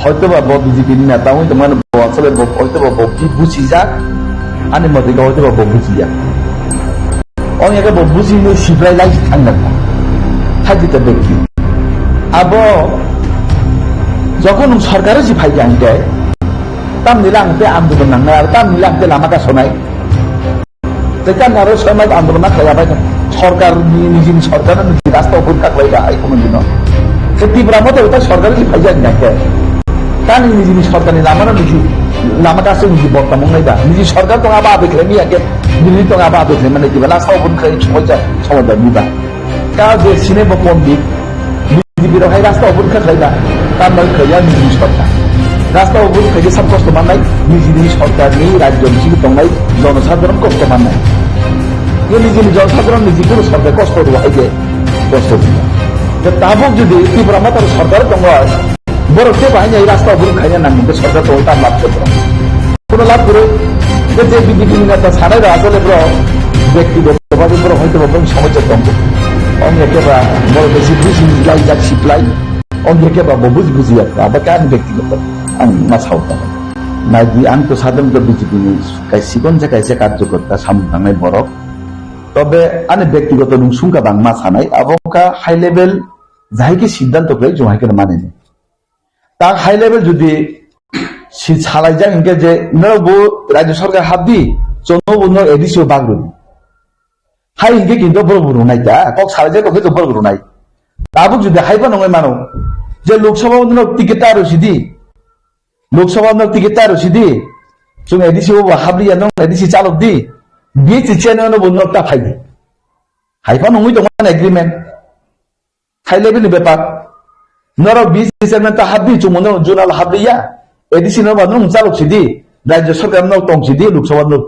হয়তো বা বিজেপি নেতা হইতে মানে আসলে হয়তো বা বুঝি যাক আনি মতে হয়তো বা বুঝি যাক অনেকে বুঝি সিপ্রাই লাইছি থাকবেন না থাকতে ব্যক্তি আবো যখন সরকারের যে ফাইকে আনতে তাম নিলে আনতে আন্দোলন নাঙ্গা আর তাম নিলে আনতে লামা কাছনাই তাই আরো সময় আন্দোলন খাইয়াবাই সরকার নিজে সরকার রাস্তা অপরিষ্কার খাইবা এই কোনো দিন তীব্রা মতো ওটা সরকারের যে ফাইকে আনতে তার নিজে সরকারি লামানো নিজে লামা কাছে নিজে বর্তমান নাইবা নিজে সরকার তো আবার দেখলে নিয়ে দিল্লি তো আবার দেখলে মানে কি রাস্তা অপরিষ্কার সময় নিবা কার যে সিনেমা পন্ডিত বিজেপির হয় রাস্তা অপরিষ্কার খাইবা তার নয় খাইয়া নিজে সরকার রাস্তা অবরোধ থেকে সব কষ্ট মানাই নিজে সরকার নেই রাজ্য নিজে তংলাই জনসাধারণ কষ্ট মানাই নিজে জনসাধারণ নিজে কোনো সরকার কষ্ট দেওয়া হয় যে কষ্ট দিবা তাবক যদি ত্রিপুরা মাতার সরকার তংলায় বরফে বাহিনী এই রাস্তা অবরোধ খাইয়া নাম কিন্তু সরকার তো তার লাভ করতে কোনো লাভ করে যে বিজেপি নেতা ছাড়াই আসলে ব্যক্তিগতভাবে হয়তো সমস্যার তঙ্গ অনেকেবা বড় বেশি বুঝি লাই যাক শিখলাই অনেকেবা বুঝি আবার কেন ব্যক্তিগত মাসাও নাইদি আং তো সাধারণত বিজেপি সিকন যে কাইসে কার্যকর্তা সামনে বরফ তবে আনে ব্যক্তিগত সুংকা বাং মা সানাই আবকা হাই লেভেল যাইকে সিদ্ধান্ত করে জমাইকে মানেনি তা হাই লেভেল যদি ছাড়াই যান ইনকে যে নবো রাজ্য সরকার হাত দি চন্দ্র এডিসিও বাগরুন হাই ইনকে কিন্তু বড় বড় নাই তা কক ছাড়াই যায় কবে তো বড় বড় নাই তাবুক যদি হাইবা নয় মানো যে লোকসভা টিকিট আর সিদি লোকসভা টিকিট আর সিদি जों एडिसि हाब्लिया नों एडिसि चालक दी बि चिचेनो बनोटा फाइदि हाइफा नङै दंमोन एग्रीमेंट हाइ लेभेलनि बेपार नर बि चिचेनो ता हाब्लि जुमनो जुनाल हाब्लिया एडिसि नो बानो चालक सिदि राज्य सरकार नो तंसिदि लोकसभा नो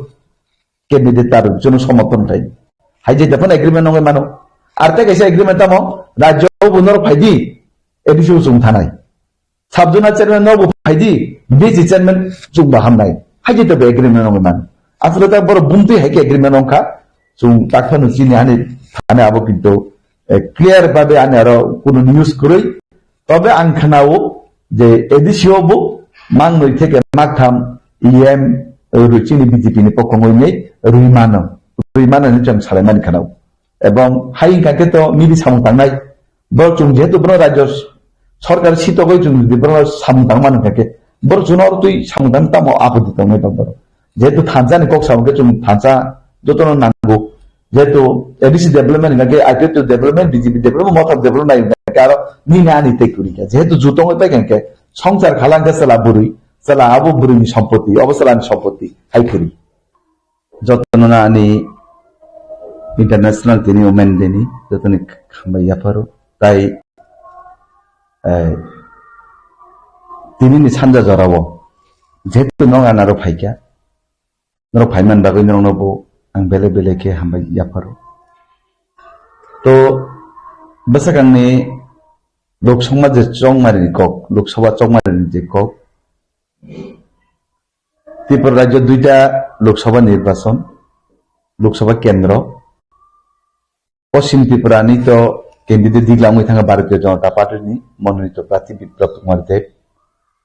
कैंडिडेट तार जन समर्थन थाइ हाइ जे दफन एग्रीमेंट नङै मानो आरते कैसे एग्रीमेंट तामो राज्य बनर फाइदि एडिसि जुम थानाय साबजुना चेयरमैन नो फाइदि बि चिचेनो जुम बाहामनाय हाइ जे एग्रीमेंट नङै मानो আসলে তা বড় বুমতে হাইকে এগ্রিমেন্ট অংখা जों তাকফানো চিনি আনে থানে আবো কিন্তু ক্লিয়ার ভাবে আনে আর কোন নিউজ কই তবে আনখানাও যে এডিসিওবো মাংনই থেকে মাকথাম ইএম রুচিনি বিজেপি নি পক্ষই নেই রুইমাননি जों সালাইমানি খানাও এবং হাইকাকে তো মিলি সামতাंनाय বরচুং যেহেতু বড় রাজ্য সরকার সিতগই जों বড় সামতাंमान থাকে বড় জুনর তুই সামতাं তামো আপত্তি তো নয় বড় যেহেতু থানজানি কক সামকে जों থানজা যতন নাঙ্গো যেহেতু এডিসি ডেভেলপমেন্ট নাকি আইপিএফ ডেভেলপমেন্ট বিজেপি ডেভেলপমেন্ট মত ডেভেলপমেন্ট নাকি আর নিনা নিতে করিকা যেহেতু জুতং পাই কেনকে সংসার খালাঙ্গা সালা বুড়ি সালা আবু বুড়িনি সম্পত্তি অবসলানি সম্পত্তি হাইকরি যতন না আনি ইন্টারন্যাশনাল তিনি ওমেন দেনি যতন খাম্বাইয়া পারো তাই তিনি নি সানজা জরাবো যেহেতু নং আনারো ফাইকা नरो फाइमान बागै नरनबो आं बेले बेले के हामबाय याफारो तो बसकांनि लोकसभा जे चंगमारि कक लोकसभा चंगमारि जे कक त्रिपुरा राज्य दुईटा लोकसभा निर्वाचन लोकसभा केंद्र पश्चिम त्रिपुरानि तो कैंडिडेट दिग्लामै थाङा भारतीय जनता पार्टीनि मनोनीत प्रार्थी बिप्लब कुमार देव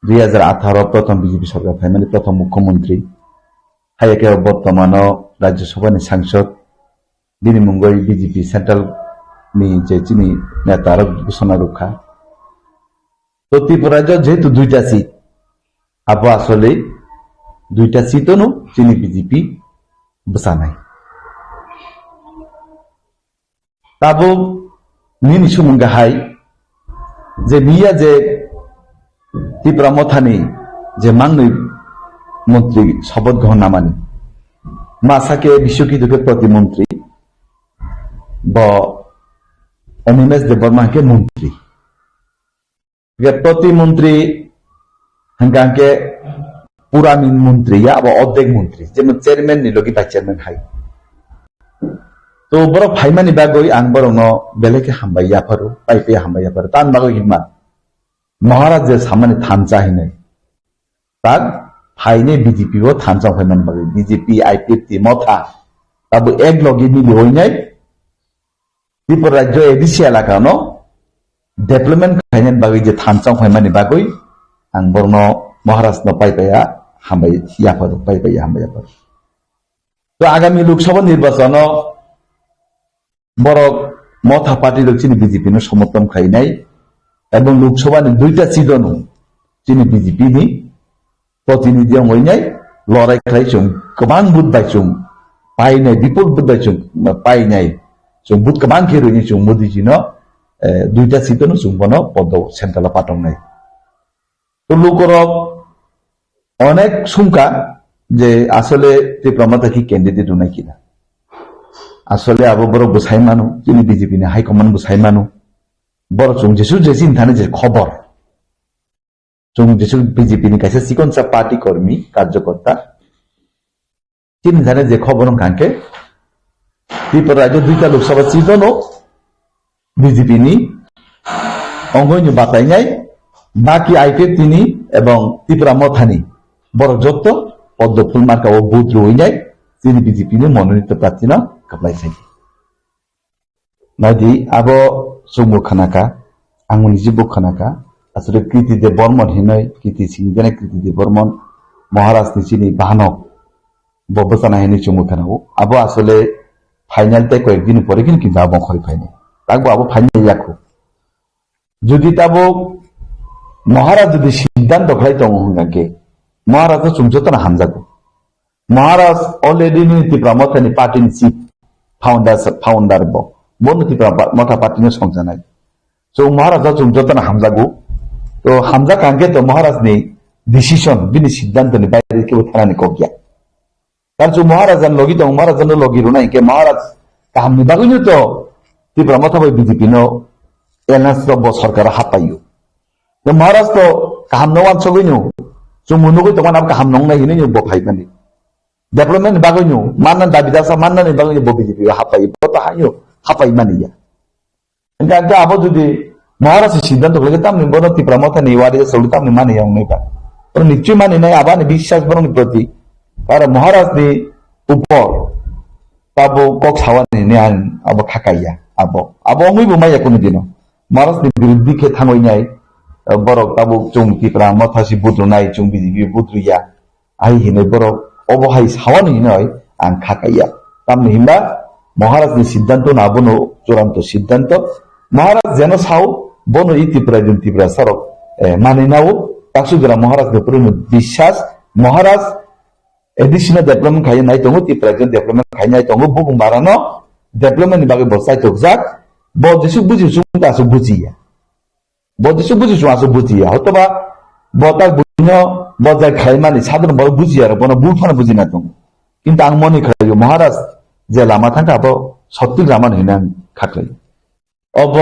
2018 प्रथम बीजेपी सरकार फाइमानि प्रथम मुख्यमंत्री हाइके बर्तमान राज्यसभा सांसद बिनि मुंगै बीजेपी सेंट्रल नि जे चिनी नेता घोषणा रखा तो त्रिपुरा जेहेतु दुईटा सीट अब आसले दुईटा सीटनो चिनी बीजेपी बसानाय ताबो निनि सुमुंगा हाय जे बिया जे त्रिपुरा मथानि जे मांगनै मंत्री शपथ ग्रहण नामानी मासाके विश्व की दुखे प्रतिमंत्री ब अनिमेश देवर्मा के मंत्री प्रतिमंत्री हंगा के पूरा मंत्री या अब अध्यक्ष मंत्री जेम चेयरमैन निलोगी भाइस चेयरमैन हाई तो बरो फाइमानि बागै आं बरो न बेलेके हामबाय याफारो पाइपे हामबाय याफारो तान बागै हिमा महाराज जे सामानि थानचा हिने ताक फाइने बीजेपी वो थानचा फाइमान बागै बीजेपी आईपीएफ ती मथा तब एक लगी मिली होइनाय त्रिपुरा राज्य एडिसि एलाका न डेभलपमेंट फाइनेन बागै जे थानचा फाइमानि बागै ang borno মহারাষ্ট্র পাইপাইয়া হামবাই ইয়াফার পাইপাইয়া হামবাই ইয়াফার তো আগামী লোকসভা নির্বাচন বড় মথা পার্টি চিনি বিজেপি সমর্থন খাই নাই এবং লোকসভা দুইটা সিটনও চিনি বিজেপি নি প্রতিনিধি হই নাই লড়াই খাইছুম গোबां বুথ বাইছুম পাই নাই বিপুল বুথ বাইছুম পাই নাই जों बुथ गोबां खेरुनि जों मोदीजीनो दुईटा सीटनो जों बनो पद सेंट्रल पाटं নাই তো লোকরক অনেক সংখ্যা যে আসলে ত্রিপুরা কি ক্যান্ডিডেট নাই কিনা আসলে আবো বড় বুঝাই মানু যিনি বিজেপি নি হাইকমান্ড বুঝাই মানু বড় जों যেসু যেসিন থানে যে খবর जों যেসু বিজেপি নি কাছে সিকনসা পার্টি কর্মী কার্যকর্তা যিনি জানে যে খবর কাঙ্কে ত্রিপুরা রাজ্য দুইটা লোকসভা সিটনও বিজেপি নি অঙ্গইনি বাতাই নাই বাকি আইপিএফ তিনি এবং ত্রিপুরা মথানি বড় যত পদ্ম ফুল মার্কা ও বুথ রই নাই তিনি বিজেপি নি মনোনীত প্রার্থী না কাপলাই সাই নদী আবো সুমু খানাকা আঙ্গুনি জিবু খানাকা আসলে কৃতিদেব বর্মন হিনয় কৃতি সিংজনে কৃতিদেব বর্মন মহারাষ্ট্র চিনি বাহানক ববসানা হেনি চুমু খানাও আবো আসলে ফাইনাল তাই কয়েকদিন পরে কিন্তু আবো খরি ফাইনাল লাগবো আবো ফাইনাল ইয়াকো যদি তাবো মহারাজ যদি সিদ্ধান্ত খাই তো হঙ্গাকে মহারাজ চুমচতনা হামজাগো মহারাজ অলরেডি ত্রিপুরা মথানি পার্টিনি চিফ ফাউন্ডার বন ত্রিপুরা মথা পার্টিনি সংজানাय তো মহারাজ চুমচতনা হামজাগো তো হামজা কাঙ্কে তো মহারাজ নি ডিসিশন বিনি সিদ্ধান্তনি বাইরে কেউ থানানি কগিয়া তার যে মহারাজান লগি তো মহারাজান লগি রুনাই কে মহারাজ কাহামনি বাগুনি তো ত্রিপুরা মথা বিজেপি নো এলএনএস সরকার হাপাইও तो महाराज तो कहम नवान सगैनो जों मुनुगै तो माना कहम नंगनाय हिनै बो फाइमानि डेभलपमेन्ट बागैनो मानना दाबिदासा माननानै बागैनो बो बिजेपि हापायो तो हायो हापाइमानि या enggak apa যদি মহারাজ সিদ্ধান্ত লাগে তামনি বড় ত্রিপুরা মথানি ওয়ারি সলু তামনি মানে নাই বা তো নিশ্চয় মানে নাই আবানি বিশ্বাস বরং প্রতি কারণ মহারাজ নি উপর তাবো কক সাওয়ানি নে আন আবো খাকাইয়া আবো অঙ্গইবো মাইয়া কোনদিনও মহারাজ নি বিরুদ্ধে কে থাঙ্গই নাই borok tabuk chung ত্রিপুরা মথাসি বুদ্রনাই chung বিজেপি বুদ্রুয়া আই হিনে borok অবহাই সাওয়ানি নয় আং খাকাইয়া তামনি হিমবা মহারাজ নি সিদ্ধান্ত না বনো চূড়ান্ত সিদ্ধান্ত মহারাজ যেন সাও বনো ই ত্রিপুরা জন ত্রিপুরা সরক মানে নাও তাকসুজরা মহারাজ নে পুরো বিশ্বাস মহারাজ এডিশনাল ডেভেলপমেন্ট খাই নাই তঙ্গ ত্রিপুরা জন ডেভেলপমেন্ট খাই নাই তঙ্গ বুকুম বারানো ডেভেলপমেন্ট নি বাগে বসাই তকজাক ব যেসু বুঝি সুতা সু বুঝিয়া বদেশে বুঝিছো আসো বুঝিয়া হয়তোবা বতার বুঝিনো বজায় খাইমানি সাধারণ বড় বুঝি আর বন বুলফানা বুঝি না তুমি কিন্তু আং মনে খাইও মহারাজ যে লামা থাকা আবো সত্যি লামা হইনা খাকলাই অব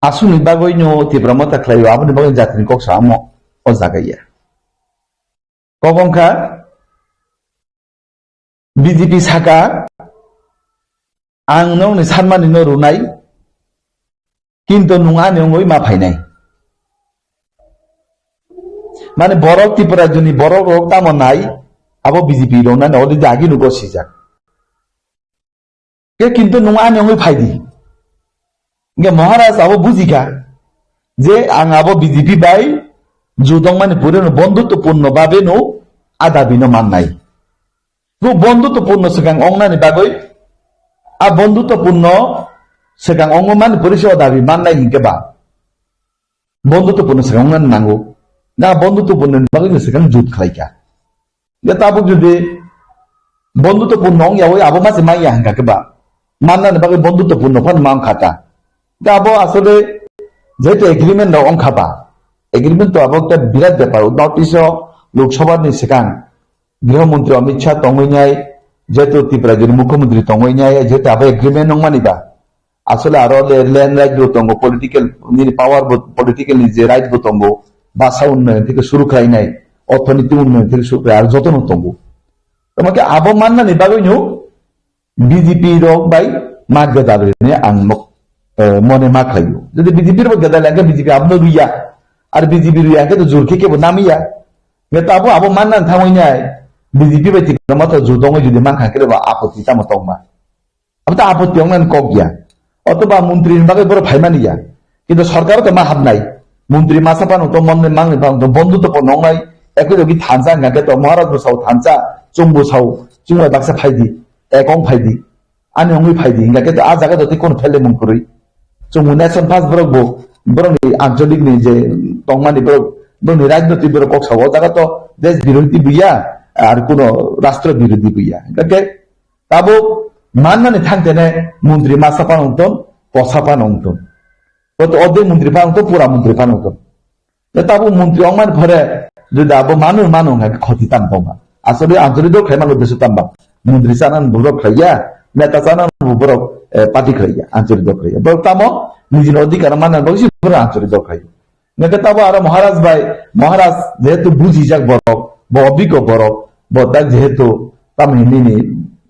আসুনি বাগইনো ত্রিপুরা মথা খাইও আপনি বাগই জাতিনি কক্সা আমো ও জাগাইয়া কবংখা বিজেপি সাকা আং নংনি সানমানি ন রুনাই কিন্তু নুঙা নেই মা ফাইনাই মানে বড় ত্রিপুরা জনি বড় রোগ তামন নাই আবো বিজেপি রোনা অলরেডি আগে নুগো সিজাক কে কিন্তু নুঙা নেই ফাইদি গে মহারাজ আবো বুঝিকা যে আং আবো বিজেপি বাই জুদং মানে পুরো বন্ধুত্বপূর্ণ ভাবে নো আদাবিনো মান নাই বন্ধুত্বপূর্ণ সেখান অংনানি বাগৈ আ বন্ধুত্বপূর্ণ sekarang ongoman পরিষেবা দাবি মাননাই হিংকে বা বন্ধুত্বপূর্ণ সেখানে নাঙ্গো না বন্ধুত্বপূর্ণ বাকি সেখানে জুত খাইকা তাবো যদি বন্ধুত্বপূর্ণ ওই আবো মাসে মাইয়া হাঙ্গাকে বা মাননানি বাকি বন্ধুত্বপূর্ণ ফান মাং খাতা আবো আসলে যেহেতু এগ্রিমেন্ট অংখাবা এগ্রিমেন্ট তো আবো একটা বিরাট ব্যাপার নর্থ ইস্ট লোকসভার সেখান গৃহমন্ত্রী অমিত শাহ তঙ্গইনাই যেহেতু ত্রিপুরা যদি মুখ্যমন্ত্রী তঙ্গইনাই যেহেতু আবো এগ্রিমেন্ট নংমানিবা আসলে আরো ল্যান্ড রাইট বতঙ্গ পলিটিক্যাল পাওয়ার পলিটিক্যাল যে রাইট বতঙ্গ ভাষা উন্নয়ন থেকে শুরু খাই নাই অর্থনীতি উন্নয়ন থেকে শুরু করে আর যতন তঙ্গ তোমাকে আবো মান্না নিবাগইনো বিজেপি রক বাই মা গেদাবে আং মনে মা খাইও যদি বিজেপির গেদা লাগে বিজেপি আবনো রুইয়া আর বিজেপি রুইয়াকে তো জোর খেকে নামিয়া কিন্তু আবো মান্না থামই নাই বিজেপি বাই ঠিক মতো জোর দङ যদি মান খাকে আপত্তি তামো তংমা আবো তা আপত্তি অংনান কক গিয়া অথবা মন্ত্রীর বাগে বড় ফাইমানিয়া কিন্তু সরকারও তো মা হাব নাই মন্ত্রী মাসা পানো তো মনে মাংনি পানো তো বন্ধুত্ব নংনাই একই যোগী থানসা গাকে তো মহারাজ সাও থানসা চুম্বু সাও চুমাই বাক্সা ফাইদি একং ফাইদি আনি অঙ্গি ফাইদি গাকে তো আ জায়গা তো কোন ফেলে মন করি চুমু নেশন ফাস বরক বরং আঞ্চলিক নি যে টংমানি বরক বরং রাজনৈতিক বরক কক সাও জায়গা তো দেশ বিরোধী বুইয়া আর কোন রাষ্ট্র বিরোধী বুইয়া গাকে তাবো মাননানি থাকতেনে মন্ত্রী মাসা পানংতন পসা পানংতন তো অর্ধেক মন্ত্রী পানংতন পুরা মন্ত্রী পানংতন তাবো মন্ত্রী অমান ঘরে যদি আবো মানু ক্ষতি টানবা আসলে আঞ্চলিক দল খাইমানো দেশ টানবা মন্ত্রী চানান বরক খাইয়া নেতা চানান বরক পার্টি খাইয়া আঞ্চলিক দল খাইয়া বরক তামো নিজের অধিকার মানান বলছি আঞ্চলিক দল খাইয়া নেকে তাবো আর মহারাজ যেহেতু বুঝি যাক বরক অভিজ্ঞ বরক তাক যেহেতু তামিনি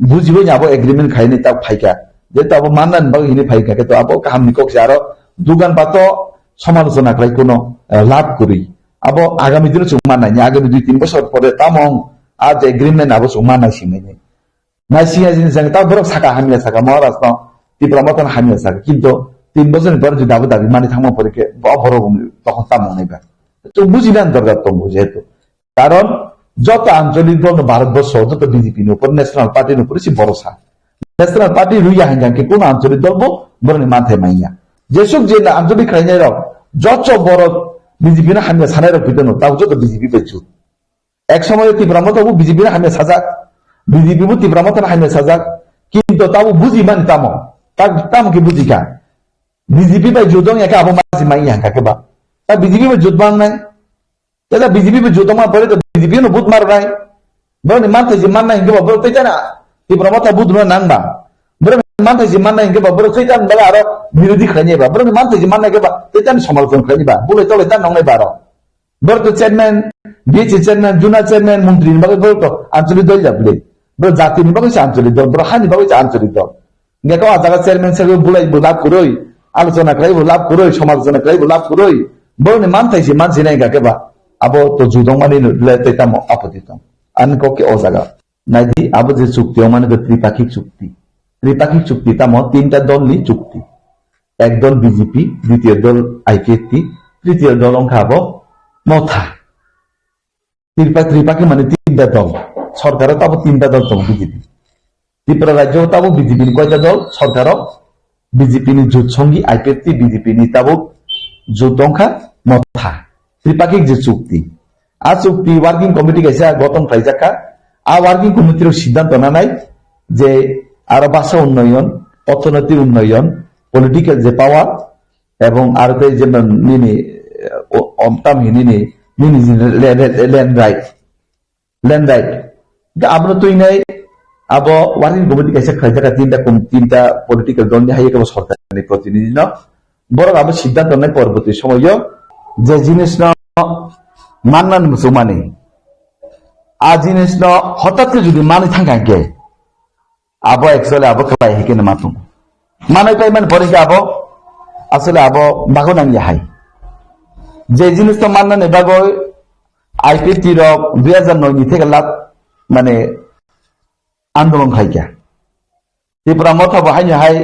বুঝিবই যাবো এগ্রিমেন্ট খাইনি তাক ফাইকা যেহেতু আবো মানান বা হিনি ফাইকা কিন্তু আবো কাহামনি কক্সে আরো দুগান পাত সমালোচনা খাই কোনো লাভ করি আবো আগামী দিনে মানাই আগামী 2-3 বছর পরে তামং আজ এগ্রিমেন্ট আবো মানাই সিংনাই নাইসিয়া জিনিস তা বরক সাকা হামিয়া সাকা মহারাজ ন ত্রিপুরা মতন হামিয়া সাকা কিন্তু 3 বছরের পরে যদি আবো দাবি মানি থাকবো পরে বড় তখন তামং নাইবা তো বুঝিলেন দরকার তম্বু যেহেতু কারণ যত আঞ্চলিক দল ভারতবর্ষ যত বিজেপি উপর ন্যাশনাল পার্টির উপরে সে ভরসা ন্যাশনাল পার্টি রুইয়া হাঙ্গাকে কোন আঞ্চলিক দল বরং মাথায় মাইয়া যেসব যে আঞ্চলিক খাইনাই রাও যত বড় বিজেপি না হামিয়া সানাই রাখ পিতনো তাও যত বিজেপি পেছু এক সময় ত্রিপুরা মতো বিজেপি না হামিয়া সাজাক বিজেপি ত্রিপুরা মতো হামিয়া সাজাক কিন্তু তাও বুঝি মানে তামকে বুঝি কা বিজেপি বাই জুদং একা আবো মাঝি মাইয়া হাঙ্গাকে বা তা বিজেপি বাই জুদ বাং নাই দাদা বিজেপি বাই জুদং মা পরে তো বিজেপি নো বুধ মার নাই বরং মানতে যে মান নাই হিংকে বড় তাই না ত্রিপুরা মতো বুধ নাংবা বরং মানতে যে মান নাই হিংকে বড় তাই জান বলে আরো বিরোধী খাইনি বা বরং মানতে যে মান নাই কে বা তাই জান সমালোচনা খাইনি বা বলে তলে তার নংলাই বারো বরং তো চেয়ারম্যান বিএচি চেয়ারম্যান জুনা চেয়ারম্যান মন্ত্রী নিবাকে বড় তো আঞ্চলিক দল যাবলে বড় জাতি নিবাকে আঞ্চলিক দল বড় হানি নিবাকে আঞ্চলিক দল গেকা আজাগা চেয়ারম্যান সাহেব বুলাই লাভ করই আলোচনা করাইব লাভ করই সমালোচনা করাইব লাভ করই বরং মানতাই যে মানছি নাই গাকে বা আবো তো জুদং মানে তাইতাম আপত্তিতাম আন ককে ও জায়গা নাইদি আবো যে চুক্তি মানে ত্রিপাক্ষিক চুক্তি তাম 3টা দল নি চুক্তি এক দল বিজেপি দ্বিতীয় দল আইপিএফটি তৃতীয় দল অংখাবো মথা ত্রিপাক্ষিক মানে 3টা দল সরকারও তাবো 3টা দল তো বিজেপি ত্রিপুরা রাজ্য তাবো বিজেপি কয়টা দল সরকারও বিজেপি নি জোট সঙ্গী আইপিএফটি বিজেপি নি তাবো জোট অংখা মথা ত্রিপাক্ষিক যে চুক্তি আর চুক্তি ওয়ার্কিং কমিটি গেছে গঠন পাইজাকা আর ওয়ার্কিং কমিটির সিদ্ধান্ত না নাই যে আরো ভাষা উন্নয়ন অর্থনৈতিক উন্নয়ন পলিটিক্যাল যে পাওয়ার এবং আর যে নিনি ল্যান্ড রাইট আপনার তুই নাই আবো ওয়ার্কিং কমিটি গেছে খাইজাকা 3টা পলিটিক্যাল দল নিয়ে হাইয়ে সরকারি প্রতিনিধি ন বরং আবার সিদ্ধান্ত নেই পরবর্তী সময় যে জিনিস না মাননান মুসলমানে আ জিনিস না হঠাৎ যদি মানে থাকাকে আবো একচুয়ালি আবো খাই হেকে না মাতুম মানে তাই মানে পরে আবো আসলে আবো বাগো নাঙ্গি হাই যে জিনিসটা মাননান এবাগো আইপিটি রক 2009 থেকে লাভ মানে আন্দোলন খাইকা ত্রিপুরা মথা বাহাইনি হাই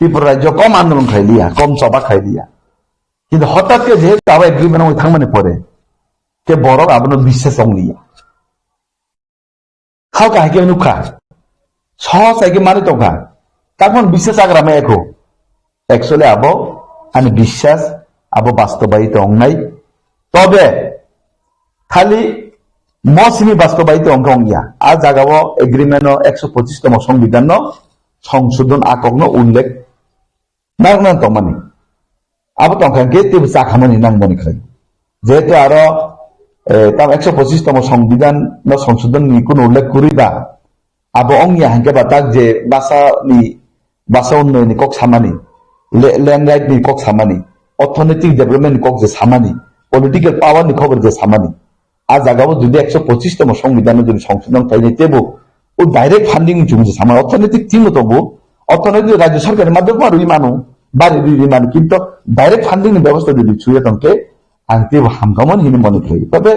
ত্রিপুরা রাজ্য কম আন্দোলন খাইলিয়া কম সভা খাইলিয়া কিন্তু হঠাৎ করে যেহেতু আবার এগ্রিমেন্ট ওই থাকমানে পরে কে বড় আপনার বিশ্বাস অংলিয়া খাও কাহিকে নুখা সহজ আগে মানে তো খা তখন বিশ্বাস আগ্রামে এখো একচুয়ালি আবো আমি বিশ্বাস আবো বাস্তবায়িত অংনাই তবে খালি মৌসুমী বাস্তবায়িত অঙ্ক অঙ্গিয়া আর জাগাবো এগ্রিমেন্ট 125তম সংবিধান সংশোধন আকগ্ন উল্লেখ নাগনান তো মানে আবো তংখানকে তেবু চাখামনি নাংবনি খাই যেহেতু আরো তাম 125তম সংবিধান সংশোধন নি কোন উল্লেখ করিবা আবো অঙ্গিয়া হাঙ্কে বা তাক যে ভাষা উন্নয়ন কক সামানি ল্যান্ড রাইট নি কক সামানি অর্থনৈতিক ডেভেলপমেন্ট কক যে সামানি পলিটিক্যাল পাওয়ার নি খবর যে সামানি আর জাগাবো যদি 125তম সংবিধান যদি সংশোধন খাইনি তেবু ও ডাইরেক্ট ফান্ডিং জমি যে সামানি অর্থনৈতিক থিম তবু অর্থনৈতিক রাজ্য সরকারের মাধ্যমে আর মানু বাড়ি মানু কিন্তু ডাইরেক্ট ফান্ডিং ব্যবস্থা যদি ছুঁয়ে তংকে আং তেবু হামগামন হিনি মনে করি তবে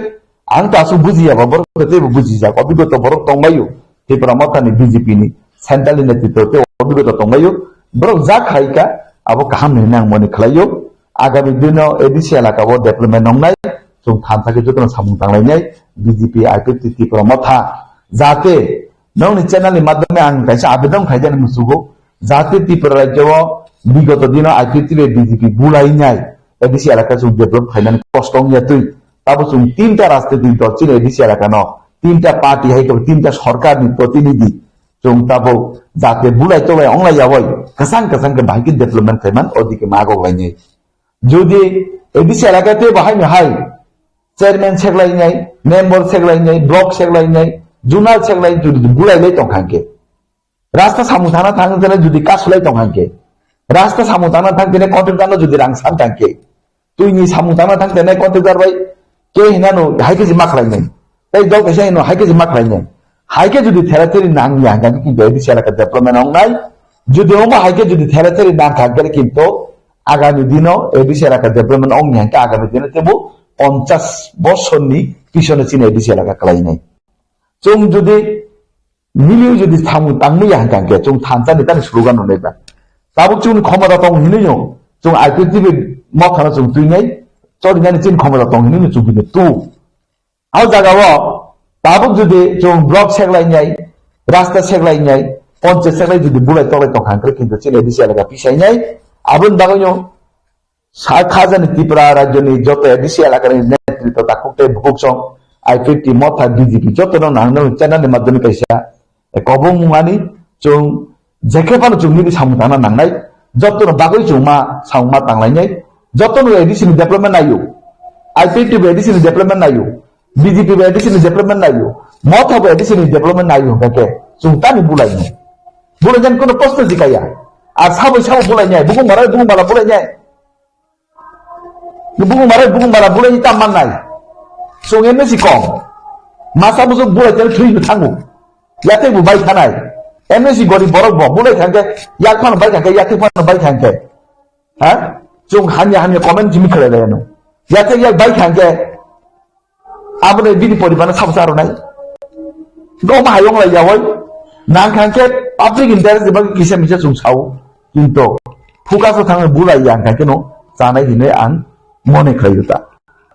আং তো আসু বুঝিয়া বা বড় তেবু বুঝি যাক অভিজ্ঞতা বড় তংবায়ু ত্রিপুরা মতানি বিজেপি নি সেন্ট্রাল নেতৃত্বতে অভিজ্ঞতা তংবায়ু বড় যা খাইকা আবো কাহাম নিনাং মনে খাইও আগামী দিনও এডিসি এলাকাও ডেভেলপমেন্ট নংনাই जों थानसाखौ जतन सामुं थांलायनाय बीजेपी आईपीएफटी त्रिपुरा मथा जाहाथे नोंनि चैनलनि माध्यमे आं खायसे आवेदन खायजानो मुसुगौ जाहाथे त्रिपुरा राज्योआव विगत दिनाव आईपीएफटी बीजेपी बुलायनाय एडिसि एलाका जों डेभेलप खायनानै कष्ट नियातै ताबो जों तीनटा राजनीतिक दल चिन एडिसि एलाकानो तीनटा पार्टी हायको तीनटा सरकारनि प्रतिनिधि जों ताबो जाहाथे बुलायतोबाय अंलायावै कसां कसां के बाहायके डेभेलपमेंट खायमान ओदिके मागौलायनाय जुदि एडिसि एलाकाते बाहायनो हाय चेयरमैन सेगलायनाय मेम्बर सेगलायनाय ब्लक सेगलायनाय जुनाल सेगलायनाय जुदि बुलायलाय दंखांके रास्ता सामु थाना थांगोन जुदि कासुलाय दंखांके रास्ता सामु थाना थांगोन कन्ट्रेक्टर जुदि रां सानखांके तुइनि सामु थाना थांगोन कन्ट्रेक्टर बाय के हिनानो हायके जिमा खालायनाय तै दल कैसे हिनो हायके जिमा खालायनाय हायके जुदि थेराथेरि नांगि हांगानि कि एडिसि एलाका डेभेलपमेंट अंनाय जुदि ओमा हायके जुदि थेराथेरि नांखांके किन्तु आगामी दिनाव एडिसि एलाका डेभेलपमेंट अंनि हांके आगामी दिनाव तेबो 50 বছরনি পিছনে চিনে এডিসি এলাকা খালাইনাय जों जुदि मिलियो जुदि थामु तांनि हांकांके जों थानसानि तानि स्लोगान होनायबा ताबो जों क्षमता दं हिनियो जों आईपीएफटी मथाना जों तुइनाय चरिनानि चिन क्षमता दं हिनियो जों बिनो तु आव जागाव ताबो जुदि जों ब्लक सेगलायनाय रास्ता सेगलायनाय पंचायत सेगलाय जुदि बुलाय तलाय दं हांक्रे किन्तु चिन एडिसि एलाका पिसायनाय आबुन बागायो खाजानि त्रिपुरा राज्यनि जत एडिसि एलाकानि नेतृत्व ताकुटे भुकसं आईपीएफटी मथा बीजेपी जत नांनो चैनलनि माध्यमे कैसा कबुं मुंगानि जों जेखेफानो जोंनि सामुथाना नांनाय जतनो बागै जों मा सावमा तांलायनाय जतनो एडिसिनि डेभेलपमेंट नायो आईपीएफटी एडिसिनि डेभेलपमेंट नायो बीजेपी एडिसिनि डेभेलपमेंट नायो मथा एडिसिनि डेभेलपमेंट नायो काके जों तानि बुलायनो बुलायजन कोनो प्रश्न जिकाया आर साबै साव बुलायनाय बुगुं बाला बुलायनाय बुगुं बारा बुलायनि तामाननाय जों एमएसि कम मासाबो जों बुलायतेल थैनो थांगौ याते बुबाय थानाय एमएसि गरि बरक ब बुलाय थांके याक फान बाय थांके याते फान बाय थांके हा जों हानि कमेन्ट जिमि खलायलायनो याते याक बाय थांके आबने बिनि परिबान साबसारनाय गमा हायंलाय यावय नां थांके पाब्लिक इन्टारेस्ट जेबा किसे मिसे जों साव किन्तु फुकासो थाङो बुलाय यांखाके न जानाय हिने आं মনে খাইতা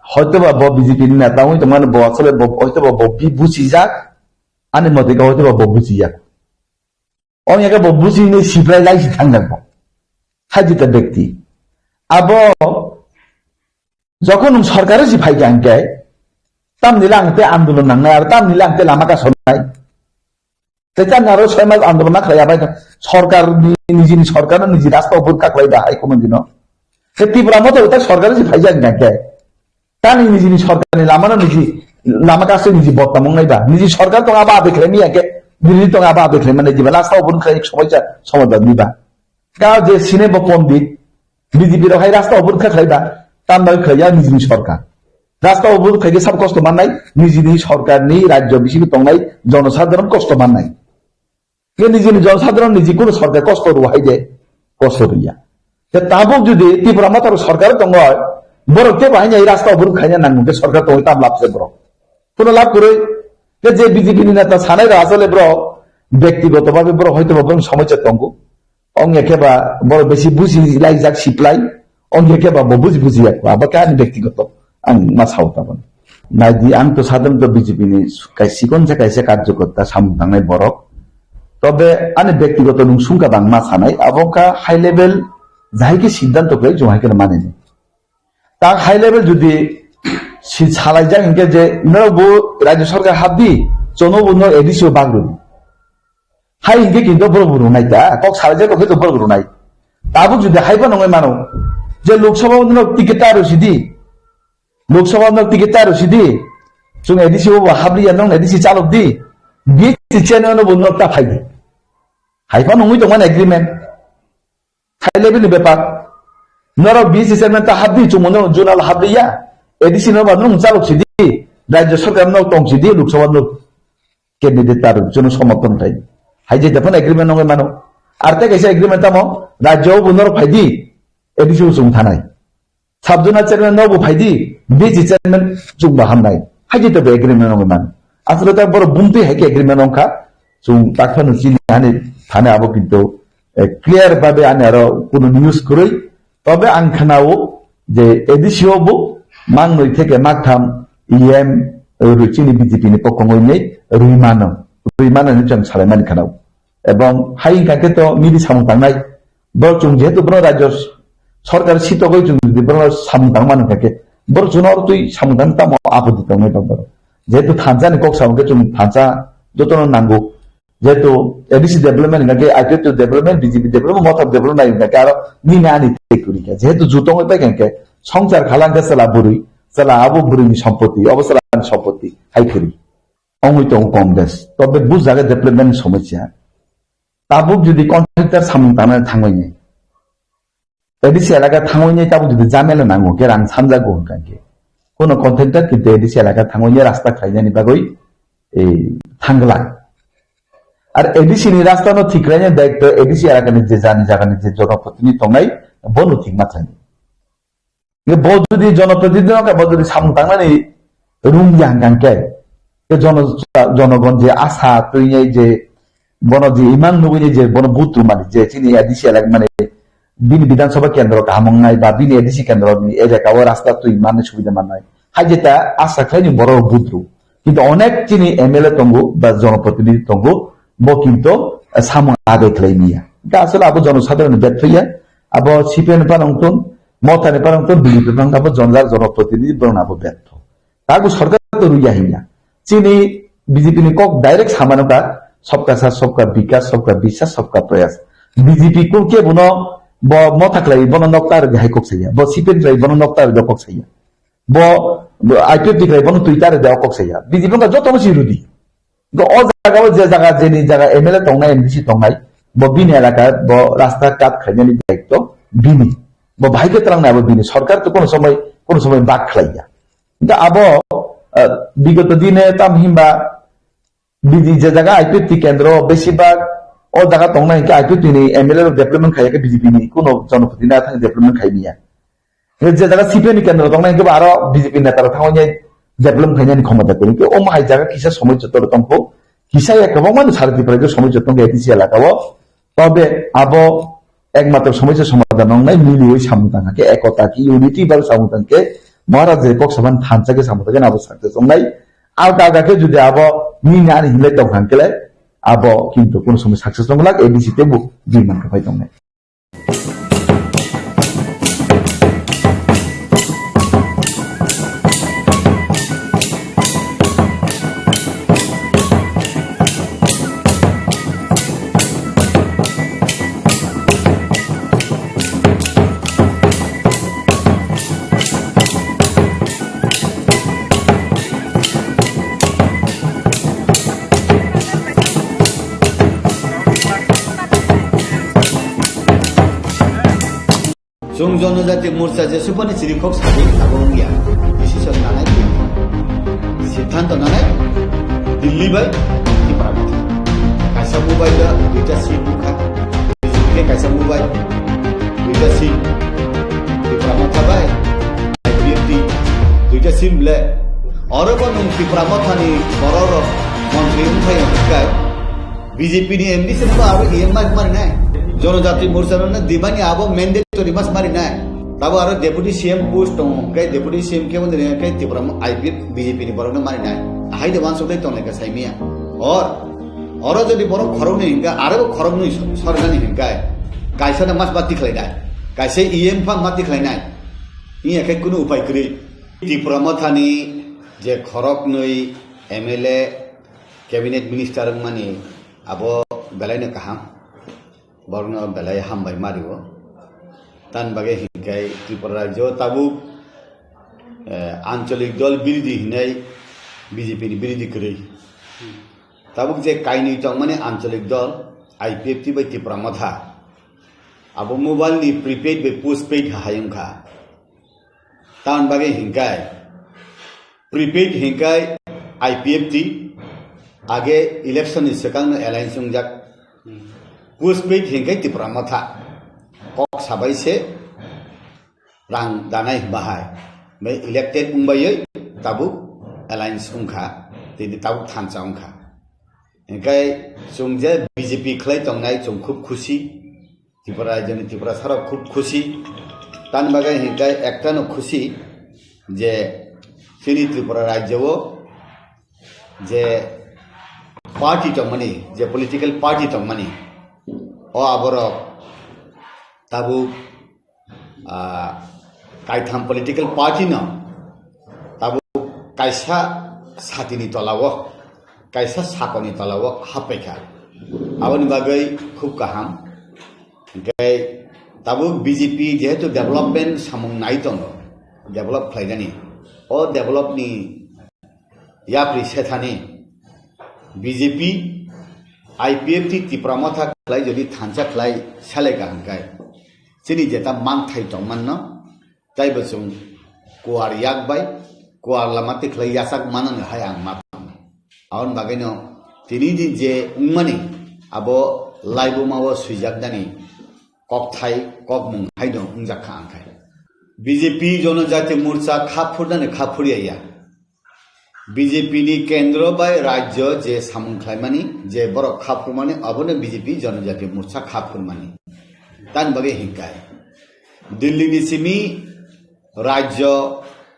হয়তোবা বিজেপি নেতা হইতো মানে আসলে হয়তোবা বুঝিযাক আনি মতে হয়তোবা বুঝিযাক অনেকে বুঝিনি সিপ্লাই লাইসি থাকবো হাজিটা ব্যক্তি আব যখন সরকারের যে ফাইকে আনকে তাম নিলাংতে আন্দোলন নাংনায় আর তাম নিলাংতে লামাকা সরনায় তেজান আরো 6 মাস আন্দোলন খাইয়াবাই সরকার নিজে সরকার নিজে রাস্তা উপর কাকলাইবা হাইকমান দিন त्रिपुरा मत सरकार फाइजा नाके तानी निजी सरकार लामानो निजी लामा कासे निजी बत्ता मंगाइबा निजी सरकार तो आबा बेखलेनि याके दिल्ली तो आबा बेखले माने जिबा लास्टआव बुन खाय समस्या समाधान दिबा का जे सिने ब पंडित बीजेपी रो हाय रास्ताव बुन खायबा तामबाय खया निजी सरकार रास्ताव बुन खायगे सब कष्ट माननाय निजी सरकारनि राज्य बिसिनि तंनाय जनसाधारण कष्ट माननाय के निजी जनसाधारण निजी कोन सरकार कष्ट रुहाय जे कष्ट रिया ताबो जुदि त्रिपुरा माथार सरकार दङ बरकते बाहायनाय रास्ता बुर खायना नांगौ सरकार तो ताम लाभ ब्र কোনো লাভ করে যে বিজেপি নেতা সানাই আসলে ব্র ব্যক্তিগতভাবে ব্র হয়তো বড় সমস্যা দङ অং একেবা বড় বেশি বুঝি লাই যাক সিপ্লাই অং একেবা বুঝি আবা কান ব্যক্তিগত আং মাসাউতাবন নাইদি আং তো সাধারণত বিজেপি নি কাইসে কার্যকর্তা সামদাংনাই বরক তবে আনে ব্যক্তিগত নুং সুংকা বাং মাসানাই আবকা হাই লেভেল जायके सिद्धांत को जो हाइके माने ता हाई लेवल जुदि सालाय जा इनके जे नबो राज्य सरकार हाबदी चनो न एडिसि बागरु हाई इनके किंतु बरबरु नाय ता कक सालाय जा को बरबरु नाय ताबो जुदि हाइबा नङै मानो जे लोकसभा न टिकेट आरो सिदि लोकसभा न टिकेट आरो सिदि जों एडिसि हाबली या नङ एडिसि चालक दि बि चेनो न बन ता फाइदि हाइबा नङै दमान एग्रीमेंट हाई लेवल बेपार नरा बीसी चेयरमैन ता हाबदी चुमनो जुनाल हाबदिया एडिसि न बानु चालक सिदि राज्य सरकार न तंग सिदि लोकसभा न कैंडिडेट तार जन समर्थन थाय हाई जे दफन एग्रीमेंट नङै मानो आरते कैसे एग्रीमेंट तामो राज्य बुनर फाइदि एडिसि जुम थानाय साबजुना चेयरमैन न बु फाइदि बीसी चेयरमैन जुम बाहामनाय हाई जे तबे एग्रीमेंट नङै मानो आसले ता बर बुमते हाइके एग्रीमेंट नङखा जुम ताखन जिनाने थाने आबो किन्तु क्लियर भावे आने कोनो न्यूज करै तबे आं खोनाओ যে এডিসিওবো মাংনই থেকে মাগথাম ইএম রুচিনি বিজেপিनि পক্ষङै रुइमानो जों सालायमानि खानाव এবং हायिं काके तो मिदि सामु थांनाय बरचुं जेहेतु ब्र राज्य सरकार सिटगै जों ब्र सामु थांमानो काके बरचुनर तुइ सामु थां ताम आपत्ति दंनाय बाबर जेहेतु थांजानि कक सामुके जों थांजा जतन नांगौ जेहेतु एडिसि डेभलपमेन्ट काके आइपिएफ डेभलपमेन्ट बिजेपि डेभलपमेन्ट मथा डेभलपमेन्ट काके आरो निनानि तेकुरिका जेहेतु जुतङै पाइ काके संसार खालांके सला बुरुइ सला आबो बुरुइनि सम्पत्ति अबसलानि सम्पत्ति हाइखरि अंगै दं कংগ্রেস তবে বুঝাগে ডেভেলপমেন্ট সমস্যা তাবুক যদি কন্ট্রাক্টর সামনে তানাनै थाङैनि एडिसि एलाका थाङैनि ताबुक যদি জামেলা नांगौ के रां सानजागौ होनकाके कोनो कन्ट्राक्टर किन्तु एडिसि एलाका थाङैनि रास्ता खायनायनि बागै थांगला आरो एडिसिनि रास्ता न थिक्रायनि दायित्व एडिसि एलाकानि जे जागानि जे जनप्रतिनिधि दंनाय बनु थिक माथ्रानि बो जुदि जनप्रतिनिधि नका बो जुदि सामने थांनानै रुंगिया होनकाके जनगण जे आशा तैयाय जे बन जे इमान नुगैनि जे बन बुथु माने जे चिनि एडिसि एलाका माने बिनि विधानसभा केन्द्र कामंनाय बा बिनि एडिसि केन्द्रनि एलाकाव रास्ता तुइ माने सुबिदा माननाय हाजेता आशा खायनि बर बुथ्रु किन्तु अनेक चिनि एमएलए दंगो बा जनप्रतिनिधि दंगो बो किन्तु सामु आगे खलायनिया दा आसले आबो जनसाधारण बेथैया आबो सिपिएन पानंतन मथानि पानंतन बिजेपि पानंतन जनप्रतिनिधि बनाबो बेथ तागु सरकार तो रुया हिया चीनी बीजेपी ने कक डायरेक्ट सामानो का सबका साथ सबका विकास सबका विश्वास सबका प्रयास बीजेपी को के बनो ब मथाक्लाई बनो नक्तार गाय कक सैया ब सिपेन लाई बनो नक्तार द कक सैया ब आईपीएफ दिखलाई बनो ट्विटर द कक सैया बीजेपी का जतो सिरुदी ग अ जागा जे जागा जेनि जागा एमएलए तंनाय एमडीसी तंनाय ब बिनि एलाका ब रास्ता काट खायनानि दायित्व बिनि ब भाइके तरंनाबो बिनि सरकार तो कोनो समय बाक खलाया दा आबो विगत दिने तामहिमबा बिदि जे जागा आईपीएफ केन्द्र बेसिबाग ओ जागा तंनाय के आईपीएफ नि एमएलए डेभलपमेन्ट खायके बीजेपी नि कोनो जनप्रतिनिधि थां डेभलपमेन्ट खायनिया जे जागा सीपीएम नि केन्द्र तंनाय के आरो बीजेपी नेता थांनाय डेभलपमेन्ट खायनानि क्षमता को के ओ माहाय जागा किसा समय जतर तंखौ किसा एकबां मान सारथि प्रयोग समय जतन के एडिसि एलाकाव तबे आबो एकमात्र समस्या समाधान नंनाय मिलियै सामुदांगा के एकता की यूनिटी बाल सामुदां के महाराज जे कक समान थांचा के सामुदां के नाबो सक्सेस संनाय आलगा के जुदि आबो निनानि हिले दंखांकेले आबो किन्तु कोन समय सक्सेस दंला एडिसि तेबो दिमान का फाय दंनाय जों जनजाति मोर्चा जेसेबांनि चिरिखक साथि आबंगिया डिसिसन लानाय सिद्धांत लानाय दिल्ली बाय तिप्रामथा कायसा मुबाइल दुइटा सीट बुखा के कायसा मुबाइल दुइटा सीट तिप्रामथा बाय आईपीएफटी दुइटा सीट ले अरब नं तिप्रामथानि बरर मन्त्रि उनफाय हकाय बीजेपी नि एमडी से आरो एमआर मारिनाय जनजाति मोर्चा ने दिबानी आबो मैंडेटरी मास मारिनाय ताबो आरो डेपुटी सीएम पोस्ट दं कै डेपुटी सीएम के बन्दे कै तिब्राम आईपीएफ बीजेपी नि बरनो मारिनाय हाइदे वानसुलै तंनाय का साइमिया और जदि बरो खरौ नै हिंगा आरो खरौ नै सरगानि हिंगाय कायसाना मास बाति खलायनाय कायसे ईएम फा माति खलायनाय इ एकै कुनु उपाय करि तिब्रामथानि जे खरक नै एमएलए कैबिनेट मिनिस्टर माने आबो बेलायनो काहाम बरनो बेलाय हामबाय मारियो तान बागे हिंगाय त्रिपुरा राज्य ताबु आंचलिक दल बिरोधी हिनाय बीजेपी नि बिरोधी करै ताबुक जे कायनि तंग माने आंचलिक दल आईपीएफ ति बाय त्रिपुरामथा आबो मोबाइल नि प्रीपेड बे पोस्टपेड हायंखा तान बागे हिंगाय प्रीपेड हिंगाय आईपीएफ ति आगे इलेक्शन नि सकांग एलायंस संजाक पोस्टपेड हिंगाय त्रिपुरामथा कक साबाइसे रां दानाय बाहाय बे इलेक्टेड बुंबायै ताबु एलायंस उंखा दिनै ताबु थानचा उंखा हिंगाय जोंजे बीजेपी खलाय तंनाय जों खूब खुशी त्रिपुरा राज्यनि त्रिपुरा सारा खूब खुशी তান বাগাই হিংকাই একটানো খুশি যে চিনি ত্রিপুরা রাজ্যও যে পার্টি তংমানি যে পলিটিক্যাল পার্টি তংমানি ও আবর তাবু কাইথাম পলিটিক্যাল পার্টি ন তাবু কাইসা সাতিनि তলাও কাইসা সাকনি তলাও হাপাইখা আবনি বাগै খুব গাहाम ओमफ्राय दाबो बिजेपि जेहेतु डेभलपमेन्ट सामंनाय दङ डेभलप खालायनानै अ डेभलपनि याप्रि सेथानि बिजेपि आईपीएफ टी तिप्रामथा खालाय जुदि थांचा खालाय सालायगा हंखाय जोंनि जेता मांथाय दंमोन न जायबो जों कुवार याकबाय कुवार लामाते खालाय यासाक माननो हाय आं मा आउन बागैनो दिनै दिन जे उंमानि आबो लाइबुमाव सुइजाकदानि ककथाय कक मुंहाय दं उंजाखा आंखाय बीजेपी जनजाति मोर्चा खाफुरनानै खाफुरिया बीजेपी नि केंद्र बाय राज्य जे सामुंख्लायमानि जे बर खाफुरमानि अबनो बीजेपी जनजाति मोर्चा खाफुरमानि तान बागै हिंकाय दिल्ली नि सिमी राज्य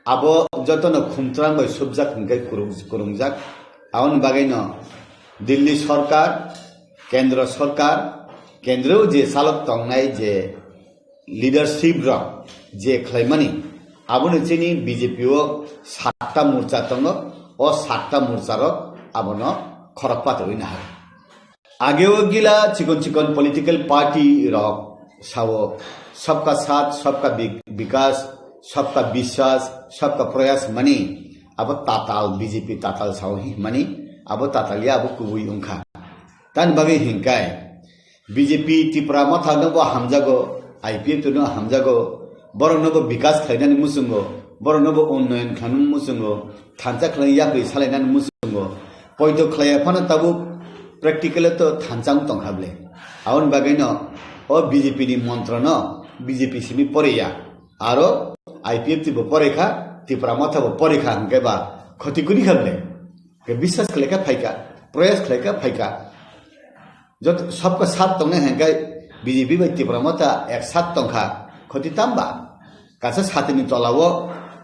आबो जतन खुमत्रांग बाय सुबजाक हिंकाय कुरुंजाक आउन बागैनो दिल्ली सरकार केंद्र जे सालक तंगनाय जे लीडरशिप र जे खलायमानि आबनो चिनि बीजेपी ओ 7टा मोर्चा दङ ओ 7टा मोर्चा र आबनो खरकपात होइना हा आगेओ गिला चिकन पॉलिटिकल पार्टी र सावो सबका साथ सबका विकास सबका विश्वास सबका प्रयास मनी अब ताताल बीजेपी ताताल साव हि मनी अब तातालिया अब कुबुई उंखा तान बागै हिंकाय बीजेपी त्रिपुरा मथानबो हामजागो आईपीएफ तो हामजागो बरनबो विकास खालायनानै मुसुंगो बरनबो उन्नयन खालामनानै मुसुंगो थांचा खालाय याखै सालायनानै मुसुंगो पयतो खालाया फान ताबु प्रेक्टिकल तो थांचां तंखाबले आउन बागैनो ओ बीजेपी नि मन्त्र न बीजेपी सिमी परेया आरो आईपीएफ तिबो परेखा त्रिपुरा मथाबो परेखा हंकेबा खतिकुनि खाबले के विश्वास खालायका फायका प्रयास खालायका फायका जत सबका साथ तंगने हंकाय बीजेपी बाय त्रिपुरा मथा एक साथ तंखा खति तामबा कासा सातिनि तलावो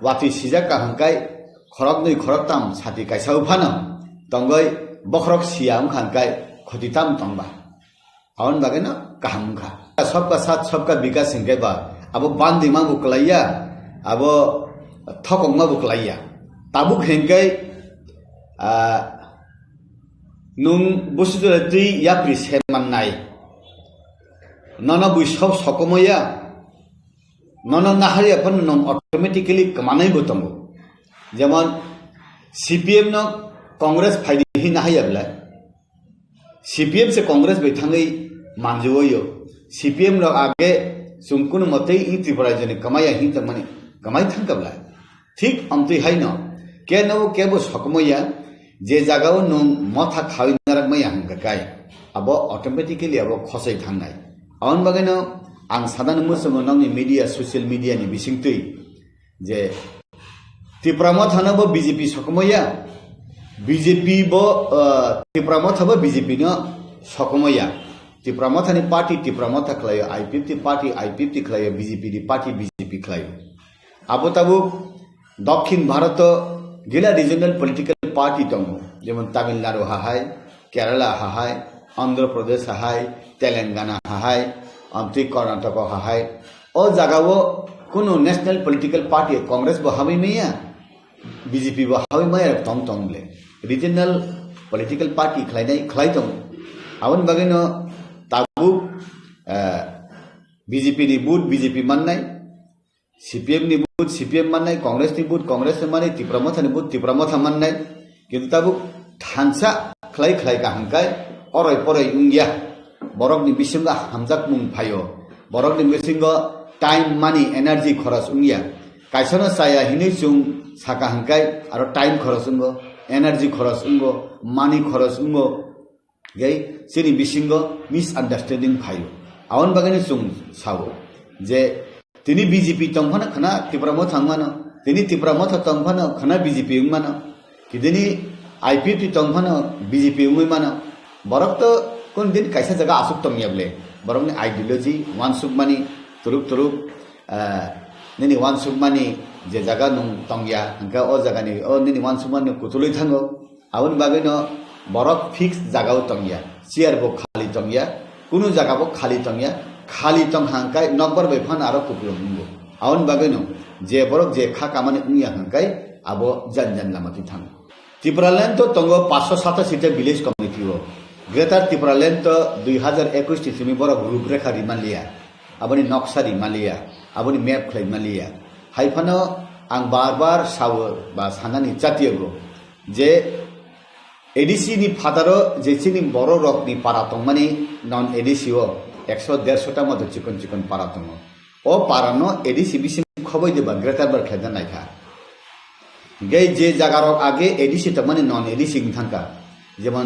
वाति सिजाका हंकाय खरक नै खरक ताम साति कायसा उफान तंगय बखरक सियाम हंकाय खति ताम तंबा आउन बागैनो काहामखा सबका साथ सबका विकास हंकायबा अब बान्दिमा बुकलाया अब थकंमा बुकलाया ताबुक हंकाय नुं बुसुदुरति याप्रि सेमाननाय नन बुइसब सकमया नन नाहारिया फन नं ऑटोमेटिकली कमानाय बतंगो जेमन सीपीएम न कांग्रेस फाइदि हि नाहायाब्ला सीपीएम से कांग्रेस बैथाङै मानजुयो सीपीएम र आगे सुंकुन मते इ त्रिपुरा जने कमाया हि तमने कमाय थांकब्ला ठीक अमति हाइन के नव केबो सकमया जे जागाव नं मथा खाविनारक मैया हंगकाय अब ऑटोमेटिकली अब खसै थांनाय आउन बागैनो आं सादान मुसुंगो नंनि मीडिया सोशल मीडिया नि बिसिंतै जे त्रिपुरा मथानबो बीजेपी सकमया बीजेपी बो त्रिपुरा मथाबो बीजेपी न सकमया त्रिपुरा मथानि पार्टी त्रिपुरा मथा खलायो आईपीएफ ति खलायो बीजेपी नि पार्टी बीजेपी खलायो आबो ताबो दक्षिण भारत गिला रिजनल पॉलिटिकल पार्टी दङ जेमन तमिलनाडु हाहाय केरला हाहाय आंध्र प्रदेश हाहाय तेलंगाना हाहाय आमति कर्नाटक हाहाय ओ जागावो कुनो नेशनल पॉलिटिकल पार्टी कांग्रेस बो हाबै मैया बीजेपी बो हाबै मैया तंग तंगले रिजनल पॉलिटिकल पार्टी खलाय दङ आवन बागैनो ताबु बीजेपी नि बुट बीजेपी माननाय सीपीएम नि बुट सीपीएम माननाय कांग्रेस नि बुट कांग्रेस माननाय त्रिपुरा मथा नि बुट त्रिपुरा मथा माननाय किन्तु ताबु थांसा खलाय का हंकाय अरय परय उंगिया बरक नि बिसिंगा हामजाक मुं फायो बरक नि बिसिंगा टाइम मानी एनर्जी खरस उंगिया कायसनो साया हिनै जुं साका हंकाय आरो टाइम खरस उंगो एनर्जी खरस उंगो मानी खरस उंगो गै सिनि बिसिंगा मिसअंडरस्टैंडिंग फायो आवन बागैनो जुं सावो जे तिनी बीजेपी तंफाना खना त्रिपुरा मथा थांमानो तिनी त्रिपुरा मथा तंफाना खना बीजेपी उंमानो किदिनी आईपीएफ तंफाना बीजेपी उंमानो बरक तो कोन दिन कैसा जगह आसुक तंगियाबले बरक ने आइडियोलॉजी वानसुक मानी तुरुक nini wan sukmani je jaga nung tongya hingka o jaga ni o nini wan sukmani kutului thango aboni bagui no borok fix jaga o tongya chair bo khali tongya kuno jaga bo khali tongya khali tong hangkai nokbar bai phan aro kuplum mungo aboni bagui no je borok je kha kamani ungya hangkai abo jan lamati thang Tripuraland to tongo 587 ta village committee o Greater Tripuraland to 2021 ti simi borok ruprekha rimalia aboni noksa rimalia aboni map khlai malia haifano ang bar sawo ba sanani jatiyo je ADC ni fataro je chini boro rok ni para tongmani non ADC o 100-150 ta modo chikon para tongo o parano ADC bisim khoboi deba Greater bar khlaidan naikha গে যে জায়গার আগে ADC তংমানি নন ADC থাকা যেমন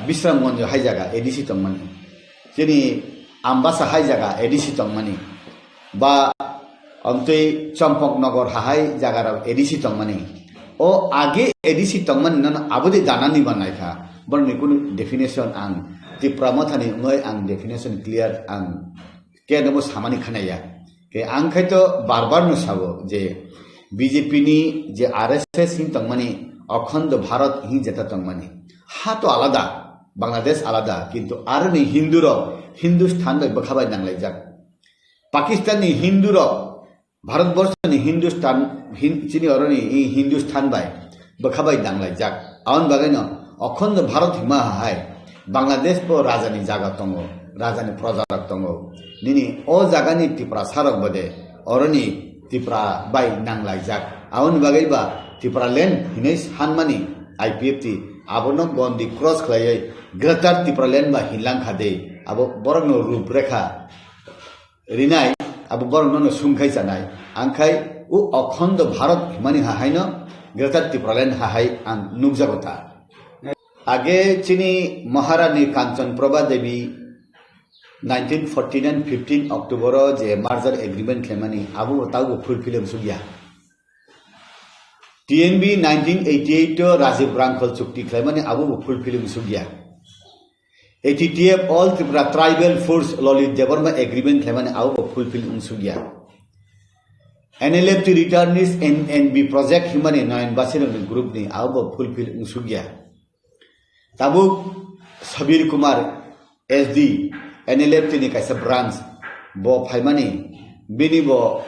Bishramganj high জায়গা ADC তংমানি যিনি Ambassa high জায়গা ADC তংমানি বা অন্তই Champaknagar high জায়গার এডিসি তংমানি ও আগে এডিসি তংমানি নন আবদি দানানি বানাইখা বরনি কোন ডেফিনেশন আং ত্রিপুরা মথানি মই আং ডেফিনেশন ক্লিয়ার আং কে নমো সামানি খানাইয়া কে আং খাইতো বারবার নসাবো যে बीजेपी नी जे आरएसएस हिं तंगमानी अखंड भारत हिं जेता तंगमानी हा तो आलादा बांग्लादेश आलादा किंतु आरनी हिंदुरो हिंदुस्तान bai बखाबाय नांलाय जाक पाकिस्तान नि हिंदुरो भारतवर्ष नि हिंदुस्तान चिनि अरनी हिंदुस्तान bai बखाबाय नांलाय जाक आवन बागायनो अखंड भारत हिमा हाय बांग्लादेश पो राजानि जागा तंगो राजानि प्रजारक तंगो निनि ओ जागानि त्रिपुरा सारक बदे अरनी Tripura bai nanglai jak awon bagai ba Tripuraland hinai hanmani IPF ti abono bondi cross khlaiai Greater Tripuraland ba hinlang khade abo borok no ruprekha rinai abo borok no sungkhai janai angkhai u akhond bharat himani hahaino Greater Tripuraland hahai ang nugjagota age chini Maharani Kanchan Prabha Devi 1949 15 October je merger agreement klemani abu tagu fulfill sugya TNB 1988 to Rajiv Rangkol chukti klemani abu fulfill sugya ATTF all Tripura tribal force Lalit Devarma agreement klemani abu fulfill sugya NLFT returnees NNB project himani nine basino group ni abu fulfill sugya tabu Sabir Kumar SD NLFT ni kaisa branch bo phaimani bini bo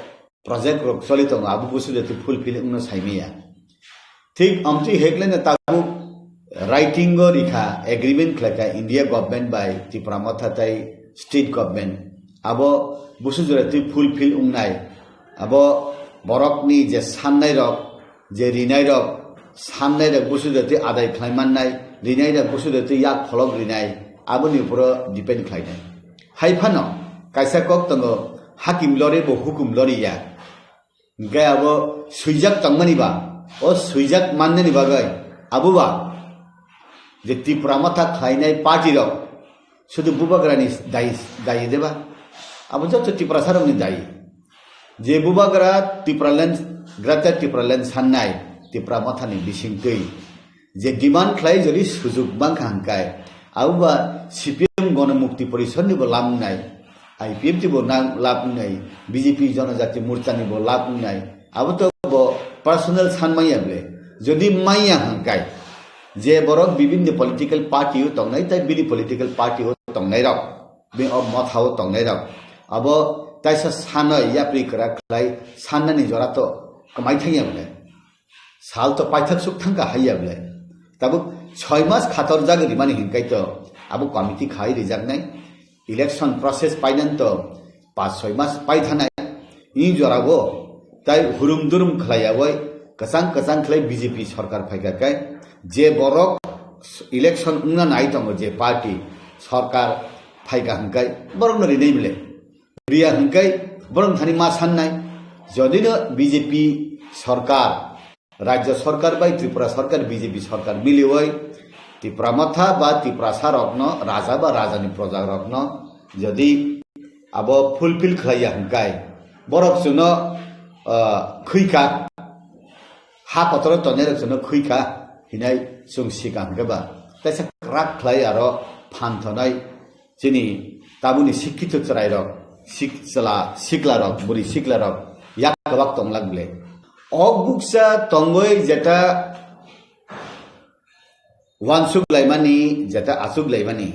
project rok solitong abu busu de fulfill no saimiya thik amti heglene tabu writing go rikha agreement khlaka India government by Tripura mathatai state government abo busu jore fulfill ungnai abo borok ni je sannai rok je rinai rok sannai rok busu de adai khlaimannai rinai rok busu de yak pholok rinai aboni puro depend khlainai haifano kaisa kok tongo hakim lori bo hukum lori ya gaya bo suijak tangmani ba o suijak mannani bagai abuba je Tripura matha khlainai party rok শুধু বুবাগ্রানি দায়ী দেবা আবু যত Tripura sarongni dayi je bubagra Tripuraland Greater Tripuraland sannai Tripura mathani bisingtui je demand khlai jori sujug bangkha hangkai abuba CPM গণমুক্তি পরিষদ নিব লাভ নাই IPF নিব লাভ নাই BJP জনজাতি মোর্চা নিব লাভ নাই আবু তো পার্সোনাল সানমাইয়াবলে যদি মাইয়া হাঙ্কাই যে বরক বিভিন্ন পলিটিক্যাল পার্টিও তংনাই তাই বিনি পলিটিক্যাল পার্টিও তংনাই রাও বে অব মথাও তংনাই রাও আবো তাইসা সানয় ইয়াপ্রি করা খাই সাননানি জরা তো কমাই থাইয়াবলে সাল তো পাইথাক সুখ থাঙ্কা হাইয়াবলে তাবু 6 মাস খাতর জাগরি মানে হিনকাই তো আবু কমিটি খাই রিজার্ভ নাই ইলেকশন প্রসেস পাইনান তো 5-6 মাস পাই থানাই ই জরাবো তাই হুরুম দুরুম খাইয়াবই কসাং খাই বিজেপি সরকার ফাইকাকাই যে বরক ইলেকশন উংনা নাই দङ যে পার্টি সরকার ফাইকা হংকাই বরং নরি নেই বলে রিয়া হংকাই বরং থানি মা সাননাই যদিনো বিজেপি সরকার রাজ্য সরকার বাই ত্রিপুরা সরকার বিজেপি সরকার মিলিওই ত্রিপুরা মাথা বা ত্রিপুরা সারগ্ন রাজা বা রাজানি প্রজারগ্ন যদি আব ফুলফিল খাইয়া হংকাই বরক জুন খৈকা হা পতর তনের জুন খৈকা হিনাই जों सिगांगोबा ताइसा क्राक ख्लाय आरो फानथनाय जोंनि दाबुनि शिक्षित चरायरक sikla rok buri sikla rok yak kabak tonglak bile ok buksa tongoi jeta wansuk laimani jeta asuk laimani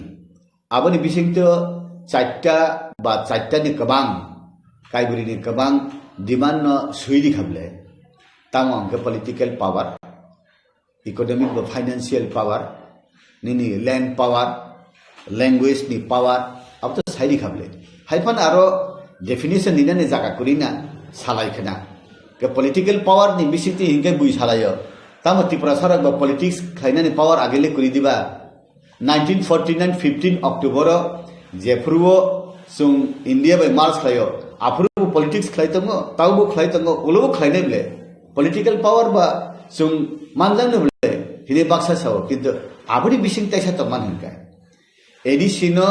aboni bisingto chaita ba chaita ni kabang kaiburi ni kabang demand no suidi khable tamam ke political power economic ba financial power nini land power language ni power abto saidi khable haifan aro definition dina ne jaga kurina salai khana ke political power ni bisiti hinge bui salayo tamo tripura sarak ba politics khaina ni power agele kuri diba 1949 15 October jefruo sung India by Mars khayo afru politics khlaitango taubo khlaitango ulo khlaine bile political power ba sung manjang ne bile hile baksa sao kintu aburi bising taisa to man hinka edisino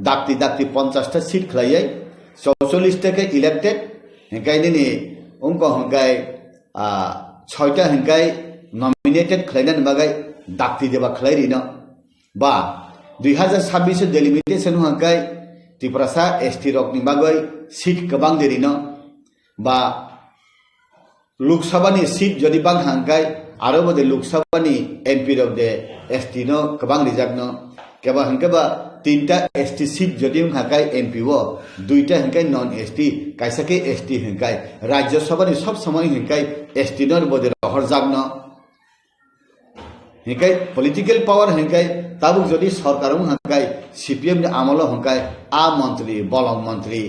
dakti 50 ta seat khlaiai 44 ta ke elected hinkai ni ongko hinkai 6 ta hinkai nominated khlainan bagai dakti deba khlairi no ba 2026 delimitation hinkai Tripura ST rok ni bagai seat kabang deri no ba Lok Sabha ni seat jodi bang hangkai aro bode Lok Sabha ni MP rok de ST no kabang rijak no keba hangkai ba tinta ST seat jodi hangkai MP wo duita hangkai non ST kaisa ke ST hangkai Rajya Sabha ni sob samay hangkai ST no bode rohor jak no hangkai political power hangkai tabuk jodi sarkarong hangkai CPM ni amalo hangkai a mantri bolong mantri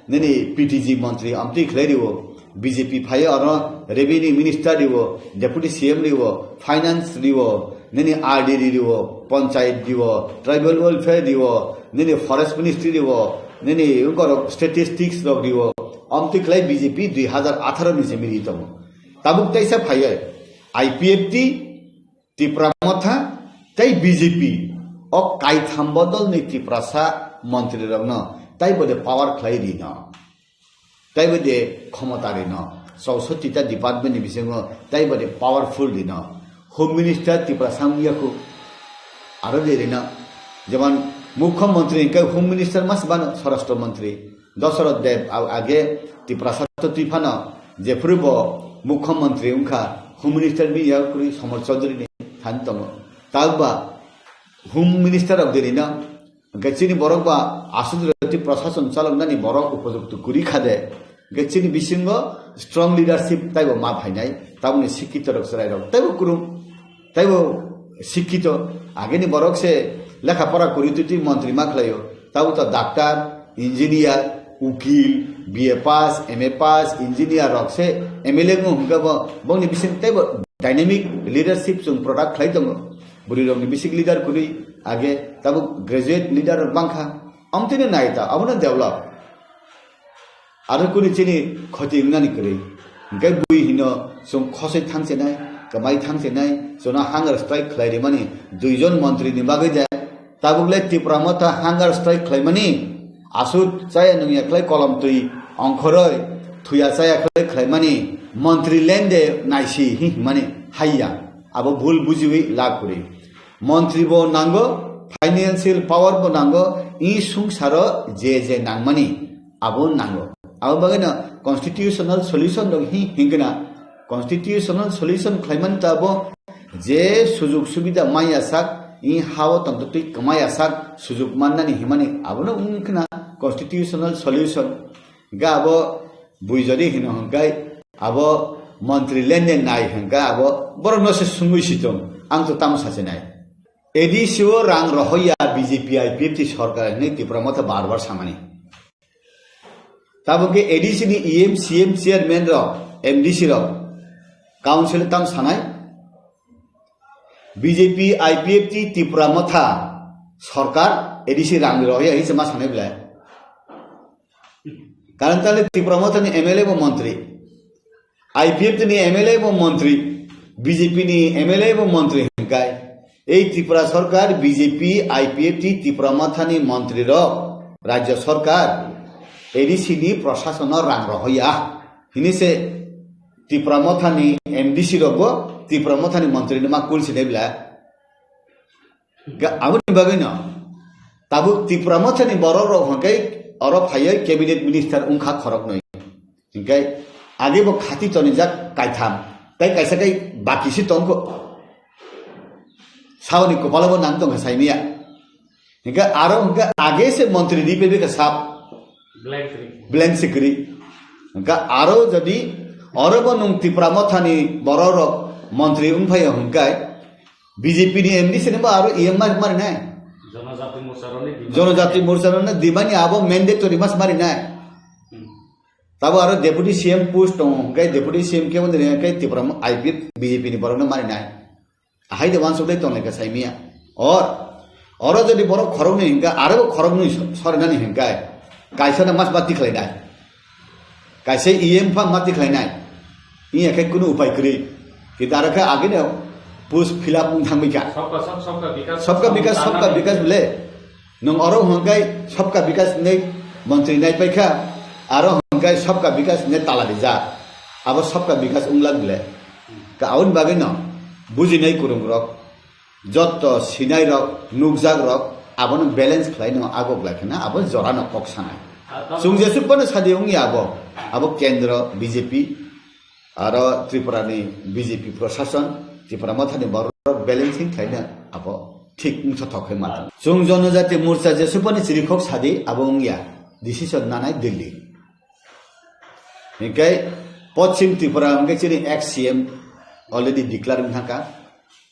nini PTG mantri amti khleriwo BJP phaye aro revenue minister diwo deputy CM diwo finance diwo nini RD diwo panchayat diwo tribal welfare diwo nini forest ministry diwo nini ungor statistics rok diwo amti khlai BJP 2018 ni se miri tomo tabuk taisa phaye IPFT Tripura motha tai BJP o kai thambodol ni Tripura sa mantri rok no tai bode power khlai ri no tai bode ক্ষমতা ri no 64 ta department ni bisingo tai bode powerful ri no home minister Tripura samyaku aro de ri no যেমন মুখ্যমন্ত্রী কে home minister মাস বানো স্বরাষ্ট্র মন্ত্রী দশরথ দেব আগে Tripura সাতো ত্রিফানো যে পূর্ব মুখ্যমন্ত্রী উনখা home minister B ইয়াকুরি সমর চৌধুরী নি থানতম তাওবা হোম মিনিস্টার অফ দেরি না গেছিনি বরকবা আসুদরতি প্রশাসন চালকনানি বরক উপযুক্ত কুরি খাদে গেছিনি বিসিঙ্গ স্ট্রং লিডারশিপ তাইবো মা ভাইনাই তাবনি শিক্ষিত রকসরাই রক তাইবো কুরুম তাইবো শিক্ষিত আগেনি বরক সে লেখাপড়া করি তুই মন্ত্রী মাখলাইও তাও তো ডাক্তার ইঞ্জিনিয়ার উকিল BA pass MA pass engineer রক সে MLA গো হুকাবো বংনি বিসিং তাইবো ডাইনামিক লিডারশিপ जों প্রোডাক্ট খাই দङ बुरी रंगनि बिसिक लीडर कुरी आगे तब ग्रेजुएट लीडर बांखा अमतिने नायता अबन डेभलप आरो कुनी चिनी खति इंगानि करै गे बुई हिनो जों खसै थांसे नाय कमाई थांसे नाय जोना हांगार स्ट्राइक खलाइरि मानि दुइजन मन्त्री नि बागै जाय ताबुगले Tripura मथा हांगार स्ट्राइक खलाइमानि आसुत जाय नंगिया खलाइ कलम तुइ अंखरै थुया जाय खलाइमानि मन्त्री लेन्डे नाइसि हि माने हाइया अब भूल बुझिवि लाकुरि मन्त्री बो नांगो फाइनेंशियल पावर बो नांगो इ संसारो जे नांगमानि अब नांगो अब बगैना कन्स्टिट्यूशनल सल्यूशन दं हिंगना कन्स्टिट्यूशनल सल्यूशन खलाइमान ताबो जे सुजुग सुबिदा माया साक इ हावो तंतुति कमाया साक सुजुग माननानि हिमानि आबनो उनखना कन्स्टिट्यूशनल सल्यूशन गाबो बुइजरि हिनो हंगाय अब मन्त्री लेनदेन नाय हंगा अब बर नसे सुंगुइ सितम आं तो ताम सासे नाय एडिसिओ रां रहया BJP IPFT सरकार ने Tripura मथा बार सामानि ताबके एडिसि नि EM CM चेयरमैन र MDC र काउन्सिल ताम सानाय BJP IPFT Tripura मथा सरकार एडिसि रां रहया हिसे मा सानाय बिला कारण ताले Tripura मथा नि MLA बो मन्त्री IPFT ni MLA bo mantri BJP ni MLA bo mantri hingkai ei Tripura sarkar BJP IPFT Tripura mathani mantri ro rajya sarkar ADC ni prashashan rang rohoya hini se Tripura mathani MDC ro bo Tripura mathani mantri ni ma kulsi nebla ga abuni bagina tabu Tripura mathani boro ro hingkai अरो फायै cabinet minister उनखा खरक नय हिंकाय आगे बो खाती तनिजाक कायथाम तै कायसा कै बाकिसि तंको सावनी कपालबो नाम दं साइमिया हिंका आरो हिंका आगे से मंत्री दीपेबे का साप ब्लैंक सिकरी हिंका आरो जदि अरबो नं त्रिपुरा मथानि बरर मंत्री उनफाय हिंकाय बीजेपी नि एमडी सेनेबा आरो ईएम मारि नाय जनजाति मोर्चारने दिमानि आबो मैंडेटरी मास मारि नाय तब आरो डेपुटी सीएम पोस्ट दं हिंकाय डेपुटी सीएम के वंदे हिंकाय त्रिपुरा आईपी बीजेपी नि बरनो मारि नाय हाय दे वान सोदे तंले का साइमिया और जदि बर खरगनि हिंका आरो खरगनि सरनानि हिंकाय कायसना मास बाति खलायनाय कायसे ईएम फा माति खलायनाय इ एखे कुनु उपाय करि कि दारखा आगे ने पुस फिलअप थांबिका सबका विकास बोले नों अरो हंगाय सबका विकास ने मंत्री नाय पैखा आरो हंगाय सबका विकास ने ताला दिजा अब सबका विकास उंगला बोले का आउन बागे न बुजिनाय कुरुम रक जत सिनाय रक नुकजाग रक आबन बैलेंस खलायनो आगो लाखना अब जरा न पक्षानाय सुंजेसु पण सादिउंग अब केंद्र बीजेपी आरो त्रिपुरानि बीजेपी प्रशासन त्रिपुरा मथानि बर बैलेंसिंग खायनो अब ठीक थथखै मात जों जनजाति मोर्चा जेसु पनि चिरिखक सादि अब उंगिया डिसिसन नानाय दिल्ली हिंकाय पश्चिम त्रिपुरा हिंकाय चिरि एक्स सीएम ऑलरेडी डिक्लेयर हिंका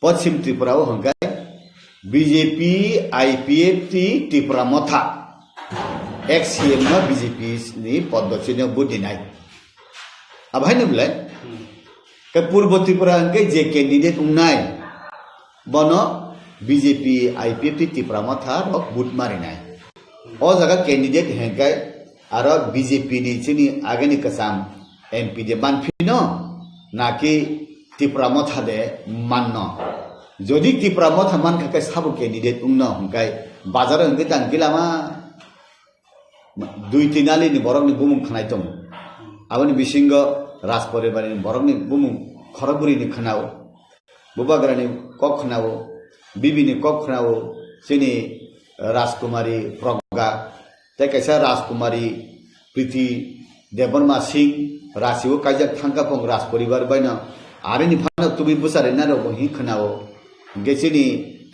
पश्चिम त्रिपुरा हिंकाय बीजेपी आईपीएफटी त्रिपुरा मथा एक्स सीएम न बीजेपी नि पद्धतिनो बुदिनाय अब हायनो बुलाय के पूर्व त्रिपुरा हिंकाय जे कैंडिडेट उंनाय बनो बीजेपी आईपीएफटी त्रिपुरा मथा रक बुट मारिनाय ओ जगह कैंडिडेट हिंकाय आरो बीजेपी नि चिनि आगेनि कसाम एमपी दे मानफिनो नाकि त्रिपुरा मथा दे माननो जदि त्रिपुरा मथा मान खाय साबो कैंडिडेट उंनो हिंकाय बाजार हिंकाय तांगिलामा दुई तिनाली नि बरकनि बुमुं खनाय दं आबनि बिसिंग राज परिवारनि बरकनि बुमुं खरगुरिनि खनाव बुबाग्रानि कक खनाव बिबिनि कक खनाव सिनि राजकुमारी प्रज्ञा तै कैसा राजकुमारी प्रीति देवनमा सिंह राशिव कायजाक थांगापं राज परिवार बायना आरेनि फाना तुबि बुसारे नारो हि खनाव गेसिनि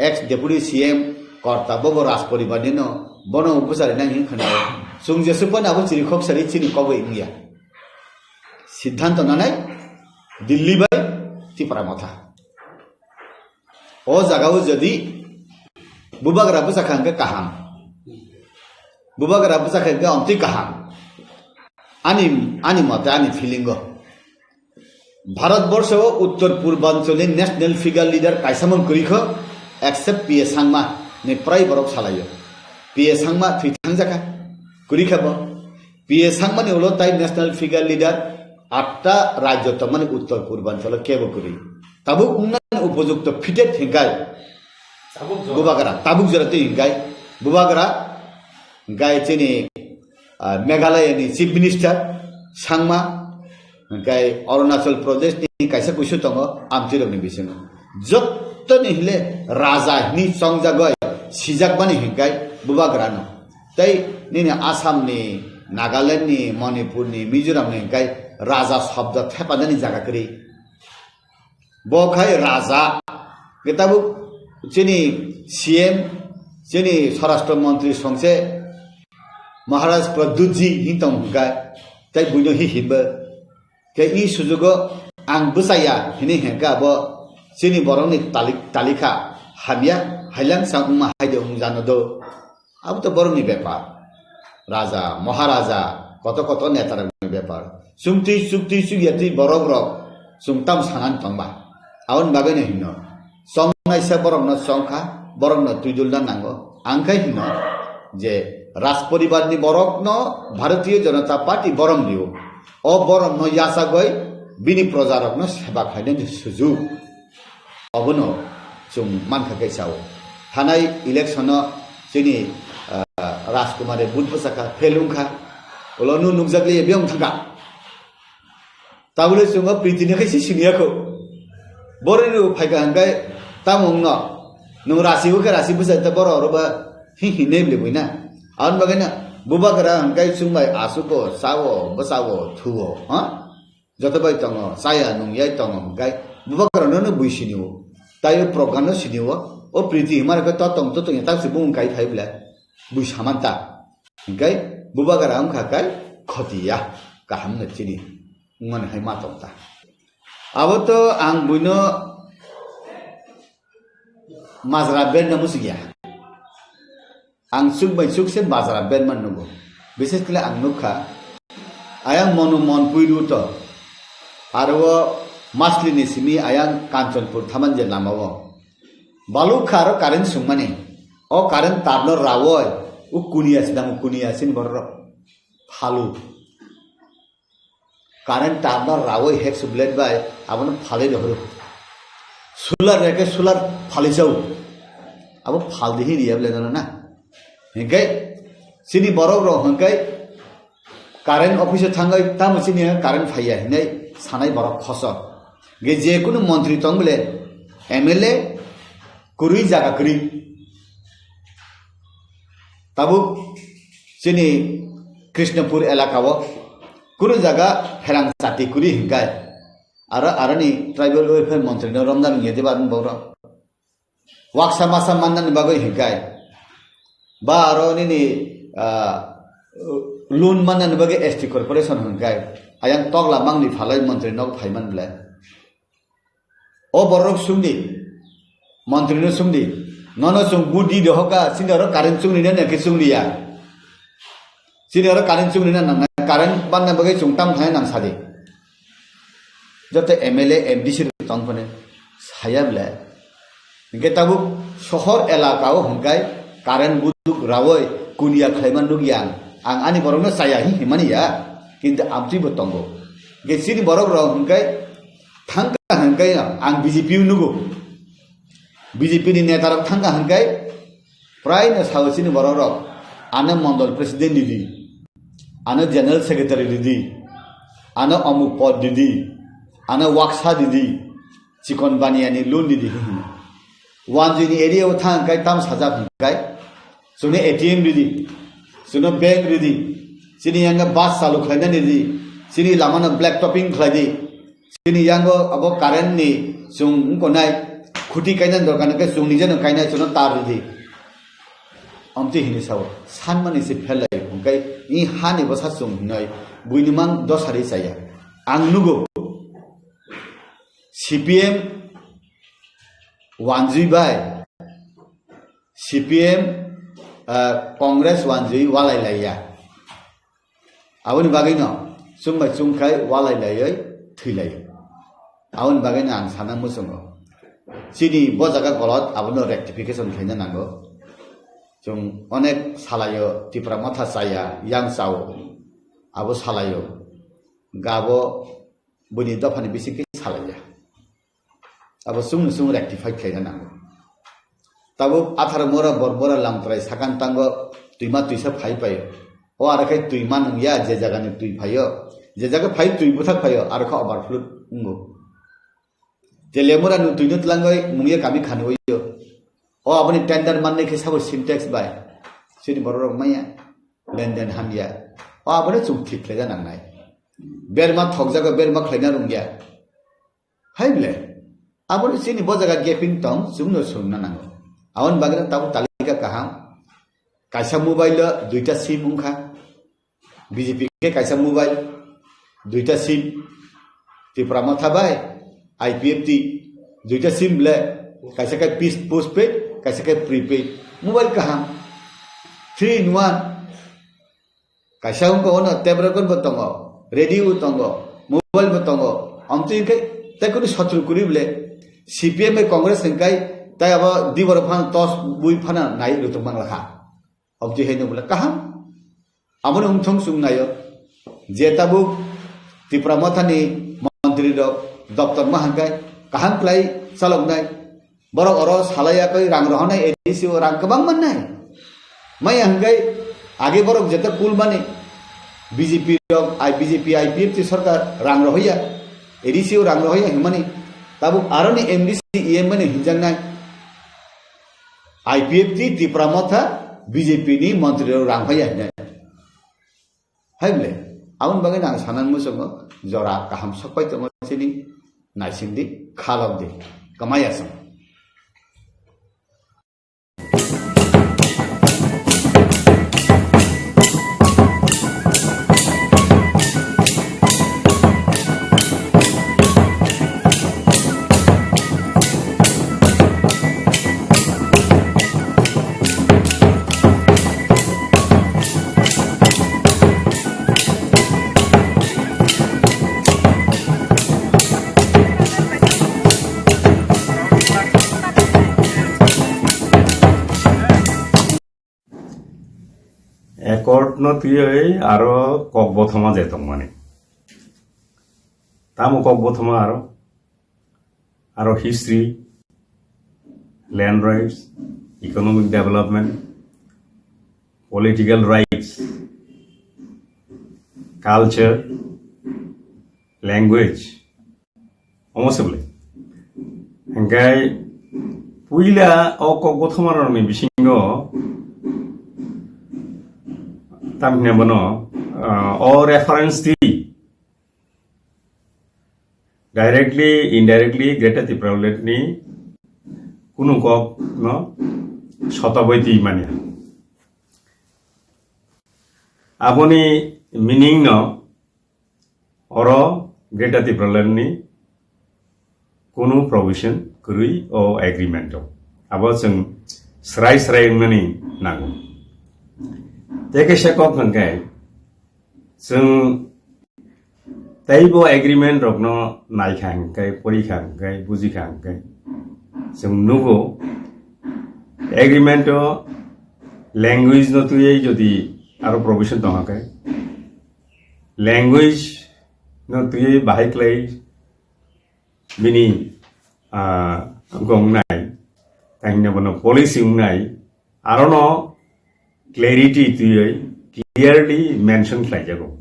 एक्स डेपुटी सीएम कर्ता बबो राज परिवार निनो बनो बुसारे ना हि खनाव सुंजेसु पण आबो चिरिखक सारि चिनि कबै इंगिया सिद्धांत नानाय दिल्ली बाय त्रिपुरा मथा ओ जागाव जदि बुबाग्रा बुसाखांगा काहाम बुबाग्रा बुसाखांगा अंति काहाम आनी मत आनी फीलिंग भारतवर्ष उत्तर पूर्वांचल नेशनल फिगर लीडर कायसामन करिख एक्सेप्ट पीए सांगमा ने प्राय बरक सालायो पीए सांगमा थैथां जाका करिखाब पीए सांगमा ने उलो ताइ नेशनल फिगर लीडर 8टा राज्य तमने उत्तर पूर्वांचल केबो करि ताबु उन्नयन उपयुक्त फिटेड हिंगाय बुबाग्रा ताबुक जरते हिंगाय बुबाग्रा गाय चिनि मेघालय नि चीफ मिनिस्टर सांगमा गाय अरुणाचल प्रदेश नि कायसा कुसु दङ आमतिरनि बिसिङ जत्तनि हिले राजा नि संजा गय सिजाक बानि हिंगाय बुबाग्रा न तै नि आसाम नि नागालैंड नि मणिपुर नि मिजोराम नि हिंगाय राजा शब्द थेपादनि जागा करि बखाय राजा केताबु चिनि सीएम चिनि स्वराष्ट्र मंत्री संसे महाराज प्रद्युत जी हिंतम हुगा तै बुनो हि हिब के इ सुजुग आं बुसाया हिनि हेका ब चिनि बरंनि तालिका हामिया हाइलां सांगमा हाइदे जानो दो अब तो बरंनि व्यापार राजा महाराजा कत नेतारनि व्यापार सुंति सुक्ति सुयति बरग रक सुंताम सानान तंबा आउन बागैनो हिनो संनायसा बरंनो संखा बरंनो तुइदुलना नांगो आंखाय हिनो जे राज परिवार नि बरक न भारतीय जनता पार्टी बरम दियो ओ बरम न यासा गय बिनि प्रजारक न सेवा खायने सुजु अबनो जों मानखा कैसाव थानाय इलेक्शन जोंनि राजकुमारी बुधबसाखा फेलुंखा उलनु नुगजागलि बेयाव थांगा ताबले जोङो प्रितिनि खायसे सिनियाखौ बरैनो फायगा हंगाय तामुंग नु रासिबो रासिबो जाय बर अरबा हि हिने लेबैना आउन बागैना Bubakara hangkai sungbai asuko sawo basawo thuo jotobai tongo saya nungyai tongo hangkai Bubakara no buisiniwo tayo program no siniwo o priti himar ka totong totong ta sibung kai thai bla bui samanta hangkai Bubakara hangkai khotiya kaham na chini ngon hai ma tongta aboto ang buino mazra ben na musigia ang sugbai sugse mazra ben man nugo bises kala ang nukha ayang mon puidu to arwo masli ni simi ayang kanchanpur thamanje lamawo balu kharo karen sungmane o karen tabno rawoy u kunia sin borro phalu karen tabno rawoy hek sublet bai abon phale dohro sular reke sular phali jau abo phal dihi riya bele na hingkai sini borok ro hingkai karen office thangai tamu sini karen phaiya hinai sanai borok khosok ge je kono মন্ত্রী tong bele MLA kurui jaga kuri tabu sini Krishnapur elakawo kuru jaga herang sati kuri hingkai arani tribal welfare মন্ত্রী no romdan ngede ban boro waksa masa mandan bagoi hingkai ba aro ni loan mandan bagai ST corporation hingkai ayang tokla bangni phalai মন্ত্রী no phaiman bla o borok sumni মন্ত্রী no sumni nono sum gudi de hoka sinaro karen sumni na ke sumni ya sinaro karen sumni na karen banna bagai sungtam thai nang sadi jote MLA MDC tong phone saya bla hingkai tabu শহর এলাকাও hingkai karen buduk rawoi kunia khlaiman nugiang ang ani borok no saya hi himani ya কিন্তু আমতি বতঙ্গো গেছিনি বরক র হংকাই থাঙ্কা হংকাই আং BJP নুগো BJP নি নেতার থাঙ্কা হংকাই প্রায় না সাউসিনি বরক র আনে মন্ডল প্রেসিডেন্ট দিদি আনে জেনারেল সেক্রেটারি দিদি আনে অমুক পদ দিদি আনে ওয়াকসা দিদি চিকন বানিয়ানি লোন দিদি ওয়ানজিনি এরিয়া থাঙ্কাই তাম সাজা হংকাই সুনে এটিএম দিদি সুনে ব্যাংক দিদি sini yang bus salu khlai ni di sini lamana black topping khlai di sini yang abo current ni sung ko nai khuti kainan dor kan ke sung ni jan kainai chuno tar di amti hini saw san mani se phelai kai ni hani basa sung nai buinimang dosari saya ang nugo CPM wanjui bai CPM Congress wanjui walai laya awon bagino sungbai sungkai walai layai thilai awon bagino ang sana musungo sini bojaga kolot abono rectification khaina nango jung onek salayo tipra matha saya yang sao abo salayo gabo buni dofani bisiki salaya abo sung rectify khaina nango tabo athar mora borbora lamtrai sakan tango tuima tuisa phai pai o ar kai tui manung ya je jaga ni tui phayo je jaga phai tui buthak phayo ar kha overflow ungo je lemura nu tui nut langai mungye kami khanoi yo o aboni tender manne ke sabo syntax bai sini borok maya lenden hamya o aboni chung thik lega nang nai berma thok jaga berma khlaina rungya hai ble aboni sini bo jaga gaping tong sumno sumna nango awon bagna tabu talika kaham kaisa mobile duita sim ungkha BJP ke kaisa mobile duita sim tipra matha bai IPFT duita sim ble kaisa ka postpaid kaisa ka prepaid mobile kaham 3 in 1 kaisa ungko ono tebrakon botongo radio tongo mobile botongo amti ke takuni satru kuri ble CPM e Congress engkai tai aba dibor phan tos bui phana nai rutung mangla obji henu bula kaham amon umthong sungnayo je tabu tipra mathani mantri dok daftar mahangkai kaham klai salongnai borok oro salaya koi rang rohonai edisi rang kebang mannai mai hangkai age borok jeta kul mane BJP dok BJP IPFT sarkar rang rohia edisi rang rohia himani tabu aroni MDC EM mane hinjangnai IPFT tipra matha BJP ni mantri rang phaya haibele abon bagin ang sanan musungo jora kaham sapai tongo sini naisingdi khalabdi kamayasam Ekor no tuye aro kok bothoma jetong mane. Tamu kok bothoma aro history, land rights, economic development, political rights, culture, language, almost everything. Engkai puila o kok bothoma ro ni bisingo tamne bono or reference di directly indirectly Greater Tripura ni kunu kok no shataboiti mania aboni meaning no oro Greater Tripura ni kunu provision kurui o agreement abo jeng srai ngani nango Teke sekok hengkai, seng taibo agreement rokno nai hengkai, pori hengkai, buji hengkai, seng nugo agreement o language no tuye jodi aro provision tong hengkai, language no tuye bahai klai bini gong nai, tangnya bono policy nai, aro no clarity to clearly mentioned like jago.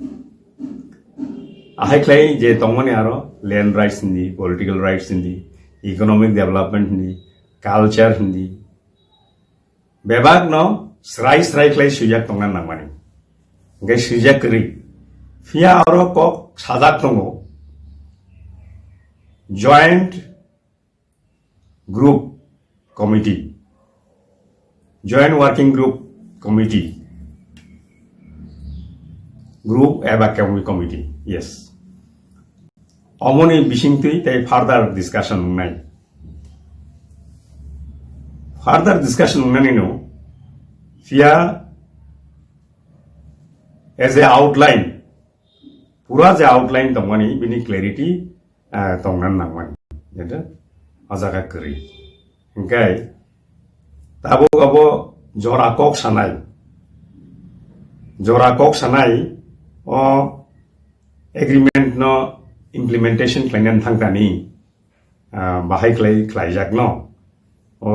Ahai clay je tongmani aro land rights hindi, political rights hindi, economic development hindi, culture hindi. Bebag no srai clay sujak tongan nangmani. Ngai sujak kiri. Fia aro kok sadak tongo. Joint group committee. Joint working group committee group evacuation committee yes omoni bisingtui tai further discussion nai nani no fia as a outline pura je outline tongmani bini clarity tongnan nangmani yata ajaga kari engkai tabo abo Jora kok sanai o agreement no implementation klainan thangtani bahai klai jak no o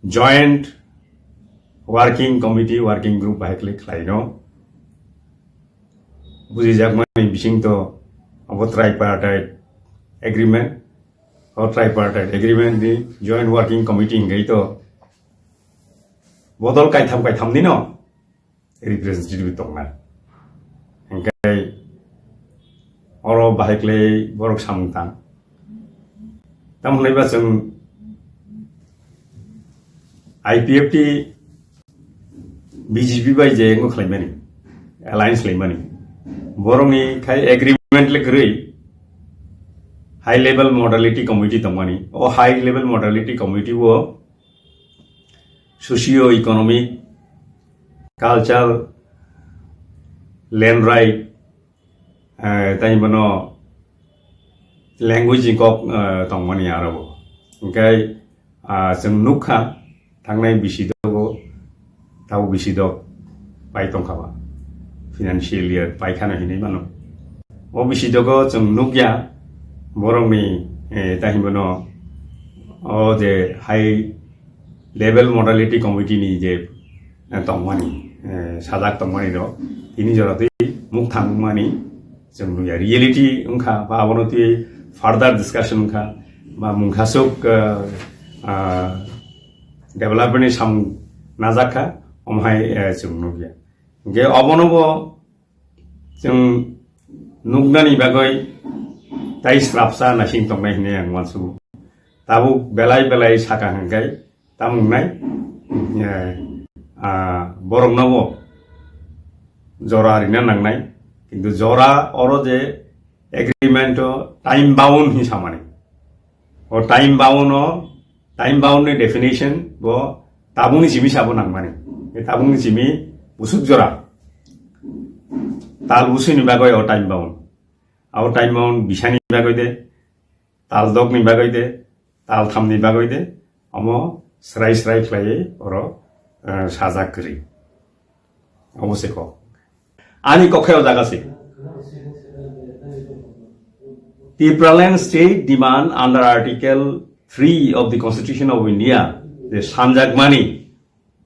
joint working committee working group bahai klai no buji jak mani bising to abo tripartite agreement di joint working committee ngai to bodol kai tham ni no representative tongna engkai oro bahekle borok samtang tamhlai ba jeng IPFT BJP bai je ngo khlaimani alliance khlaimani borongni khai agreement le grei high level modality committee tongmani o high level modality committee wo socio-economic, cultural, land right, tanya bono language kok tongmani arabo. Engkai jeng nukha tangnai bisido tahu bisido pai tongkaba financial year pai khana hini mano. O bisido ko jeng nukya borongni tanya bono o je high level modality committee ni je tongmani sajak tongmani do ini jorati muk thangmani jeng ya reality ungkha ba abono ti further discussion ungkha ba mungkhasuk development sam najakha omhai jeng nubya ge obonobo जों नुगनानि बागै ताई स्राबसा नासिं तंनाय होननाय आं मानसु ताबु बेलाय बेलाय साका हंगाय तामुंनाय बरंनावो जरा हारिना नांनाय किन्तु जरा अरो जे एग्रीमेंट टाइम बाउंड हि सामाने और टाइम बाउंड नि डेफिनेशन वो ताबुंनि जिमी साबो नांमाने बे ताबुंनि जिमी बुसुक जरा ताल बुसुनि बागै और टाइम बाउंड बिसानि बागै दे ताल दगनि बागै दे ताल थामनि बागै दे अमो स्राय स्राय ख्लायै अरो साजाकरि अबसे को आनि कखायाव जागासै Tipraland state demand under Article 3 of the Constitution of India the Sanjagmani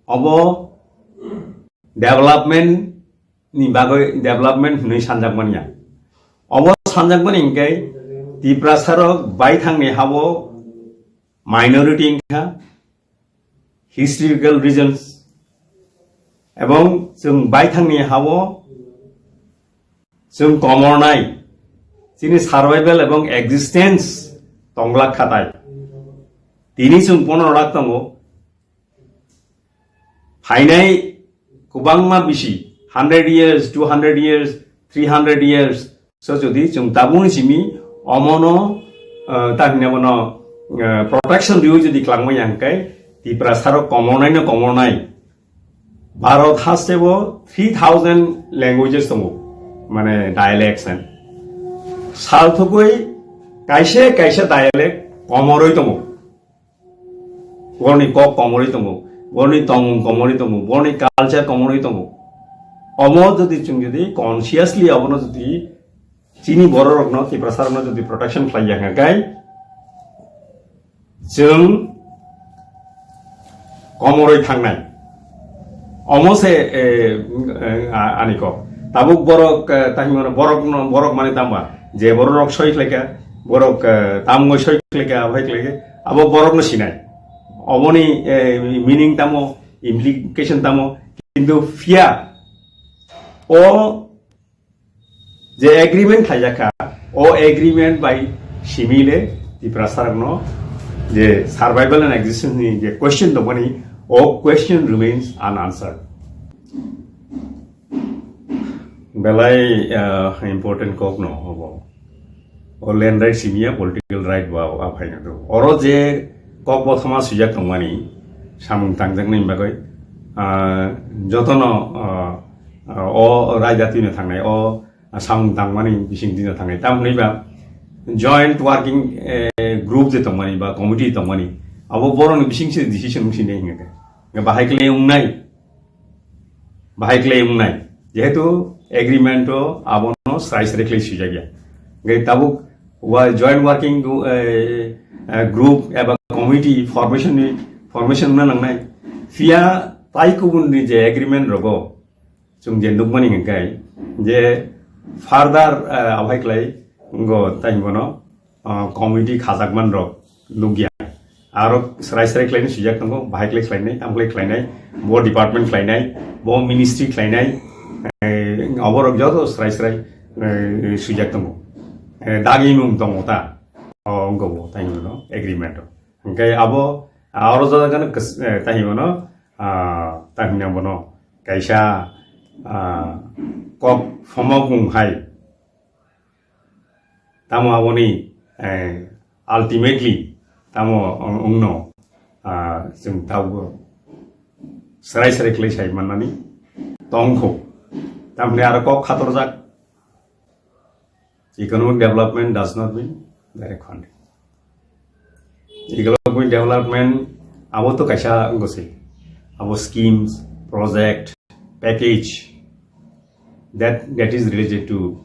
abo development ni bagai development ni Sanjagmania abo Sanjagmani ingkai Tipra sarok bai thangni habo minority ingka historical reasons ebong जों bai thangni habo जों कमरनाय जिनि सार्वाइवल एवं existence Tangla खाताय तिनि जों पनर लाख दंगो फाइनाय गोबांमा बिसि 100 years 200 years 300 years सो जदि जों ताबुनि जिमि अमनो ताहिनाबनो protection दिउ जदि क्लांमै यांकाय तिप्रा सारो कमरनाय भारत हासेबो 3000 लैंग्वेजेस दंगो माने डायलेक्ट्स एंड सालथुगै कायसे डायलेक्ट कमरै दङ बरनि क कमरै दङ बरनि तंग कमरै दङ बरनि कालचार कमरै दङ अमो जदि जों जदि कन्सियासलि अबनो जदि चिनि बर रगनो तिप्रासारनो जदि प्रोटेक्शन खालामयागाय जों कमरै थांनाय अमसे आनिको ताबुक बरक ताहिमनो बरक माने तामा जे बरक सयख्लेका बरक तामगो सयख्लेका भाइख्लेके अब बरक न सिनाय अबनि मीनिंग तामो इम्प्लिकेशन तामो किन्तु फिया ओ जे एग्रीमेंट थायाखा ओ एग्रीमेंट बाय सिमिले तिप्रासारनो जे सर्वाइवल एंड एक्जिस्टेंस नि जे क्वेश्चन दमनि ओ क्वेश्चन रिमेन्स अनआंसर्ड बेलाय इम्पोर्टेंट कक न हबो ओ लैंड राइट सिमिया पॉलिटिकल राइट बा आफायनो दो अरो जे कक बथमा सुजाक दंमानि सामुं तांजोंनि बागै जतन ओ रायजातिनो थांनाय ओ सामुं तांमानि बिसिं दिनो थांनाय तामनैबा जॉइंट वर्किंग ग्रुप जे दंमानि बा कमिटी दंमानि अब बरनि बिसिंसे डिसिजन मुसिने हिंगे बाहायक्ले उंनाय जेहेतु एग्रीमेंटो आबनो स्राय स्रायख्लै सुजागिया गे ताबुक वा जॉइंट वर्किंग ग्रुप एबा कमिटी फॉर्मेशन ना नांनाय फिया ताई कुबुननि जे एग्रीमेंट रगो जों जे नुगमानि हिंगाय जे फार्दार आबायख्लै गो ताइमनो कमिटी खाजाकमान रग लुगिया आरो स्राय स्रायख्लैनो सुजाक दंगो बाहायख्लै ख्लायनाय तामख्लै ख्लायनाय बो डिपार्टमेंट ख्लायनाय बो मिनिस्ट्री ख्लायनाय अबरक जतो स्राय स्राय सुजाक दंगो दागि मुं दंगोता अंगबो ताइमनो एग्रीमेंट ओंखाय आबो आरो जगन ताइमनो ताहिनाबनो कायसा कक फमगुं हाय तामो आबोनि अल्टीमेटली तामो उंनो जों तावबो स्राय स्रायख्लै सायमाननानि तंखौ तामने आरो कक खातरजाक economic development does not mean direct funding economic development abo to kaisa ngose abo schemes project package that is related to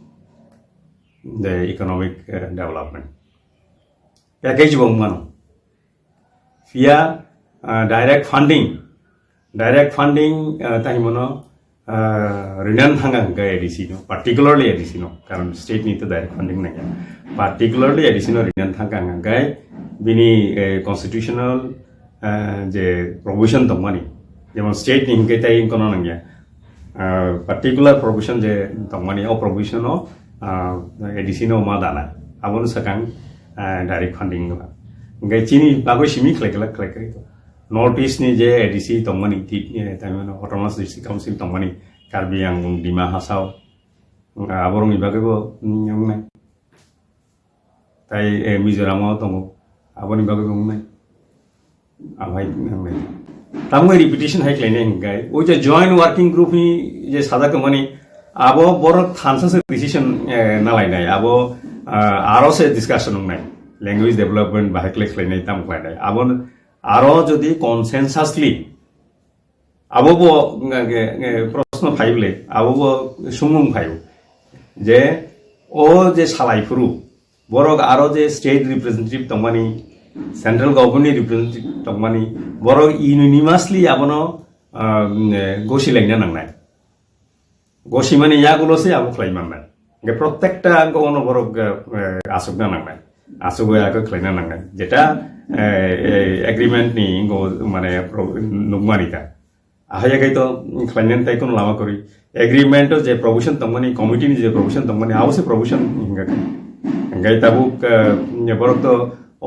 the economic development package bongmano via direct funding tahimono रिनन थांगा एडिसिनो particularly एडिसिनो कारण state नि तो direct funding नहीं particularly एडिसिनो रिनन थांगा बिनी कॉन्स्टिट्यूशनल जे प्रोविजन दंमानि जेमन स्टेट नि हिंगे ताई इनकोनो Nangia particular provision je tongmani o provision o ADC no ma dana abon sakang direct funding no ngai chini bagoi simi khlekla khlekri to notice ni je ADC tongmani ti tamano autonomous district council tongmani Karbi Anglung Dima Hasao aborong ibage bo ngai tai Mizoram o tongo aboni ibage bo ngai abai ngai tamwe repetition hai klene ngai o je joint working group ni je sada kamani abo bor thansa se decision na lai nai abo aro se discussion ngai language development bahakle klene tam klai nai abo aro jodi consensusly abo bo প্রশ্ন ফাইবলে abo bo sumung phaibo je o je salai furu borok aro je state representative tongmani central government representative tongmani borok unanimously abono gosi laina nangnai gosi mane yagulo se abo khlaiman nai ge প্রত্যেকটা কোনো borok asukna nangnai asugo yago khlaina nangnai jeta agreement ni go mane nugmarita ahaya gai to khlainen tai kono lama kori agreement je provision tongmani committee ni je provision tongmani awse provision hinga gai tabu borok to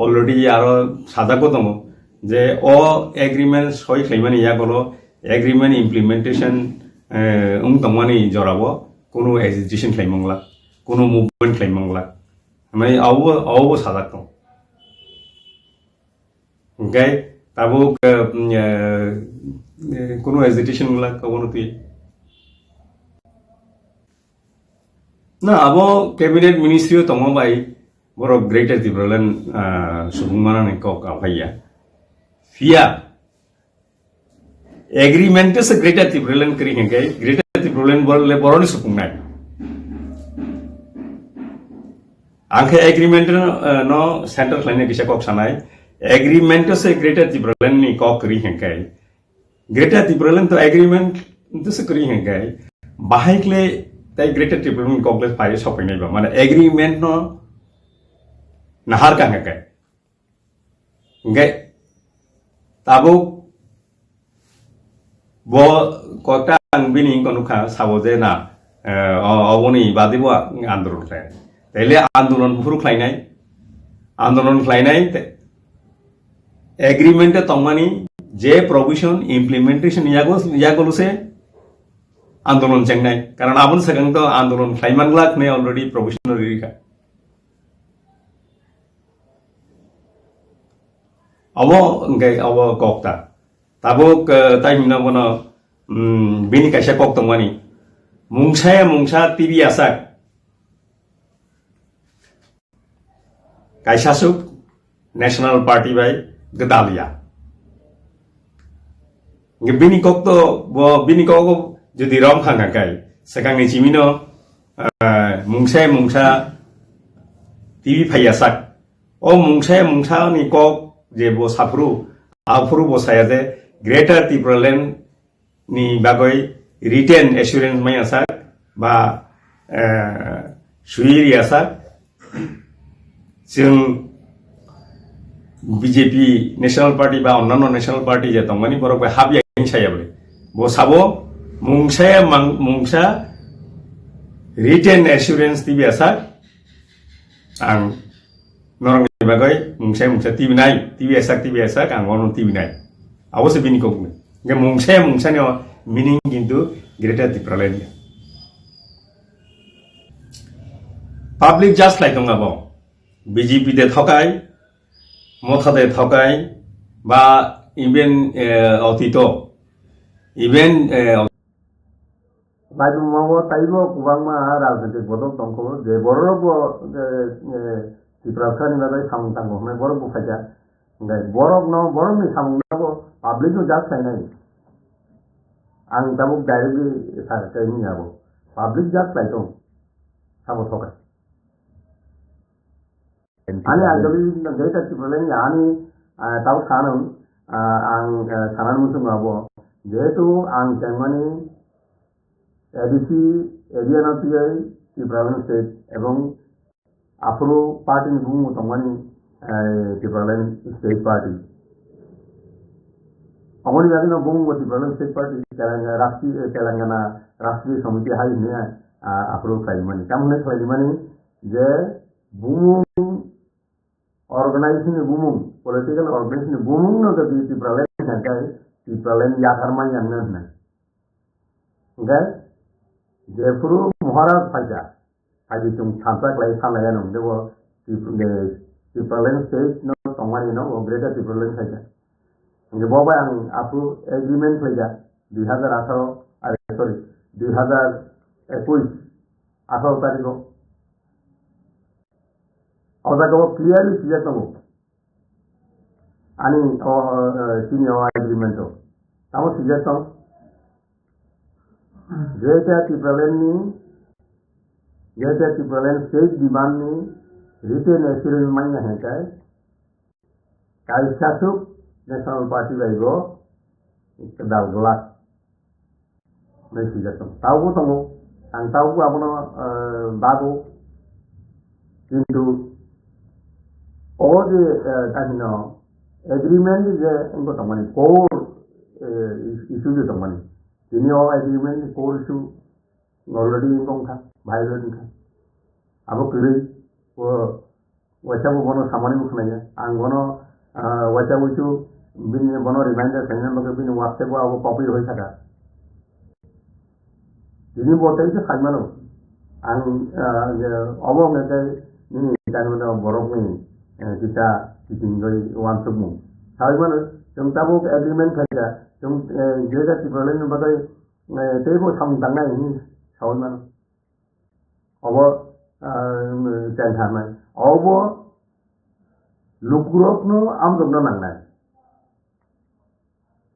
already aro sada ko tomo je o agreement soi khlaimani ya golo agreement implementation tongmani jorabo kono agitation khlaimangla kono movement khlaimangla mai awo sada ko gai tabu কোনো hesitation গুলা কবনো তুই না আবো cabinet মিনিস্ট্রিও তমো by বড় greater Tripuraland সুবুংমানা cock আভাইয়া ফিয়া agreement সে greater Tripuraland করি হেঙ্গে greater Tripuraland বললে বড়নি সুবুংনাই আংখে agreement ন central ক্লাইনে কিসা cock সানাই agreement সে greater Tripuraland নি কক করি হেঙ্গে Greater Tipuran to agreement to secure hengai bahikle tai Greater Tipuran complex fire shopping neighbor mana agreement no nahar ka hengai ngai tabo bo kota bini kono kha saboje na oboni badibo andolon khai taile andolon puru khlainai agreement e tongmani যে provision implementation ইয়াগুলো সে আন্দোলন চেংনাই কারণ আবন সেখান তো আন্দোলন খাইমানলাক নে অলরেডি প্রভিশনাল রিখা অব কক্তা তাবক তাই মিনা বন বিনি কাইসা কক তংমানি মুংসা টিভি আসাক কাইসাসুক ন্যাশনাল পার্টি বাই গদালিয়া bini kok to bini kok jadi rom khanga kai sekang ni chimino mungsa tv phayasak o mungsa ni kok je bo afru bo saya de greater Tipuran ni bagoi written assurance mai asak ba suiri asak sing BJP national party ba onnano national party je tongmani borok habya sayable bo sabo mungsa written assurance tibi asak ang norong bagoi mungsa tibi asak ang ono tibi nai awose bini kok nge mungsa ne meaning kintu greater Tipuran public just like ngabo BJP de thokai mothade thokai ba even otito even বাইবো মাবো তাইবো কুবাংমা রাজনৈতিক বদল দংখ যে বড় ত্রিপুরাখানি by সামুং তাঙ্গো মানে বড় ফাইজা গাই বরক ন বড় নি সামুং নাবো public তো যাক চাই নাই আং তাবো ডাইরেক্টলি সারকাই নি যাবো পাবলিক যাক চাই তো সাবো থকাই ani agami greater Tipuran ani tahu sanan ang sanan musim abo jetu ang temani ADC area na PI Tipuran state ebong afro party ni bungu tongani Tipuran state party अमोनी व्याधि में बूमवती problem state party Telangana राष्ट्रीय समिति high ने approve खाई money क्या मुझे खाई मनी जे बूम ऑर्गेनाइजेशन बूम पॉलिटिकल ऑर्गेनाइजेशन बूम न तो ती प्रॉब्लम है क्या ती प्रॉब्लम या धर्म या नहीं ओके जे पुरु महाराज फाइजा हाजी तुम थांसा क्लाई थां लगा नंगे वो ती प्रॉब्लम स्टेट न तंगानी न वो ग्रेटर ती प्रॉब्लम फाइजा जे बाबा आं आपु एग्रीमेंट फैजा 2018 अरे सॉरी 2021 18 तारीख को और जाके वो क्लियरली सिलेक्ट हो आणि सीनियर एग्रीमेंट हो तामो सिलेक्ट हो जे त्या ती प्रॉब्लम स्टेट डिमांड नि रिटेन एश्योरेंस माइंड है काय सासु नेशनल पार्टी बाइगो दाल ग्लास मैं सिलेक्ट ताऊ को तंगो आं ताऊ को आपनो बागो किंतु और जे काहिनो एग्रीमेंट जे इनको तंगनी कोर इशू जे तंगनी तीनों एग्रीमेंट कोर इशू ऑलरेडी इनको था वायलेट था अब करी वो वैसा वो बनो सामान्य मुख नहीं है आं बनो वैसा वो इशू बिन बनो रिमाइंडर सेंड लोग बिन व्हाट्सएप को अब कॉपी हो सका ini botai itu sama lo, ang awal mereka ini kan mana borok ni kita tinggal wan semua. Sama mana, chúng ta buat agreement saja, chúng jadi si problem ni bagai tebo tham tangga ini, sama mana. Awal jangan sama, awal lukurok no am tu mana nangai,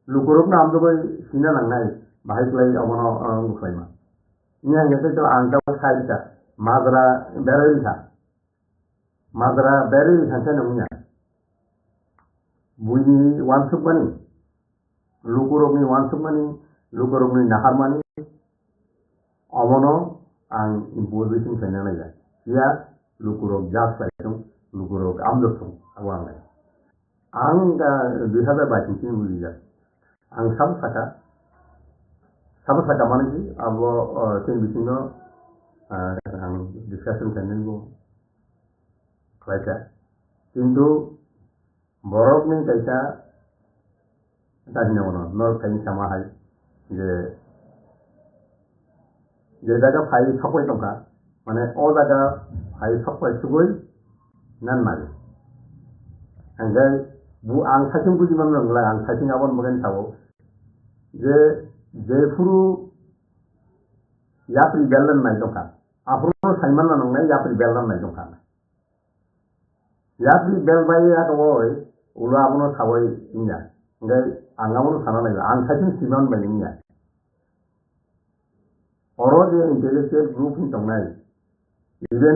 lukurok no am tu bagai sini nangai, bahaya lagi awal no bukan mana. Ini hanya itu angka saya itu, madra barrel saja namanya. Bunyi wansuk mani, lukurok ni wansuk mani, lukurok ni nahar mani, amono ang imposition saja namanya. Ia lukurok jas saja, lukurok amdok tu awal lagi. Ang dihada baca sini boleh ang sama saka mana sih, अब तीन बिसिंग हम discussion करने को कैसा, किंतु बरफ में कैसा ताकि न कहीं sama है जे जगह फाइल सपोई तो का माने ओ जगह फाइल सपोई सुगोई नन मारे अंगे bu ang saking buji mamang la ang saking abon magan tawo जे फुरु यात्री बेलन नाई तो kan afro saiman na ngai यात्री बेलन नाई तो kan यात्री बेल बाई या तो ओय उला आपनो थावई इन्या ngai angamono sana lai ang saking siman by इन्या oro je intellectual group ni tongnai even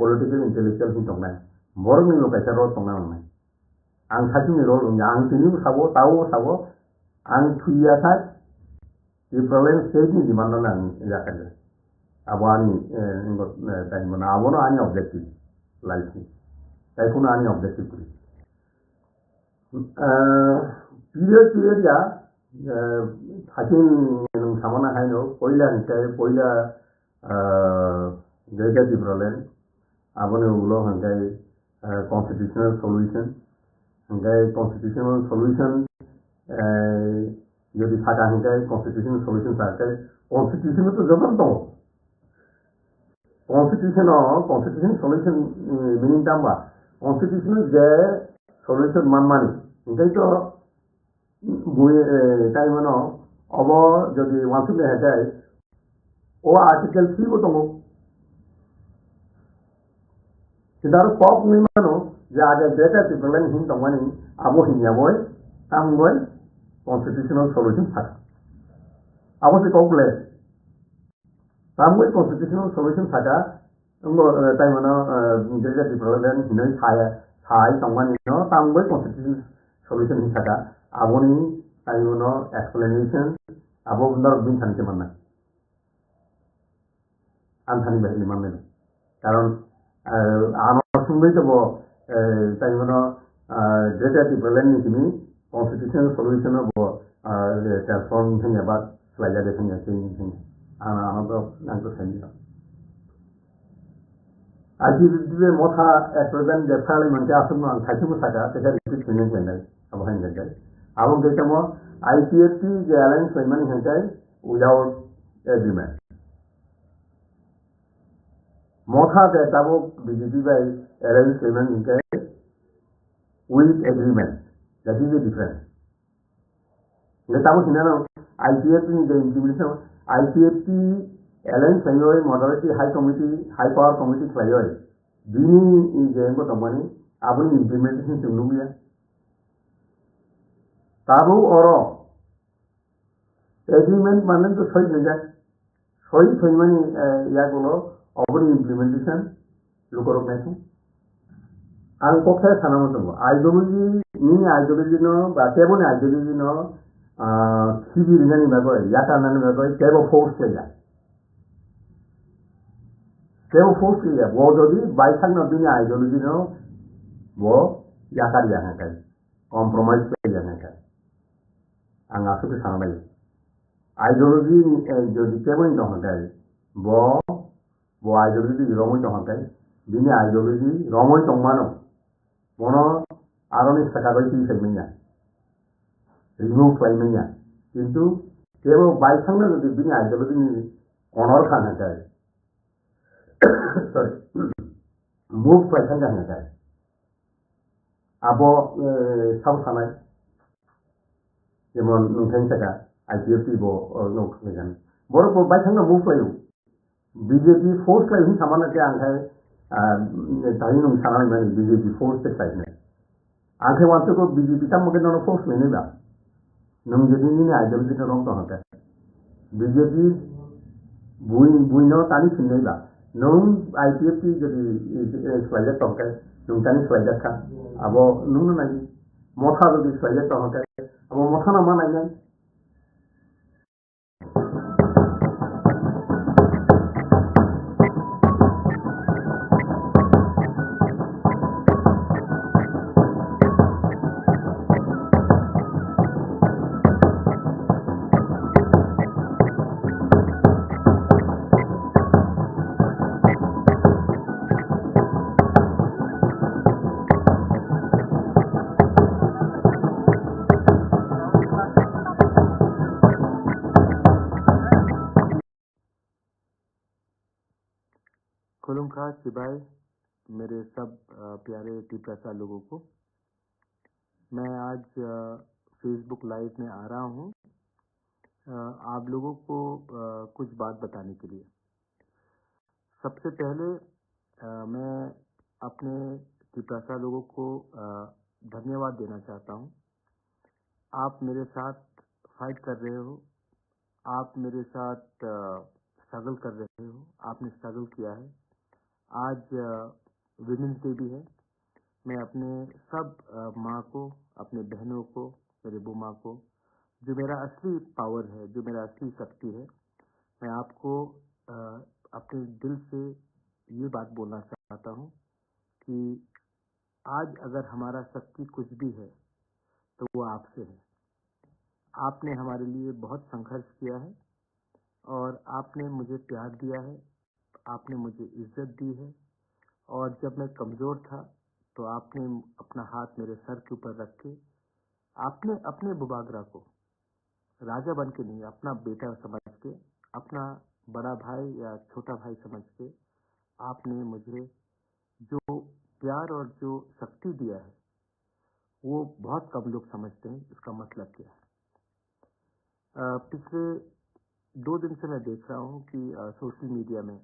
political intellectual ni tongnai borong ni lo kaisa ro tongnai ngai ang saking ni ro ang tini sabo tawo ang thuya thak ये problem stage नहीं demand ना जाकर है अब आनी इनको time बना अब ना आनी ऑब्जेक्टिव लाइफ में टाइप ना आनी ऑब्जेक्टिव करी पीरियड या थाकिन सामना है नो पहिला जैसा की प्रॉब्लम अब ने उलो हंगे कॉन्स्टिट्यूशनल सॉल्यूशन जो दिखाता है कि कॉन्स्टिट्यूशन सॉल्यूशन साथ है कॉन्स्टिट्यूशन में तो जबरदस्त हो constitution solution meaning time constitution जे सॉल्यूशन मानी इनके तो बुए टाइम ना अब जो कि वांसुक में है जाए वो आर्टिकल 3 को तो सिदारो पॉप नहीं मानो जो आगे डेटा की प्रॉब्लम हिं तो मानी अब वो हिंया बोल काम बोल constitutional solution saka abo se complex samwe constitutional solution saka ngo time na jeja di problem hinai thai tongmani no samwe constitutional solution saka aboni time no explanation abo bundar bin thanke manna anthani bahli manne karon ano sumbe to bo time no jeja di problem ni kimi constitutional solution bo telephone thing ba slide de thing thing ana to nang to send aji de motha at present the parliament ya asum an thaki mo saka te ga repeat thing ne ab hain ga abong de tamo IPFT the alliance payment hantai without agreement motha de tabo BJP by alliance payment hantai with agreement. That is the difference. Letamo sinano IPFT ni the implementation IPFT alliance payment modality high power committee playoi dini is the engo tomani abun implementation tunuya tabu oro agreement manen to soi naja soi mani yagulo abun implementation lukorok naitu ang pokhe sanamo tungo ideology no ba kebone ideology no sibi ringani bago yaka nani bago kebo force ya wo jodi baithak no dunia ideology no wo yaka ya kai compromise ya kai ang asu ke sanamai ideology jodi kebone no kai bo ideology romo no kai dunia ideology romo tongmano mono aroni sakabai segmenya remove segmenya kintu kebo baithang na jodi dunia ideology ni honor khana kai sorry move baithang khana kai abo sam sanai jemon nungthang saka IPFT bo no khnegan bor bo baithang na move layu BJP force layu samana ke angkai tahi nung sanai mani BJP force ke side mein angkai wanto ko BJP tam mungkin no force mein ba nung jadi ni ideology to wrong to hota BJP bui no tani sinai ba nung IPFT jadi slide to kai nung tani slide ka abo nung na motha jadi slide to hota abo motha na manai nai खुलुम खास सिपाही मेरे सब प्यारे टीपरासा लोगों को मैं आज फेसबुक लाइव में आ रहा हूँ आप लोगों को कुछ बात बताने के लिए। सबसे पहले मैं अपने टीपरासा लोगों को धन्यवाद देना चाहता हूँ। आप मेरे साथ फाइट कर रहे हो, आप मेरे साथ स्ट्रगल कर रहे हो, आपने स्ट्रगल किया है। आज विमेंस डे भी है। मैं अपने सब माँ को, अपने बहनों को, मेरे बुमा को, जो मेरा असली पावर है, जो मेरा असली शक्ति है, मैं आपको अपने दिल से ये बात बोलना चाहता हूँ कि आज अगर हमारा शक्ति कुछ भी है तो वो आपसे है। आपने हमारे लिए बहुत संघर्ष किया है और आपने मुझे प्यार दिया है, आपने मुझे इज्जत दी है और जब मैं कमज़ोर था तो आपने अपना हाथ मेरे सर के ऊपर रख के आपने अपने बुबागरा को राजा बन के नहीं, अपना बेटा समझ के, अपना बड़ा भाई या छोटा भाई समझ के आपने मुझे जो प्यार और जो शक्ति दिया है वो बहुत कम लोग समझते हैं इसका मतलब क्या है। पिछले 2 दिन से मैं देख रहा हूँ कि सोशल मीडिया में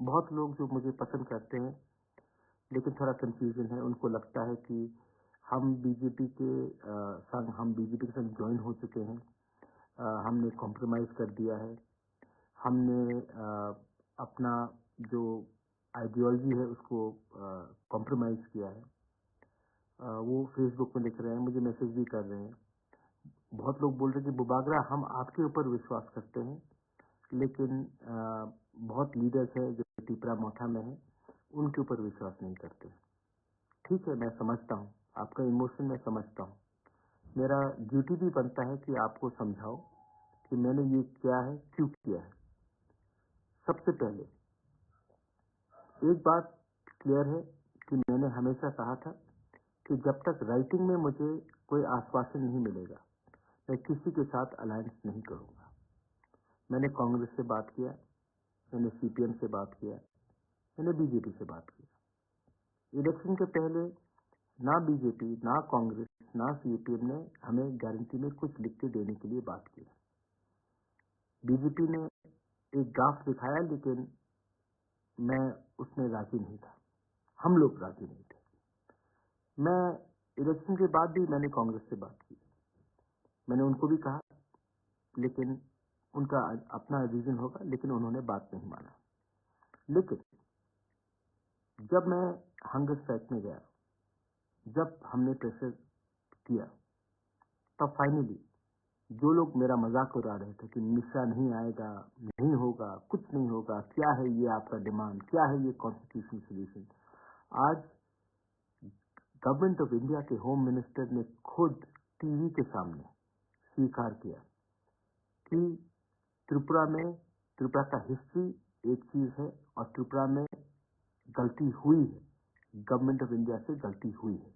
बहुत लोग जो मुझे पसंद करते हैं लेकिन थोड़ा कंफ्यूजन है। उनको लगता है कि हम बीजेपी के संग, हम बीजेपी के संग ज्वाइन हो चुके हैं, हमने कॉम्प्रोमाइज़ कर दिया है, हमने अपना जो आइडियोलॉजी है उसको कॉम्प्रोमाइज़ किया है। वो फेसबुक में लिख रहे हैं, मुझे मैसेज भी कर रहे हैं। बहुत लोग बोल रहे हैं कि बुबागरा हम आपके ऊपर विश्वास करते हैं, लेकिन बहुत लीडर्स हैं जो टिपरा मोठा में हैं, उनके ऊपर विश्वास नहीं करते। ठीक है, मैं समझता हूँ आपका इमोशन, मैं समझता हूँ, मेरा ड्यूटी भी बनता है कि आपको समझाओ कि मैंने ये किया है, क्यों किया है। सबसे पहले एक बात क्लियर है कि मैंने हमेशा कहा था कि जब तक राइटिंग में मुझे कोई आश्वासन नहीं मिलेगा, मैं किसी के साथ अलायंस नहीं करूंगा। मैंने कांग्रेस से बात किया, मैंने सीपीएम से बात किया, मैंने बीजेपी से बात किया। इलेक्शन के पहले ना बीजेपी, ना कांग्रेस, ना सीपीएम ने हमें गारंटी में कुछ लिख के देने के लिए बात की। बीजेपी ने एक ड्राफ्ट दिखाया, लेकिन मैं उसमें राजी नहीं था, हम लोग राजी नहीं थे। मैं इलेक्शन के बाद भी मैंने कांग्रेस से बात की, मैंने उनको भी कहा, लेकिन उनका अपना रीजन होगा, लेकिन उन्होंने बात नहीं माना। लेकिन जब मैं हंगर स्ट्राइक में गया, जब हमने प्रेशर किया, तब फाइनली जो लोग मेरा मजाक उड़ा रहे थे कि मिश्रा नहीं आएगा, नहीं होगा, कुछ नहीं होगा, क्या है ये आपका डिमांड, क्या है ये कॉन्स्टिट्यूशनल सोल्यूशन, आज गवर्नमेंट ऑफ इंडिया के होम मिनिस्टर ने खुद टीवी के सामने स्वीकार किया कि त्रिपुरा का हिस्ट्री एक चीज है और त्रिपुरा में गलती हुई है, गवर्नमेंट ऑफ इंडिया से गलती हुई है।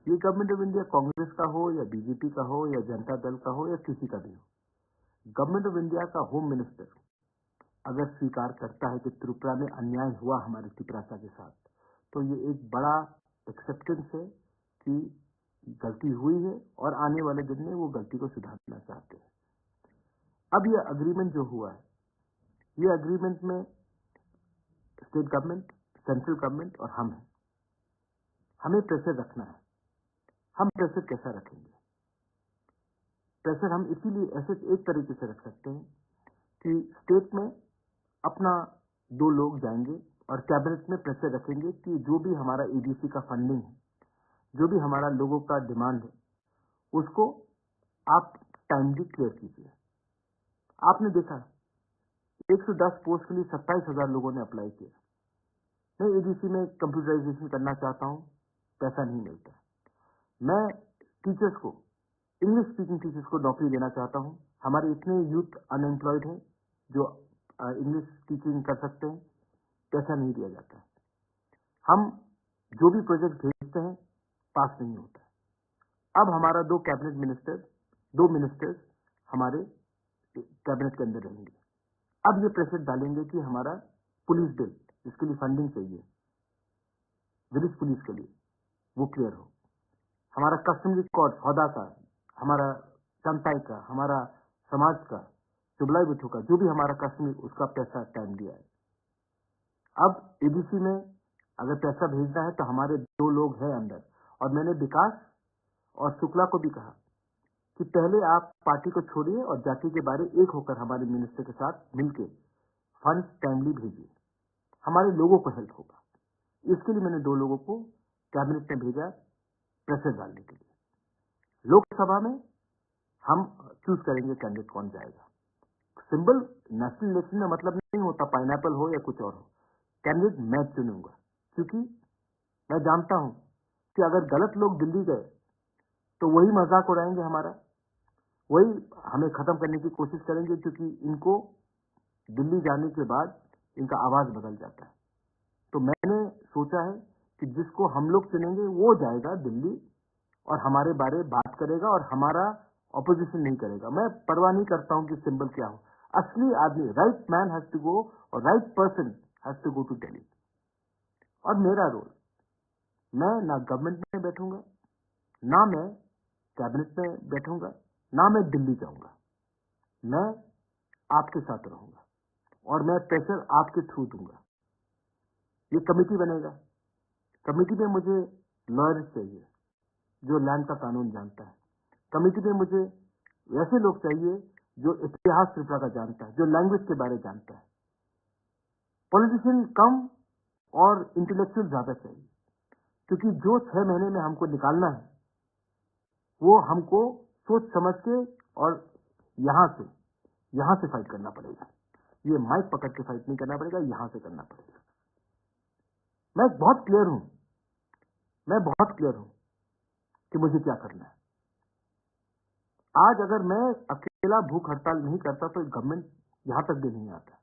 ये गवर्नमेंट ऑफ इंडिया कांग्रेस का हो या बीजेपी का हो या जनता दल का हो या किसी का भी हो, गवर्नमेंट ऑफ इंडिया का होम मिनिस्टर अगर स्वीकार करता है कि त्रिपुरा में अन्याय हुआ हमारे त्रिपुरा के साथ, तो ये एक बड़ा एक्सेप्टेंस है कि गलती हुई है और आने वाले दिन में वो गलती को सुधारना चाहते हैं। अब ये अग्रीमेंट जो हुआ है, ये अग्रीमेंट में स्टेट गवर्नमेंट, सेंट्रल गवर्नमेंट और हम हैं। हमें प्रेशर रखना है। हम प्रेशर कैसा रखेंगे? प्रेशर हम इसीलिए ऐसे एक तरीके से रख सकते हैं कि स्टेट में अपना 2 लोग जाएंगे और कैबिनेट में प्रेशर रखेंगे कि जो भी हमारा एबीसी का फंडिंग है, जो भी हमारा लोगों का डिमांड है, उसको आप टाइमली क्लियर कीजिए। आपने देखा 110 पोस्ट के लिए 27,000 लोगों ने अप्लाई किया। मैं एबीसी में कंप्यूटराइजेशन करना चाहता हूं, पैसा नहीं मिलता। मैं टीचर्स को, इंग्लिश स्पीकिंग टीचर्स को नौकरी देना चाहता हूं। हमारे इतने यूथ अनएम्प्लॉयड हैं जो इंग्लिश टीचिंग कर सकते हैं, पैसा नहीं दिया जाता है। हम जो भी प्रोजेक्ट भेजते हैं पास नहीं होता है। अब हमारा 2 मिनिस्टर्स हमारे कैबिनेट के अंदर रहेंगे। अब ये प्रेशर डालेंगे कि हमारा पुलिस बिल, जिसके लिए फंडिंग चाहिए विलेज पुलिस के लिए, वो क्लियर हो। हमारा कस्टमरी कोड हौदा का, हमारा चंताई का, हमारा समाज का, चुबलाई बिठू का, जो भी हमारा कस्टमरी, उसका पैसा टाइम दिया है। अब एबीसी में अगर पैसा भेजना है तो हमारे 2 लोग हैं अंदर, और मैंने विकास और शुक्ला को भी कहा कि पहले आप पार्टी को छोड़िए और जाति के बारे एक होकर हमारे मिनिस्टर के साथ मिलकर फंड टाइमली भेजिए, हमारे लोगों को हेल्प होगा। इसके लिए मैंने 2 लोगों को कैबिनेट में भेजा प्रेशर डालने के लिए। लोकसभा में हम चूज करेंगे कैंडिडेट कौन जाएगा। सिंबल नेशनल इलेक्शन में मतलब नहीं होता पाइनएप्पल हो या कुछ और हो, कैंडिडेट मैं चुनूंगा, क्योंकि मैं जानता हूं कि अगर गलत लोग दिल्ली गए तो वही मजाक उड़ाएंगे हमारा, वही हमें खत्म करने की कोशिश करेंगे, क्योंकि इनको दिल्ली जाने के बाद इनका आवाज बदल जाता है। तो मैंने सोचा है कि जिसको हम लोग चुनेंगे वो जाएगा दिल्ली और हमारे बारे बात करेगा और हमारा ऑपोजिशन नहीं करेगा। मैं परवाह नहीं करता हूं कि सिंबल क्या हो, असली आदमी, right man has to go और right person has to go to Delhi. और मेरा रोल, मैं ना गवर्नमेंट में बैठूंगा, ना मैं कैबिनेट में बैठूंगा, ना मैं दिल्ली जाऊंगा। मैं आपके साथ रहूंगा और मैं प्रेशर आपके थ्रू दूंगा। ये कमेटी बनेगा, कमेटी में मुझे लॉयर्स चाहिए जो लैंड का कानून जानता है। कमेटी में मुझे वैसे लोग चाहिए जो इतिहास त्रिपुरा का जानता है, जो लैंग्वेज के बारे जानता है। पॉलिटिशियन कम और इंटेलेक्चुअल ज्यादा चाहिए, क्योंकि जो 6 महीने में हमको निकालना है वो हमको सोच समझ के और यहां से फाइट करना पड़ेगा। ये माइक पकड़ के फाइट नहीं करना पड़ेगा, यहां से करना पड़ेगा। मैं बहुत क्लियर हूं कि मुझे क्या करना है। आज अगर मैं अकेला भूख हड़ताल नहीं करता तो गवर्नमेंट यहां तक भी नहीं आता।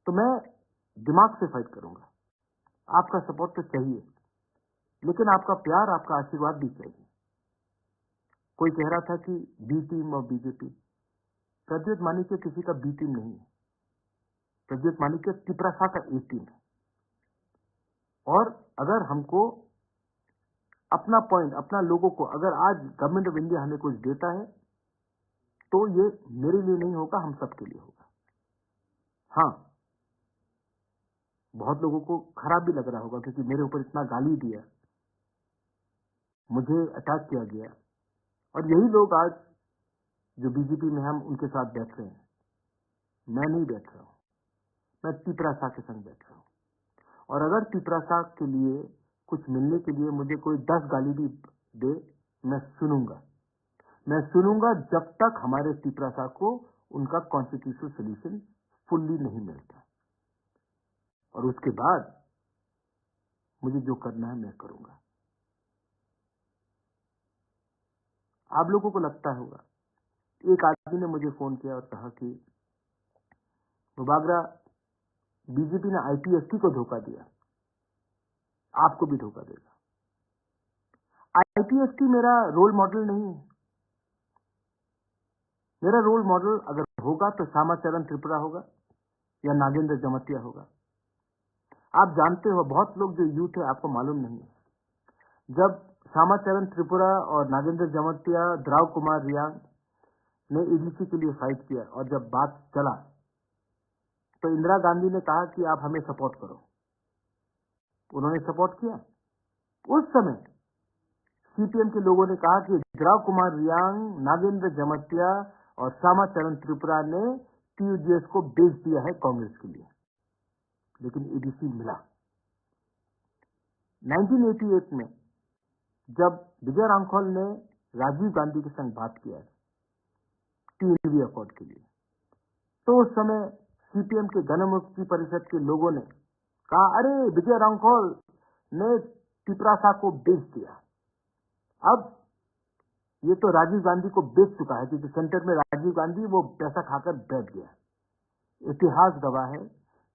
तो मैं दिमाग से फाइट करूंगा। आपका सपोर्ट तो चाहिए, लेकिन आपका प्यार, आपका आशीर्वाद भी चाहिए। कोई कह रहा था कि बी टीम और बीजेपी। प्रद्युत मानिक्य किसी का बी टीम नहीं है। प्रद्युत मानिक्य तिपरासा का ए टीम है। और अगर हमको अपना पॉइंट, अपना लोगों को, अगर आज गवर्नमेंट ऑफ इंडिया हमें कुछ देता है तो ये मेरे लिए नहीं होगा, हम सबके लिए होगा। हाँ, बहुत लोगों को खराब भी लग रहा होगा क्योंकि मेरे ऊपर इतना गाली दिया, मुझे अटैक किया गया, और यही लोग आज जो बीजेपी में हम उनके साथ बैठ रहे हैं। मैं नहीं बैठ रहा हूं, मैं तिपरासा के संग बैठ रहा हूं। और अगर तिपरासा के लिए कुछ मिलने के लिए मुझे कोई 10 गाली भी दे, मैं सुनूंगा। मैं सुनूंगा जब तक हमारे तिपरासा को उनका कॉन्स्टिट्यूशनल सोल्यूशन फुल्ली नहीं मिलता। और उसके बाद मुझे जो करना है मैं करूंगा। आप लोगों को लगता होगा, एक आदमी ने मुझे फोन किया और कहा कि मुबागरा, बीजेपी ने आईपीएसटी को धोखा दिया, आपको भी धोखा देगा। आईपीएसटी मेरा रोल मॉडल नहीं है। मेरा रोल मॉडल अगर होगा तो श्यामाचरण त्रिपुरा होगा या नागेंद्र जमतिया होगा। आप जानते हो, बहुत लोग जो यूथ है आपको मालूम नहीं है। जब श्यामाचरण त्रिपुरा और नागेंद्र जमतिया, द्राव कुमार रियांग ने ईडीसी के लिए फाइट किया और जब बात चला तो इंदिरा गांधी ने कहा कि आप हमें सपोर्ट करो। उन्होंने सपोर्ट किया। उस समय सीपीएम के लोगों ने कहा कि द्राव कुमार रियांग, नागेंद्र जमतिया और श्यामाचरण त्रिपुरा ने टीयूजीएस को बेच दिया है कांग्रेस के लिए, लेकिन ईडीसी मिला। 1988 में जब विजय रामखोल ने राजीव गांधी के संग बात किया टीएनवी अकॉर्ड के लिए, तो उस समय सीपीएम के गणमुक्ति परिषद के लोगों ने कहा, अरे विजय रामखोल ने तिपरासा को बेच दिया। अब ये तो राजीव गांधी को बेच चुका है क्योंकि सेंटर में राजीव गांधी वो पैसा खाकर बैठ गया। इतिहास गवाह है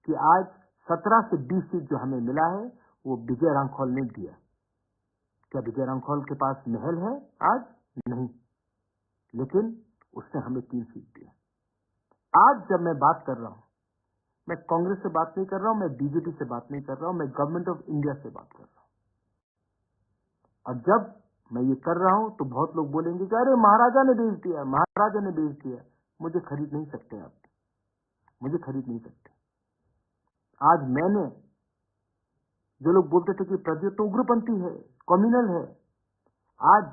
कि आज 17 से 20 सीट जो हमें मिला है वो विजय रामखोल ने दिया। क्या विजय रामखोल के पास महल है आज? नहीं, लेकिन उसने हमें 3 सीट दिया। आज जब मैं बात कर रहा हूं, मैं कांग्रेस से बात नहीं कर रहा हूं, मैं बीजेपी से बात नहीं कर रहा हूं, मैं गवर्नमेंट ऑफ इंडिया से बात कर रहा हूं। और जब मैं ये कर रहा हूं तो बहुत लोग बोलेंगे कि अरे महाराजा ने बेच दिया, महाराजा ने बेच दिया। मुझे खरीद नहीं सकते आप, मुझे खरीद नहीं सकते। आज मैंने, जो लोग बोलते थे कि प्रद्युत तो उग्रपंथी है, कम्युनल है, आज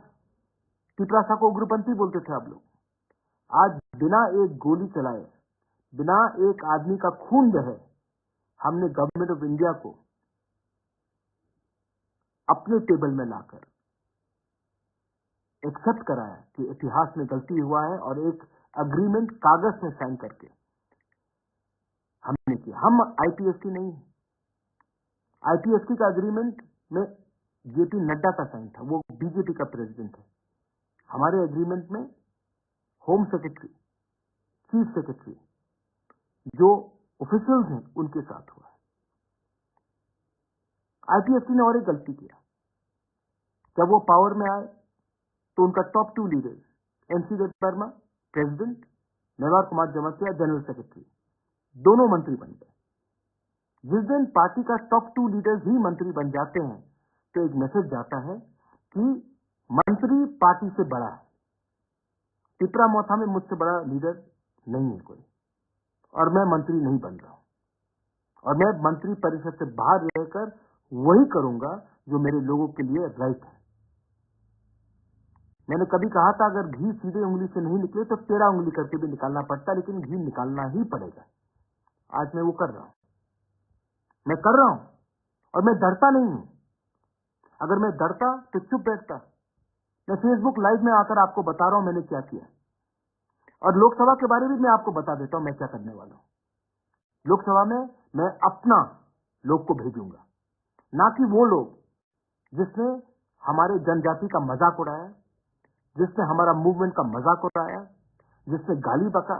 तिपरासा को उग्रपंथी बोलते थे आप लोग। आज बिना एक गोली चलाए, बिना एक आदमी का खून बहे, हमने गवर्नमेंट ऑफ इंडिया को अपने टेबल में लाकर एक्सेप्ट कराया कि इतिहास में गलती हुआ है और एक अग्रीमेंट कागज में साइन करके हमने किया। हम आईपीएसटी नहीं है। आईपीएसटी का अग्रीमेंट में जेपी नड्डा का साइन था, वो बीजेपी का प्रेसिडेंट है। हमारे एग्रीमेंट में होम सेक्रेटरी, चीफ सेक्रेटरी, जो ऑफिशियल्स हैं उनके साथ हुआ है। आईपीएसटी ने और एक गलती किया। जब वो पावर में आए तो उनका top 2 leaders NC Verma president, Mewar Kumar Jamatia general secretary, दोनों मंत्री बन गए। जिस दिन पार्टी का टॉप 2 लीडर्स ही मंत्री बन जाते हैं तो एक मैसेज जाता है कि मंत्री पार्टी से बड़ा है। तिपरा मोथा में मुझसे बड़ा लीडर नहीं है कोई, और मैं मंत्री नहीं बन रहा हूं। और मैं मंत्री परिषद से बाहर रहकर वही करूंगा जो मेरे लोगों के लिए राइट है। मैंने कभी कहा था, अगर घी सीधे उंगली से नहीं निकले तो 13 उंगली करके भी निकालना पड़ता, लेकिन घी निकालना ही पड़ेगा। आज मैं वो कर रहा हूं, मैं कर रहा हूं, और मैं डरता नहीं हूं। अगर मैं डरता तो चुप बैठता। मैं फेसबुक लाइव में आकर आपको बता रहा हूं मैंने क्या किया, और लोकसभा के बारे में मैं आपको बता देता हूं मैं क्या करने वाला हूं। लोकसभा में मैं अपना लोग को भेजूंगा, ना कि वो लोग जिसने हमारे जनजाति का मजाक उड़ाया, जिसने हमारा मूवमेंट का मजाक उड़ाया, जिसने गाली बका,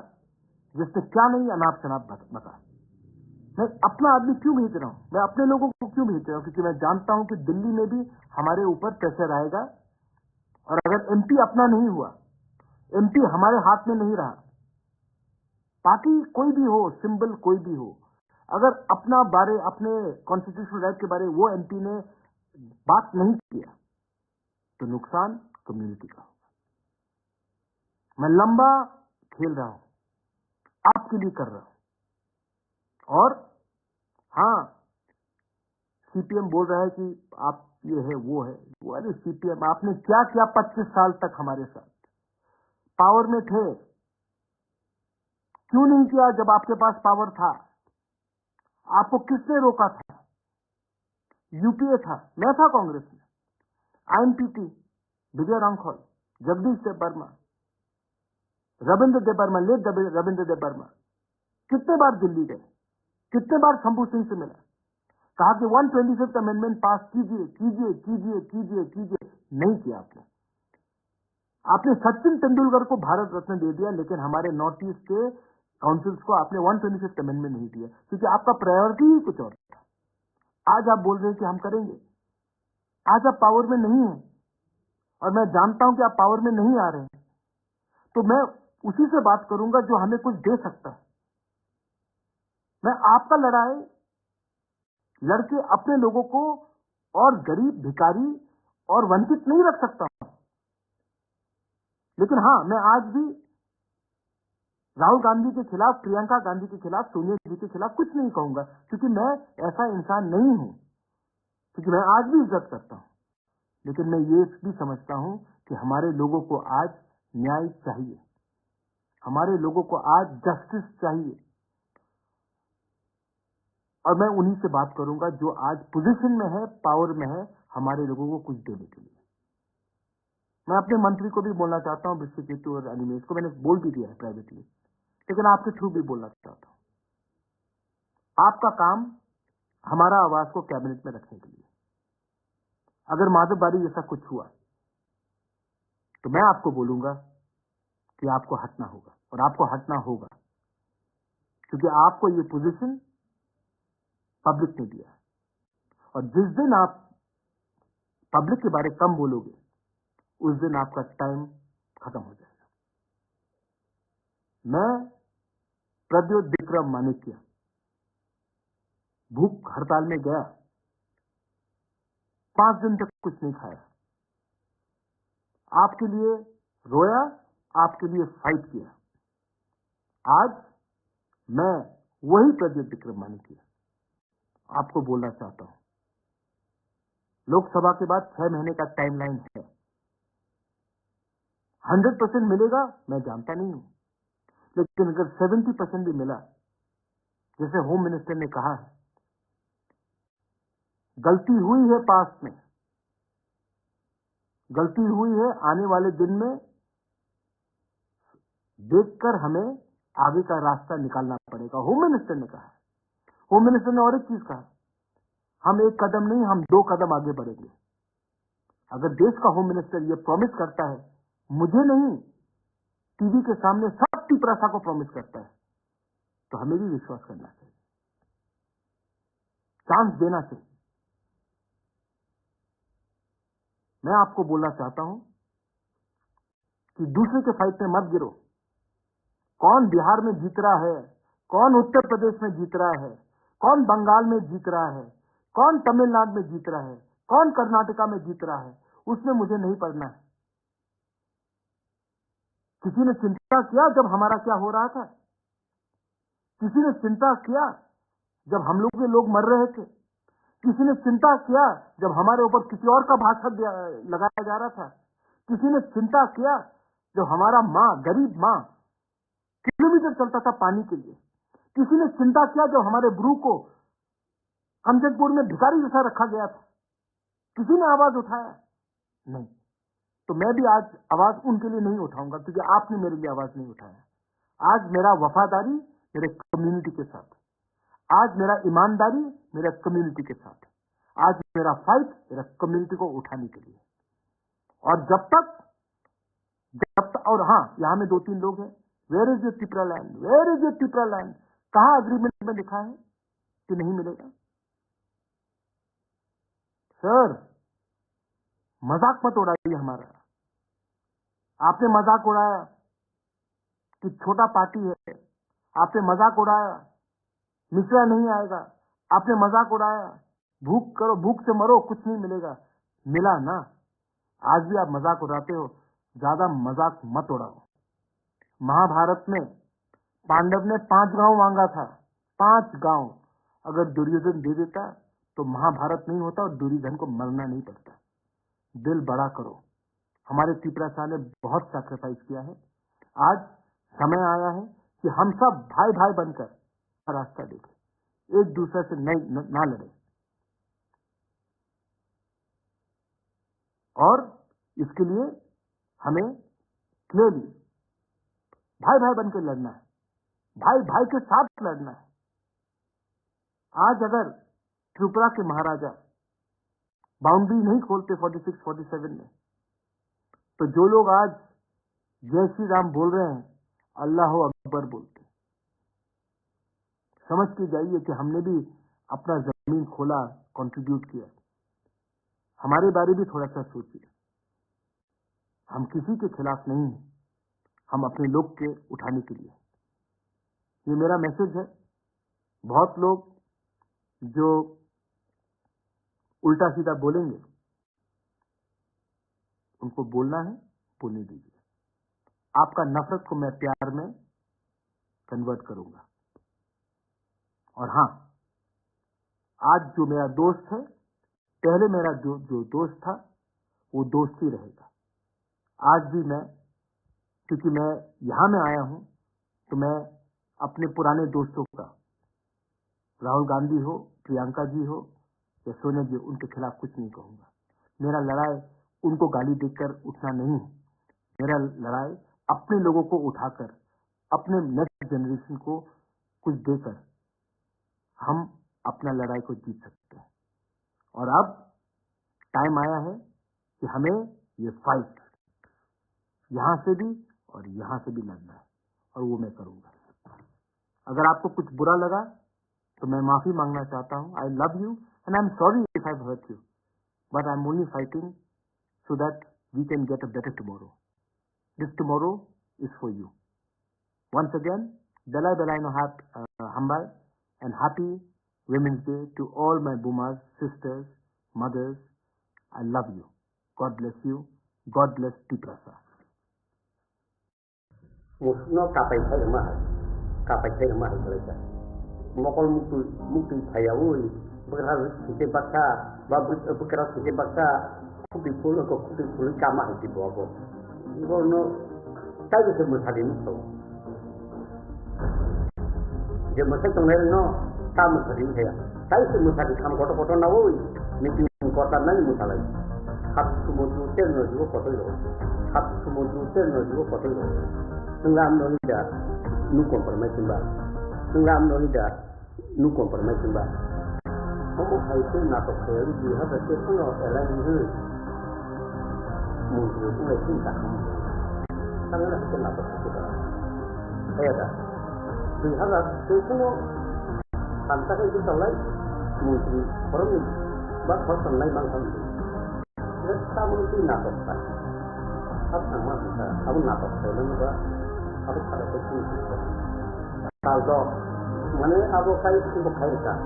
जिसने क्या नहीं अनाप शनाप बका। मैं अपना आदमी क्यों भेज रहा हूं, मैं अपने लोगों को क्यों भेज रहा हूं? क्योंकि मैं जानता हूं कि दिल्ली में भी हमारे ऊपर प्रेशर आएगा, और अगर एमपी अपना नहीं हुआ, एमपी हमारे हाथ में नहीं रहा, पार्टी कोई भी हो, सिंबल कोई भी हो, अगर अपना बारे, अपने कॉन्स्टिट्यूशनल राइट के बारे वो एमपी ने बात नहीं किया, तो नुकसान कम्युनिटी का होगा। मैं लंबा खेल रहा हूं, आपके लिए कर रहा हूं। और हां, सीपीएम बोल रहा है कि आप ये है वो है, वो अरे सीपीएम आपने क्या किया 25 साल तक हमारे साथ? पावर में थे, क्यों नहीं किया जब आपके पास पावर था? आपको किसने रोका था? यूपीए था, मैं था कांग्रेस में, आईएनपीटी, विजय रांखौल, जगदीश देव वर्मा, रविंद्र देव वर्मा, लेट रविंद्र देव वर्मा कितने बार दिल्ली गए, कितने बार शंभू सिंह से मिला, कहा कि 125th अमेंडमेंट पास कीजिए कीजिए कीजिए कीजिए कीजिए, नहीं किया आपने। आपने सचिन तेंदुलकर को भारत रत्न दे दिया, लेकिन हमारे नॉर्थ ईस्ट के काउंसिल्स को आपने 125th अमेंडमेंट नहीं दिया, क्योंकि आपका प्रायोरिटी ही कुछ और था। आज आप बोल रहे हैं कि हम करेंगे, आज आप पावर में नहीं हैं, और मैं जानता हूं कि आप पावर में नहीं आ रहे हैं, तो मैं उसी से बात करूंगा जो हमें कुछ दे सकता है। मैं आपका लड़ाई लड़के अपने लोगों को और गरीब, भिखारी और वंचित नहीं रख सकता हूं, लेकिन हां, मैं आज भी राहुल गांधी के खिलाफ, प्रियंका गांधी के खिलाफ, सोनिया जी के खिलाफ कुछ नहीं कहूंगा, क्योंकि मैं ऐसा इंसान नहीं हूं, क्योंकि मैं आज भी इज्जत करता हूं। लेकिन मैं ये भी समझता हूं कि हमारे लोगों को आज न्याय चाहिए, हमारे लोगों को आज जस्टिस चाहिए, और मैं उन्हीं से बात करूंगा जो आज पोजीशन में है, पावर में है, हमारे लोगों को कुछ देने के लिए। मैं अपने मंत्री को भी बोलना चाहता हूं, विश्वजीत और अनिमेश को मैंने बोल भी दिया है प्राइवेटली, लेकिन आपके थ्रू भी बोलना चाहता हूं। आपका काम हमारा आवाज को कैबिनेट में रखने के लिए, अगर माधवबाड़ी जैसा कुछ हुआ तो मैं आपको बोलूंगा कि आपको हटना होगा, और आपको हटना होगा, क्योंकि आपको ये पोजीशन पब्लिक ने दिया है, और जिस दिन आप पब्लिक के बारे कम बोलोगे, उस दिन आपका टाइम खत्म हो जाएगा। मैं प्रद्योत विक्रम मानिक्य भूख हड़ताल में गया, 5 दिन तक कुछ नहीं खाया, आपके लिए रोया, आपके लिए फाइट किया। आज मैं वही प्रद्योत विक्रम मानिक्य आपको बोलना चाहता हूं, लोकसभा के बाद 6 महीने का टाइमलाइन है, 100% मिलेगा मैं जानता नहीं हूं, लेकिन अगर 70% भी मिला, जैसे होम मिनिस्टर ने कहा है, गलती हुई है पास्ट में, गलती हुई है, आने वाले दिन में देखकर हमें आगे का रास्ता निकालना पड़ेगा, होम मिनिस्टर ने कहा है। होम मिनिस्टर ने और एक चीज कहा, हम 1 कदम नहीं, हम 2 कदम आगे बढ़ेंगे। अगर देश का होम मिनिस्टर ये प्रॉमिस करता है, मुझे नहीं, टीवी के सामने सब टिपरासा को प्रॉमिस करता है, तो हमें भी विश्वास करना चाहिए, चांस देना चाहिए। मैं आपको बोलना चाहता हूं कि दूसरे के फाइट में मत गिरो। कौन बिहार में जीत रहा है, कौन उत्तर प्रदेश में जीत रहा है, कौन बंगाल में जीत रहा है, कौन तमिलनाडु में जीत रहा है, कौन कर्नाटका में जीत रहा है, उसमें मुझे नहीं पड़ना है। किसी ने चिंता किया जब हमारा क्या हो रहा था? किसी ने चिंता किया जब हम लोग के लोग मर रहे थे? किसी ने चिंता किया जब हमारे ऊपर किसी और का भाषण लगाया जा रहा था? किसी ने चिंता किया जब हमारा माँ, गरीब माँ किलोमीटर चलता था पानी के लिए? किसी ने चिंता किया जब हमारे ब्रू को कमजनपुर में भिखारी जैसा रखा गया था? किसी ने आवाज उठाया? नहीं। तो मैं भी आज आवाज उनके लिए नहीं उठाऊंगा, क्योंकि आपने मेरे लिए आवाज नहीं उठाया। आज मेरा वफादारी मेरे कम्युनिटी के साथ, आज मेरा ईमानदारी मेरा कम्युनिटी के साथ, आज मेरा फाइट मेरा कम्युनिटी को उठाने के लिए। और जब तक और हाँ, यहाँ में 2-3 लोग हैं, where is your Tripura land, where is your Tripura land, कहाँ एग्रीमेंट में लिखा है कि नहीं मिलेगा? सर, मजाक मत उड़ाइए हमारा। आपने मजाक उड़ाया कि छोटा पार्टी है, आपने मजाक उड़ाया मिश्रा नहीं आएगा, आपने मजाक उड़ाया भूख करो, भूख से मरो, कुछ नहीं मिलेगा। मिला ना? आज भी आप मजाक उड़ाते हो, ज्यादा मजाक मत उड़ाओ। महाभारत में पांडव ने 5 गांव मांगा था, 5 गांव। अगर दुर्योधन दे देता तो महाभारत नहीं होता और दुर्योधन को मरना नहीं पड़ता। दिल बड़ा करो। हमारे त्रिपुरा शाह ने बहुत सैक्रिफाइस किया है। आज समय आया है कि हम सब भाई भाई बनकर रास्ता देखें, एक दूसरे से ना लड़े, और इसके लिए हमें क्लियरली भाई भाई बनकर लड़ना है, भाई भाई के साथ लड़ना है। आज अगर त्रिपुरा के महाराजा बाउंड्री नहीं खोलते 46-47 में, तो जो लोग आज जय श्री राम बोल रहे हैं, अल्लाह अकबर बोलते। समझ के जाइए कि हमने भी अपना जमीन खोला, कंट्रीब्यूट किया। हमारे बारे भी थोड़ा सा सोचिए। हम किसी के खिलाफ नहीं हैं, हम अपने लोग के उठाने के लिए। ये मेरा मैसेज है। बहुत लोग जो उल्टा सीधा बोलेंगे, उनको बोलना है, बोलने दीजिए। आपका नफरत को मैं प्यार में कन्वर्ट करूंगा। और हां, आज जो मेरा दोस्त है, पहले मेरा जो दोस्त था, वो दोस्त ही रहेगा। आज भी मैं, क्योंकि मैं यहां में आया हूं, तो मैं अपने पुराने दोस्तों का, राहुल गांधी हो, प्रियंका जी हो या सोनिया जी, उनके खिलाफ कुछ नहीं कहूंगा। मेरा लड़ाई उनको गाली देकर उठना नहीं है। मेरा लड़ाई अपने लोगों को उठाकर, अपने नेक्स्ट जनरेशन को कुछ देकर हम अपना लड़ाई को जीत सकते हैं। और अब टाइम आया है कि हमें ये फाइट यहां से भी और यहां से भी लड़ना है, और वो मैं करूंगा। अगर आपको कुछ बुरा लगा तो मैं माफी मांगना चाहता हूं। I love you and I am sorry if I have hurt you, but I am only fighting so that we can get a better tomorrow. This tomorrow is for you. Once again, Belai Belai no Hambai, and happy Women's Day to all my Bumas, sisters, mothers. I love you. God bless you. God bless Tiprasa. Musno kapai saya mahal mereka. Mokol mutu saya ui berharus kita baksa, berkeras kita baksa. Kupi puluh kamar di bawah. Gono, saya semua tadi itu. Dia mesti tengah no, kamu tadi saya. Saya semua tadi kamu foto nawoi, meeting kota nani musalai. Hat semua jual no juga foto itu. Hat semua jual no juga foto itu. Tengam no ida, nu kompromi mbak. Tengam no ida, nu kompromi mbak. Kamu harus nak perlu dia harus sesuatu orang itu. Mungkin itu cinta kamu. Karena kita nak bersuka. Ada. Lihatlah, sesuatu antara itu terlalu mungkin orang ini bahkan terlalu bangsa itu. Jadi kamu itu nak bersuka. Apa sama kita? Kamu nak bersuka juga. Harus ada sesuatu. Kalau mana abu kayu itu kayu kan.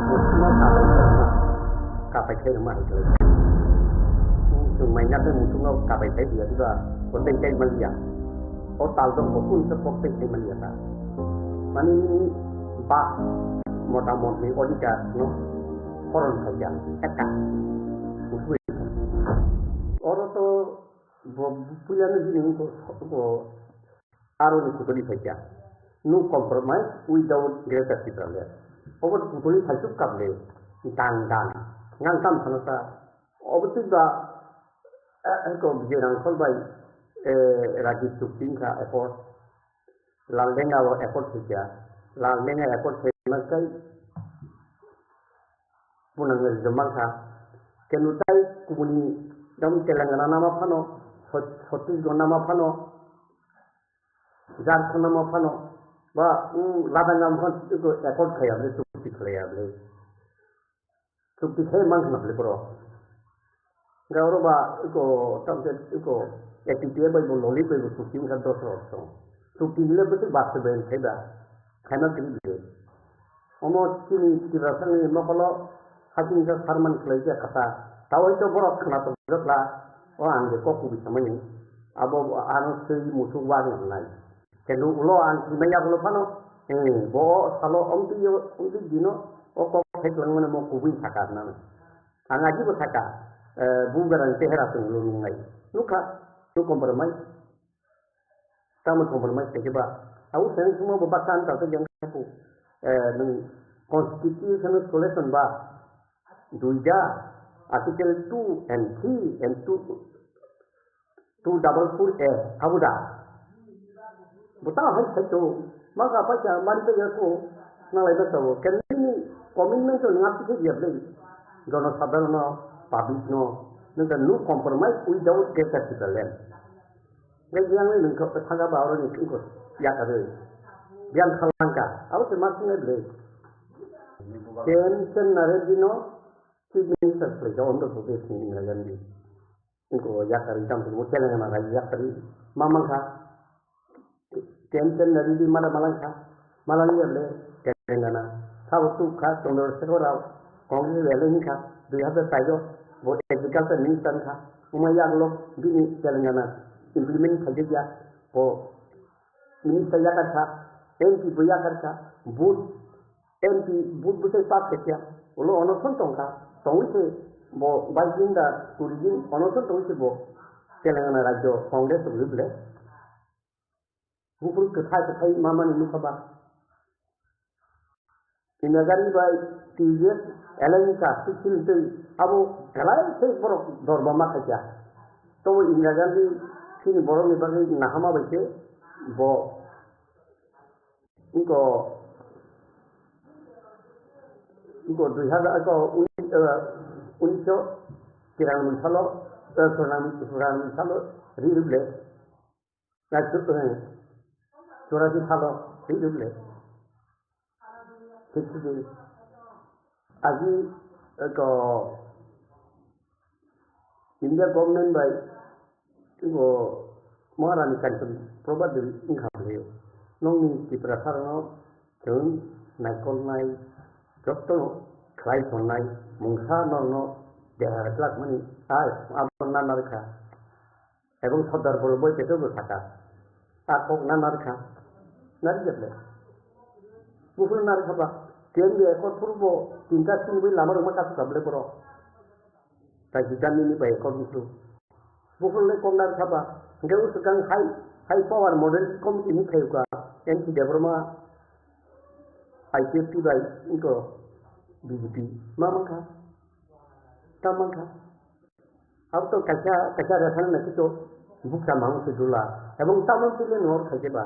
Mungkin kapai kerma itu. Mainnya tuh musuhnya kapai dia juga potensi Malaysia. Oh tahu dong, pun potensi Malaysia. Mana ini bah moda-moda ini orang no orang saja, eka musuh. Orang tuh punya negeri ini kok arus itu tadi saja. No compromise without greater difference. Orang tulis hasil kabel, tanggang, ngangkam sana. Orang tu dah Aku bilang kalau baik Rajiv Sukting ka effort, laldenga wo effort saja, laldenga effort semakai punang zaman ka, kenutai kumuni dalam Telangana nama pano Chhattisgarh নামা Fanon Jharkhand নামা Fanon বা লাদাঙ্গাম fun accord খাইয়াবলে চুক্তি খাইয়াবলে চুক্তি খাই মান খানাবলে বড় গাওর বা tamte একটিতে বাইব ললি বাইব চুক্তি খান 10 অর্থ চুক্তি নিলে বসে বাস্তবায়ন খাইবা খাইনা দিলে অমর চিনি চিরাসানি মকল হাকিমটা সারমান খাইছে কথা তাও হয়তো বড় খানা তো জটলা ও আনগে ককু বিসামানি আবো আনো সেই মুসু ওয়াং নাই কেন উলো আন সিমাইয়া বলো Fanon bo salo omti dino o ko kheklang mana mo kubi thaka na angaji bo thaka bugaran tehera tung lu ngai luka tu kompromis tamu kompromis ke ba au sen semua bebakan ta yang aku nang constitution solution ba duida article 2 and 3 and 244A abuda buta hai saito maka baca mari to yaku nalai to sabo kenni commitment to ngati ke dia play jono sadharno public no nang no compromise without capital land ngai yang ni ko thaga ba ro ni ko ya ka re bian khalangka au se mas ne le ten nare dino chief minister play do ondo ko ke ni lagan di ko ya ka ri tam mo tele na ga ya ka ri mamang kha tension dari di mana malangka malangi le telangana sabutu kha tondor sekora kongres veleng kha 2007 bo agriculture minister kha umaya lo bini telangana implement khaja bo minister ya kha mp buya kha boot mp boot buse pass kha ulo onoson tongka tongise bo bajinda turijin onoson tongise bo telangana rajyo kongres buble bufur ketai mama ni lupa inagari by TVS Elanka sikil tu abu kalai se borok dorbama kaja to inagari sini borok ni bagi nahama baike bo inko 2000 ko 1993 salo Suran salo rible na chuto hai 84 साल रिजुले ठीक आज को India government by को महारानी country प्रबाद इंखाले नंगनि तिप्रासारनो जों नायखलनाय जत्तो खाय सननाय मुंसा नरनो देहा class मानि आय आपना नारखा एवं सरदार बलबय पेटो थाका आखक ना नारखा nari jeble bufur nari khaba kendi ekor purbo tinta sini lamar rumah kasu kable poro tai jani ni bai ekor bufur le kom nari khaba ngeu sekang high power model kom ini khayuka NC devroma IPFT bai inko BJP mamangka tamangka ab to kacha rasan nakito bukta mang sedula ebong tamang pile nor khajeba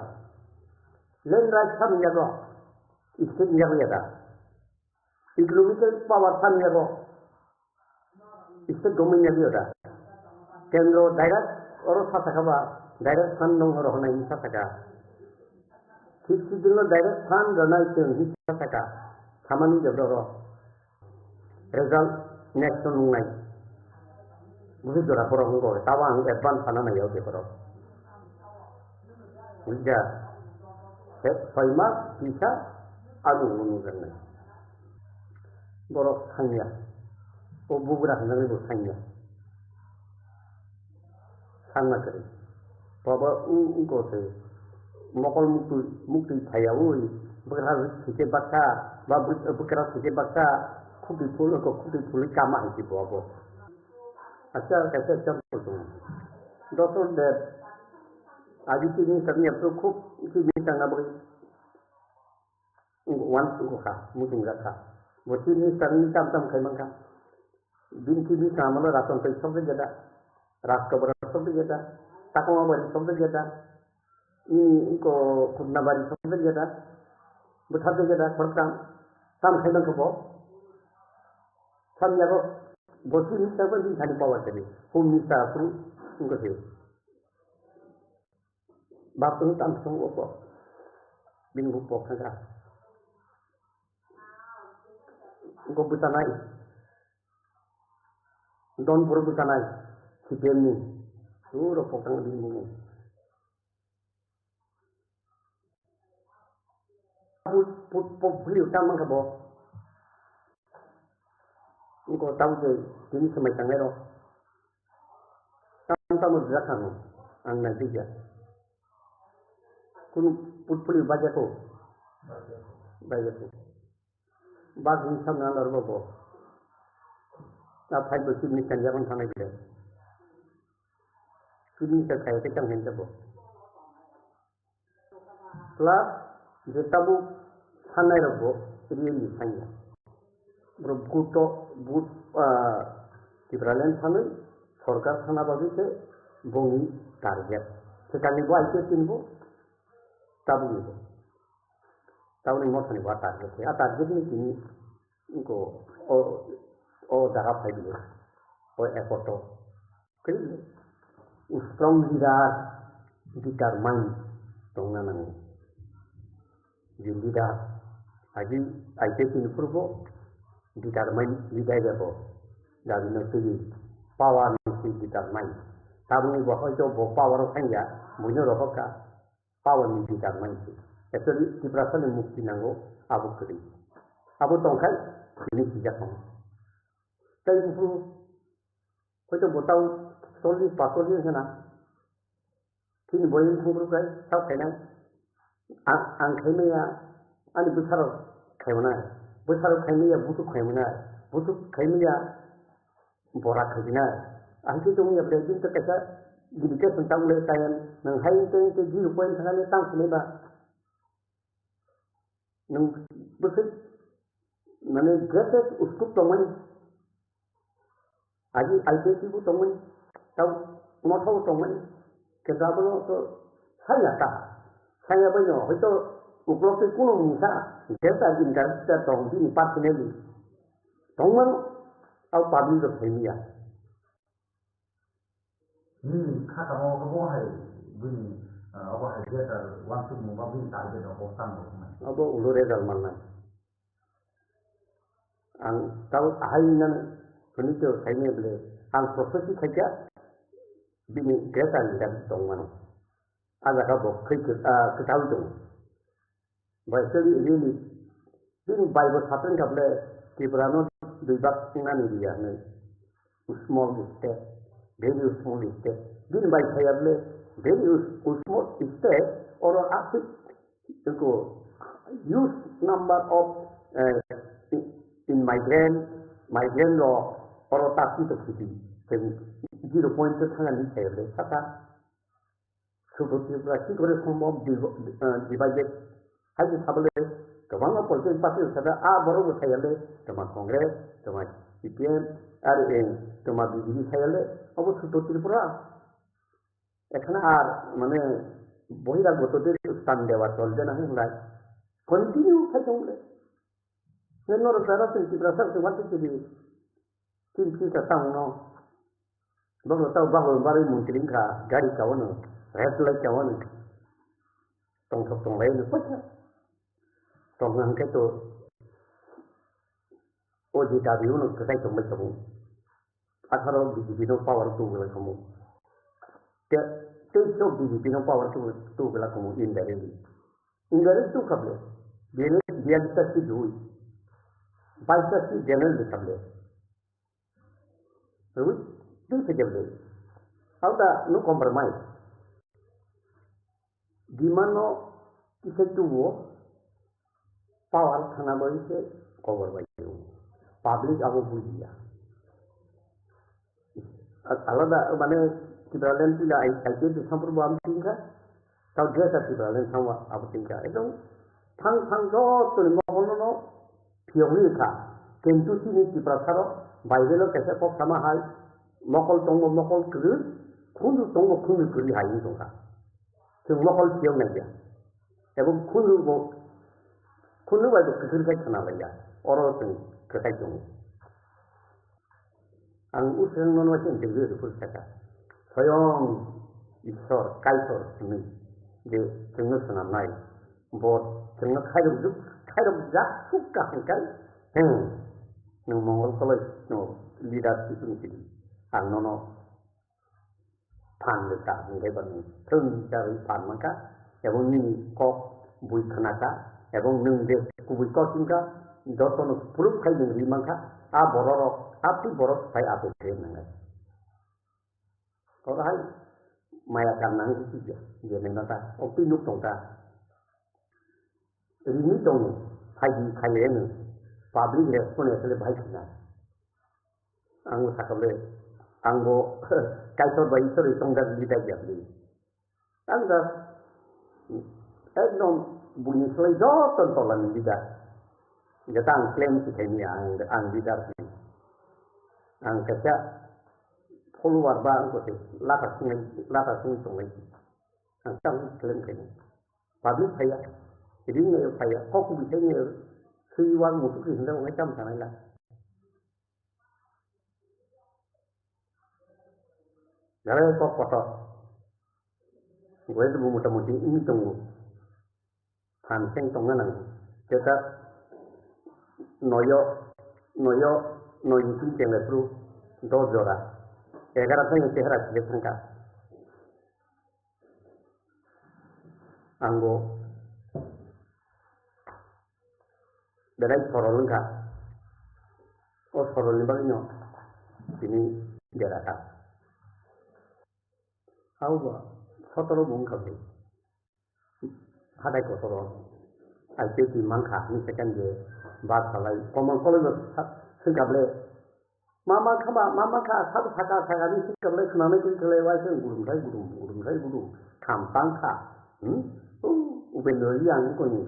Land rights sam jago, state jago yada. Economical power sam jago, state government jago yada. Kendro direct orang sasaka ba, direct fund nong orang na ini sasaka. Sisi dulu direct fund dana itu ini sasaka. Samani jago orang. Result next nong nai. Mungkin jora orang nggo, tawang advance sana na yau ke orang. Udah. Faima bisa anu menurutnya. Borok hanya, beberapa hari itu hanya, sana kiri. Bapa engkau tu, makal mukti thayawui, berharap sikit baca, berharap sikit baca, kubi puluh kama itu bapa. Acar kata macam tu. Doktor dek. Adi ini kami apa kok itu bisa ngabri wan suka mungkin rasa buat ini kami tam kai mangka bin kini kamala raton tai sampai jada ras kabar sampai jada takwa bari sampai jada ini ko kunna bari sampai jada buat jada program tam kai mangka bo sam jago buat ini sampai di sana bawa tadi home minister tu enggak sih Bapun tam sung opo. Bin bupo kanga. Ko butanai. Don puru butanai. Sipem ni. Suro pokang bin mu. Put beli utang mang kabo. Ko tahu je ini semai tangero. Tamu zakan ang nanti ya. Kun putpuli baja ko. Bag ni sam na lor bo. Na phai bo sim ni kan ya ban thanai bile. Sini ka khai ke chang hen bo. Pla je tabu thanai bo ri ni sanya. Bro kuto but Tibralen thanai সরকার থানা বাবিতে বঙ্গি target সেখানে আইতে কিনবো তাবু নিব তাহলে মশানি বা target আর target নিয়ে কিনি ও জায়গা পাই দিলে ও একট কইলে স্ট্রং লিডার ডিটারমাইন দংনা নাঙ্গো যে লিডার আজি আইতে কিনফুরবো ডিটারমাইন লিডার যাব দাবিনো তুই power ni determine. Tabu ni bahwa itu power kan ya, punya rohka power ni determine. Actually di perasaan yang mungkin anggo abu kiri, abu tongkai ini tidak sama. Tapi itu botau soli pasoli sana. Kini boleh tunggu kai, tahu kena angkai ni ya, ani besar kai mana, besar kai ni ya butuh kai ni ya. Borak khajina anti tung ya predin ta kasa gidike sentang le tayan nang hai te ji poin thang le tang sune ba nang besit mane gate ustup tomani aji ITC bu tomani tau mothau tomani ke dablo to saya banyo hoito uklok ke kuno musa desa jingar ta tong di partneri tongmanเอาปาบีกับเพลียข้าตะโมก็บ่ให้บินเอาบ่ให้เจอวันสุดหมู่บ่บินตายไปดอกบ่ตั้งบ่มันเอาบ่อุลเรดัลมันนั้นอันเตาไอ้นั่นคนนี้เจอใครเนี่ยเลยอันโปรเฟสซี่ขยับบินเกษตรกันตรงมันอะไรก็บอกคือเท่าตรงบ่เสรีเรื่องนี้บินไปบ่ทันกับเลยที่ประโนdua bak tengah ni dia ni small step very small step bin by saya boleh very small step orang asik itu use number of in migrant law orang tak itu sih 0.2 tangan ni saya boleh kata seperti berarti kalau semua dibajet haji sabale kemana politik pasti sudah baru saya le teman kongres teman CPM ada teman BJP saya le abu sudah Tripura এখানে আর মানে বহিরাগতদের স্থান দেওয়া চলবে না হলে continue খাইলে señor তারা ত্রিপুরা সরকার মাটিতে তিন তাও বাবু তাও বাবু বাড়ি মন্ত্রী খা গাড়ি কাওনো রেড লাইট কাওনো tong lain pun tong ang keto oji tadi unu kesai tong kamu atharo BJP no power tu gula kamu te so BJP no power tu gula kamu indirectly tu kable dia tasti dui baisasti general de kable terus tu sejable auta no compromise gimana kita tuh power thana boy se cover bayu public abu bujiya alada mane Tibralen pila aike de sampur bam tingka tau dia ta Tibralen sama abu tingka itu thang do to no piori ka kentu sini Tibrasaro baibelo kese pop sama hai mokol kru kundu kuri hai tonga semua siang saja. Tapi kunu baik kesulitan kena lagi. Orang tu kesakitan. Ang usaha non macam interview itu pun kata. Sayang isor kaisor ini. जे जोंनो सोनारनाय but जोंनो खायरब जा सुखा हंखाय नों मंगल college no leadership उनसिदि आं ननो फान लेखा हंखाय बारनि थों जाबै फान मानका एवं नि कक बुइ खनाका एवं नों दे कुबुइ कसिंका दतन प्रुफ खाय नों रिमांका आ बररो आपि बरस फाय आपे थे नंगाय Orang maya karena itu juga, jadi nata, opi nuk tongka, ini tong, haji kalian, public respon ya sele baik na, anggo sakable, anggo kaisor bayi sore tongga kita jadi, angga, eknom bunyi selai joton tolan kita, kita angklaim kita ini ang kita, ang kerja keluar bang ko lata sungai sungai ang tang kelen kelen public phaya jadi nge phaya ko ku bi nge siwan mu su hin da ngai cham sanai la gare ko koto gue tu muta-muti ini tunggu han seng tong nang kita noyo tu teng le pru do jora Egar apa chehra selection ka anggo darai sorolun ka o sorolun bagno sini derata auba sotoro bung ka hadai ko soro ai te ki mangkha ni second je baat salai common college singable Mama ka sab thaka sagani sikale khunane kui khale wai se gurum rai khampang kha uben loi yang ko ni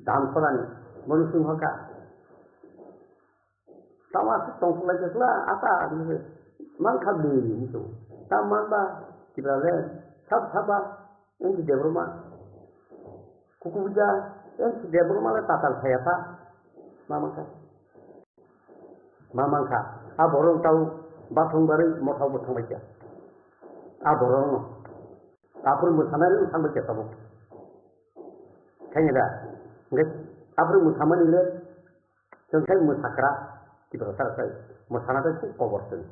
dan soran monu sing hoka sama tong sulai kesla ata ni mang khabli ni tu taman ba kibale sab yang di debruma kuku buja yang di debruma la tatal saya pa Mamang ka, aborong tahu basung bari mau tahu basung baca, aborong, apun musamari usang baca tahu, kayaknya dah, nggak, apun musamari le, contoh musakra, kita rasa saya, musana itu koborsen,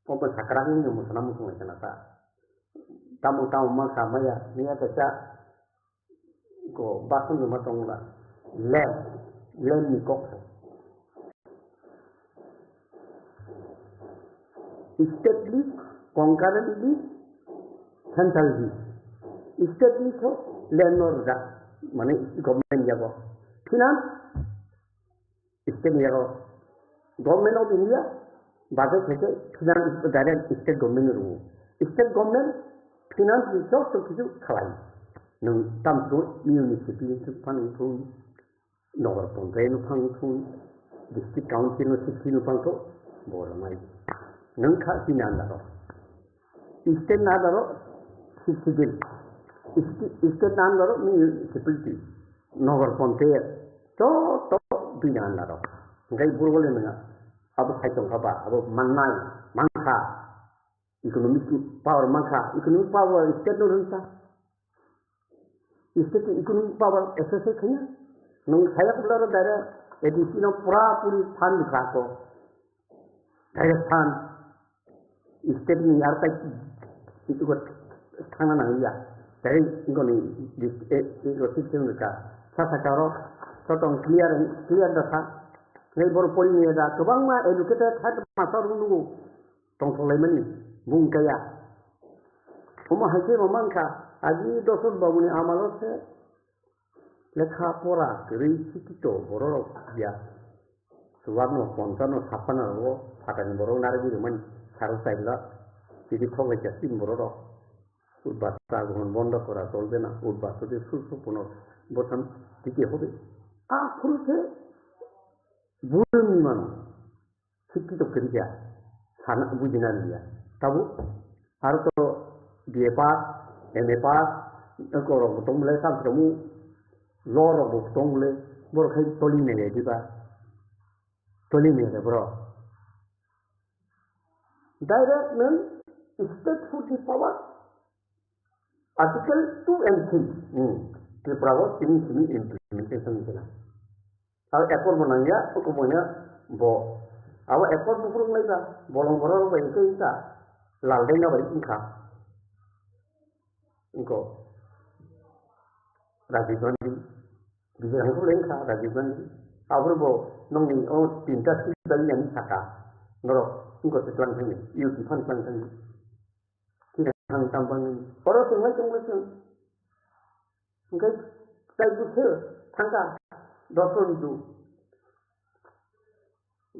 musakra ini musana musung macam apa, tamu masa maya, ni ada ko basung rumah tongga, lem ni kok. State list, concurrent list, central list. State list ho, landlord da, mane government jago. Finance, state jago. Government of India, budget থেকে finance direct state government ru. State government finance resource to কিছু খালাই। নং tamto municipality fund to, Nagar panchayat fund to, district council sixteen fund to, বড় নাই। Nengka sini andaro, istet andaro civil, istet andaro municipality, nogor ponte, to bina andaro. Ngai burgole nenga, abu kaitung kaba, abu manai, mangka, economic power mangka, economic power istet nurunta, istet economic power SSA kaya, nung saya keluar dari edisi no pura puri fan dikako, kaya fan. State ni arta itu kot thana nang ya dari ngoni itu sistem ka sa caro totong clear data ngai bor poli ni da kebang ma educated hat masar nunggu tong solemani bung kaya uma hake mamangka aji dosur babuni amalo se lekha pora kri sikito bororo ya suwarno pontano sapana ro patan borong nargi rumani harus saya bilang, jadi kau kerja simboro, ubat sagun bonda kora solve na, ubat itu susu puno, bosan tiga hobi. Aku se bulan ni mana, sikit tu kerja, sana bujinan dia. Tahu, harus tu dia pas, pas, kalau betul mulai sam kamu, lor betul mulai, baru kau toli ni dia juga, toli ni dia bro. Direct means state food power, Article 2 and 3 Tripura ini implementation sila. Kalau ekor menangnya, hukumnya bo. Awak ekor bufurung lagi lah, bolong-bolong baik itu isa, lalainya baik ingka. Ingko. Rajiv Gandhi, bisa angku lengka Rajiv Gandhi. Awak bo nongi tinta sih dari yang saka, noro ingko setuan sini, yuki fan sini. Tidak hang tampang ini. Orang semua cuma Engkau saya butuh tangga doktor itu,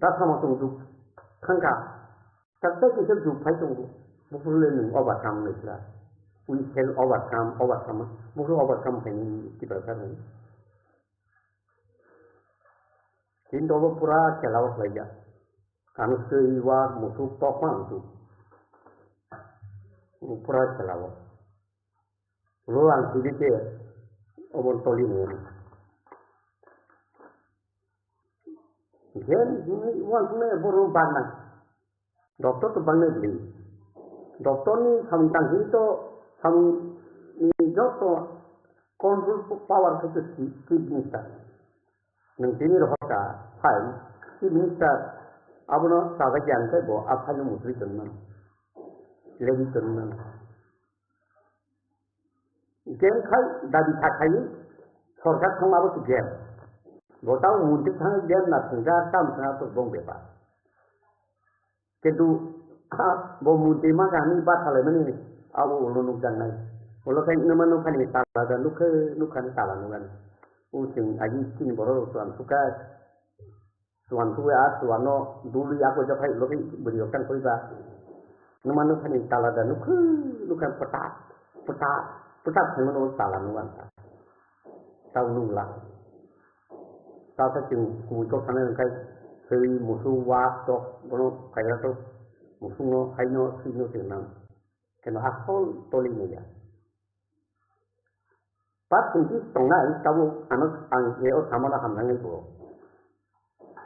dasar tunggu tangga. Tapi kita tu phải tunggu, bukan lên overcome ni lah. We can overcome, bukan overcome ini kita kan. Ini dua pura celawat saja. Kami sewa musuh topang tu, pura celawat. Luang sedikit. Obor toli ni. Jadi ini wanita baru bandang. Doktor tu bandang beli. Doktor ni kami tanggi tu kami ni doktor kontrol power kita chief minister. Nanti ni rohaka file chief minister abang sahaja jangan bo apa yang mesti turunan. Lagi turunan. Game khai dari takai sorkat thong abu tu game. Botau mudik thang game na thangga tam thang tu bong bepa. Kedu bo mudik mah kami bat hal ini abu ulunuk jangan. Kalau kai nama nu kani tala dan nukan tala nukan. Using aji sini baru tuan suka tuan tua tuan no dulu aku jauh loki berikan kuiba. Nama nu kani tala dan nukan peta Putar semua salam nuan tahu nulah tahu sejeng kuikot sana kai seri musuh wasok bono kaya tu musuh no kaino sino tenang kena asal toli ni ya pas sendiri tengah tahu anak angkeo sama lah hamdan itu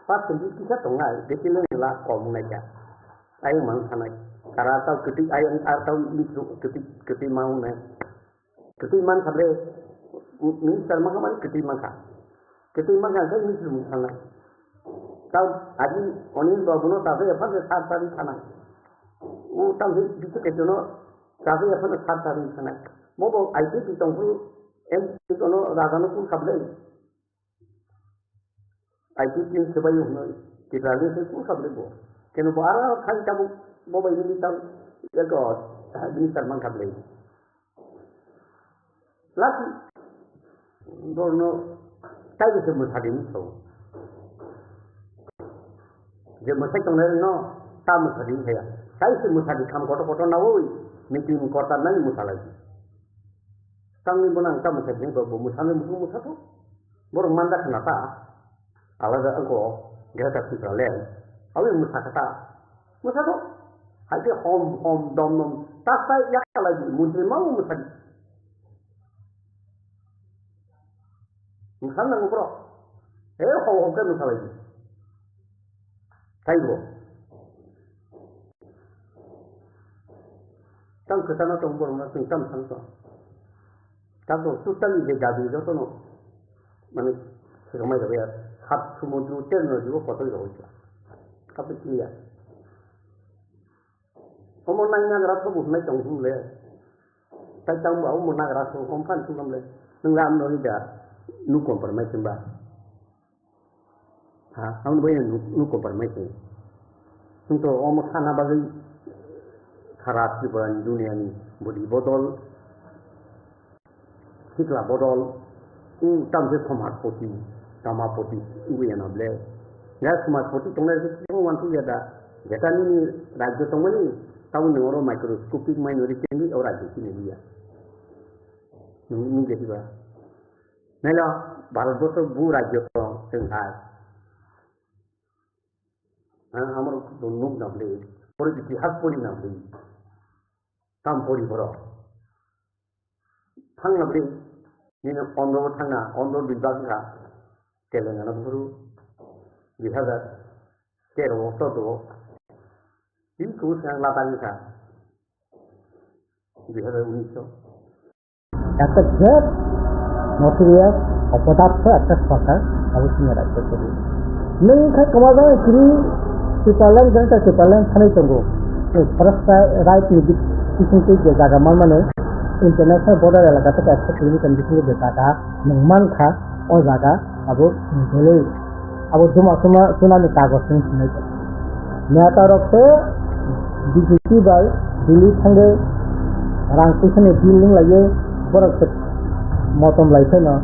pas sendiri kita tengah dekileng lah komun aja ayo mang sana karena tahu ketik ayo tahu itu ketik mau nih ketiman sampai minister mahkamah ketiman kan kan minister sana tahu aji onin babuno sampai apa se sarta di sana tahu itu kejono sampai apa se sarta di sana mau IT di tunggu itu no ragano pun kabel IT pun sebayu kita lihat pun kabel bo kena bara kan kamu mau ini tahu ya god minister mahkamah lagi, dono, saya bisa melihat ini tu. Jadi masa itu no, saya melihat ini saya. Saya sih melihat di kamar kota nawoi, meeting kota nani musalah. Kami menang kami melihat ini baru musalah tu. Baru mandat kenapa? Alat aku, dia tak bisa lain. Awak musalah kata, musalah tu, aja home dom. Tak saya yak lagi, mungkin mau musalah. Misalnya ngobrol, kau kan misalnya ini, kayu, tam kesana tu ngobrol macam tam sangsa, kalau sudah ni jadi jadi tu no, mana seramai dah biar, hab semua tu terus juga foto itu hoja, apa sih ya? Omong nanya ngeras tu bukan macam tu le, saya tahu bahawa omong ngeras tu ompan tu kamle, nengam nori dah. Nu compromise mbak, kamu boleh nu compromise. Untuk orang sana bagi kharas di bulan dunia ini, bodi botol, sikla botol, tamse smart poti, tama poti, ibu yang nable. Ya smart poti, tunggu lagi semua tu ada. Jika ni raja tunggu ni, tahu ni orang microscopic minority ni orang raja sini dia. Ni jadi apa? Nela Bharat Borso bu rajyo Singhai. Amar donuk nabli, puri itihas puri nabli, tam puri boro. Thang nabli, ni ondor thanga, ondor bidbag ka, Telangana buru, bihada, kero soto, ini kurus yang latang ka, bihada 1900. একটা great notorious অপদার্থ একটা সরকার অবশ্যই রাজ্য করি नोंखा कमाजा किरी सिपालन जनता सिपालन थाने तंगो forest right नि किसिमके जे जागा माने इंटरनेशनल बॉर्डर एलाका तक 100 किलोमीटर बिसिनि जे जागा नंमान खा ओ जागा आबो भेले आबो जुमा सुमा सुनामी कागज सिं सिनाय नेता रखते बीजेपी बाय दिल्ली थांगे रांकुसने बिल्डिंग लाये बरक मौतम लाइथे न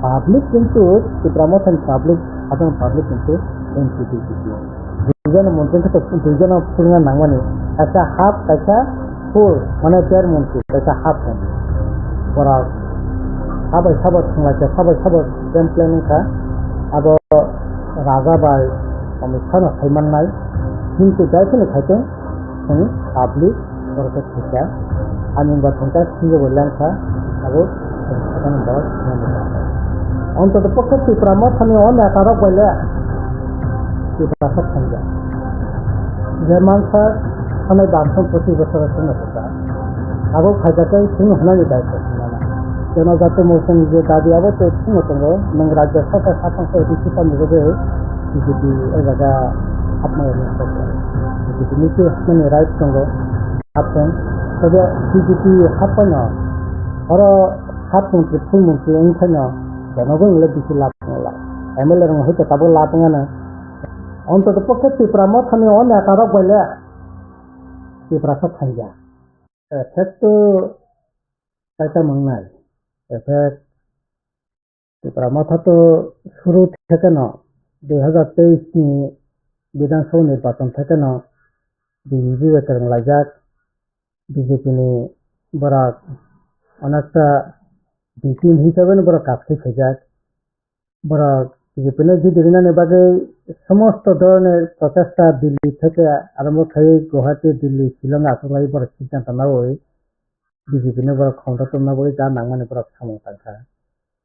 पब्लिक किंतु चित्रामथन पब्लिक अदम पब्लिक किंतु एनसीपी दुजन मंत्री तो दुजन पुरना नांगवानी ऐसा हाफ ऐसा फुल माने चार मंत्री ऐसा हाफ मंत्री और साबै साबै संलायते साबै गेम प्लानिंग का अब राजा बाय अमित शाह खायमाननाय किंतु जायखौनो खायते जों पब्लिक बरके थिका आंनि बाथ्राखौ सिंगे बोलांखा आरो जों बार অন্তত পক্ষে ত্রিপুরামত আমি অনেক আরো বলে ত্রিপুরা সঙ্গে যে মানুষের অনেক দামসন 25 বছরের সঙ্গে থাকা আরো খাইজাকে সিং হনানি দায়িত্ব যেন যাতে মৌসুম যে দাবি আবো তো সিং সঙ্গে নং রাজ্য সরকার শাসন করে ডিসিশন নেবে বিজেপি এই জায়গা আপনার বিজেপি নীতি মানে রাইট সঙ্গে আপন তবে বিজেপি হাপন আরো হাত মন্ত্রী ফুল মন্ত্রী এখানে जनगण बेसि लाभ एमएलए हयতো ताबो लाभ ना अंतत पक्षे त्रिपुरा मथानि अनेक आरो गले त्रिपुरा सखांजा एफेक्ट कायता मंगनाय एफेक्ट त्रिपुरा मथा तो शुरू থেকে न 2023 नि विधानसभा निर्वाचन থেকে न बीजेपी वेतन लाजाक बीजेपी नि बरा अनेकटा टीम हिसाब से बड़ा काफी खजाक बड़ा बीजेपी ने बागे समस्त धरण प्रचेषा दिल्ली आरम्भ खाई गुवाहाटी दिल्ली शिलं आसलाई बड़ा सिद्धांत नाबई बीजेपी ने बड़ा क्षमता नाबई जा नांगमाने बड़ा सामंथा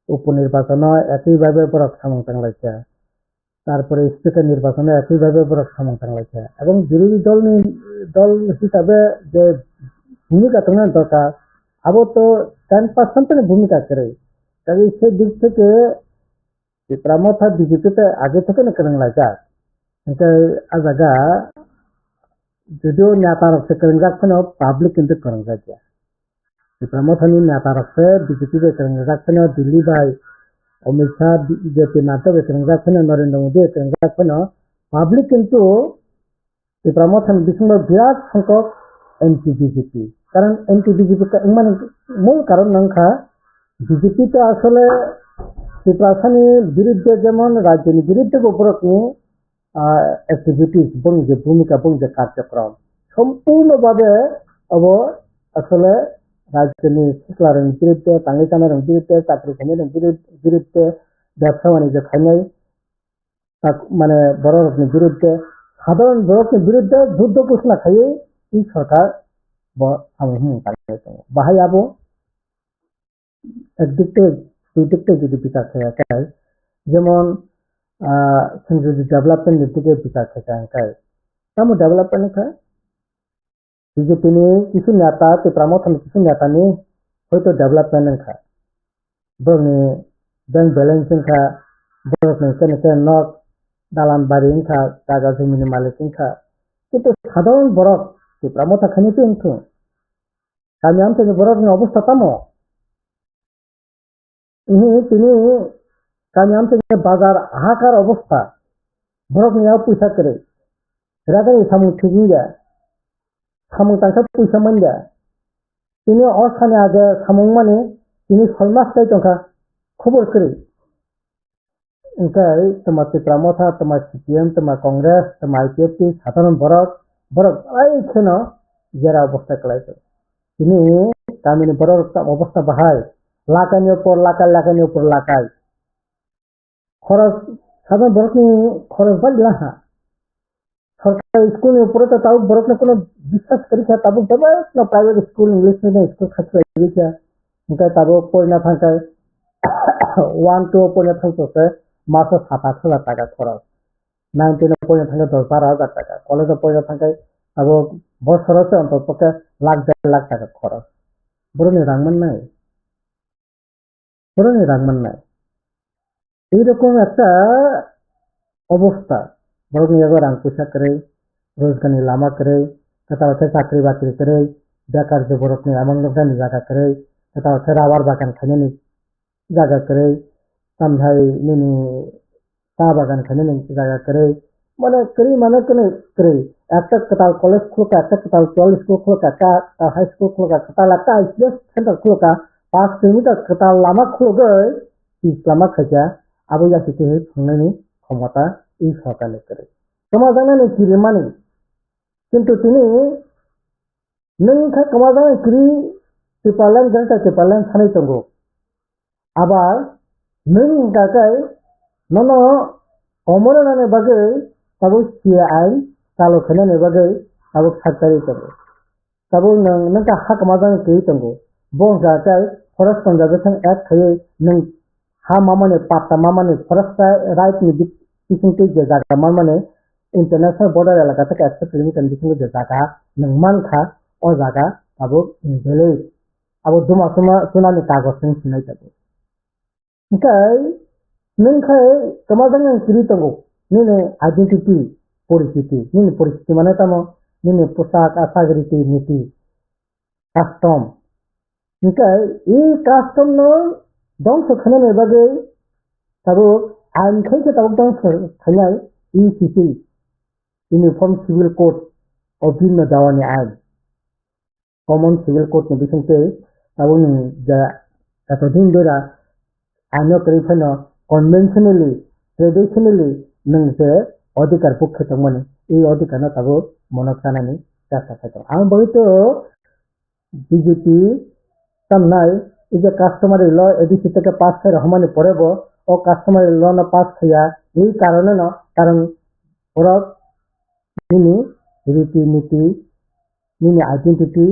उपनिर्वाचन एक भावे बड़ा सामंथा लाइसे तारपरे स्पीकर निर्वाचन एक भावे बड़ा सामंथा लाइसे और विरोधी दल हिसाब से भूमिका तंग दरकार अब तो 10% भूमिका करे तभी से दिख থেকে त्रिपुरा बीजेपी आगे থেকে करने लगा इनका आजागा যদিও नेता रखते करेंगे अपने पब्लिक किंतु करेंगे क्या त्रिपुरा नेता रखते बीजेपी के करेंगे अपने दिल्ली भाई अमित शाह बीजेपी नाटक करेंगे अपने नरेंद्र मोदी करेंगे अपने पब्लिक किंतु त्रिपुरा बिसिंग विराट संख्यक एंटी बीजेपी कारण एंटी बीजेपी का माने मूल कारण नंखा बीजेपी तो आसले त्रिपुरानि विरुद्ध जेमन राज्यनि विरुद्ध उपरकनि एक्टिविटीज बं जे भूमिका बं जे कार्यक्रम सम्पूर्ण भावे अब आसले राज्यनि सिक्लारनि विरुद्ध तांगै जानायनि विरुद्ध चाकरि खायनायनि विरुद्ध व्यवसा वाणिज्य खायनाय माने बर'नि विरुद्ध साधारण बर'नि विरुद्ध युद्ध घोषणा खायो ई सरकार बाहाय अब एकदिकते जो विकास है जेमन डेवलपमेंट नीति विकास है तब डेवलपमेंट है बीजेपी ने किसी नेता त्रिपुरा किसी नेता ने हयतो डेवलपमेंट खा बरनि बैंक बैलेंस खा बरनि नक दालान बारि खा जागा जमिनि मालिक खा किन्तु साधारण बरक त्रिपुरा खानी तो kami am tanya borok ni obostha tamo ini kami am tanya bazar ahakar obostha borok ni au puisa kare raga ni samung thigi ja samung tangka puisa manja ini oskhane age samung mane ini 6 mass tai tongka khobor kare engkai toma Tripura toma CPM toma Congress toma IPP সাধারণ borok ai kheno jera obostha kalai ini kami ini baru অবস্থা বাহাই লাকানি উপর লাকাই খরচ সাধারণ বরকনি খরচ বাড়লা সরকারি স্কুলের উপরে তো তাও বরকনে কোনো বিশ্বাস করি তাবুক দেবে না private school English medium school খাচ্ছে গেছে ওখানে তাবো পড়না থাকায় 1 2 পড়না থাকতে মাসে 7-8 টাকা খরচ 9 পড়না থাকে 10-12,000 টাকা কলেজে পড়না থাকায় তাবো বছর আছে অন্তত লাখ 1.5 লাখ টাকা খরচ বড় রাংমান নাই পুরনো রাখবেন নাই এইরকম একটা অবস্থা বরং এবার রাং পয়সা করে রোজগানি লামা করে কথা হচ্ছে চাকরি বাকরি করে বেকার যুবরকনি এমন লোকদানি জায়গা করে কথা হচ্ছে রাবার বাগান খাইনি জায়গা করে তামভাই নিনি চা বাগান খাইনি জায়গা করে মানে কোনো করে একটা কোথাও কলেজ খুলকা একটা কোথাও জল স্কুল খুলকা একটা হাই স্কুল খুলকা কোথাও একটা আইসিএস সেন্টার খুলকা 5 কিলোমিটার কোথাও লামা খুলগৈ লামা খাইছা আবু জাতিকে थांनायनि ক্ষমতা এই সরকারের করে সমাধানে কিরে মানে কিন্তু তিনি नोंखा कमाजां क्रि सिपालन जनता सिपालन सानै तंगो आबार नों गागाय ननो अमरनाने बागै ताबो सीआई चालु खनाने बागै ताबो सरकारी तंगो ताबो नोंका हा कमाजां क्रि तंगो बं गागाय फरेस्ट कंजर्वेशन एक्ट खयै नों हा मामाने पाता मामाने फरेस्ट राइट नि बिथिंखै जे जागा माने इंटरनेशनल बॉर्डर एलाका तक 100 किलोमीटर बिथिंखै जे जागा नों मानखा o jaga abo bele abo duma suma sunani kagos sing sinai tabu kai nengkai kamajang yang kiri tango nene identity परिस्थिति माने तamo nene posak asagriti niti custom kai e custom no dong sokhane ne bagai tabu ain khai ke tabu dong khanai ECC Uniform Civil Code of Binna Dawani Ain common civil code ने बिसंते ताबुन जा एतदिन दोरा आइनो करिफानो conventionally traditionally नंसे अधिकार पक्ष तमने ए अधिकार ताबो मनसानानि जासा थातो आं बहितो BJP तमनाय इजे customer law ADC থেকে পাস করে রহমানে পড়েব ও কাস্টমার ল না পাস হইয়া এই কারণে না কারণ ওরা নিনি রীতিনীতি নিনি আইডেন্টিটি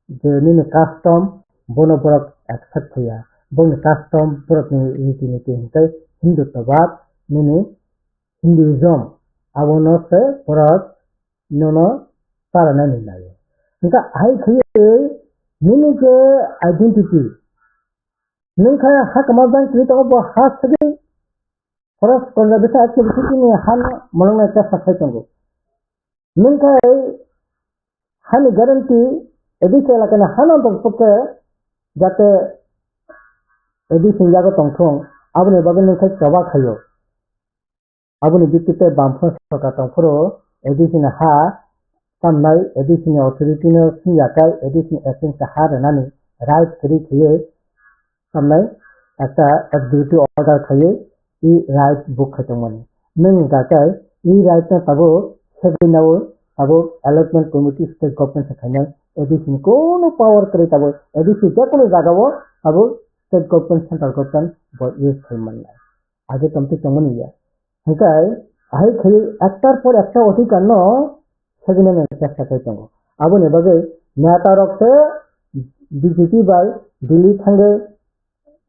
যে নিনে কাস্টম বনো বরক একসাথ হইয়া বন কাস্টম বরক রীতিনীতি হিসাবে হিন্দুত্ববাদ নিনে হিন্দুইজম আবনো সে বরক ননো সারানা নিলায় ఇంకా আই খয়ে নিনে যে আইডেন্টিটি নংখা হাক মাজাং ক্রিতো ব হাস থেকে ফরেস্ট কনজারভেশন অ্যাক্টিভিটি নি হান মলং একটা সাখাইতঙ্গো নংখা হানি গ্যারান্টি एदिस एलाकानि हानांतर पक्के जाते एदिस जागा तंथं आबुनि बागै नोंखै सभा खायो आबुनि बितिते बामफोर सरकार तंफोरो एदिसनि हा सामनाय एदिसनि अथॉरिटीनो सियाकाय एदिसनि एक्टिंग हा रनानि राइट करि खयै सामनाय একটা एग्जीक्यूटिव ऑर्डर खयै इ राइट बुक खतमनि नों गाकाय इ राइट ना ताबो सेगिनाव ताबो अलॉटमेंट कमिटी स्टेट गवर्नमेंट खानाय एडिशन कोनो पावर करे तब एडिशन जे कोनो जागाव अब स्टेट गवर्नमेंट सेंट्रल गवर्नमेंट ब यूज खाइमान आगे तमते तमन या हकाय आइ खै एकटार पर एकटा अधिकार न सगिने ने चेष्टा खाइतंगो आबने बगे नेता रखते बीजेपी बाय दिल्ली थांगे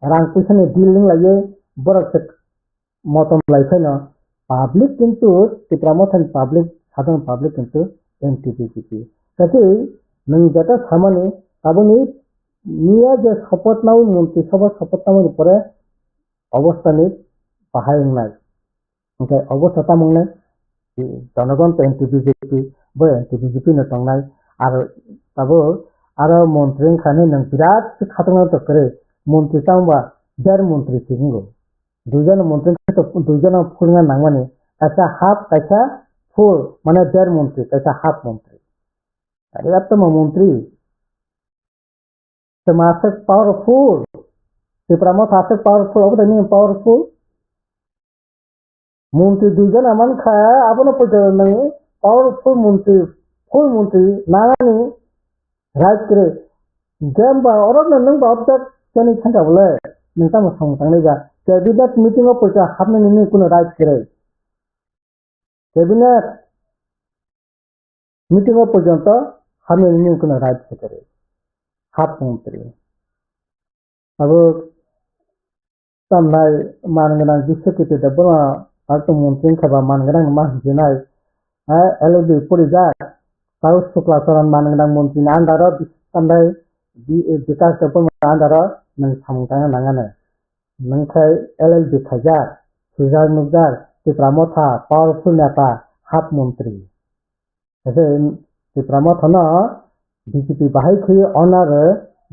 रां पैसानि दिल्ली लायो बरक मतम लाइफायनो पाब्लिक किंतु तिप्रामथन पाब्लिक साधारण पाब्लिक किंतु एनटीपीपी कति नों जाता सामाने ताबुनि निया जे शपथ नाउ मन्त्रि सभा शपथ नाउनि परे अवस्थानि बाहायनाय ओंखाय अवस्था तामंने जनगण एनटीपीपी ब एनटीपीपी न तंनाय आरो ताबो आरो मन्त्रि खाने नों बिराद खातंना तो करे मन्त्रि तांबा देर मन्त्रि सिंगो दुजन मन्त्रि तो दुजन फुलना नांगमाने कासा हाफ कासा फुल माने देर मन्त्रि कासा हाफ मन्त्रि अरे अब तो मंत्री समासक पावरफुल सिप्रामथ आसक पावरफुल अब तो नहीं पावरफुल मंत्री दुजन अमन खाया अब न पड़े नहीं पावरफुल मंत्री फुल मंत्री नागानी राज करे गेम बा और अब नंग बाप तक क्या नहीं छंटा बोले नंगा मसंग तंगने जा कैबिनेट मीटिंग में पड़े हमने नहीं कुछ राज करे कैबिनेट मीटिंग में पर्यंत हमें नहीं कुछ राज करे हाफ मंत्री अब तमनाय मानगना जिसके दबना आतो मंत्री खबा मानगना मा जिनाय एलबी परिजा साउथ सुक्लासरन मानगना मंत्री आंदार तमनाय विकास दबन आंदार नों सामंताना नांगाने नंखाय LLB खायजार सुजार नुजार त्रिपुरा मथा पावरफुल नेता हाफ मंत्री त्रिपुरा मथा न BJP बाहाय खै ऑनर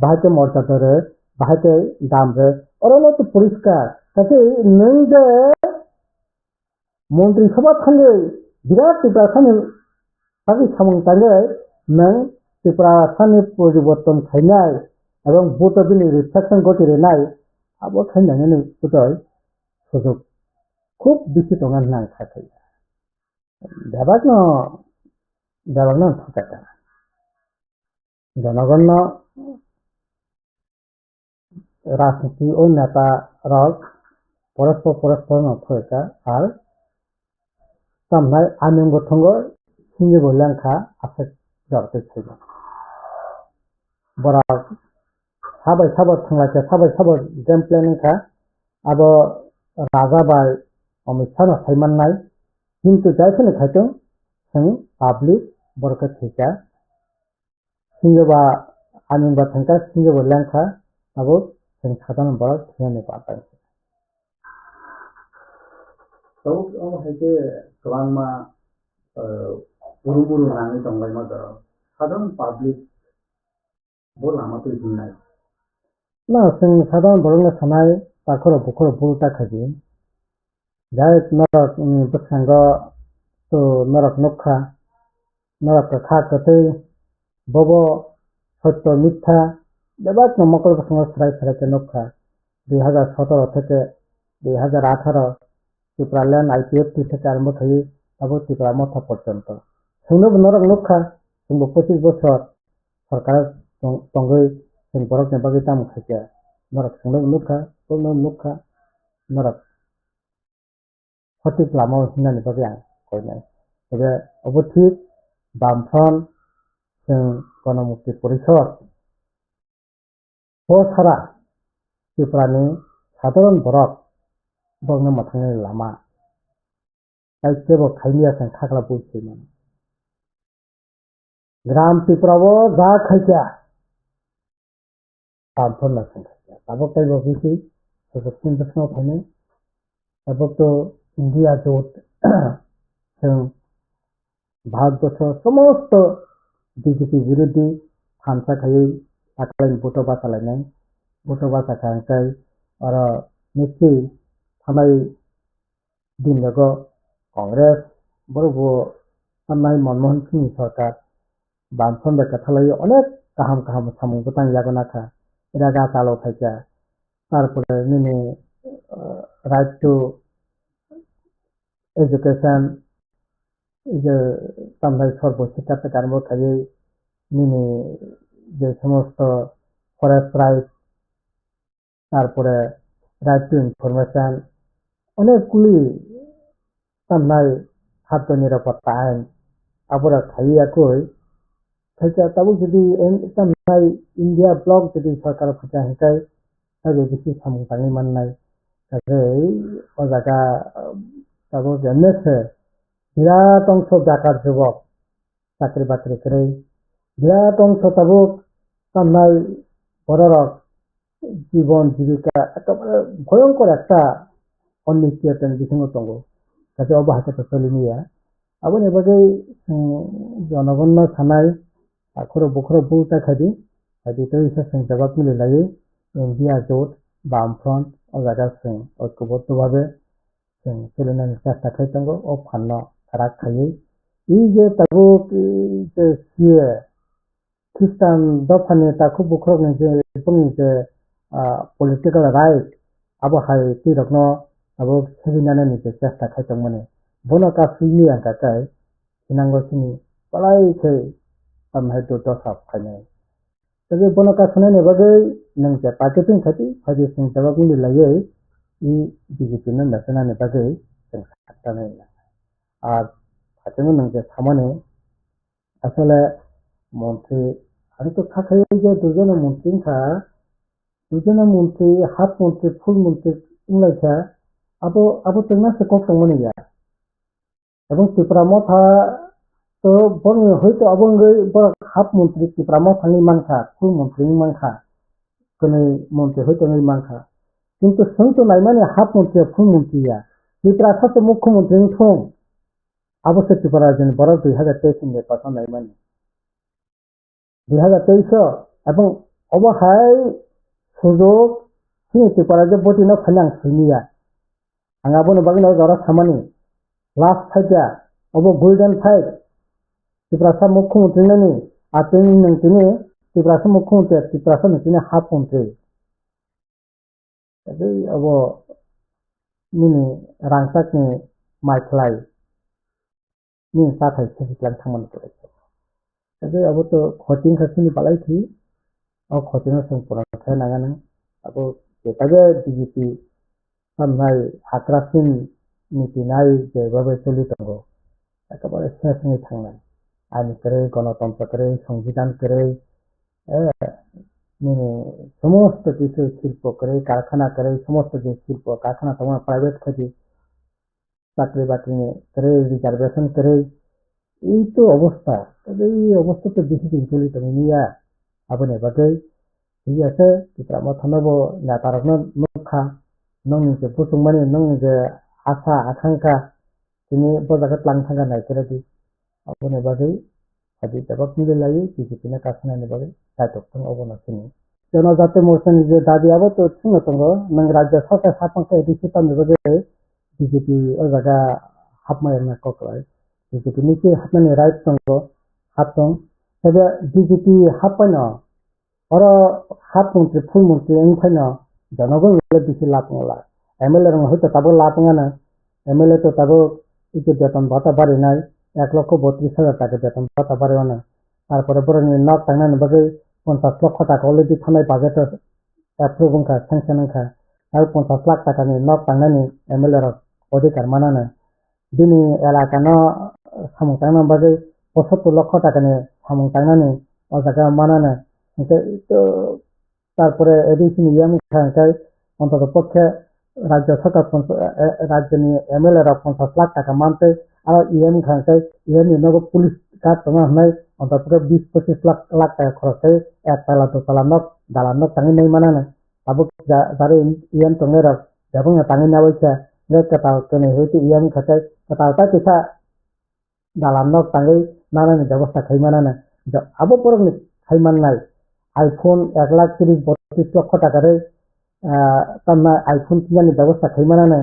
बाहायते मर्यादा बाहायते दाम अरनो तो परिष्कार ताकि नों जे मंत्री सभा थांगे बिराद त्रिपुरा सानि ताकि सामं तांगे नों त्रिपुरा सानि परिवर्तन खायनाय एवं भोटर बिल रिफ्लेक्शन गतिरेनाय अब खायनायनि उदय सुजुग खूब बेसि दं होनना आं सानो बेबागनो थकायता जनगण राजनीति और नेता रक परस्पर नथका और तमनाय आमिन गथंग सिंगे बोलेंखा आसे जरते छेगा बरा साबाय थांलाके साबाय गेम प्लानिंग खा अब राजा बाय अमित शाह साइमाननाय किन्तु जायखौनो खायदों जों पाब्लिक बरखौ थैका सिंगोबा आमिनबा थांका सिंगोबा लेंखा अब जों साधारण बर थियानो बाबाय तो अब हायके गोबांमा बुरु नाङै दंलाय मादार साधारण पाब्लिक बो लामाखौ दिन्नाय ना जों साधारण बरनो थानाय ताखर बुखर बुरुता खाजि जाय नरक बसांग तो नरक नखा नरक खा कतै बबो सत्य मिथ्या बेबाद नमकल बसांग सराय के नखा 2017 থেকে 2018 त्रिपुरा लैंड IPFT থেকে आरम्भ થઈ अब त्रिपुरा मथा पर्यन्त जोंनो नरक नखा जोंबो 25 বছর सरकार दंगै जों बरक नेबागै दाम खायजा नरक संनो नुखा बोनो नुखा नरक सঠিक लामा हिनानि बागै आं कयनाय तबे अबथिक बामफ्रन जों गणमुक्ति परिषद सारा त्रिपुरानि साधारण बरक बंनो माथांनि लामा जायखिबो खायनिया जों खाग्ला बुझैमोन ग्राम त्रिपुरावो जा खायजा बामफ्रन लासं खायजा ताबो कायबो बिसि सजोबसिन बसनाव थानो ताबो तो इंडिया जोट जों भारतवर्ष समस्त BJP विरोधी थामसा खायै आखालायनि बट बासा खांखाय आरो निश्चय थानाय दिनगो कांग्रेस बरगो थानाय मनमोहन सिंह सरकार बामफ्रन बे कथालाय अनेक गाहाम सामुं गोतां यागनाखा इरागा तालो खायजा तारपरे निने राइट टू एजुकेशन जो तमनाय सर्व शिक्षा से आरम्भ खायै निने जे समस्त फरेस्ट राइट तारपरे राइट टू इनफरमेशन अनेकगुली तमनाय खाद्य निरापत्ता आइन आबरा खायैयाखै खायजा ताबो जुदि तमनाय इंडिया ब्लक जुदि सरकार फैसा हिंखाय ताबो बिसि सामुं ताङै माननाय ताकै अजागा ताबो बेनोसै बिराद अंश बेकार जुबक साख्रि बाख्रि करै बिराद अंश ताबो तमनाय बररक जीवन जीविका एकेबारे भयंकर একটা অনিশ্চয়তার বিসঙ্গ দङ তাতে অবহাতে চলিনিया अब नेबागै जनगण थानाय आखर बखर बुता खादि आदि तो इसा जों जवाब मिलायो इंडिया जोट बामफ्रन अजागा जों ऐक्यबद्ध भाबे जों सोलिनानै चेष्टा खालामनांगौ अ फाननो राग खायै इ जे ताबो जे सिए ख्रिस्टान दफानि ताखौ बखरनि जे बुंनि जे पलिटिकल राइट अब हाय तिरकनो अब सोलिनानै नि चेष्टा खालामनानै बनका सुनि आंगाय नांगौसिनि पलायखै तमहाय तो दसाब खायनाय तबे बनका सुनायनि बागै नों जे पार्टिथिं खाथि फादि जों जवाब मिलायो इ BJP नो नासनानि बागै जों साथानै आर फाथिनो नों जे सामाने আসলে মন্ত্রী আমি তো থাকাই যে দুজনের মন্ত্রী হাফ মন্ত্রী ফুল মন্ত্রী ইংলাইছা আবো তোমরা সে কখন মনে যায় এবং ত্রিপুরা মথা তো বড় হয়তো অবঙ্গই বড় হাফ মন্ত্রী ত্রিপুরা মথানি মানখা ফুল মন্ত্রী মানখা কোন মন্ত্রী হয়তো নাই মানখা কিন্তু সন্ত নাই মানে হাফ মন্ত্রী ফুল মন্ত্রীয়া ত্রিপুরা সাথে মুখ্যমন্ত্রী থং অবশ্যই ত্রিপুরার জন্য বড় 2023 নির্বাচন নাই মানে 2023 এবং অবহায় সুযোগ ত্রিপুরা যে বটিনো ফাইনাং সিনিয়া আঙাবো বাগিনো জরা সামানি লাস্ট ফাইটা অব গোল্ডেন ফাইট ত্রিপুরা মুখ্যমন্ত্রী নানি আর তিনি ত্রিপুরা মুখ্যমন্ত্রী ত্রিপুরা তিনি হাফ মন্ত্রী jadi abo ini rangsak ni maiklai ni sathai sejiklan thaman kore jadi abo to khoting khasini palai thi au khoting sing pura thai nangana abo etaje BJP samnai hakrasin niti nai je babe choli tango ekabare sesni thangnai ani kare গণতন্ত্র করে সংবিধান করে সমস্ত কিছু শিল্প করে কারখানা করে সমস্ত যে শিল্প কারখানা তোমার প্রাইভেট থেকে চাকরি বাকরি করে রিজার্ভেশন করে এই তো অবস্থা এই অবস্থাতে বেশি দিন চলি তুমি নিয়ে আপনি বাকি ঠিক আছে ত্রিপুরা থানাবো না তার নখা নং যে পুতুং মানে নং যে আশা আকাঙ্ক্ষা তিনি বজাগাত লাং থাকা নাই করে দি আপনি বাকি আদি জবাব মিলে লাগে বিজেপি না কাছানা বাকি দায়িত্ব অবনতি জনজাতি মোর্চানি যে দাবি আবো তো ঠিক তঙ্গ নং রাজ্য সরকার সাতংকে এডিসি তামে বাগে বিজেপি ও জায়গা হাবমায় না ককলাই বিজেপি নিচে হাতনানি রাইট তঙ্গ হাতং তবে বিজেপি হাপানো আর হাত মন্ত্রী ফুল মন্ত্রী এনখানো জনগণ বেশি লাভ নলা এমএলএ রং হয়তো তাবো লাভ না এমএলএ তো তাবো এই বেতন ভাতা বাড়ি নাই 1,32,000 টাকা বেতন ভাতা বাড়ি না তারপরে বড় নক টাঙ্গানি বাগে 50 লক্ষ টাকা অলরেডি থানায় বাজেট অ্যাপ্রুভংখা স্যাংশনংখা আর 50 লাখ টাকা নি নক টাঙ্গানি এমএলএ র অধিকার মানানো দিনি এলাকানো সামুং টাঙ্গানি বাগে 75 লক্ষ টাকা নি সামুং টাঙ্গানি ও জায়গা মানানো তো তারপরে এডিসি নিয়ম খাঙ্কাই অন্তত পক্ষে রাজ্য সরকার রাজ্য নিয়ে এমএলএ র 50 লাখ টাকা মানতে আর ইএম খাঙ্কাই ইএম নগর পুলিশ কাজ তোমার নাই অন্তত 20-25 লাখ টাকা খরচ করে একতলা দোতলা নক দালান নক টাঙি নাই মানানো তাবো যারে ইএম টঙের এবং টাঙি না বইছে কেতাও কেনে হইতে ইএম খাতাই কেতাওটা কিসা দালান নক টাঙি নানানি ব্যবস্থা খাই মানানো আবো পর খাইমান নাই আইফোন 1,30,32 লক্ষ টাকারে তার না আইফোন কিনানি ব্যবস্থা খাই মানানো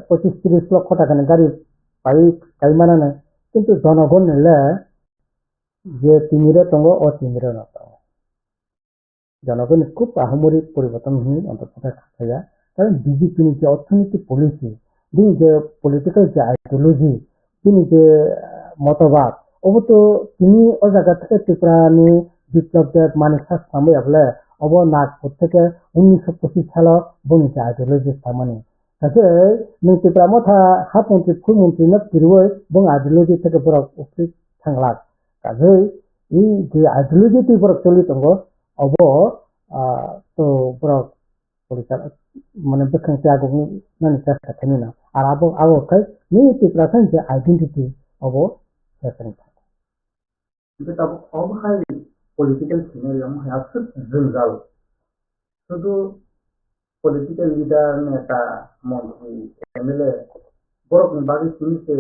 25-30 লক্ষ টাকা গাড়ি পাই খাই মানানো কিন্তু জনগণ নিলে যে তিমিরে তঙ্গ ও তিমিরে না জনগণ খুব আহমরিক পরিবর্তন হয়ে অন্তত খাইয়া কারণ বিজেপি যে অর্থনৈতিক পলিসি তিনি যে পলিটিক্যাল যে আইডিওলজি তিনি যে মতবাদ অবো তো তিনি ও জায়গা থেকে ত্রিপুরানি বিপ্লবদের মানিক সামনে আসলে অব নাগপুর থেকে 1925 সাল বনিছে আইডিওলজি সামনে তাতে ত্রিপুরা মথা হাফ মন্ত্রী ফুল মন্ত্রী না তিরুই এবং আইডিওলজি থেকে বড় উপস্থিত থাকলা কাজে এই যে আইডিওলজি টি বড় চলি তঙ্গ অব তো বড় পরিচালক মানে বেখান্তি আগনি নানি চেষ্টা থাকি না আর আবো খাই নিয়ে ত্রিপুরা যে আইডেন্টিটি অব সেখানে থাকে কিন্তু অবহাই পলিটিক্যাল সিনারিয়াম হ্যাঁ জঞ্জাল শুধু পলিটিক্যাল লিডার নেতা মন্ত্রী এমএলএ বড় বাড়ি পুলিশে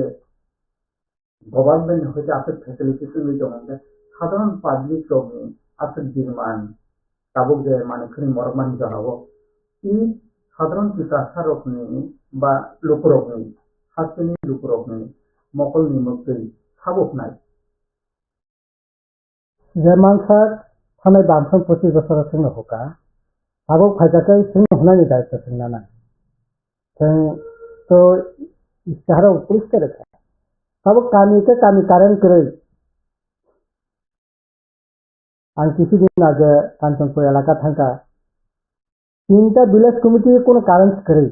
গভর্নমেন্ট হইতে আছে ফ্যাসিলিটি সুবিধা মধ্যে সাধারণ পাবলিক রকম আছে নির্মাণ তাবক যে মানুষের মরমান যাবো এই সাধারণ কিছু আশা রকমি বা লোক রকমি হাসিনি লোক রকমি মকল নিমন্ত্রী সাবক নাই যে মানুষের থানায় বামফ্রন্ট 25 বছর সঙ্গে হোকা সাবক ফাইজাকে সঙ্গে হনানি দায়িত্ব সঙ্গে না তো ইস্তাহারা পরিষ্কার রেখা সাবক কামিকে কামি কারেন্ট করে आं কিছুদিন আগে কাঞ্চনপুর এলাকা থাকা 3টা ভিলেজ কমিটি কোনো কারেন্ট করে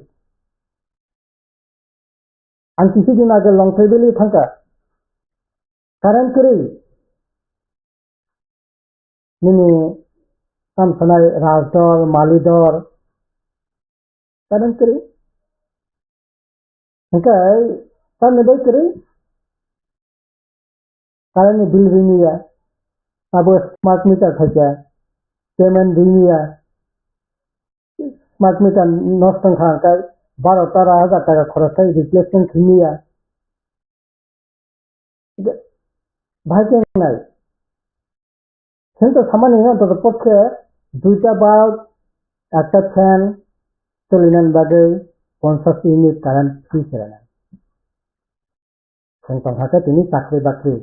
आं কিছুদিন আগে লংথেবেলি থাকা কারেন্ট করে নিনি সামসনাই রাজদর মালিদর কারেন্ট করে হ্যাঁ তার নেবাই করে কারেন্ট বিল রিনিয়া अब स्मार्ट मीटर থাকে পেমেন্ট দিনিয়া স্মার্ট মিটার নষ্ট খানাকায় 12-13 টাকা খরচ হয় রিপ্লেসমেন্ট কিনিয়া ভাইকে নাই কিন্তু সামান্য অন্তত পক্ষে 2টা বাল্ব একটা ফ্যান চলিনান বাদে 50 ইউনিট কারেন্ট ফ্রি ছেড়ে নেন কিন্তু হাতে তিনি চাকরি বাকরি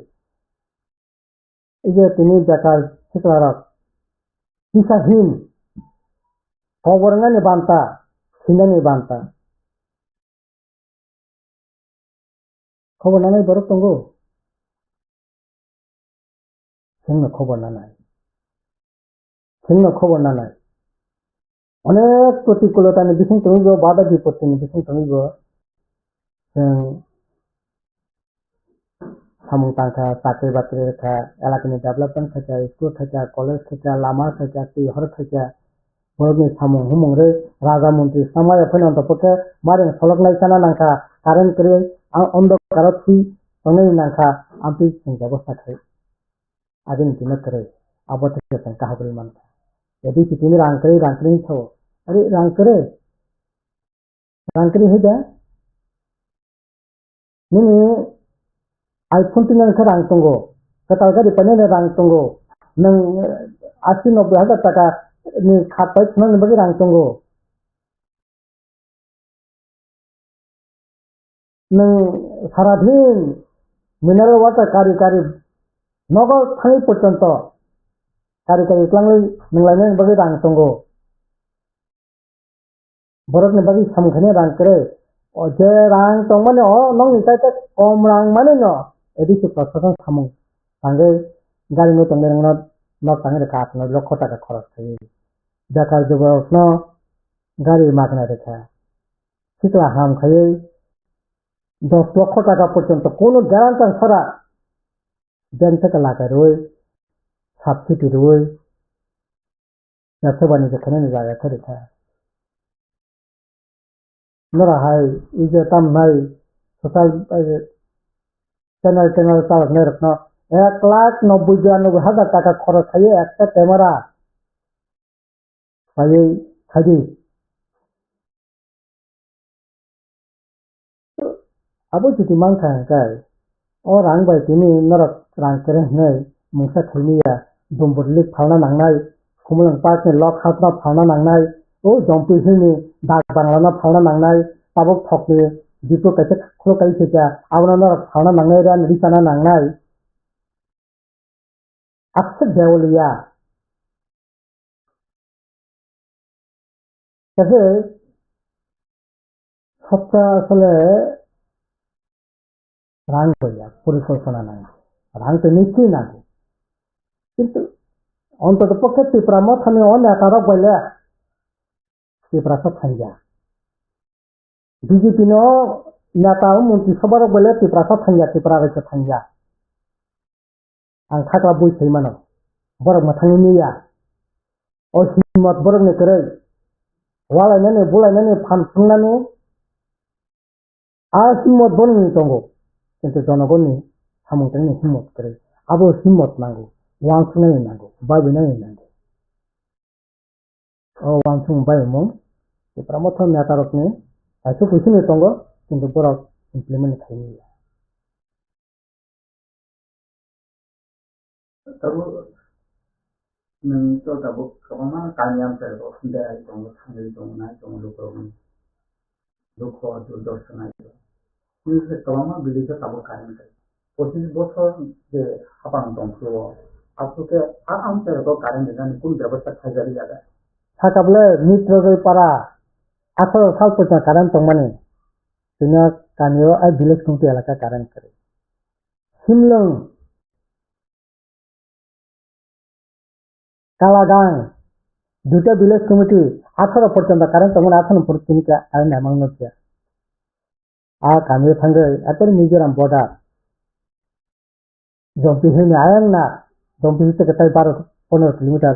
এই যে তিনি বেকার শিক্ষারক দিশাহীন খবরঙ্গানি বান্তা সিনানি বান্তা খবর না নাই বড় তঙ্গ সিংহ খবর না নাই সিংহ খবর না নাই অনেক প্রতিকূলতা নিয়ে বিশেষ তুমি বাধা বিপত্তি নিয়ে বিশেষ তুমি সামুং তাংখা চাকরি বাকরি রেখা এলাকানি ডেভেলপমেন্ট থেকে স্কুল থেকে কলেজ থেকে লামা থেকে টিহর থেকে বড়নি সামুং হুমুং রে রাজা মন্ত্রী সামায় ফেন অন্তপক্ষে মারেন সলক নাইসানা নাংখা কারেন্ট করে অন্ধকার থুই তংনাই নাংখা আমপি ব্যবস্থা খাই আদিন দিনে করে আবো থেকে কাহাবুল মানখা यदि তুমি রাংকরি ছাও আরে রাংকরি হইদা nini iPhone tinggal serang tunggu ketalga di panennya rang tunggu nang 80-90 টাকা ni khapai nang bagi rang tunggu nang saradhin mineral water kari nogo thai porjonto kari iklanglai nanglainai bagi rang tunggu borok ni bagi samkhane rang kere যে রাং তং মানে নং নিতাইতে কম রাং মানে ন এদিকে প্রশাসন সামুং সঙ্গে গাড়ি মতো ন সঙ্গে কাঠ ন লক্ষ টাকা খরচ থাকে বেকার যুবক ন গাড়ি মাগনা রেখা শিকলা হাম খাই 10 লক্ষ টাকা পর্যন্ত কোনো গ্যারান্টার ছাড়া ব্যাংক থেকে লাগাই রই সাবসিডি রই ব্যবসা বাণিজ্য খানে জায়গা রেখা নরা হাই এই যে তাম নাই সোশ্যাল চ্যানেল চালক নেই রকম 1,92,92,000 টাকা খরচ খাইয়ে একটা ক্যামেরা খাইয়ে খাইয়ে আবু যদি মান খায় ও রাং বাই তিনি নরক রাং করে নেই মুসা খেলিয়া দুম্বুরলিক ফাওনা নাংনাই কুমলাং পার্ক লক হাউসনা ফাওনা নাংনাই ও জম্পি হিনি ডাক বাংলানা ফাওনা নাংনাই তাবক ঠকলে দুটো কাছে খোকাই থেকে আবনা ফাওনা নাংনাই রান রিসানা নাংনাই আকসে দেওলিয়া তাকে সবটা আসলে রাং বইয়া পরিকল্পনা নাই রাং তো নিশ্চয়ই না কিন্তু অন্তত পক্ষে ত্রিপুরা মথানে অনেক বলে ত্রিপুরা সব থাইয়া বিজেপি নেতা মন্ত্রিসভার বলে ত্রিপুরা সব থাইয়া ত্রিপুরা রাজ্য থাইয়া आं थाग्ला बयसै मानो बरक माथांनि निया अ हिम्मत बरकनि करे वालायनानै बुलायनानै फानफुंनानै आ हिम्मत बननि दंगो किन्तु जनगणनि सामुंथायनि हिम्मत करे आबो हिम्मत नांगौ वांसुनाय नांगौ बायनाय नांगौ अ वांसुं बायमों प्रमथ नेतारकनि आइसो फैसिनि दंगो किन्तु बरक इमप्लिमेन्ट खालामनिया तब नोंथ' दाबो गोबां गामियाव जायगायाव खुन्दाय दङ थांनाय दंना दङ दुख दुर्दर्शना निजे गोबां बिलिखौ दाबो कारेन्ट 25 বছর যে হাবাং দंखो आपके आम जायगायाव कारेन्ट देनानै কোন ব্যবস্থা খাইজারি जागा थाकाबले मित्रगै पारा 18 साल पर्यंत कारेन्ट दंमाने बिना गामियाव आ भिलेज कमिटि एलाका कारेन्ट करे सिमलं कालागां दुटा भिलेज कमिटि 18 पर्यंत कारेन्ट दंमोन 18 पर्यंत आरो नामांनो थिया आ गामियाव थांगै आतर मिजोराम बर्डार जम्पि होनो आयना जम्पि से कतै 12-15 किलोमीटर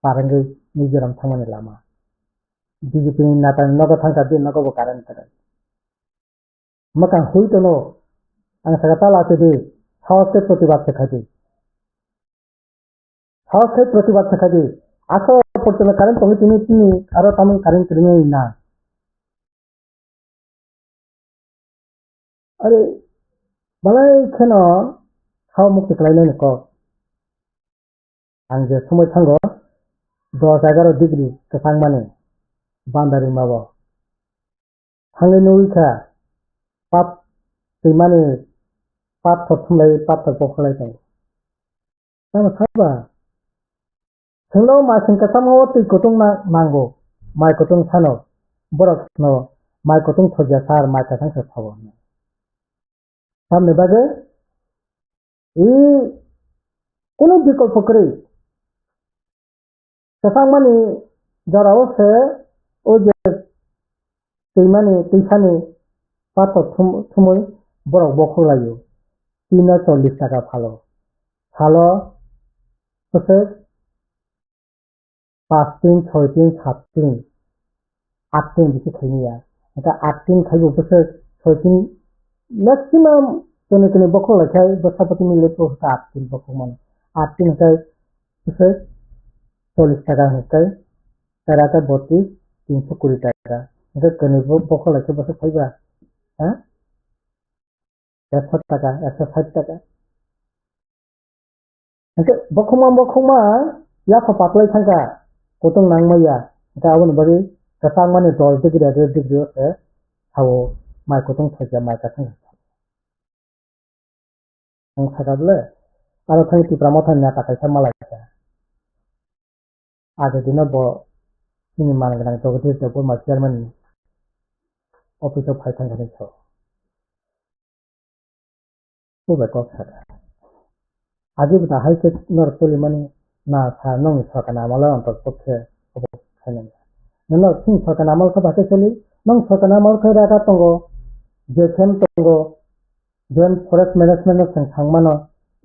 पारंगै मिजोराम थांमाने लामा बीजेपी नेता नगो थांका दिन नगो कारेन्ट करे मकां हुइतनो आं सागाता लाते दे साहसे प्रतिबाद सेखादि साहसे प्रतिबाद सेखादि 18 portuna karen tongi tini aro tamu karen kirine ina. Are balai keno how mukti kelaina ko. Angge sumai tanggo 10-11 degree kesang mane bandari mawo. Hangai nuika pap timane pap thumlai pap pokhlai tang. Nama saba. Senglo ma singkasam ho ti kutung na mango. Mai kutung sano. Borok no mai kutung thoja sar mai kasang se thawo. Samne bage I কোনো বিকল্প করে সেখান মানে যারা আছে ও যে সেইখানে পাথর সময় বড় বকর লাগে 340 টাকা ভালো ভালো হচ্ছে 5 দিন 6 দিন 7 দিন 8 দিন বেশি খাইনিয়া এটা 8 দিন খাইব বসে 6 দিন ম্যাক্সিমাম কোনে বকর লাগে বসাপতি মিলে তো 8 দিন বকর মানে 8 দিন খাই বসে 40 টাকা হচ্ছে টাকা 32 320 টাকা এটা কোনে বকর লাগে বসে খাইবা হ্যাঁ 100 টাকা 160 টাকা Nanti bokuma ya papatlai thangka kotong nangmaya ta abon bari kasang mane 10 degree 11 degree se thawo mai kotong thaja mai ka thang ang thagable aro thang ti pramothan na ta kaisa malai ka age dina bo sini man gang to gede to ma chairman office of phai thang ga so ko ba ko thara আগে বটা হাইতে নরতলি মানে না সা নং সরকানা মালা অন্তর পক্ষে অবস্থানে নন সিং সরকানা মাল খাতে চলি নং সরকানা মাল খাই রাখা তঙ্গ যে Khem তঙ্গ gen forest management song থাংমানো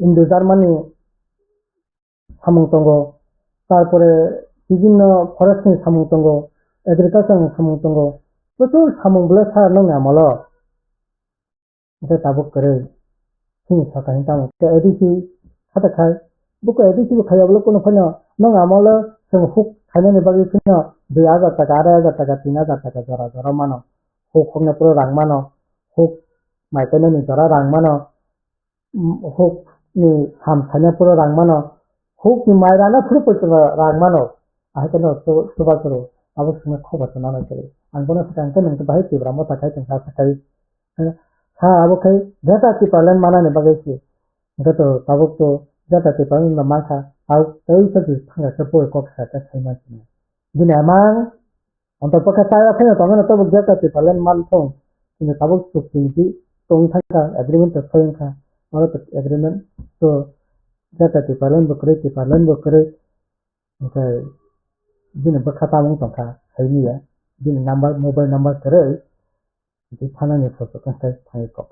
ইন্দু জার্মানি সামুং তঙ্গ তারপরে বিভিন্ন ফরেস্ট সামুং তঙ্গ এগ্রিকালচার সামুং তঙ্গ প্রচুর সামুং বলে সা নং আমল এটা তাবক করে সিং সরকানি তাম ADC kata kai buku edisi kaya bulu kono kono nong amala sing huk kaya ne bagi kono 2000 taka 8000 taka 3000 taka jara mano huk hokna pro rang mano huk mai kono ni jara rang mano huk ni ham khanya pro rang mano huk ni mai rana phuru pro rang mano ai kono to ba karo abo sime khobar to na kare angona sakang kono to bai tibra mo takai tengka sakai ha abo kai data ki palan mana ne bagi si Gato tabuk to data te pang na maka au ei sa ti thanga sa po ko sa ta sai ma ni din amang onto pa ka sa ya phena to ngana to data te palan mal thong ni tabuk to ti tong thanga agreement to pheng kha mara to agreement to data te palan bo kare okay din ba khata mong tong kha sai ni ya din number mobile number kare ti thana ni photo ka sai thai ko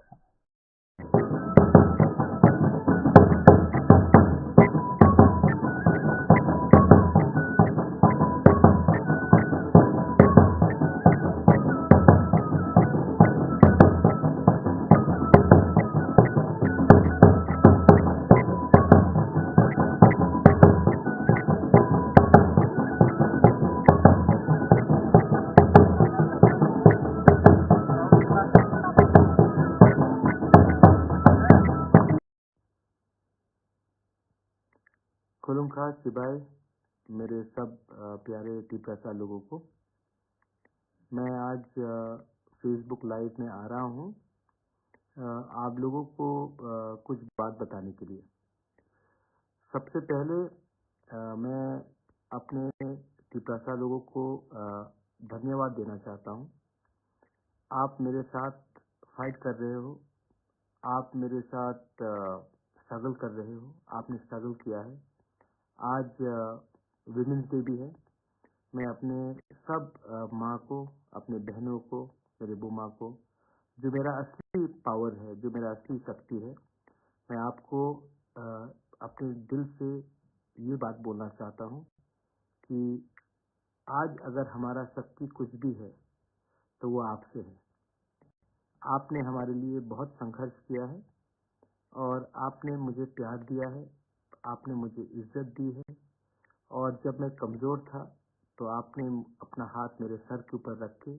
खुलुम खास सिपाही मेरे सब प्यारे टीपैसा लोगों को मैं आज फेसबुक लाइव में आ रहा हूँ आप लोगों को कुछ बात बताने के लिए सबसे पहले मैं अपने टीपैसा लोगों को धन्यवाद देना चाहता हूँ आप मेरे साथ फाइट कर रहे हो आप मेरे साथ स्ट्रगल कर रहे हो आपने स्ट्रगल किया है आज विमेंस डे भी है मैं अपने सब माँ को अपने बहनों को मेरे बुमा को जो मेरा असली पावर है जो मेरा असली शक्ति है मैं आपको अपने दिल से ये बात बोलना चाहता हूँ कि आज अगर हमारा शक्ति कुछ भी है तो वो आपसे है आपने हमारे लिए बहुत संघर्ष किया है और आपने मुझे प्यार दिया है आपने मुझे इज्जत दी है और जब मैं कमज़ोर था तो आपने अपना हाथ मेरे सर के ऊपर रख के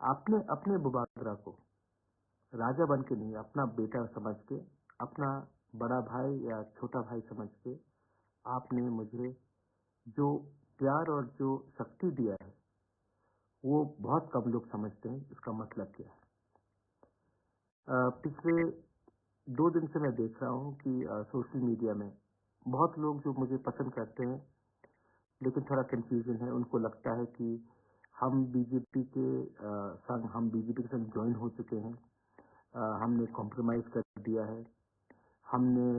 आपने अपने बुबागरा को राजा बन के नहीं, अपना बेटा समझ के, अपना बड़ा भाई या छोटा भाई समझ के आपने मुझे जो प्यार और जो शक्ति दिया है वो बहुत कम लोग समझते हैं इसका मतलब क्या है। पिछले 2 दिन से मैं देख रहा हूँ कि सोशल मीडिया में बहुत लोग जो मुझे पसंद करते हैं लेकिन थोड़ा कंफ्यूजन है, उनको लगता है कि हम बीजेपी के संग हम बीजेपी के संग ज्वाइन हो चुके हैं, हमने कॉम्प्रोमाइज़ कर दिया है, हमने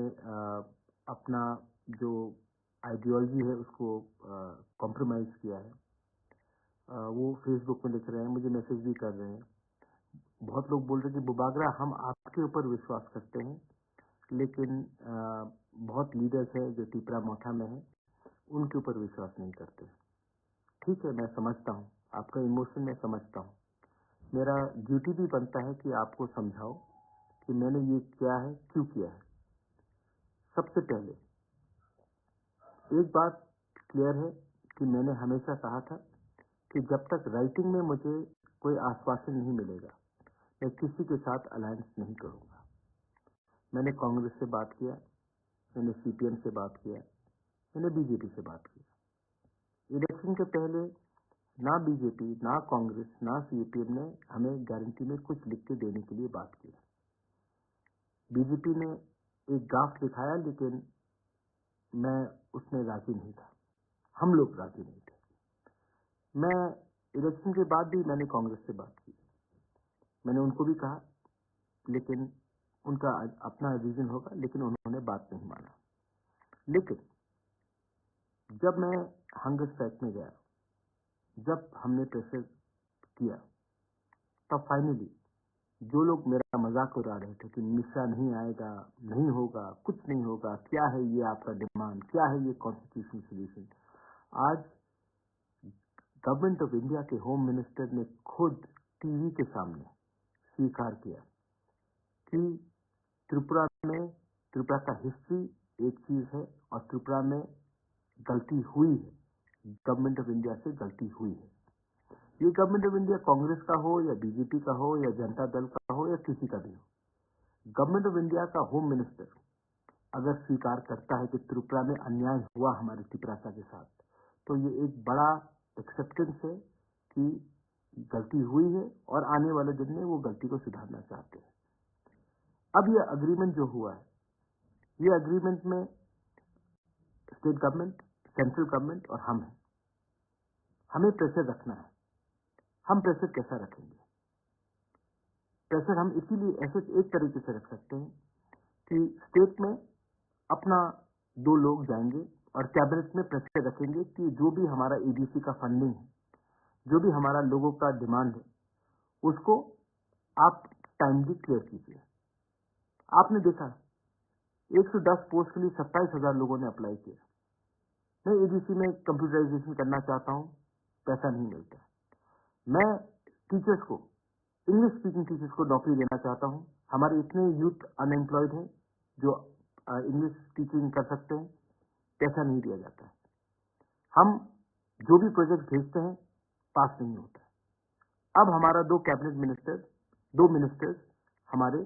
अपना जो आइडियोलॉजी है उसको कॉम्प्रोमाइज़ किया है। वो फेसबुक में लिख रहे हैं, मुझे मैसेज भी कर रहे हैं। बहुत लोग बोल रहे हैं कि बुबागरा हम आपके ऊपर विश्वास करते हैं, लेकिन बहुत लीडर्स हैं जो टिपरा मोठा में हैं, उनके ऊपर विश्वास नहीं करते। ठीक है, मैं समझता हूँ आपका इमोशन, मैं समझता हूँ। मेरा ड्यूटी भी बनता है कि आपको समझाओ कि मैंने ये किया है, क्यों किया है। सबसे पहले एक बात क्लियर है कि मैंने हमेशा कहा था कि जब तक राइटिंग में मुझे कोई आश्वासन नहीं मिलेगा मैं किसी के साथ अलायंस नहीं करूँगा। मैंने कांग्रेस से बात किया, मैंने सीपीएम से बात किया, मैंने बीजेपी से बात की। इलेक्शन के पहले ना बीजेपी, ना कांग्रेस, ना सीपीएम ने हमें गारंटी में कुछ लिख के देने के लिए बात की। बीजेपी ने एक गाफ दिखाया, लेकिन मैं उसमें राजी नहीं था, हम लोग राजी नहीं थे। मैं इलेक्शन के बाद भी मैंने कांग्रेस से बात की, मैंने उनको भी कहा, लेकिन उनका अपना रीजन होगा, लेकिन उन्होंने बात नहीं माना। लेकिन जब मैं हंगर स्ट्राइक में गया, जब हमने प्रेशर किया, तब फाइनली जो लोग मेरा मजाक उड़ा रहे थे कि मिश्रा नहीं आएगा, नहीं होगा, कुछ नहीं होगा, क्या है ये आपका डिमांड, क्या है ये कॉन्स्टिट्यूशनल सोल्यूशन, आज गवर्नमेंट ऑफ इंडिया के होम मिनिस्टर ने खुद टीवी के सामने स्वीकार किया कि त्रिपुरा का हिस्ट्री एक चीज है और त्रिपुरा में गलती हुई है, गवर्नमेंट ऑफ इंडिया से गलती हुई है। ये गवर्नमेंट ऑफ इंडिया कांग्रेस का हो या बीजेपी का हो या जनता दल का हो या किसी का भी हो, गवर्नमेंट ऑफ इंडिया का होम मिनिस्टर अगर स्वीकार करता है कि त्रिपुरा में अन्याय हुआ हमारे त्रिपुरा के साथ, तो ये एक बड़ा एक्सेप्टेंस है कि गलती हुई है और आने वाले दिन में वो गलती को सुधारना चाहते हैं। अब ये अग्रीमेंट जो हुआ है, ये अग्रीमेंट में स्टेट गवर्नमेंट, सेंट्रल गवर्नमेंट और हम हैं। हमें प्रेशर रखना है। हम प्रेशर कैसा रखेंगे? प्रेशर हम इसीलिए ऐसे एक तरीके से रख सकते हैं कि स्टेट में अपना 2 लोग जाएंगे और कैबिनेट में प्रेशर रखेंगे कि जो भी हमारा एडीसी का फंडिंग है, जो भी हमारा लोगों का डिमांड है, उसको आप टाइमली क्लियर कीजिए। आपने देखा 110 पोस्ट के लिए 27,000 लोगों ने अप्लाई किया। मैं एडीसी में कंप्यूटराइजेशन करना चाहता हूं, पैसा नहीं मिलता। मैं टीचर्स को, इंग्लिश स्पीकिंग टीचर्स को नौकरी देना चाहता हूं। हमारे इतने यूथ अनएम्प्लॉयड हैं जो इंग्लिश टीचिंग कर सकते हैं, पैसा नहीं दिया जाता है। हम जो भी प्रोजेक्ट भेजते हैं पास नहीं होता है। अब हमारा 2 मिनिस्टर्स हमारे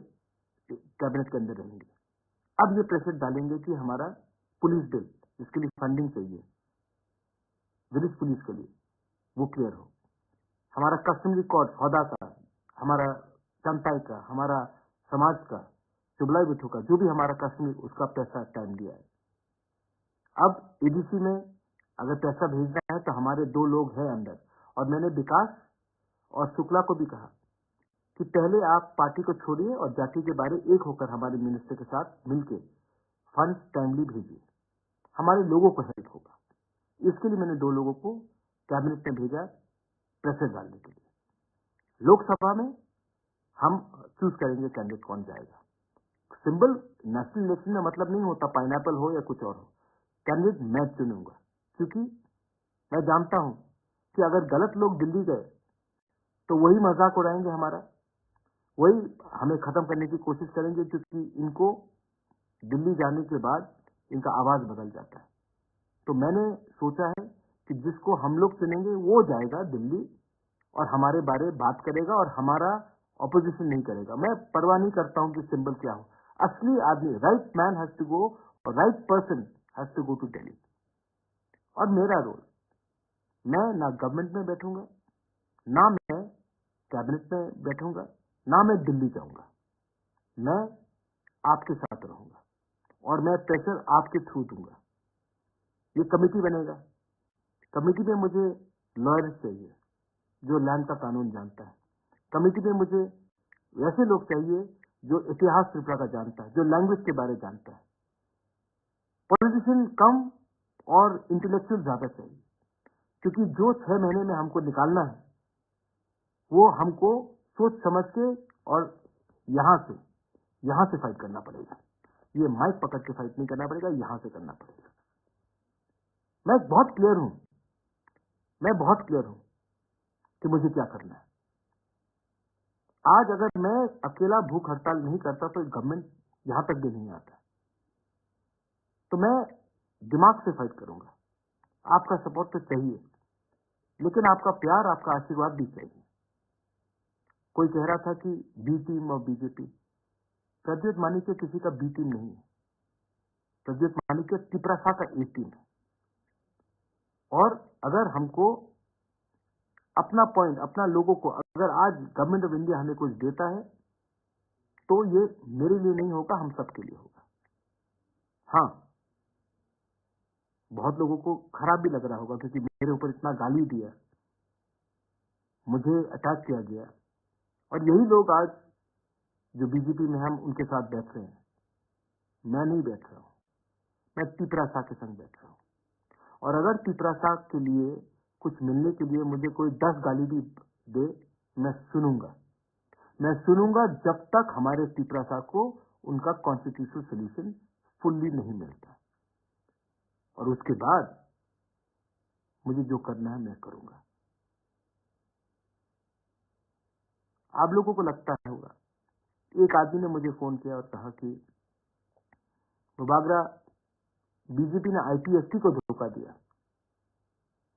कैबिनेट के अंदर रहेंगे। अब ये प्रेशर डालेंगे कि हमारा पुलिस बिल, जिसके लिए फंडिंग चाहिए विलेज पुलिस के लिए, वो क्लियर हो। हमारा कस्टमरी कोड हौदा का, हमारा चंपाई का, हमारा समाज का, चुबलाई बिठू का, जो भी हमारा कस्टमरी, उसका पैसा टाइम दिया है। अब एडीसी में अगर पैसा भेजना है तो हमारे 2 लोग हैं अंदर, और मैंने विकास और शुक्ला को भी कहा कि पहले आप पार्टी को छोड़िए और जाति के बारे एक होकर हमारे मिनिस्टर के साथ मिलके फंड टाइमली भेजिए, हमारे लोगों को हेल्प होगा। इसके लिए मैंने 2 लोगों को कैबिनेट में भेजा प्रेशर डालने के लिए। लोकसभा में हम चूज करेंगे कैंडिडेट कौन जाएगा। सिंबल नेशनल इलेक्शन में मतलब नहीं होता पाइनएप्पल हो या कुछ और हो, कैंडिडेट मैं चुनूंगा, क्योंकि मैं जानता हूं कि अगर गलत लोग दिल्ली गए तो वही मजाक उड़ाएंगे हमारा, वही हमें खत्म करने की कोशिश करेंगे, क्योंकि इनको दिल्ली जाने के बाद इनका आवाज बदल जाता है। तो मैंने सोचा है कि जिसको हम लोग चुनेंगे वो जाएगा दिल्ली और हमारे बारे बात करेगा और हमारा ऑपोजिशन नहीं करेगा। मैं परवाह नहीं करता हूं कि सिंबल क्या हो। असली आदमी, right man has to go और right person has to go to Delhi. और मेरा रोल, मैं ना गवर्नमेंट में बैठूंगा, ना मैं कैबिनेट में बैठूंगा, ना मैं दिल्ली जाऊंगा। मैं आपके साथ रहूंगा और मैं प्रेशर आपके थ्रू दूंगा। ये कमेटी बनेगा, कमेटी में मुझे लॉयर्स चाहिए जो लैंड का कानून जानता है। कमेटी में मुझे वैसे लोग चाहिए जो इतिहास त्रिपुरा का जानता है, जो लैंग्वेज के बारे जानता है। पॉलिटिशियन कम और इंटेलेक्चुअल ज्यादा चाहिए, क्योंकि जो 6 महीने में हमको निकालना है वो हमको सोच समझ के और यहां से फाइट करना पड़ेगा। ये माइक पकड़ के फाइट नहीं करना पड़ेगा, यहां से करना पड़ेगा। मैं बहुत क्लियर हूं कि मुझे क्या करना है। आज अगर मैं अकेला भूख हड़ताल नहीं करता तो गवर्नमेंट यहां तक भी नहीं आता। तो मैं दिमाग से फाइट करूंगा। आपका सपोर्ट तो चाहिए, लेकिन आपका प्यार, आपका आशीर्वाद भी चाहिए। कोई कह रहा था कि बी टीम और बीजेपी। प्रद्युत मानिक्य किसी का बी टीम नहीं है। प्रद्युत मानिक्य तिपरासा का ए टीम है। और अगर हमको अपना पॉइंट, अपना लोगों को, अगर आज गवर्नमेंट ऑफ इंडिया हमें कुछ देता है तो ये मेरे लिए नहीं होगा, हम सबके लिए होगा। हाँ, बहुत लोगों को खराब भी लग रहा होगा क्योंकि मेरे ऊपर इतना गाली दिया, मुझे अटैक किया गया, और यही लोग आज जो बीजेपी में हम उनके साथ बैठ रहे हैं। मैं नहीं बैठ रहा हूं, मैं तिपरासा के संग बैठ रहा हूं। और अगर तिपरासा के लिए कुछ मिलने के लिए मुझे कोई 10 गाली भी दे, मैं सुनूंगा जब तक हमारे तिपरासा को उनका कॉन्स्टिट्यूशनल सोल्यूशन फुल्ली नहीं मिलता। और उसके बाद मुझे जो करना है मैं करूंगा। आप लोगों को लगता होगा, एक आदमी ने मुझे फोन किया और कहा कि मुबागरा, बीजेपी ने आईपीएसटी को धोखा दिया,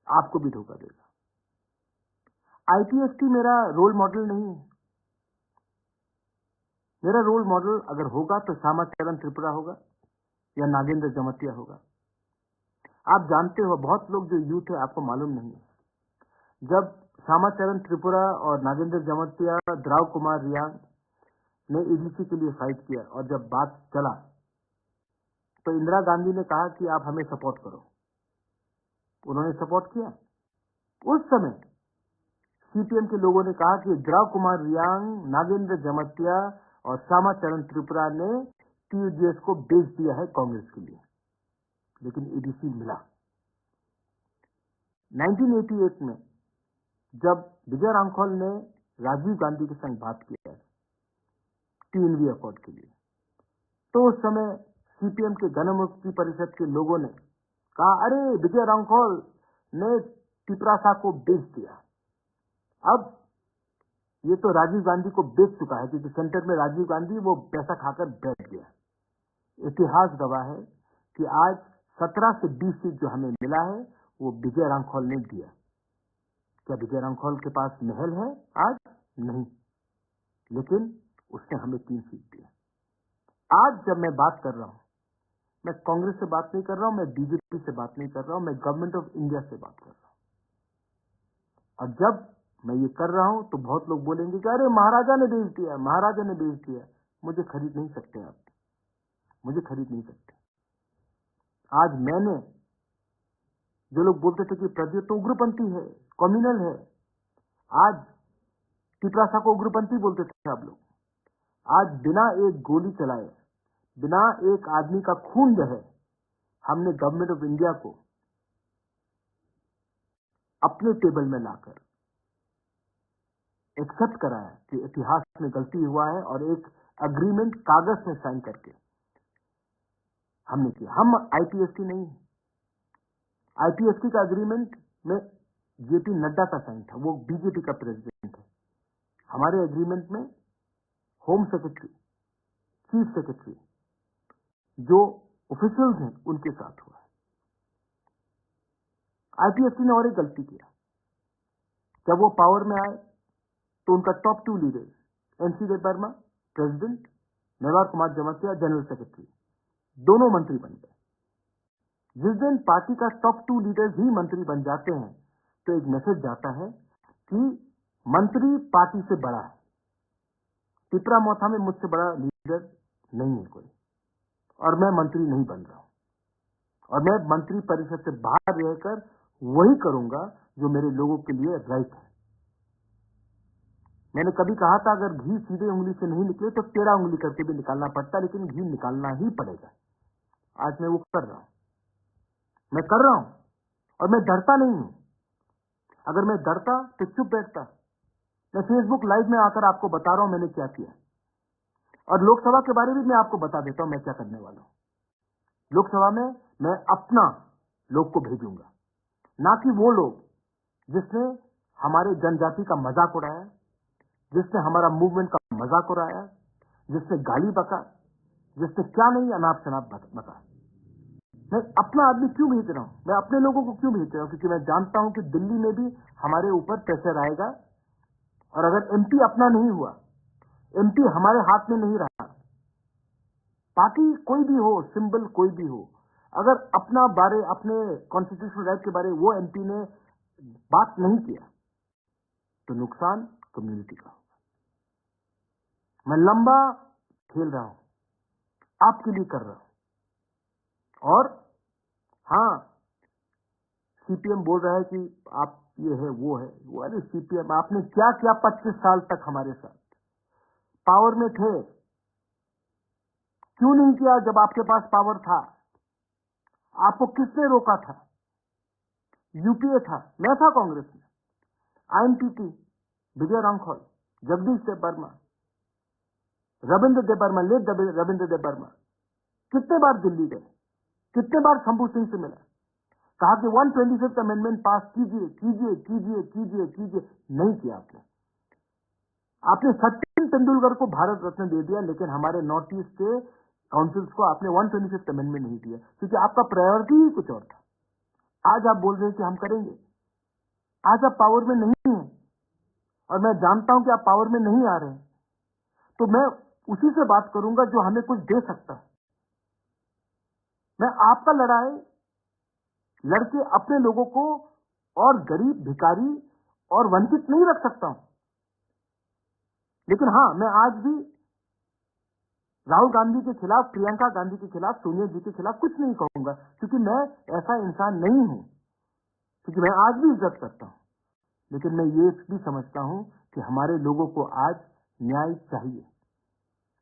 आपको भी धोखा देगा। आईपीएसटी मेरा रोल मॉडल नहीं है। मेरा रोल मॉडल अगर होगा तो श्यामाचरण त्रिपुरा होगा या नागेंद्र जमतिया होगा। आप जानते हो, बहुत लोग जो यूथ है आपको मालूम नहीं है, जब श्यामाचरण त्रिपुरा और नागेंद्र जमतिया, द्राव कुमार रियांग ने एडीसी के लिए फाइट किया और जब बात चला तो इंदिरा गांधी ने कहा कि आप हमें सपोर्ट करो। उन्होंने सपोर्ट किया। उस समय सीपीएम के लोगों ने कहा कि द्राव कुमार रियांग, नागेंद्र जमतिया और श्यामाचरण त्रिपुरा ने टीयूडीएस को बेच दिया है कांग्रेस के लिए, लेकिन एडीसी मिला। 1988 में जब विजय रामखोल ने राजीव गांधी के संग बात किया टीएनवी अकॉर्ड के लिए, तो उस समय सीपीएम के गणमुक्ति परिषद के लोगों ने कहा, अरे विजय रामखोल ने तिपरासा को बेच दिया। अब ये तो राजीव गांधी को बेच चुका है, क्योंकि सेंटर में राजीव गांधी वो पैसा खाकर बैठ गया। इतिहास गवाह है कि आज 17 से 20 सीट जो हमें मिला है वो विजय रामखोल ने दिया। क्या विजय रामखोल के पास महल है आज? नहीं, लेकिन उसने हमें 3 सीट दी। आज जब मैं बात कर रहा हूं, मैं कांग्रेस से बात नहीं कर रहा हूं, मैं बीजेपी से बात नहीं कर रहा हूं, मैं गवर्नमेंट ऑफ इंडिया से बात कर रहा हूं। और जब मैं ये कर रहा हूं तो बहुत लोग बोलेंगे कि अरे महाराजा ने बेच दिया, महाराजा ने बेच दिया। मुझे खरीद नहीं सकते आप, मुझे खरीद नहीं सकते। आज मैंने, जो लोग बोलते थे कि प्रद्युत तो उग्रपंथी है, कम्युनल है, आज तिपरासा को उग्रपंथी बोलते थे आप लोग। आज बिना एक गोली चलाए, बिना एक आदमी का खून बहे, हमने गवर्नमेंट ऑफ इंडिया को अपने टेबल में लाकर एक्सेप्ट कराया कि इतिहास में गलती हुआ है और एक अग्रीमेंट कागज में साइन करके हमने किया। हम आईपीएसटी नहीं है। आईपीएसटी का अग्रीमेंट में जेपी नड्डा का साइन था, वो बीजेपी का प्रेसिडेंट है। हमारे एग्रीमेंट में होम सेक्रेटरी, चीफ सेक्रेटरी, जो ऑफिशियल्स हैं उनके साथ हुआ है। आईपीएफटी ने और एक गलती किया, जब वो पावर में आए तो उनका top 2 leaders NC Debbarma president, Mewar Kumar Jamatia general secretary, दोनों मंत्री बन गए। जिस दिन पार्टी का टॉप 2 लीडर्स ही मंत्री बन जाते हैं तो एक मैसेज जाता है कि मंत्री पार्टी से बड़ा है। पिपरा मोथा में मुझसे बड़ा लीडर नहीं है कोई, और मैं मंत्री नहीं बन रहा हूं, और मैं मंत्री परिषद से बाहर रहकर वही करूंगा जो मेरे लोगों के लिए राइट है। मैंने कभी कहा था, अगर घी सीधे उंगली से नहीं निकले तो टेढ़ा उंगली करके भी निकालना पड़ता, लेकिन घी निकालना ही पड़ेगा। आज मैं वो कर रहा हूं, मैं कर रहा हूं, और मैं डरता नहीं हूं। अगर मैं डरता तो चुप बैठता। मैं फेसबुक लाइव में आकर आपको बता रहा हूं मैंने क्या किया, और लोकसभा के बारे में मैं आपको बता देता हूं मैं क्या करने वाला हूं। लोकसभा में मैं अपना लोग को भेजूंगा, ना कि वो लोग जिसने हमारे जनजाति का मजाक उड़ाया, जिसने हमारा मूवमेंट का मजाक उड़ाया, जिसने गाली बका, जिसने क्या नहीं अनाप शनाप बता। मैं अपना आदमी क्यों भेज रहा हूं, मैं अपने लोगों को क्यों भेज रहा हूं? क्योंकि मैं जानता हूं कि दिल्ली में भी हमारे ऊपर प्रेशर आएगा, और अगर एमपी अपना नहीं हुआ, एमपी हमारे हाथ में नहीं रहा, पार्टी कोई भी हो, सिंबल कोई भी हो, अगर अपना बारे, अपने कॉन्स्टिट्यूशनल राइट के बारे वो एमपी ने बात नहीं किया तो नुकसान कम्युनिटी का होगा। मैं लंबा खेल रहा हूं, आपके लिए कर रहा हूं। और हां, सीपीएम बोल रहा है कि आप ये है वो है वो। अरे सीपीएम, आपने क्या किया 25 साल तक हमारे साथ? पावर में थे, क्यों नहीं किया जब आपके पास पावर था? आपको किसने रोका था? यूपीए था, मैं था कांग्रेस में, आईएनपीटी, विजय रांखौल, जगदीश देबबर्मा, रविंद्र देबबर्मा, लेट रविंद्र देबबर्मा कितने बार दिल्ली गए, कितने बार शंभू सिंह से मिला, कहा कि 125th अमेंडमेंट पास कीजिए कीजिए कीजिए कीजिए कीजिए, नहीं किया आपने। आपने सचिन तेंदुलकर को भारत रत्न दे दिया, लेकिन हमारे नॉर्थ ईस्ट के काउंसिल्स को आपने 125th अमेंडमेंट नहीं दिया, क्योंकि आपका प्रायोरिटी ही कुछ और था। आज आप बोल रहे हैं कि हम करेंगे, आज आप पावर में नहीं हैं, और मैं जानता हूं कि आप पावर में नहीं आ रहे हैं, तो मैं उसी से बात करूंगा जो हमें कुछ दे सकता है। मैं आपका लड़ाई लड़के अपने लोगों को और गरीब, भिखारी और वंचित नहीं रख सकता हूं, लेकिन हां, मैं आज भी राहुल गांधी के खिलाफ, प्रियंका गांधी के खिलाफ, सोनिया जी के खिलाफ कुछ नहीं कहूंगा, क्योंकि मैं ऐसा इंसान नहीं हूं, क्योंकि मैं आज भी इज्जत करता हूं। लेकिन मैं ये भी समझता हूं कि हमारे लोगों को आज न्याय चाहिए,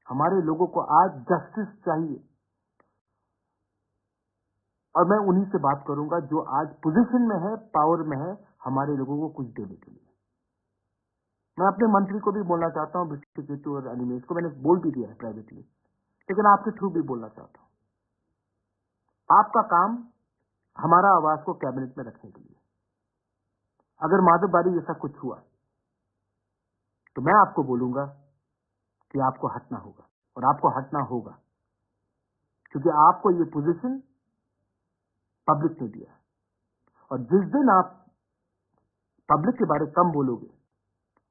हमारे लोगों को आज जस्टिस चाहिए, और मैं उन्हीं से बात करूंगा जो आज पोजीशन में है, पावर में है, हमारे लोगों को कुछ देने के लिए। मैं अपने मंत्री को भी बोलना चाहता हूं, बिस्टी केतु और अनिमेश को मैंने बोल भी दिया है प्राइवेटली, लेकिन आपके थ्रू भी बोलना चाहता हूं। आपका काम हमारा आवाज को कैबिनेट में रखने के लिए। अगर माधवबाड़ी जैसा कुछ हुआ तो मैं आपको बोलूंगा कि आपको हटना होगा, और आपको हटना होगा, क्योंकि आपको ये पोजीशन पब्लिक ने दिया, और जिस दिन आप पब्लिक के बारे कम बोलोगे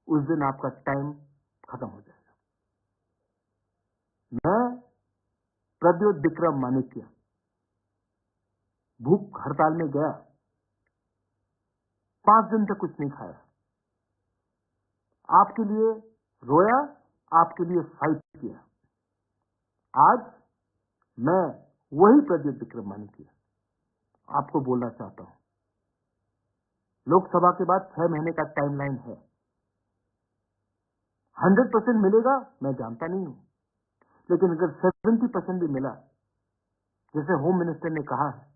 उस दिन आपका टाइम खत्म हो जाएगा। मैं प्रद्योत विक्रम मानिक्य भूख हड़ताल में गया, 5 दिन तक कुछ नहीं खाया, आपके लिए रोया, आपके लिए फाइट किया। आज मैं वही प्रद्योत विक्रम मानिक्य आपको बोलना चाहता हूं। लोकसभा के बाद 6 महीने का टाइमलाइन है। 100% मिलेगा मैं जानता नहीं हूं, लेकिन अगर 70% भी मिला, जैसे होम मिनिस्टर ने कहा है,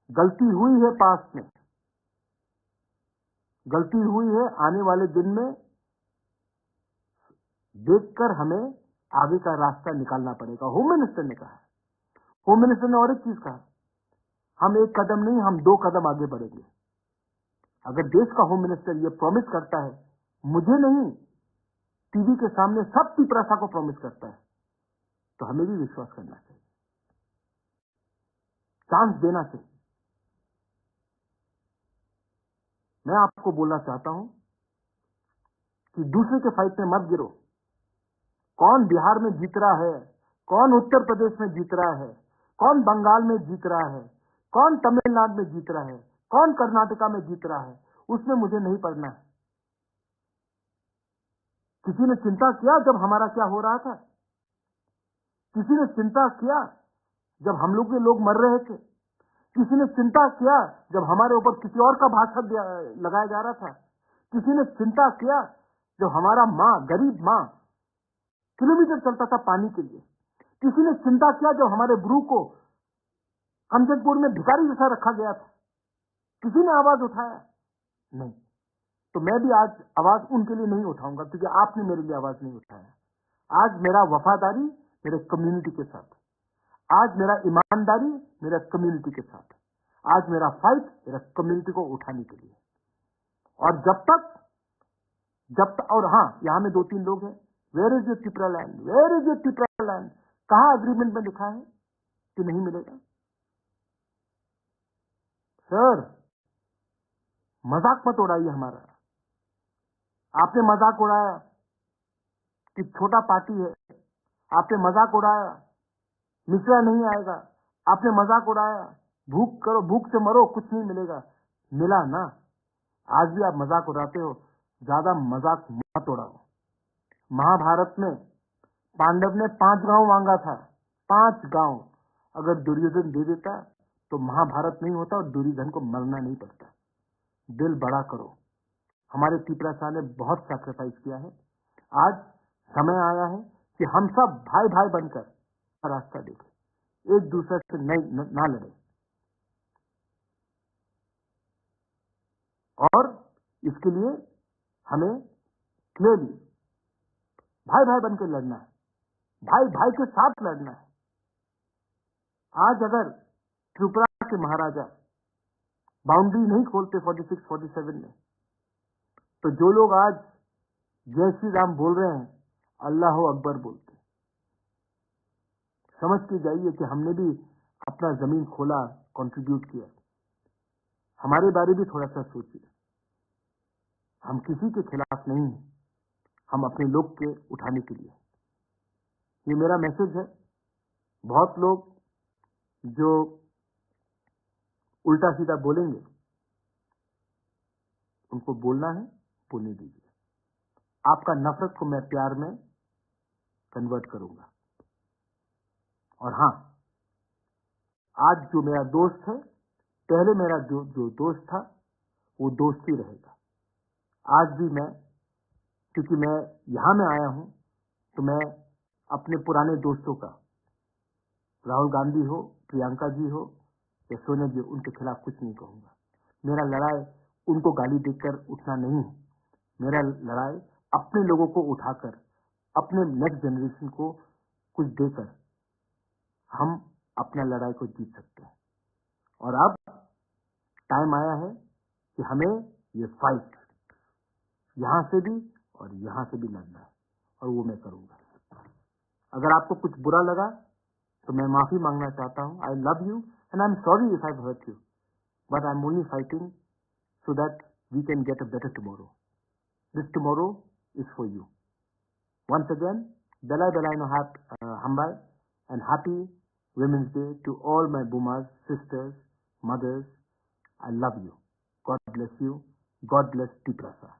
गलती हुई है पास्ट में, गलती हुई है, आने वाले दिन में देखकर हमें आगे का रास्ता निकालना पड़ेगा, होम मिनिस्टर ने कहा। होम मिनिस्टर ने और एक चीज कहा, हम 1 कदम नहीं, हम 2 कदम आगे बढ़ेंगे। अगर देश का होम मिनिस्टर ये प्रॉमिस करता है, मुझे नहीं, टीवी के सामने सब पिपरासा को प्रॉमिस करता है, तो हमें भी विश्वास करना चाहिए, चांस देना चाहिए। मैं आपको बोलना चाहता हूं कि दूसरे के फाइट में मत गिरो। कौन बिहार में जीत रहा है, कौन उत्तर प्रदेश में जीत रहा है, कौन बंगाल में जीत रहा है, कौन तमिलनाडु में जीत रहा है, कौन कर्नाटका में जीत रहा है, उसमें मुझे नहीं पड़ना है। किसी ने चिंता किया जब हमारा क्या हो रहा था? किसी ने चिंता किया जब हम लोग के लोग मर रहे थे? किसी ने चिंता किया जब हमारे ऊपर किसी और का भाषण लगाया जा रहा था? किसी ने चिंता किया जब हमारा माँ, गरीब माँ, किलोमीटर चलता था पानी के लिए? किसी ने चिंता किया जब हमारे गुरु को कमजनपुर में भिखारी जैसा रखा गया था? किसी ने आवाज उठाया? नहीं। तो मैं भी आज आवाज उनके लिए नहीं उठाऊंगा, क्योंकि आपने मेरे लिए आवाज नहीं उठाया। आज मेरा वफादारी मेरे कम्युनिटी के साथ, आज मेरा ईमानदारी मेरा कम्युनिटी के साथ, आज मेरा फाइट मेरा कम्युनिटी को उठाने के लिए। और जब तक और हाँ, यहां में 2-3 लोग हैं, where is your Tripura land, where is your Tripura land? कहां एग्रीमेंट में लिखा है कि नहीं मिलेगा? सर, मजाक मत उड़ाइए हमारा। आपने मजाक उड़ाया कि छोटा पार्टी है, आपने मजाक उड़ाया मिश्रा नहीं आएगा, आपने मजाक उड़ाया भूख करो, भूख से मरो, कुछ नहीं मिलेगा। मिला ना? आज भी आप मजाक उड़ाते हो, ज्यादा मजाक मत उड़ाओ। महाभारत में पांडव ने 5 गांव मांगा था, 5 गांव। अगर दुर्योधन दे देता तो महाभारत नहीं होता और दुर्योधन को मरना नहीं पड़ता। दिल बड़ा करो। हमारे त्रिपुरा शाह ने बहुत सैक्रिफाइस किया है। आज समय आया है कि हम सब भाई भाई बनकर रास्ता देखें, एक दूसरे से ना लड़े। और इसके लिए हमें क्लियरली भाई भाई बनकर लड़ना है, भाई भाई के साथ लड़ना है। आज अगर त्रिपुरा के महाराजा बाउंड्री नहीं खोलते 46-47 में, तो जो लोग आज जय श्री राम बोल रहे हैं, अल्लाह अकबर बोलते। समझ के जाइए कि हमने भी अपना जमीन खोला, कंट्रीब्यूट किया। हमारे बारे भी थोड़ा सा सोचिए। हम किसी के खिलाफ नहीं हैं, हम अपने लोग के उठाने के लिए। ये मेरा मैसेज है। बहुत लोग जो उल्टा सीधा बोलेंगे, उनको बोलना है, बोलने दीजिए। आपका नफरत को मैं प्यार में कन्वर्ट करूंगा। और हां, आज जो मेरा दोस्त है, पहले मेरा जो दोस्त था, वो दोस्त ही रहेगा। आज भी मैं, क्योंकि मैं यहां में आया हूं, तो मैं अपने पुराने दोस्तों का, राहुल गांधी हो, प्रियंका जी हो या सोनिया जी, उनके खिलाफ कुछ नहीं कहूंगा। मेरा लड़ाई उनको गाली देकर उठना नहीं है। मेरा लड़ाई अपने लोगों को उठाकर, अपने नेक्स्ट जनरेशन को कुछ देकर हम अपना लड़ाई को जीत सकते हैं। और अब टाइम आया है कि हमें ये फाइट यहां से भी और यहां से भी लड़ना है, और वो मैं करूंगा। अगर आपको कुछ बुरा लगा तो मैं माफी मांगना चाहता हूं। I love you and I am sorry if I hurt you, but I am only fighting so that we can get a better tomorrow. This tomorrow is for you. Once again, Belai Belai no Hambai, and happy Women's Day to all my Bumas, sisters, mothers. I love you. God bless you. God bless Tiprasa.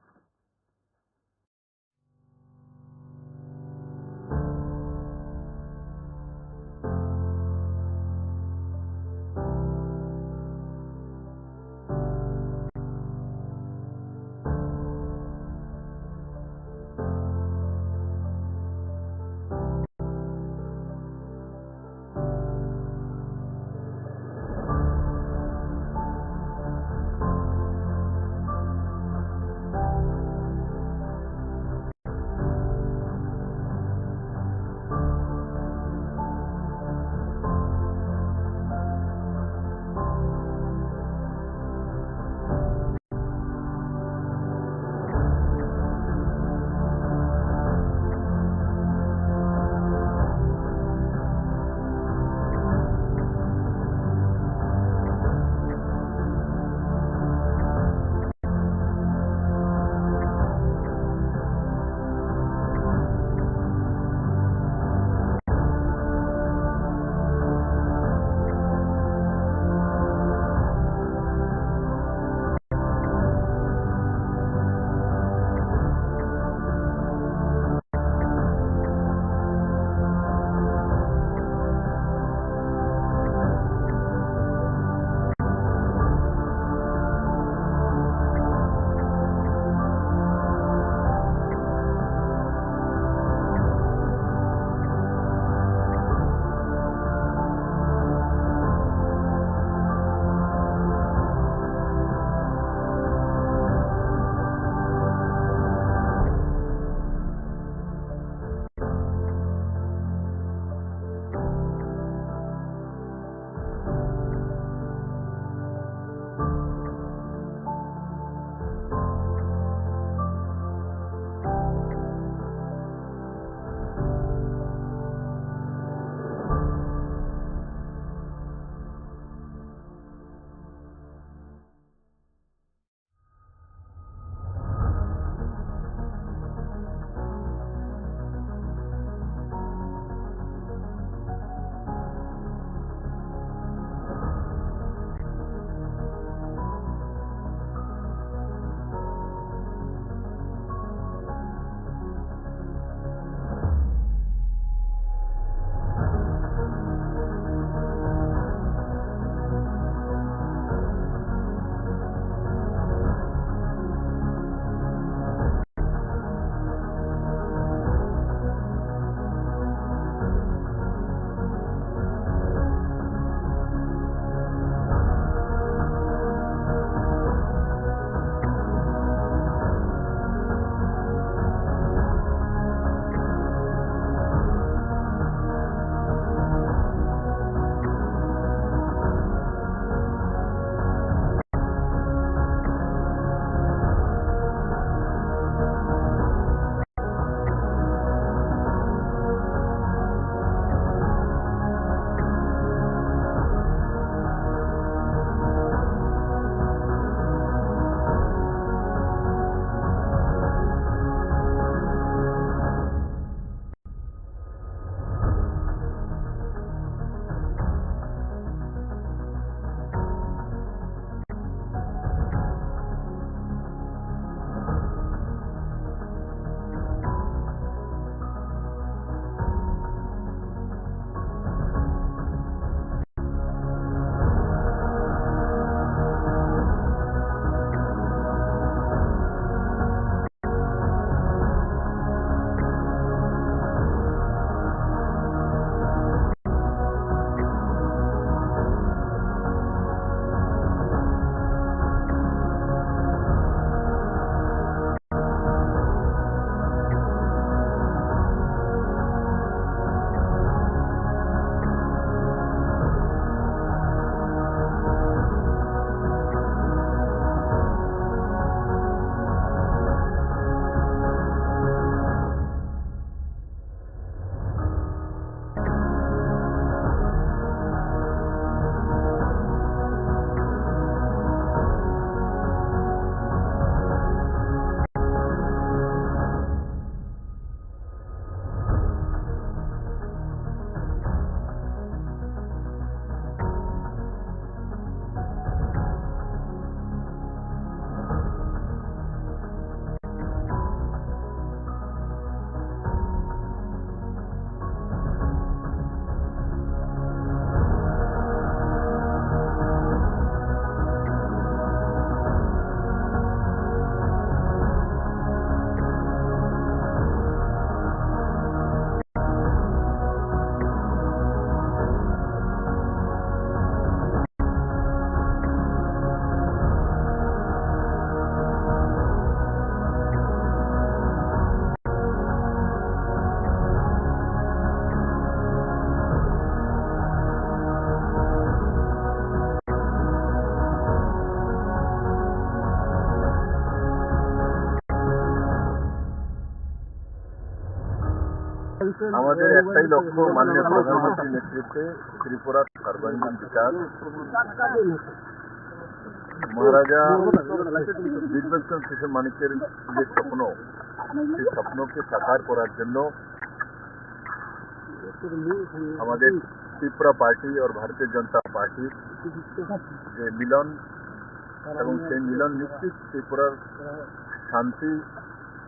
আমাদের একটাই লক্ষ্য, মাননীয় প্রধানমন্ত্রীর নেতৃত্বে ত্রিপুরার সর্বাঙ্গীন বিকাশ। মহারাজা বীরবিক্রম কিশোর মানিকের যে স্বপ্ন, সেই স্বপ্নকে সাকার করার জন্য আমাদের ত্রিপুরা পার্টি और भारतीय जनता पार्टी যে মিলন, এবং সেই মিলন নিশ্চিত ত্রিপুরার শান্তি,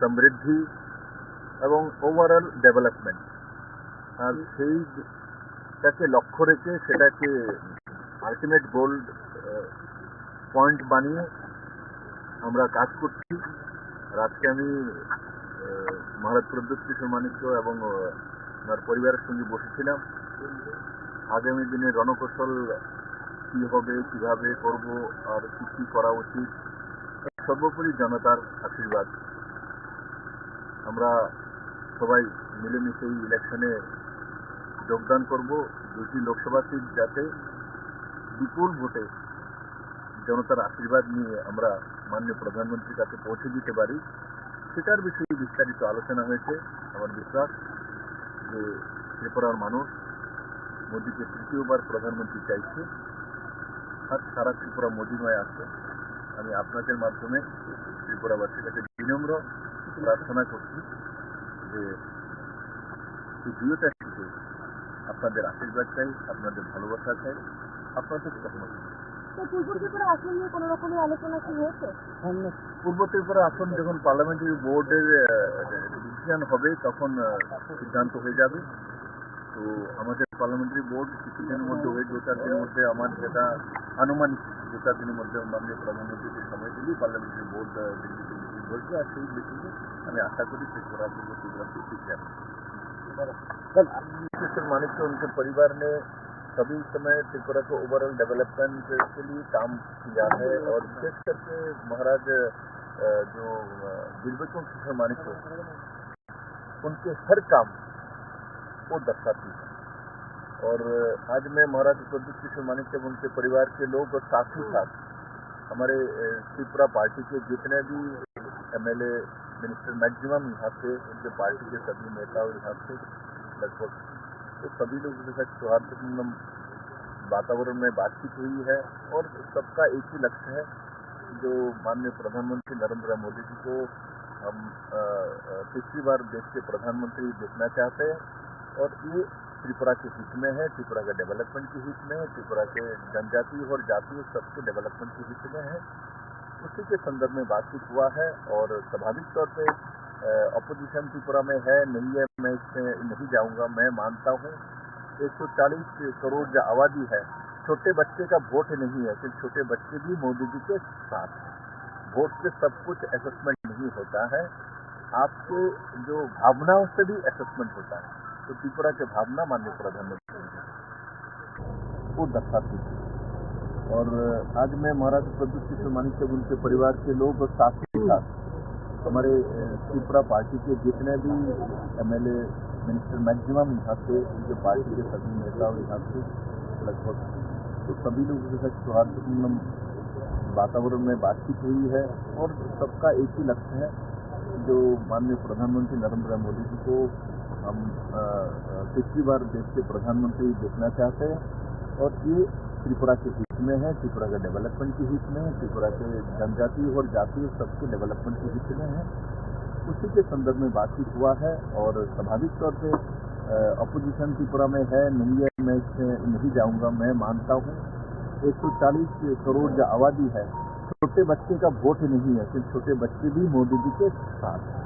সমৃদ্ধি এবং ওভারঅল ডেভেলপমেন্ট, আর সেইটাকে লক্ষ্য রেখে সেটাকে আলটিমেট গোল পয়েন্ট বানিয়ে আমরা কাজ করছি। আর আজকে আমি মহারাজ প্রদ্যুৎ কিশোর মানিক্য এবং ওনার পরিবারের সঙ্গে বসেছিলাম। আগামী দিনে রণকৌশল কী হবে, কীভাবে করব, আর কী কী করা উচিত, সর্বোপরি জনতার আশীর্বাদ। আমরা সবাই মিলেমিশে এই ইলেকশনে যোগদান করব। 2টি লোকসভা সিট যাতে বিপুল ভোটে জনতার আশীর্বাদ নিয়ে আমরা মাননীয় প্রধানমন্ত্রীর কাছে পৌঁছে দিতে পারি, সেটার বিষয়ে বিস্তারিত আলোচনা হয়েছে। আমার বিশ্বাস যে ত্রিপুরার মানুষ মোদীকে তৃতীয়বার প্রধানমন্ত্রী চাইছে, আর সারা ত্রিপুরা মোদীময় আছে। আমি আপনাদের মাধ্যমে ত্রিপুরাবাসীর কাছে বিনম্র প্রার্থনা করছি যে এই 2টা সিটে আপনাদের আশীর্বাদ চাই, আপনাদের ভালোবাসা চাই, আপনাদের সহমত। পূর্ব ত্রিপুরা আসন নিয়ে কোনো রকমের আলোচনা কি হয়েছে? পূর্ব ত্রিপুরা আসন যখন পার্লামেন্টারি বোর্ডের ডিসিশন হবে তখন সিদ্ধান্ত হয়ে যাবে। তো আমাদের পার্লামেন্টারি বোর্ড কিছুদিনের মধ্যে, ওই 2-4 দিনের মধ্যে, আমার যেটা আনুমানিক 2-4 দিনের মধ্যে মাননীয় প্রধানমন্ত্রীকে সময় দিলেই পার্লামেন্টারি বোর্ড দিল্লিতে মিটিং বসবে, আর সেই মিটিংয়ে আমি আশা করি ত্रिपुरा पूर्व त्रिपुरा से ठीक जाए। किशोर मानिक तो उनके परिवार ने सभी समय त्रिपुरा को ओवरऑल डेवलपमेंट के लिए काम किया है, और विशेष करके महाराज जो बीरबिक्रम किशोर मानिक को उनके हर काम वो दर्शाती है। और आज मैं महाराज प्रद्युत किशोर मानिक जब उनके परिवार के लोग और साथ ही साथ हमारे त्रिपुरा पार्टी के जितने भी MLA मिनिस्टर मैक्सिमम यहाँ से, उनके पार्टी के सभी नेता और यहाँ से लगभग तो सभी लोगों के साथ सौहार्दपूर्ण वातावरण में बातचीत हुई है, और सबका एक ही लक्ष्य है, जो माननीय प्रधानमंत्री नरेंद्र मोदी जी को हम तीसरी बार देश के प्रधानमंत्री देखना चाहते हैं, और ये त्रिपुरा के हित में है, त्रिपुरा के डेवलपमेंट के हित में है, त्रिपुरा के जनजाति और जाति सबके डेवलपमेंट के हित में है। उसी के संदर्भ में बातचीत हुआ है, और स्वाभाविक तौर पे अपोजिशन त्रिपुरा में है नहीं है, मैं इसमें नहीं जाऊंगा। मैं मानता हूँ 140 करोड़ जो आबादी है, छोटे बच्चे का वोट नहीं है, सिर्फ छोटे बच्चे भी मोदी जी के साथ हैं। वोट से सब कुछ असेसमेंट नहीं होता है, आपके जो भावनाओं से भी असेसमेंट होता है। तो त्रिपुरा के भावना माननीय प्रधानमंत्री वो दर्शाती है। और आज मैं महाराज प्रद्युत किशोर मानिक जब उनके परिवार के लोग और साथ ही साथ हमारे त्रिपुरा पार्टी के जितने भी MLA मिनिस्टर मैक्सिमम यहाँ से, उनके पार्टी के सभी नेता और यहाँ से लगभग तो सभी लोगों के साथ सौहार्दपूर्ण वातावरण में बातचीत हुई है, और सबका एक ही लक्ष्य है, जो माननीय प्रधानमंत्री नरेंद्र मोदी जी को हम तीसरी बार देश के प्रधानमंत्री देखना चाहते हैं, और ये त्रिपुरा के हित में है, त्रिपुरा के डेवलपमेंट के हित में है, त्रिपुरा के जनजाति और जाति सबके डेवलपमेंट के हित में है। उसी के संदर्भ में बातचीत हुआ है, और स्वाभाविक तौर पे अपोजिशन त्रिपुरा में है नहीं है, मैं इसमें नहीं जाऊंगा। मैं मानता हूँ 140 करोड़ जो आबादी है, छोटे बच्चे का वोट नहीं है, सिर्फ छोटे बच्चे भी मोदी जी के साथ हैं।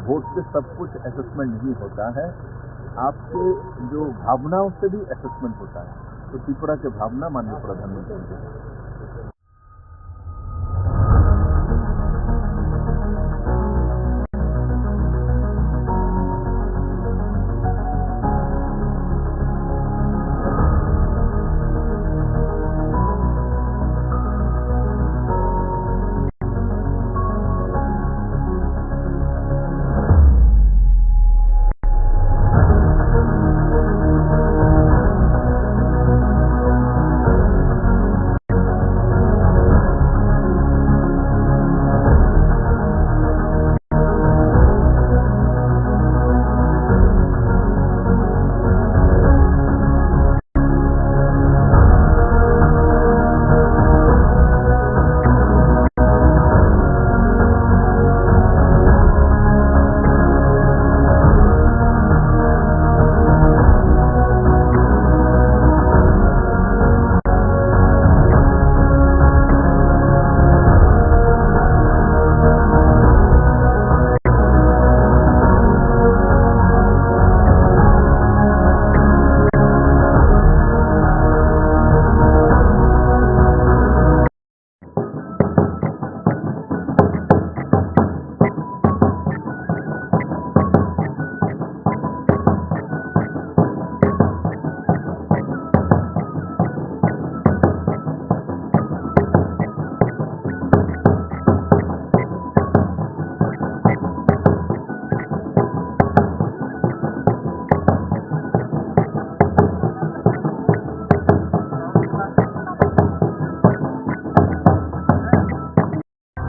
वोट से सब कुछ असेसमेंट नहीं होता है, आपके जो भावनाओं से भी असेसमेंट होता है। तो त्रिपुरा के भावना माननीय प्रधानमंत्री जी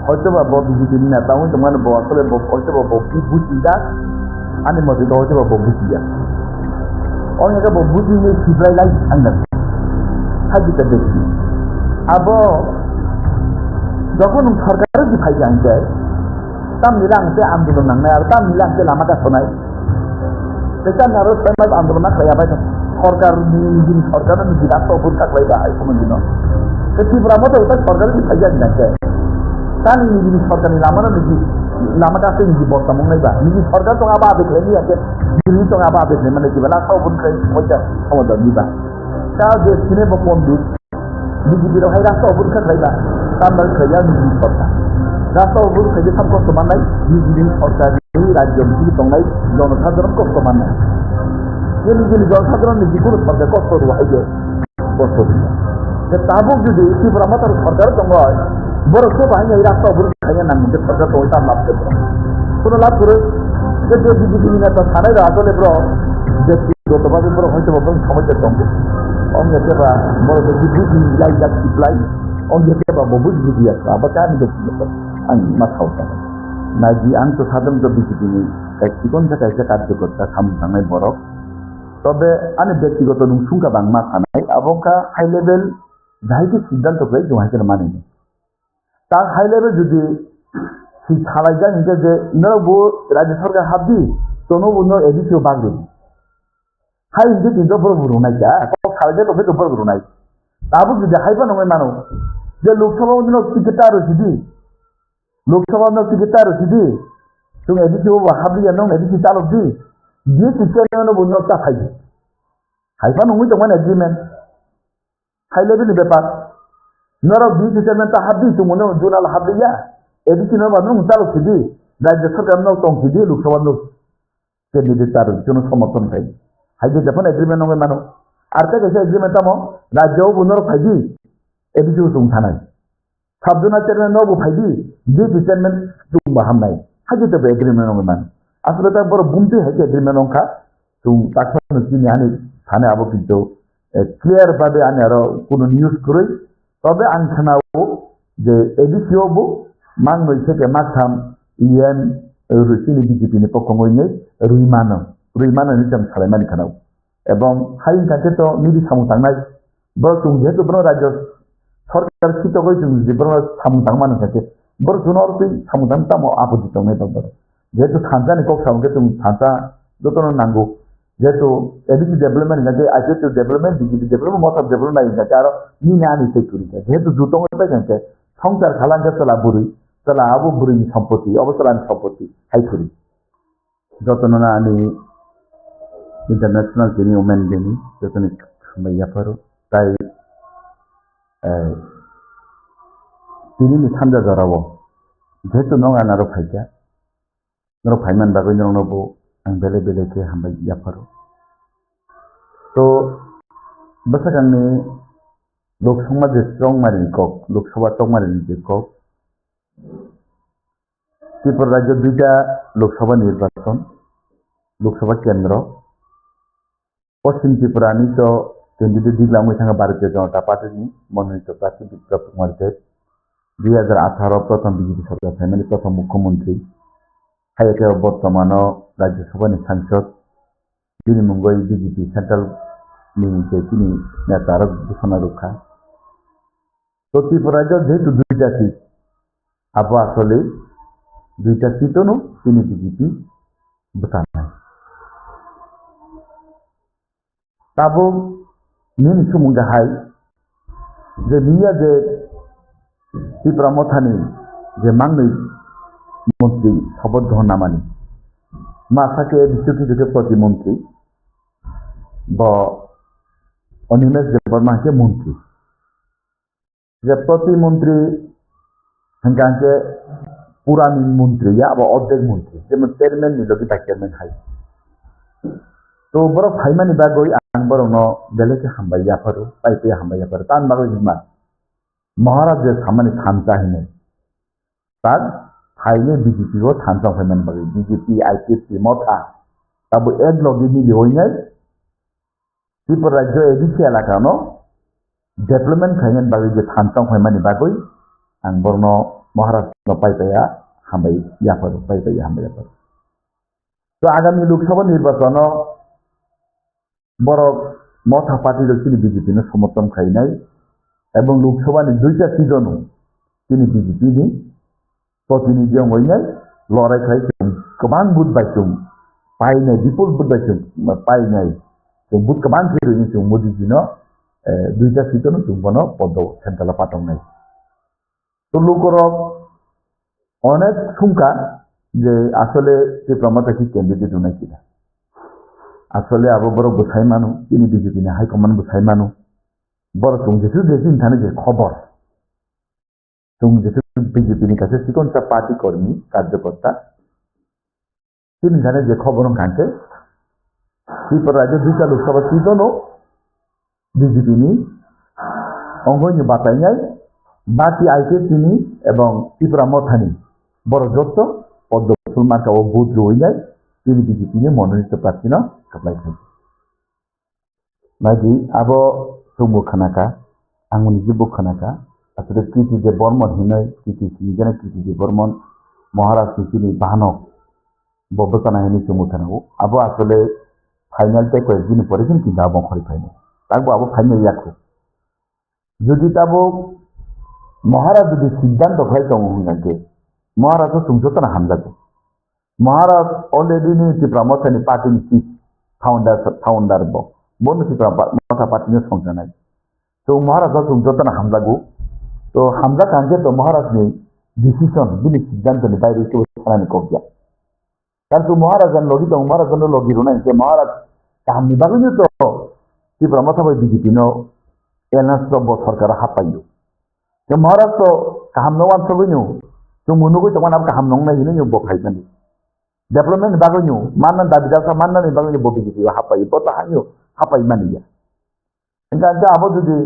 হয়তো বা বিজেপির নেতা হয়তো মানে আসলে হয়তো বা বুঝিটা আনি মধ্যে তো হয়তো বা বুঝিয়া অনেকে বুঝি নেই সিপ্লাই লাই আন্দাজ থাকিতে দেখি আবো যখন সরকারের যে ফাইজা আনছে তাম নিলাংতে আন্দোলন নাংনাय আর তাম নিলাংতে লামা গাছনাय এটা নারো সমাজ আন্দোলন খাইয়াবাय সরকারनि নিজি সরকারের নিজি রাষ্ট্র থাকলাইবা কোনদিন ত্রিপুরা মতো ওটা সরকারের যে ফাইজা আনছে তানি নিজি সরকারি লামানো নিজি লামা গাছে নিজি বর্তমান নাইবা নিজি সরকার তো আবা আবেগ লেনি আছে দিল্লি তো আবা আবেগ মানে কি বলা সব বন খাই সমস্যা সমাধান দিবা তা যে সিনে বপন্দিত বিজেপির হাই রাষ্ট্র অবরক্ষা খাইবা তার খাইয়া নিজি সরকার রাষ্ট্র অবরোধ খাইতে সব কষ্ট মানায় নিজি সরকারি রাজ্য বিজেপি দংনাই জনসাধারণ কষ্ট মানায় যে নিজি জনসাধারণ নিজি কোনো সরকার কষ্ট হয় যে কষ্ট দিবা তাবুক যদি ত্রিপুরা মতো সরকার দङ বড় সে বাহিনী এই রাষ্ট্র অবরোধ খাইয়া নামতে সরকার তো ওইটা লাভ করবে কোনো লাভ করে যে বিজেপি নেতা সারাই আসলে ব্যক্তিগতভাবে বড় হয়তো সমস্যার সঙ্গে অঙ্গে সেবা বড় বিবৃতি লাই যাক সিপ্লাই অঙ্গে সেবা বুঝি আছে আবার কেন ব্যক্তিগত আমি মাথা উঠা নাজি আন্ত সাধারণত বিজেপিনি চিকন থাকাইছে কার্যকর্তা সামনে বড় তবে আমি ব্যক্তিগত নুসুংকা বাংমা থানায় আবকা হাই লেভেল যাইতে সিদ্ধান্ত করে জমাইতে মানিনি তার হাই লেভেল যদি ছাড়াই যায় নিজে যে ইনারাও রাজ্য সরকার হাবদি তনু অন্য এদিকেও বাগবে হাই ইন্দি কিন্তু বড় বড় নাই যা ছাড়াই যায় তবে তো বড় বড় নাই তাবো যদি হাইবা নয় মানো যে লোকসভা টিকিটটা আরো যদি লোকসভা টিকিটটা আরো যদি তুমি এদিকেও হাবলিয়া নয় এদিকে চালক দি দিয়ে টিকিট বন্ধুটা খাইবে হাইফা নয় তোমার এগ্রিমেন্ট হাই লেভেলের ব্যাপার নরক দিয়ে টিকিটটা হাবদি তো মনে জোনাল হাবলিয়া এদিকে নয় বান্ধব চালক দিদি রাজ্য সরকার নয় টঙ্কি দিয়ে লোকসভা ক্যান্ডিডেট তার জন্য সমর্থন খাই হাইজে যখন এগ্রিমেন্ট নয় মানো আর তা গেছে এগ্রিমেন্ট আমো রাজ্যও বন্ধুর ফাইদি এদিকেও তুমি থানায় সাবজনা চেয়ারম্যান নবো ফাইদি যে চেয়ারম্যান তুমি বাহামনাই হাইজে তবে এগ্রিমেন্ট নয় মানো আসলে তার বড় বুমতে হাইজে এগ্রিমেন্ট নঙ্কা তুমি তাকে চিনি আনি থানে আবো কিন্তু ক্লিয়ার ভাবে আনি আরো কোনো নিউজ করে তবে আন থানাও যে এদিকেও mang người sẽ cái mắc tham yên rồi xin đi chỉ này bốc ngồi nhé ruimana ni jam salai mani kanau ebong hai kaje to ni samung tang nai bor tung je to bro rajyo সরকার স্থিত হয়েছে যে বড় সামুদাং মানুষ আছে বড় জোনর তুই সামুদাং তামো আপত্তি তো নেই বড় যেহেতু থানজানি কক সামুকে তুমি থানজা যতন নাঙ্গো যেহেতু এদিকে ডেভেলপমেন্ট গাছে আজকে তো ডেভেলপমেন্ট বিজেপি ডেভেলপমেন্ট মত ডেভেলপমেন্ট নাই গাছে আর নি না নি সেই করি যেহেতু জুতো মতো গাছে সংসার খালাঙ্গে চলা বুড়ি চলা আবু বুড়ি সম্পত্তি অবসরান সম্পত্তি হাই করি যতন না আমি ইন্টারন্যাশনাল যিনি ওমেন যিনি যতন মাইয়াফারো তাই তিনি সামজা জরাবো যেহেতু নং আনারো ফাইকা নরো ফাইমান বাগৈ নরনবো आं बेले बेले के हामबाय याफारो तो बसागांनि लोकसभा जे स्ट्रंग मारिनि कक लोकसभा स्ट्रंग मारिनि जे कक त्रिपुरा राज्य दुईटा लोकसभा निर्वाचन लोकसभा केंद्र पश्चिम त्रिपुरानि तो कैंडिडेट दिग्लामबाय थाङा भारतीय जनता पार्टीनि मनोनीत प्रार्थी बिप्लब कुमार देब 2018 प्रथम बीजेपी सरकार थाइमानि प्रथम मुख्यमंत्री हाइके बर्तमान राज्यसभा सांसद তিনি মুম্বাই বিজেপি সেন্ট্রাল তিনি নেতার ঘোষণা রক্ষা তো ত্রিপুরা যেহেতু দুইটা সিট আবো আসলে দুইটা সিটও তিনি বিজেপি ভোটার নাই তাবো নিন সুমুঙ্গাহাই যে নিয়া যে ত্রিপুরা মথানি যে মাংनै মন্ত্রী শপথ গ্রহণ নামানি मासाके विस्तृत प्रतिमंत्री ब अनिमेश देवबर्मा के मंत्री जे प्रतिमंत्री हंगाके पुरानी मंत्री या अब अर्धेक मंत्री जेमन चेयरमैन निलगी ता चेयरमैन हाई तो बरो फाइमानि बागै आं बरो न बेलेके हामबाय याफारो पाइपे हामबाय याफारो तान बागै जिमा महाराज जे सामानि थानता हिने तार हाईने बीजेपी को थानसा फाइमान बागै बीजेपी आईपीएससी मथा तब एक लगे मिली होइने त्रिपुरा राज्य एडिसी एलाकानो डेभलपमेंट खाइनेन बागै जे थानसा फाइमानि बागै आं बरनो মহারাষ্ট্র পাইপাইয়া হামবাই ইয়াফার পাইপাইয়া হামবাই ইয়াফার তো আগামী লোকসভা নির্বাচন বড় মথা পার্টির তিনি বিজেপি সমর্থন খাই নাই এবং লোকসভার 2টা সিজন তিনি বিজেপি ni প্রতিনিধি হইনাই লড়াই খাই গোबां বুথ বাইতুম পাইনাই বিপুল বুথ বাইতুম পাইনাই जों बुथ गोबां खेरुनि जों मोदीजिनो 2টা সিটनो जों बनो पद सेंट्रल पाटंनाय तो लोकरक অনেক সংখ্যা যে আসলে যে প্রমাতাকি ক্যান্ডিডেট উনাই কিনা আসলে আবো বড় গোসাই মানু তিনি বিজেপি নি হাইকমান্ড গোসাই মানু বড় जों যেসু যেদিন থানে যে খবর जों যেসু বিজেপি নি কাছে সিকনটা পার্টি কর্মী কার্যকর্তা তিনি জানে যে খবর কানতে ত্রিপুরা রাজ্যে 2টা লোকসভা সিজনও বিজেপি নি অঙ্গনি বাতাইনাই বাকি আইকে তিনি এবং ত্রিপুরা মথানি বড় যত পদ্ম ফুলমার্কা ও বুথ রইনাই তিনি বিজেপি নি মনোনীত প্রার্থী ন সপ্লাই খাই মাইদি আবো সুমু খানাকা আঙ্গুনি জিবু খানাকা আসলে কৃতি যে বর্মন হিনয় কৃতি সিজনে কৃতি যে বর্মন মহারাষ্ট্র তিনি বাহনক বব্বতনা হিনি সুমু থানাও আবো আসলে ফাইনাল টাই কয়েকদিন পরে কিন্তু আবো খরি ফাইনাল তারপর আবো ফাইনাল ইয়াকো যদি তাবো মহারাজ যদি সিদ্ধান্ত হয় তো মুহুঙ্গাকে মহারাজ সুংসতনা হামজাকে মহারাজ অলরেডি নি ত্রিপুরা মথানি পার্টি নি চিফ ফাউন্ডার বন ত্রিপুরা মথা পার্টি নি সংসনাই তো মহারাজ সুংসতনা হামজাগো তো হামজা কাঙ্গে তো মহারাজ নি ডিসিশন বিনি সিদ্ধান্ত নি বাইরে তো থানানি কবজা তার তো মহারাজান লগি তো মহারাজান লগি রুনাই যে মহারাজ কামনি বাগুনি তো ত্রিপুরা মথা বাই বিজেপি নো এলএনএস সরকার হাপাইयो যে মহারাজ তো কাহাম নওয়ান সবইনো जों मुनुगै तमान अब गाहाम नंनाय हिनो जों बखायनानै डेभलपमेन्ट बागैनो मानना दाबिदासा माननानै बागैनो बबिजिपि हापायो बता हायो हापाय मानिया इंगा जा आबो जुदि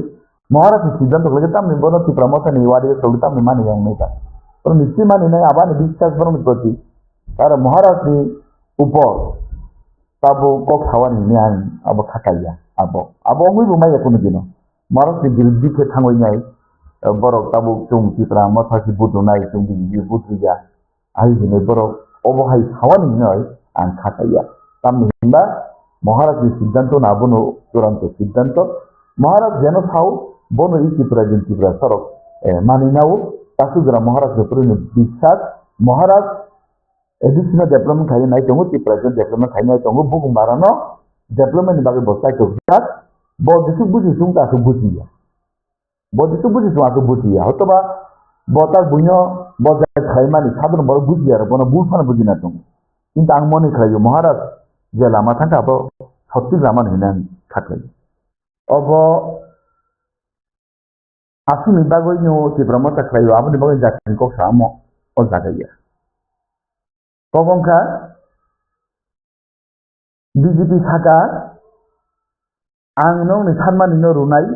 महाराज सिद्धांत लगे तामनि बनो ति प्रमोशन वाडी सौली तामनि मानि yang नैता पर निश्चय मानिनाय आबानि বিশ্বাস बरन प्रति तार महाराज नि ऊपर ताबो कक थावानि न्याय आबो खाटाया आबो ngui बुमाय कोनो दिनो महाराज नि बिरुद्धि के थांगैनाय borok tabu chung Tripura মথাকি বুদুনাই chung di butriya ai hine borok obohai sawani noi ang khataya tamni himba মহারাজ সিদ্ধান্ত না বনো চূড়ান্ত সিদ্ধান্ত মহারাজ যেন থাও বনো এই ত্রিপুরা দিন ত্রিপুরা সরক মানি নাও তাসুগ্রা মহারাজের উপরে বিশ্বাস মহারাজ এডিশনাল ডেভেলপমেন্ট খাই নাই তঙ্গ ত্রিপুরা দিন ডেভেলপমেন্ট খাই নাই তঙ্গ বুকুম বারানো ডেভেলপমেন্ট বাগে বসাই তো বিরাট বদিসু বুঝি সুং তাসু বুঝিয়া বদিসু বুঝি সুং আতু বুঝিয়া হতবা বতার বুইনো বজায় খাইমানি সাধারণ বড় বুঝিয়া আর বনো বুঝানো বুঝি না তঙ্গ কিন্তু আং মনে খাইयो মহারাজ যে লামা থাকা আবো সত্যি লামা হিনান থাকলাই অব আসুনি বাগৈনো ত্রিপুরা মথা খাইयो আবনি বাগৈ জাতিন কক সামো ও জাগাইয়া কবংখা বিজেপি থাকা আং নং নি সানমানি ন রুনাই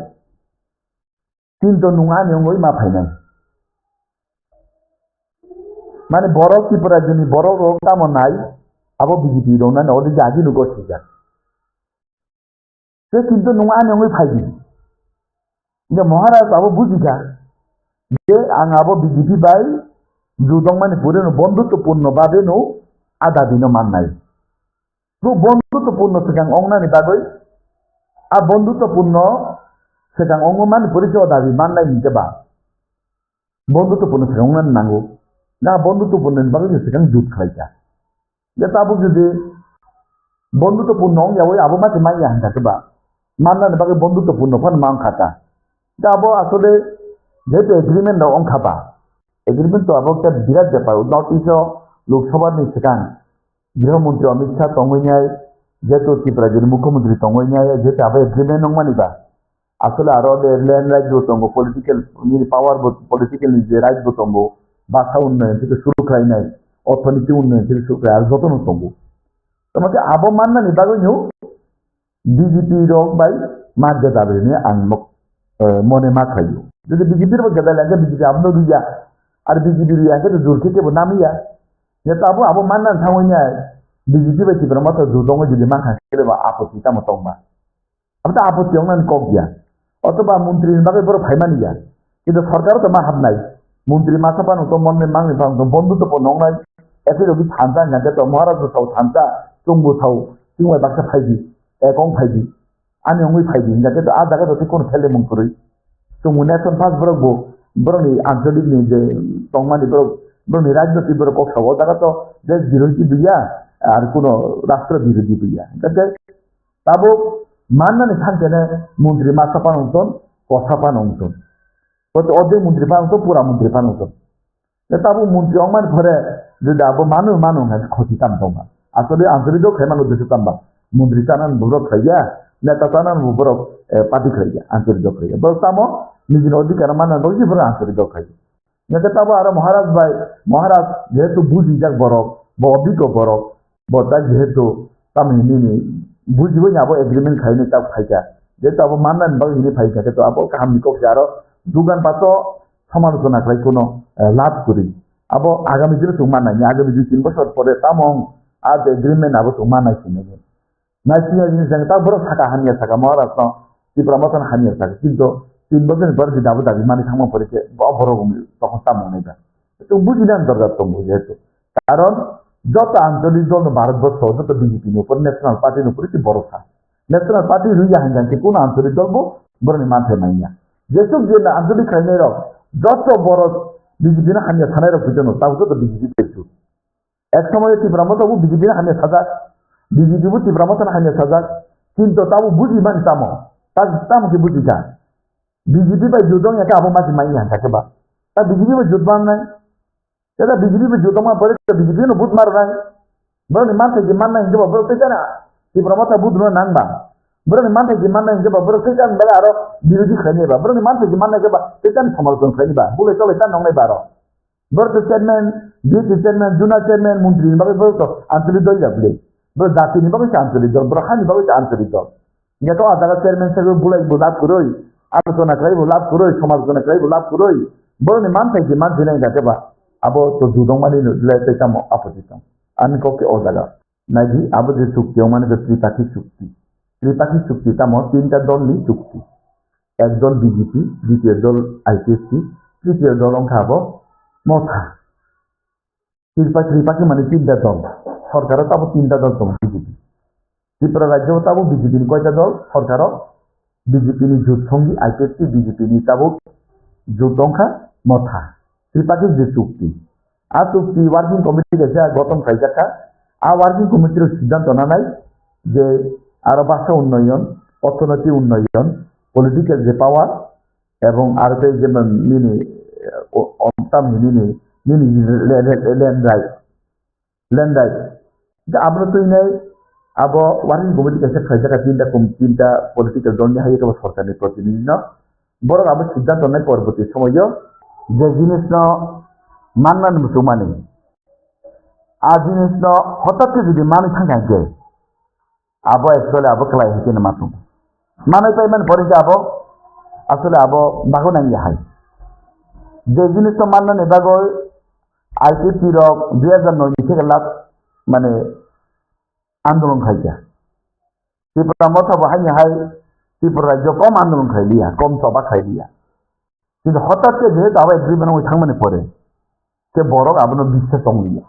কিন্তু নুঙা নিয়ঙ্গই মা ফাইনাই মানে বড় ত্রিপুরা জনি বড় রোগ কামো নাই abo BJP dong na odi jaji nu go sija se kinto nunga nyongoi phaji nge maharaj abo bujika je ang abo BJP bai judong mane pure no bondhutopurno babe no ada dino mannai to bondhutopurno sekang ongna ni bagoi a bondhutopurno sekang ongmo mane poricho dabi mannai nite ba bondhutopurno sekang ongna nango na bondhutopurno ni bagoi sekang jut khaija ya tabu যদি বন্ধুত্বপূর্ণ যাবো আবো মাঝে মাইয়া হাঁটাতে বা মান্নানে বাকি বন্ধুত্বপূর্ণ phone মাং খাতা যাবো আসলে যেহেতু এগ্রিমেন্ট অংখাবা এগ্রিমেন্ট তো আবো একটা বিরাট ব্যাপার নর্থ ইস্ট লোকসভার সেখান গৃহমন্ত্রী অমিত শাহ তঙ্গইনায় যেহেতু ত্রিপুরার মুখ্যমন্ত্রী তঙ্গইনায় যেহেতু আবো এগ্রিমেন্ট নংমানিবা আসলে আরো ল্যান্ড রাইট তঙ্গ পলিটিক্যাল পাওয়ার পলিটিক্যাল যে রাইট তঙ্গ ভাষা উন্নয়ন থেকে শুরু খাইনাই অর্থনীতি উন্নয়ন থেকে শুরু করে আর যতন তঙ্গ তোমাকে আবো মান্না নিবাগইও বিজেপি রক বাই মাদ্দে যাবে নিয়ে আনমক মনে মা খাইও যদি বিজেপির মধ্যে লাগে বিজেপি আমনো দিয়া আর বিজেপির ইয়াকে তো জোর থেকে নামিয়া যে তাবো আবো মান্না থাওইনা বিজেপি বাই ত্রিপুরা মতো জুদং যদি মা খাইলে বা আপত্তি তাম তংবা আমি তো আপত্তি অংনান কক দিয়া অথবা মন্ত্রীর বাগে বড় ফাইমানিয়া কিন্তু সরকারও তো মা হাব নাই মন্ত্রী মাথা পানো তো মনে মাংনি পানো বন্ধুত্ব নংনাই এতে রবি থানতা জানতে তো মহারাজ সাউ থানতা চুম্বু সাউ চিংবাই বাক্সা ফাইদি একং ফাইদি আমি অঙ্গুই ফাইদি যাতে তো আর জায়গা তো কোন ফেলে মন করি চুম্বু নেশন ফার্স্ট বরকবো বরনি আঞ্চলিক নি যে তংমানি বরক বরনি রাজনৈতিক বরক কক্সাব জায়গা তো দেশ বিরোধী দুইয়া আর কোনো রাষ্ট্র বিরোধী দুইয়া যাতে তাবো মাননানি থাকতেনে মন্ত্রী মাথা পানতন কথা পানতন অর্ধেক মন্ত্রী পানতো পুরা মন্ত্রী পানতন তাবো মন্ত্রী অমান ঘরে যদি আবো মানু ক্ষতি কামতাম আসলে আন্তরিক খেমান উদ্দেশ্য কামবা মন্ত্রী চানান বরক খাইয়া নেতা চানান বরক পার্টি খাইয়া আন্তরিক খাইয়া বরক তামো নিজের অধিকার মানান বলছি বরক আন্তরিক খাইয়া নেতা তাবো আর মহারাজ ভাই মহারাজ যেহেতু বুঝি যাক বরক বা অভিজ্ঞ বরক বতা যেহেতু তামিনি বুঝবো আবো এগ্রিমেন্ট খাইনি তাও খাইকা যেহেতু আবো মানান বা হিনি খাইকা তো আবো কাহামনি কক্ষে আরো দুগান পাতো সমালোচনা খাই কোনো লাভ করি আবো আগামী দিনে তো মানাই আগামী 2-3 বছর পরে তামং আজ এগ্রিমেন্ট আবো তো মানাইছি নাকি নাইসিয়া জিনিস জানি তা বড় থাকা হানিয়া থাকা মহারাজ ন ত্রিপুরা মতন হানিয়া থাকে কিন্তু 3 বছর পরে যদি আবো দাবি মানে থামা পড়েছে বড় তখন তামং নেবা তো বুঝি না দরকার তো যেহেতু কারণ যত আঞ্চলিক দল ভারতবর্ষ যত বিজেপির উপর ন্যাশনাল পার্টির উপরে কি ভরসা ন্যাশনাল পার্টি রুইয়া হাঙ্গানকে কোন আঞ্চলিক দল বরং মানতে মাইয়া যেসব যে আঞ্চলিক খাইনের যত বড় বিজেপি না হানিয়া থানায় পিছন তাও তো বিজেপি পেয়েছু এক সময় ত্রিপুরা মতো বিজেপি না হানিয়া সাজাক বিজেপি ত্রিপুরা মতো হানিয়া সাজাক কিন্তু তাও বুঝি মানে তামো তামকে বুঝি যা বিজেপি বা যুদ্ধং একা আবো মাঝে মাইয়া থাকে বা তা বিজেপি বা যুদ্ধ নাই এটা বিজেপি বা যুদ্ধ মা পরে বিজেপি না বুধ মার নাই বরং মানতে যে মান নাই হিসেবে বলতে জানা ত্রিপুরা মতো বুধ নাংবা বরং মানতে যে মান নাই হিসেবে বরং সেখান বেলা আরো বিরোধী খাইনি বা বরং মানতে যে মান নাই বা সেখান সমালোচনা খাইনি বা বলে চলে তার নয় বারো বরং চেয়ারম্যান ডিএসি চেয়ারম্যান জুনা চেয়ারম্যান মন্ত্রী নির্বাচন বলতো আঞ্চলিক দল যাবলে বড় জাতি নির্বাচন আঞ্চলিক দল বড় হানি নির্বাচন আঞ্চলিক দল যেটা আদালত চেয়ারম্যান সাহেব বলাইবো লাভ করই আলোচনা করাইবো লাভ করই সমালোচনা করাইবো লাভ করই বরং মানতে যে মান দিনাই যাকে বা আবো তো দুদং মানে লেতাম আপত্তিতাম আমি ককে ও জায়গা নাকি আবো যে চুক্তি মানে ত্রিপাক্ষিক চুক্তি তাম 3টা দল নিয়ে চুক্তি এক দল বিজেপি দ্বিতীয় দল আইপিএসপি তৃতীয় দল অংখাবো মথা ত্রিপাক্ষী মানে 3টা দল সরকারও তাবো 3টা দল তোমার বিজেপি ত্রিপুরা রাজ্যও তাবো বিজেপি কয়টা দল সরকারও বিজেপি জোট সঙ্গী আইপিএসপি বিজেপি তাবো জোট অংখা মথা ত্রিপাক্ষিক যে চুক্তি আর চুক্তি ওয়ার্কিং কমিটি গেছে গঠন খাইজাকা আর ওয়ার্কিং কমিটির সিদ্ধান্ত না নাই যে আরো ভাষা উন্নয়ন অর্থনৈতিক উন্নয়ন পলিটিক্যাল যে পাওয়ার এবং আর যে ল্যান্ড রাইট আপনার তো নাই আবো ওয়ার্কিং কমিটি গেছে খাইজাকা 3টা পলিটিক্যাল দল নিয়ে হাই সরকারের প্রতিনিধি বরং আবার সিদ্ধান্ত নেই পরবর্তী সময়ও যে জিনিস মাননান মুসলমানি আর জিনিস হঠাৎ যদি মানুষ থাকাকে আবো একচুয়ালি আবো খেলাই হেঁটে মাতুম মানুষ পাই মানে পরে যে আবো আসলে আবো বাঘ নাঙ্গি হাই যে জিনিস মাননান এবার আইপিপি রক 2009 থেকে লাভ মানে আন্দোলন খাইছা ত্রিপুরা মতো হাই হাই ত্রিপুরা রাজ্য কম আন্দোলন খাইলিয়া কম সভা খাইলিয়া কিন্তু হঠাৎ যেহেতু আবার এগ্রিমেন্ট ওই থাকমানে পরে সে বড় আপনার বিশ্বাস তঙ্গিয়া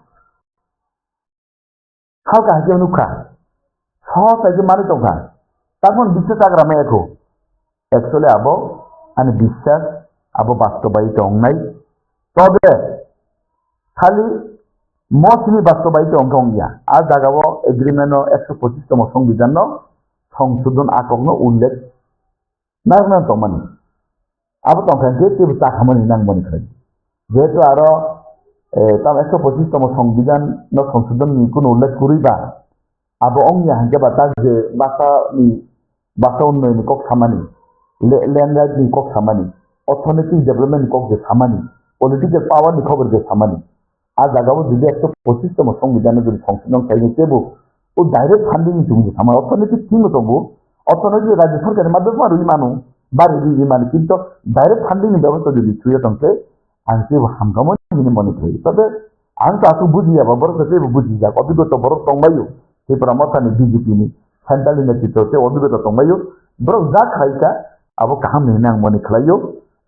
হালকা হাইকে নুখা সহজ হাইকে মানে তঙ্গা তারপর বিশ্বাস আগ্রামে এখো একচুয়ালি আবো মানে বিশ্বাস আবো বাস্তবায়িত অংনাই তবে খালি মৌসুমি বাস্তবায়িত অঙ্ক অঙ্গিয়া আর জাগাবো এগ্রিমেন্ট 125তম সংবিধান সংশোধন আকগ্ন উল্লেখ না তমানি আবো তংখানকে কেবল চা খামানি নাংবানি খাই যেহেতু আরো তাম 125তম সংবিধান সংশোধন কোনো উল্লেখ করিবা আবো অঙ্গিয়া হাঙ্কে বা তার যে ভাষা উন্নয়ন কক সামানি ল্যান্ড রাইট নি কক সামানি অর্থনৈতিক ডেভেলপমেন্ট কক যে সামানি পলিটিক্যাল পাওয়ার নি খবর যে সামানি আর জাগাবো যদি 125তম সংবিধানে যদি সংশোধন খাইনি কেবো ও ডাইরেক্ট ফান্ডিং তুমি যে সামান্য অর্থনৈতিক ঠিক তবু অর্থনৈতিক রাজ্য সরকারের মাধ্যমে আর মানে বাড়ি দিয়ে মানে কিন্তু ডাইরেক্ট ফান্ডিং ব্যবস্থা যদি ছুঁয়ে তংকে আনকে হামকামো মনে করি তবে আমি তো আসু বুঝি যাবো বড় সাথে বুঝি যাক অভিজ্ঞতা বড় তংবাইও ত্রিপুরা মতানি বিজেপি নি সেন্ট্রাল নেতৃত্বতে অভিজ্ঞতা তংবাইও বড় যা খাইকা আবো কাহাম নেই মনে খেলাইও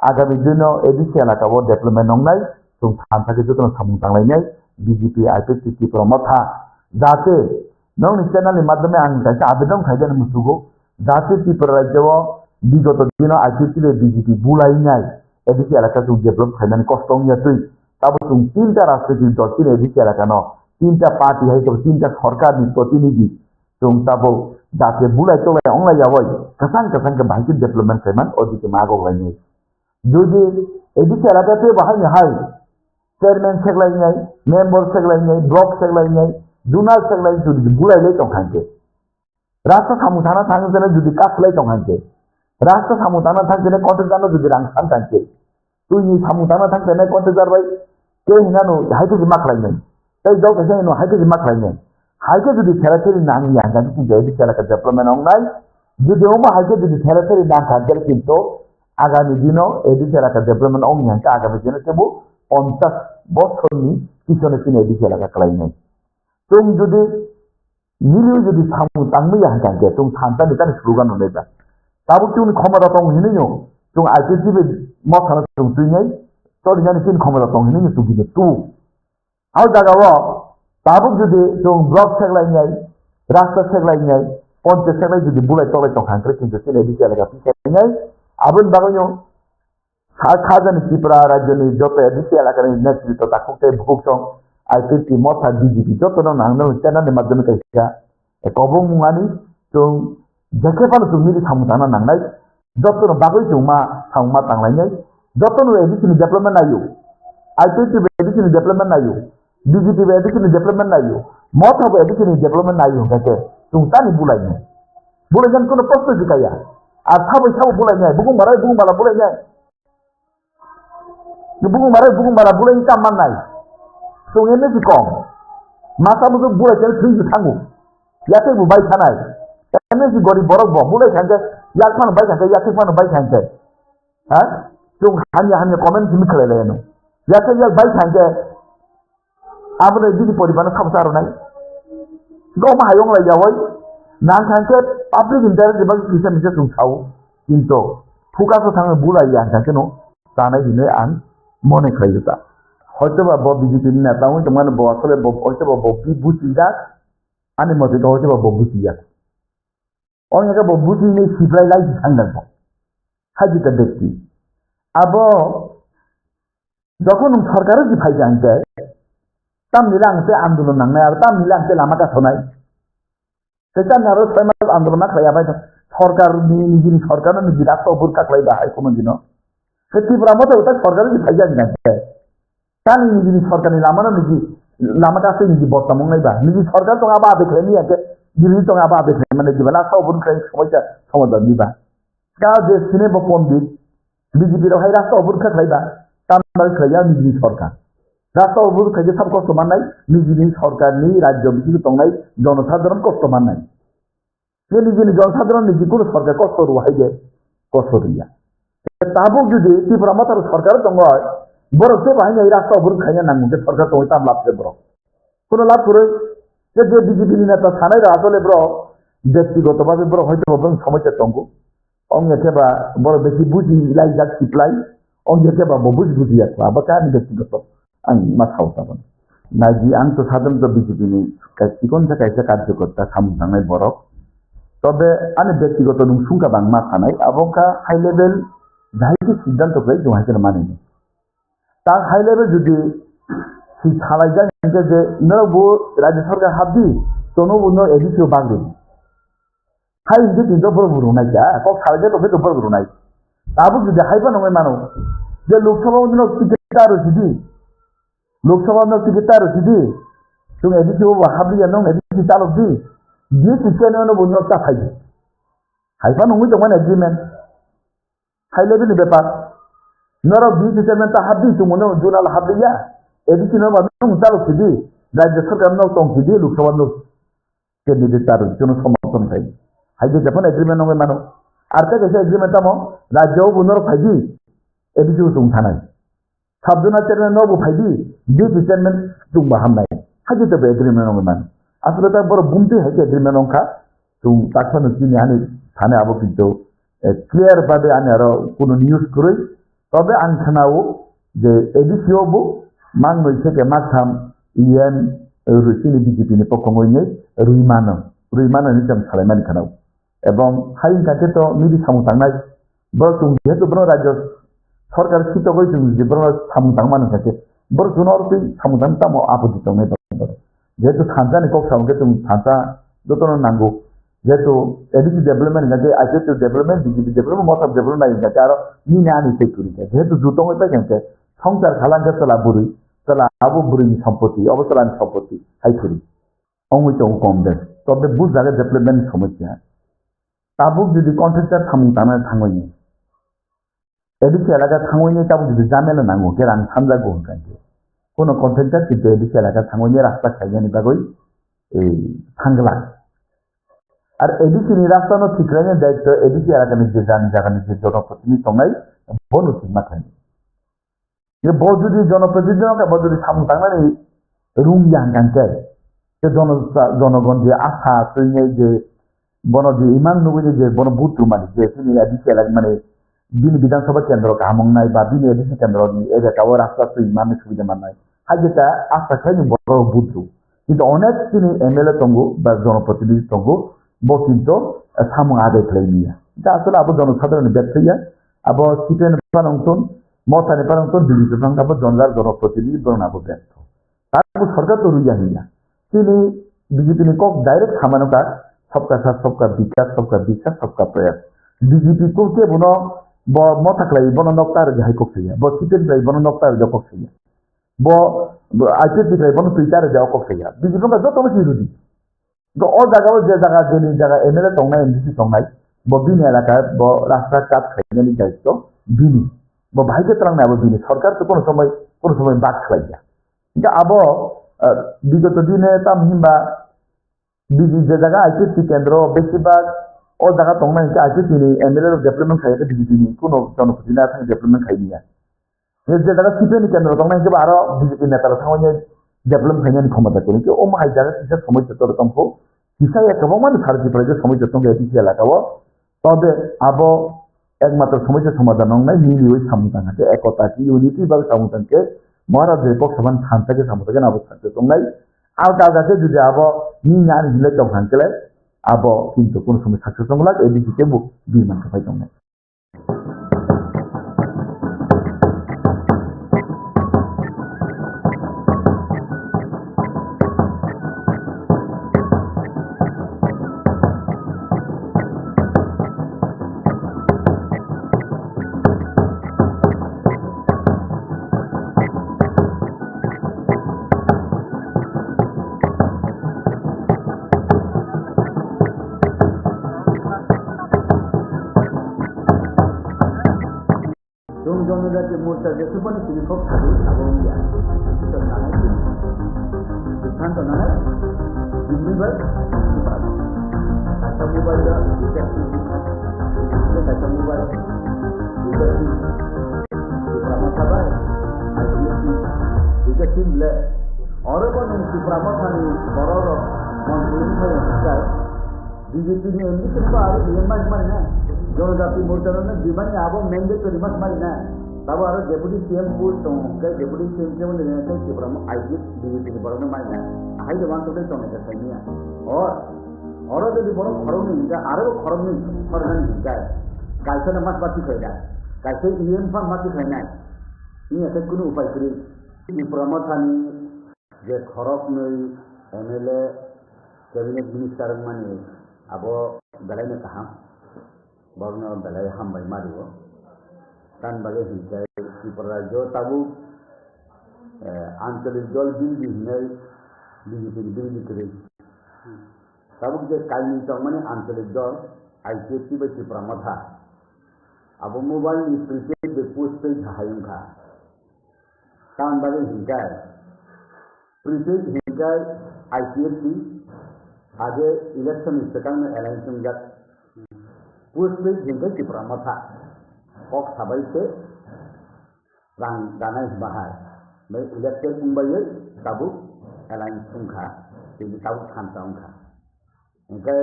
आगामी दिनाव एडिसि एलाकाबो डेभलपमेन्ट नंनाय जों थानथाखै जतन सामुं थांलायनाय बीजेपी आईपीसीसी प्रमथा जाहाथे नों चैनल माध्यमे आं गाइसे आवेदन खायदों मुसुगो जाहाथे त्रिपुरा राज्योआव विगत दिनाव आईपीसीसी बीजेपी बुलायनाय एडिसि एलाका जों डेभलप खायनानै कस्तंनियातै ताबो जों तीनटा राजनीतिक दल तीन एडिसि एलाकानो तीनटा पार्टी है तीनटा सरकारनि प्रतिनिधि जों ताबो जाहाथे बुलाय तलाय अंलायावै कसान के बांसिन डेभलपमेन्ट खायमान ओदिके मागोलायनाय जुदि एडिसि एलाकाते बाहायनो हाय चेयरमैन सेगलायनाय मेम्बर सेगलायनाय ब्लक सेगलायनाय जुनाल सेगलायनाय जुदि बुलायलाय दंखांके राष्ट्र सामुथाना थांजेने जुदि कासलाय दंखांके राष्ट्र सामुथाना थांजेने कन्ट्रेक्टारनो जुदि रां सानखांके तुयनि सामुथाना थांजेने कन्ट्रेक्टार बाय के हिनानो हायके जि माखलायनाय तै जाव कैसे नो हायके जि माखलायनाय हायके जुदि थेराथेरि नांनि आंगानि कि एडिसि एलाका डेभलपमेन्ट अंनाय जुदि ओमा हायके जुदि थेराथेरि नांखांके किन्तु आगामी दिनाव एडिसि एलाका डेभलपमेन्ट अंनि आंका आगामी दिनाव केबो 50 বছরনি পিছনে পিনে এডিসি এলাকা খালাইনাই जों जुदि मिलियो जुदि सामु तांमै हांखांके जों थानतानि तानि स्लोगान होनायबा ताबो जोंनि क्षमता दं हिनैनो जों आईपीसीबी मथाना जों तुइनाय तरिनानि तीन क्षमता दं हिनैनो तुगिनो तु आव जागाव ताबो जुदि जों ब्लक सेगलायनाय राष्ट्र सेगलायनाय पंचायत सेगलाय जुदि बुलाय तलाय दं हांख्रे किन्तु तीन एडिसि एलाका पिछायनाय आबोन बागैनो खाजानि त्रिपुरा राज्योनि जत एडिसि एलाकानि नेतृत्व ताकुते भुगसं आईपीसी मथा बीजेपी जतनो नांनो चैनल माध्यमे कैसा कबो मुंगानि जों जेखेफानो जों मिलि सामुथाना नांनाय जतनो बागै जों मा थांमा तांलायनाय जतनो एडिसि डेभलपमेन्ट नायो आईपीसी एडिसि डेभलपमेन्ट नायो बीजेपी एडिसि डेभलपमेन्ट नायो मथा एडिसि डेभलपमेन्ट नायो काके जों तानि बुलायनाय बुलायनाय कोनो प्रश्न जिकाया आर थाबै बुलायनाय बुंबाला बुलायनाय बुंबाला बुलायनि काम माननाय जों एनएसि कम मासाबो जों बुलायनाय थैजो थाङो याते बुबाय थानाय एनएसि गरीब बरक बुलाय थांगे याक फान बाय थांगे याते फान बाय थांगे हा जों हानि कमेन्ट जिमि खलायलायनो याते याक बाय थांगे आबने दिनि परिबान खाबसारनाय गम हायं लायावै नां थांगे पाब्लिक इन्टारेस्ट एबा किसे मिसे जों साव किन्तु फुकासो थाङो बुलाय आं थांगे न जानाय दिनै आं মনে খাইতা হয়তো বা বিজেপি নেতা হইতো মানে আসলে হয়তো বা বুঝি যাক আমি মতে তো হয়তো বা বুঝি যাক অনেকে বুঝি নেই সিপ্লাই লাইট সাংগাল হাজিটা ব্যক্তি আব যখন সরকারের যে ফাইজা আনতে তাম নিলে আনতে আন্দোলন নাংনায় আর তাম নিলে আনতে লামা কাছনায় সেটা আরো 6 মাস আন্দোলন খাইয়াবাই সরকার নিজের সরকার নিজের রাষ্ট্র কাকলাইবা হয় কোনোদিনও त्रिपुरा मत सरकार फाइजा तानी निजी सरकारनि लामानो निजी लामा गासै निजी बत्ता मंगनायबा निजी सरकार दं आबा आबेख्लायनि याके गिरि दं आबा आबेख्लाय माने दिबा लासाव बुनख्लाय समस्या समाधान दिबा का जे सिने ब पण्डित बीजेपी रो हाय राष्ट्र बुनख्लायबा तामबाल खलाया निजी सरकार राष्ट्र बुनख्लाय सब कष्ट माननाय निजी सरकारनि राज्य बिजि दंनाय जनसाधारण कष्ट माननाय जे निजी जनसाधारण निजी कोन सरकार कष्ट रुहायजे कष्ट रिया ताबो जुदि त्रिपुरा मथार सरकार दङ बरसे बाहायनाय राष्ट्र बुनख्लायनो नांगौ सरकार दङ ताम लाभ ब्र কোনো লাভ করে যে বিজেপি নেতা সানাই আসলে ব্র ব্যক্তিগতভাবে ব্র হয়তো সমস্যা তঙ্গ অঙ্গেবা বড় বেশি বুঝি লাই যাক সিপ্লাই অঙ্গেবা বুঝি আসবা বা কানি ব্যক্তিগত আং মা খাওয়াতাম নাজি আং তো সাধারণত বিজেপিনি চিকন কাইসা কার্যকর্তা সামুদাঙ্গাই বরক তবে আমি ব্যক্তিগত নুসুংকা বাংমা থানাই আবকা হাই লেভেল যাইকে সিদ্ধান্ত করে জমাইতে মানিনি তার হাই লেভেল যদি খালাই যায় যে ইনারাবো রাজ্য সরকার হাবদি তোনো উন্ন এডিসিও বাগরি হাই ইন্দি তিনটো বড় বড় নাই যা কক খালাই তো ফেটো বড় বড় নাই তাবো যদি হাইবা নয় মানো যে লোকসভা উন্ন টিকেট আর যদি লোকসভা উন্ন টিকেট আর যদি তুমি এডিসিও হাবদি জানো এডিসি চালক দি দিয়ে টিকেট নয় উন্ন তা ফাই হাইবা নয় তো মানে এগ্রিমেন্ট হাই লেভেল ব্যাপার ইনারা দি টিকেট তা হাবদি তুমি জোনাল হাবদিয়া एडिसि चालू थी राज्य सरकार दंथी लोकसभा कैंडिडेट तार जो समर्थन थाई हाइजे जखन एग्रीमेंट नंगे मानो और कैसे एग्रीमेंट तम राज्य बुनर फाइदी एडिसि तुम थानाय सबजना चेयरमैन नबो फाइदी डी चेयरमैन तुम बाहामनाय हाइजे तब एग्रीमेंट नंगे मानो असले ता बर बुमते हाइजे एग्रीमेंट नंखा तुम ताखन तिनि आनि थाने आबो किन्तु क्लियर बादे आनि आरो कोनो न्यूज करै তবে आं खोनागौ जे एडिसियावबो माग 2 থেকে माग 3 इएन रुसिनि बिजेपिनि पक्षङैनो रुइमाननि जों खालामनानै खोनागौ এবং हाइन काटेथ' मिदि सामु थांनाय बरं जेहेतु बर' राज्य सरकार सिटकै जों जेब्रो सामु थांमानो थाखे बर' जुनर बै सामु थांनो तामाव आपत्ति दंनाय दं जेहेतु थानसानि कक सामुके जों थानसा जतन नांगौ जेहेतु एडिसि डेभलपमेन्ट गाके आइकेटु डेभलपमेन्ट बिजेपि डेभलपमेन्ट मत डेभलपमेन्ट नाय गाके आरो निने आनि सेक्टुरि जेहेतु जुतङै पाइखांके संसार खालामके तला बुरै तला आबो बुरैनि सम्पत्ति अबतलानि सम्पत्ति हाइथुरि अंगै तो कम दे तबे बुजागे डेभलपमेन्ट समस्या ताबुक जुदि कन्ट्रेक्टर सामु थांनो थाङैनि एडिसि एलाका थाङैनि ताबुक जुदि जामेला नांगौ के रां सामजागौ होनकान्थे कोनो कन्ट्रेक्टर किन्तु एडिसि एलाका थाङैनि रास्ता खायनायनि बागै थांगला আর এডিসিनि रास्तानो थिख्रायनो दायित्व एडिसि एलाकानि जे जागानि जे जनप्रतिनिधि संनाय बनु थिगमाखानि ये जुदि जनप्रतिनिधि जुदि सामु थांनानै रुंया होनकान्थे जे जनगण जे आशा सैनाय जे बन जे इमान नुबैनि जे बन बुथु माने जे जोंनि एडिसि एलाका माने बिनि विधानसभा केन्द्र कामंनाय बा बिनि एडिसि केन्द्रनि एलेकायाव रास्ता सैमानो सुबिदा मोननाय हाजेता आशा खायनि बर' बुथु किन्तु अनेक दिनै एमएलए दंगौ बा जनप्रतिनिधि दंगौ bo kinto samu ade klaimia da asala abo जनसाधारण व्यक्तिया abo सिटेन पानंतन मतानि पानंतन दिल्ली संग abo जनजार जनप्रतिनिधि बनाबो व्यक्त तारपो सरकार तो रुया हिया तिनी बीजेपी ने को डायरेक्ट खामानो का सबका साथ सबका विकास सबका प्रयास बीजेपी को के बनो bo mota klai bono noktar jai ko khia bo सिटेन klai bono noktar jo ko khia bo आइटेट klai bono twitter jo ko khia BJP का जो तो विरोधी तो और जगह जे जगह जेनी जगह एमएलए दंनाय एमपी दंनाय बो बिनि एलाका बो रास्ता काट खायनायनि दायित्व बिनि बो भाइके तरंनाबो बिनि सरकार तो कोनो समय बात खालाया दा आबो विगत दिने ताम हिमबा बिजि जे जगह आइटीसी केन्द्र बेसिबाग और जगह दंनाय के आइटीसी एमएलए डेभलपमेन्ट खायके बिजिनि कोनो जनप्रतिनिधि थां डेभलपमेन्ट खायनिया जे जगह सिटेनि केन्द्र दंनाय के आरो बिजेपि नेतारा थांनाय डेभलप खायनायनि क्षमता कोनि के ओ माहाय जागा किसा समस्या तरतमखौ किसाया गोबां सारथि प्रजे समस्या दं एडिसि एलाकायाव तबे आबो एकमात्र समस्या समाधान नंनाय मिलियै सामुदांके एकता की यूनिटी बा सामुदांके महाराज जेको समान थानसा के सामुदांके आबो साथे दंनाय आलदा आलदा जुदि आबो नि यानि हिले तो हांकले आबो किन्तु कोन समय सक्सेस दंला एडिसि के बु बिमान खाय दंनाय जनजाति मोर्चा जेसु पनि सिलिखक खाली आगोंगिया सिस्टम नानाय सिद्धांत नानाय दिल्ली बाय काचा मोबाइल काचा मोबाइल सुप्रामथाबाय आईसीसी ले और कोन सुप्रामथानि बरर मंत्री थाय बीजेपी ने एमपी को आरो बीएमआई मारिना जनजाति मोर्चा ने बीमानी आबो मैंडेटरी मत मारिना तब आरो डेप्यूटी सीएम पोस्ट दं के डेप्यूटी सीएम के मन ने के प्रम आईजी बीजेपी ने बरनो मारिना हाय जवान तो दे तने खाइनिया और यदि बरो खरम नहीं का आरो खरम नहीं सरहन जाय कायसे न मत बाती खैदा कायसे ईएम फा मत खैना नि एते कुनु उपाय करी इ प्रमथानी जे खरक नै एमएलए कैबिनेट मिनिस्टर माने अब बेलायनो कहा बरनो बेलाय हामबाय मारियो तान बागे हिंसाय त्रिपुरा जो ताबु आंचलिक दल बिल बीजेपी बिल करे ताबु जे कायनी तो माने आंचलिक दल आईसीसी बे त्रिपुरा मथा अब मोबाइल नि प्रीपेड बे पोस्टपेड हायुंखा तान बागे हिंसाय प्रीपेड हिंसाय आईसीसी आगे इलेक्शन सेकंड में अलायंस में जात पोस्टपेड हिंसाय त्रिपुरा मथा कक साबाय से रां दानाय बाहाय बे इलेक्टेड मुंबई ताबु अलायंस संखा बिनि ताबु खानसा उनखा ओंखाय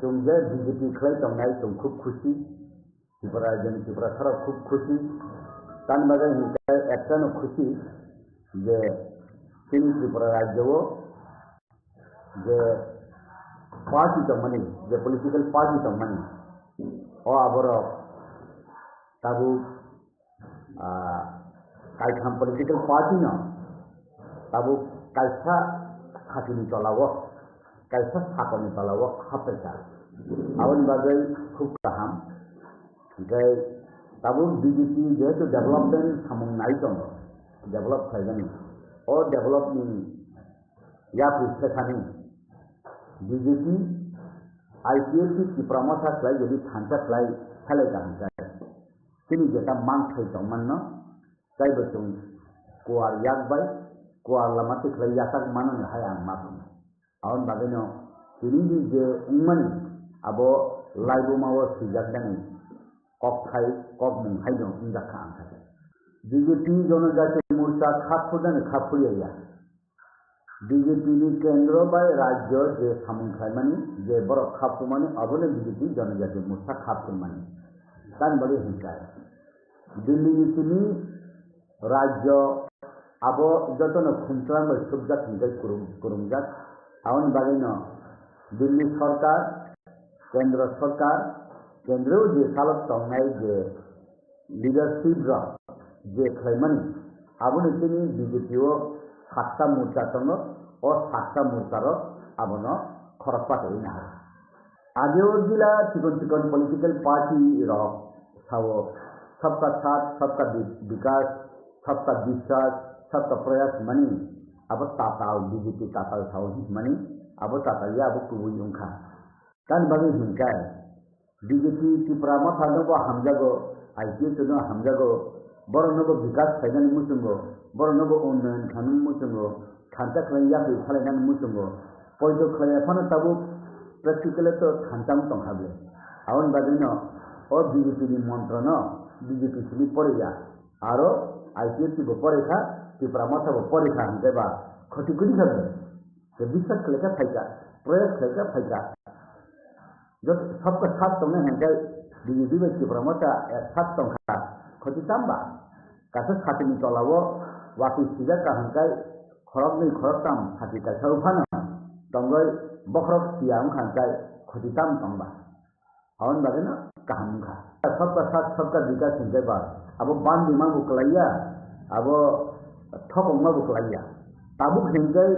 तुम जे बीजेपी खै तंनाय तुम खूब खुशी त्रिपुरा जन त्रिपुरा सारा खूब खुशी তার বাদে একটা খুশি যে তিনি ত্রিপুরা রাজ্যও যে পার্টি মানে যে পলিটিক্যাল পার্টি মানে ও আবার তাবু কাইথাম পলিটিক্যাল পার্টি না তাবু কাইসা সাকিনি তলাও kaisa sakoni talawa khapeta awon bagai khub kaham jai tabun BJP jehetu development samung nai tono develop khaigani o develop ni ya prisekhani BJP IPLC ki pramotha klai jodi thanta klai khale kaham tini jeta man khai tongmanno kai betung kuar yak bai kuar lamati klai yasak manon hayang mapun awon bageno tini je umani abo laibo mawo sijakdani kok khai kok mung haino injakha angkha BJP জনজাতি মোর্চা খাপদানে খাপুইয়া BJP ni কেন্দ্র বা রাজ্য যে সামুখাইমানি যে বড় খাপুমানি অবলে BJP জনজাতি মোর্চা খাপুমানি তান বলে হিংসায় দিল্লি নীতি রাজ্য আবো যতন খুমত্রাং সুবজাত হিংসাই কুরুমজাত আউন বাগিনো দিল্লি সরকার কেন্দ্রেও যে সালত তংনাই যে লিডারশিপ যে খাইমানি আবনে তিনি বিজেপিও 7টা মোর্চা তঙ্গ ও 7টা মোর্চার আবনো খরপাত হইনা আগেও জিলা চিকন পলিটিক্যাল পার্টি রক সাও सबका साथ सबका विकास सबका विश्वास सबका प्रयास मनी अब ताताव BJP ताताव साव मनी अब ताताया अब कुबुई उंखा kan bagi hingkai BJP ki pramotha no hamjago IPL to no hamjago boro no vikas khainan musungo boro no unnayan khanun musungo khanta khlaiya ki khalainan musungo poido khlaiya phana tabu practically to khantam tonghabe awon bagi no o BJP ni mantra no BJP sini poriya aro IPL ki boporekha ki pramotha boporekha hangeba khoti kuri khabe ke bisas khleka phaika proyek khleka phaika जो सबका साथ तंगे हंगे BJP में की प्रमोटा साथ तंगा खति तंबा कासे खाती निकलावो वाकी सीधा का हंगे खरब नहीं खरब तम खाती का चौफाना तंगे बखरब सियाम हंगे खति तम तंबा अवन बागे ना कहामुखा सबका साथ सबका विकास हंगे बार अब बांध दिमा बुकलाइया अब ठोक उमा बुकलाइया ताबुक हंगे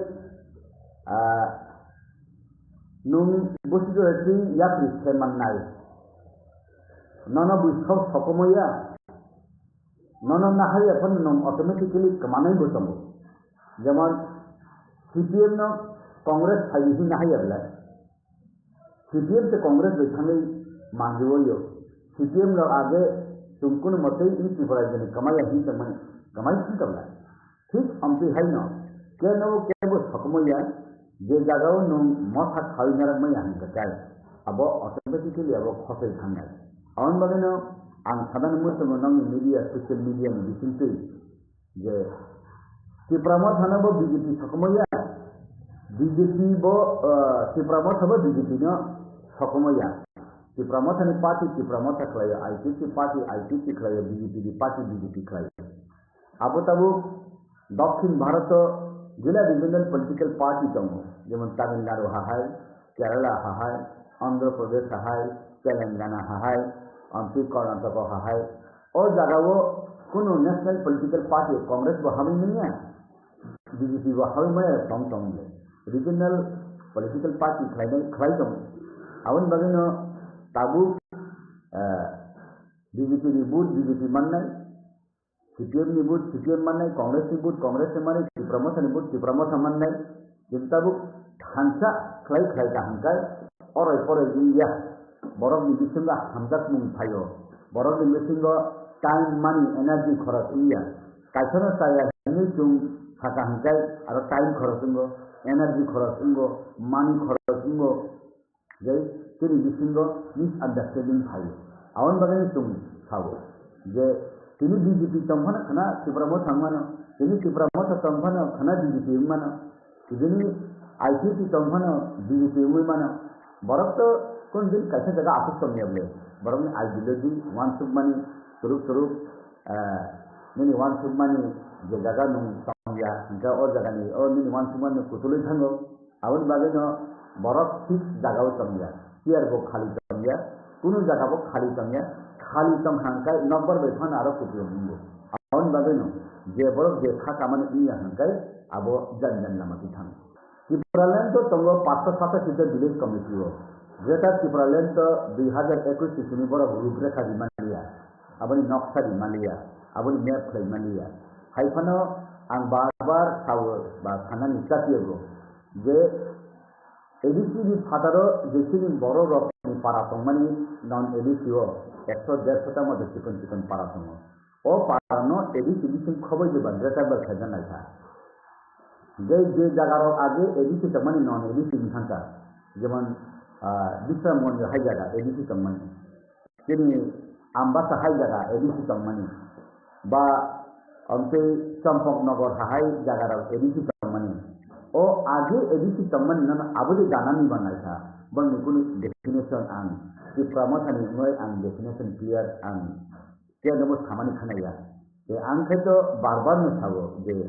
nung busido eti yakri semanai nono buso sokomoya nono nahaya pun nung automatically kemanai bosamu zaman CPM no Congress hayi nahaya bela CPM te Congress besangai mangiwoyo CPM lo age tumkun mote ini tripura jene kamaya hi samai kamai ki kabla ठीक amti hai no ke bo sokomoya जे जगह नों मथा खाइनार मैं हंगकाय अब automatically अब खसे थांनाय आउन बागेनो आं सादान मुसुम नों मीडिया सोशल मीडिया नि बिसिनते जे तिप्रामा थानाबो बीजेपी सकमया बीजेपी बो तिप्रामा थाबो बीजेपी न सकमया तिप्रामा थानि पार्टी तिप्रामा थाखलाय आईटीसी पार्टी आईटीसी खलाय बीजेपी पार्टी खलाय अब तबो दक्षिण भारत जिला रिजनल पॉलिटिकल पार्टी तंगो जेमन तमिलनाडु हाहाय केरला हाहाय आंध्र प्रदेश हाहाय तेलंगाना हाहाय आंध्र कर्नाटक हाहाय और जगह कोनो नेशनल पॉलिटिकल पार्टी कांग्रेस वो हमें नहीं है बीजेपी वो हमें मैं तंग रिजनल पॉलिटिकल पार्टी खलाई तंग अवन बगनो ताबू बीजेपी नि बूथ बीजेपी माननाय CPM ni bud CPM manai Congress ni bud Congress ni manai Tipramosa ni bud Tipramosa manai jinta bu hansa klai ka hangkai orai ya borok ni bisinga hamjak mung phayo borok ni bisinga time money energy kharas iya kaisana saya ni jung saka hangkai aro time kharas ungo energy kharas ungo money kharas ungo jai tini bisinga misunderstanding phayo awan bagani tung thawo je ini BJP tongfana khana Tipramo thangmano ini Tipramo tongfana khana BJP mano ini ICT tongfana BJP mano borok to kon din kaise jaga apus somne ble borok ni ideology one sub mani surup nini wan sumani je jaga nung tongya hingga o jaga ni o nini wan sumani kutului thango aboni bagui no borok fix jaga o tongya chair bo khali tongya kuno jaga bo khali tongya khali tong hangkai number bethon aro kutului ningo aboni bagui no je borok je khaka mane iya hangkai abo jan lama ki thang Tripuраland to tongo 507 sitter village committee o Greater Tripuраland to 2021 sisini borok ruprekha dimania aboni noksa dimania aboni map dimania haifano ang barbar sawo ba thanani katiego je ADC ni fataro jesini boro rokni para tongmani non ADC o 100 ta mode sikon para tongo o parano ADC bisin khoboi je bandreta ba khajan naitha je jagaro age ADC tongmani non ADC bithanta jemon bisa mon hai jaga ADC tongmani kini ambasa hai jaga ADC tongmani ba onte Champok Nagor hai jagaro ADC tongmani o age ADC tongmani nan abudi janani banai tha bang nikuni definition ang ki pramothani noi ang definition clear ang ke namo samani khanaya e ang khaito barbar no thago je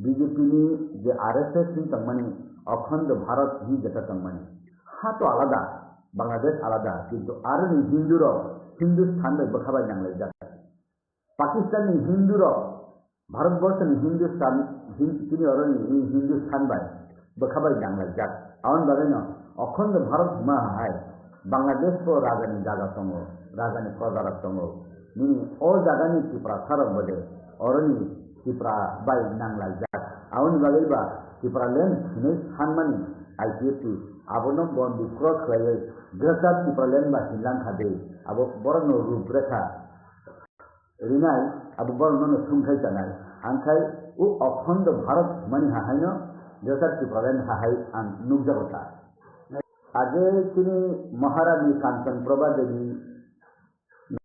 BJP ni je RSS ni tongmani अखंड भारत ही जेटा तंगमani ha to alada Bangladesh alada kintu are ni Hindu ro Hindustan bai bakhabai nanglai ja Pakistan ni Hindu ro Bharatborsh ni Hindustan kini oro ni Hindustan bai bakhabai nanglai ja aun bagai no अखंड Bharat ma hai Bangladesh ko rajani jaga tongo rajani kodara tongo ni o jaga ni Tripura sarang bode oro ni Tripura bai nanglai ja aun bagai ba Tripuраland ni hanmani IPP abono bondi cross khaye Greater Tripuраland ba Sri Lanka de abo borno ruprekha rinai abo borno no sumkhai tanai angkai u अखंड Bharat mani hahaino Greater Tripuраland hahai an nugjagota age kini Maharani Kanchan Prabha Devi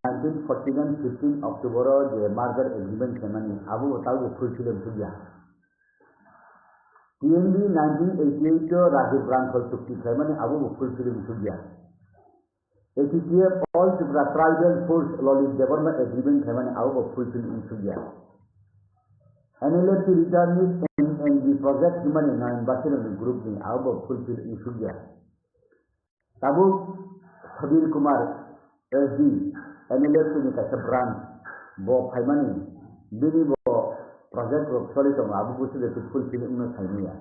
1949 15 October je merger agreement semani abu tau fulfill tuja TNB 1988 Rajiv Rankol Chukti Semani Abu fulfilling Sudya. ATTF All Tripura Tribal Force Lolly Development Agreement Semani Abu fulfilling Sudya. NLFT returnees and the project Himani 9 Bachelor Group ni Abu fulfilling Sudya. Tabu Sabir Kumar SD NLFT ni kasa branch Bo Paimani Bini Bo project of solito abu kusi de fulfill uno thainia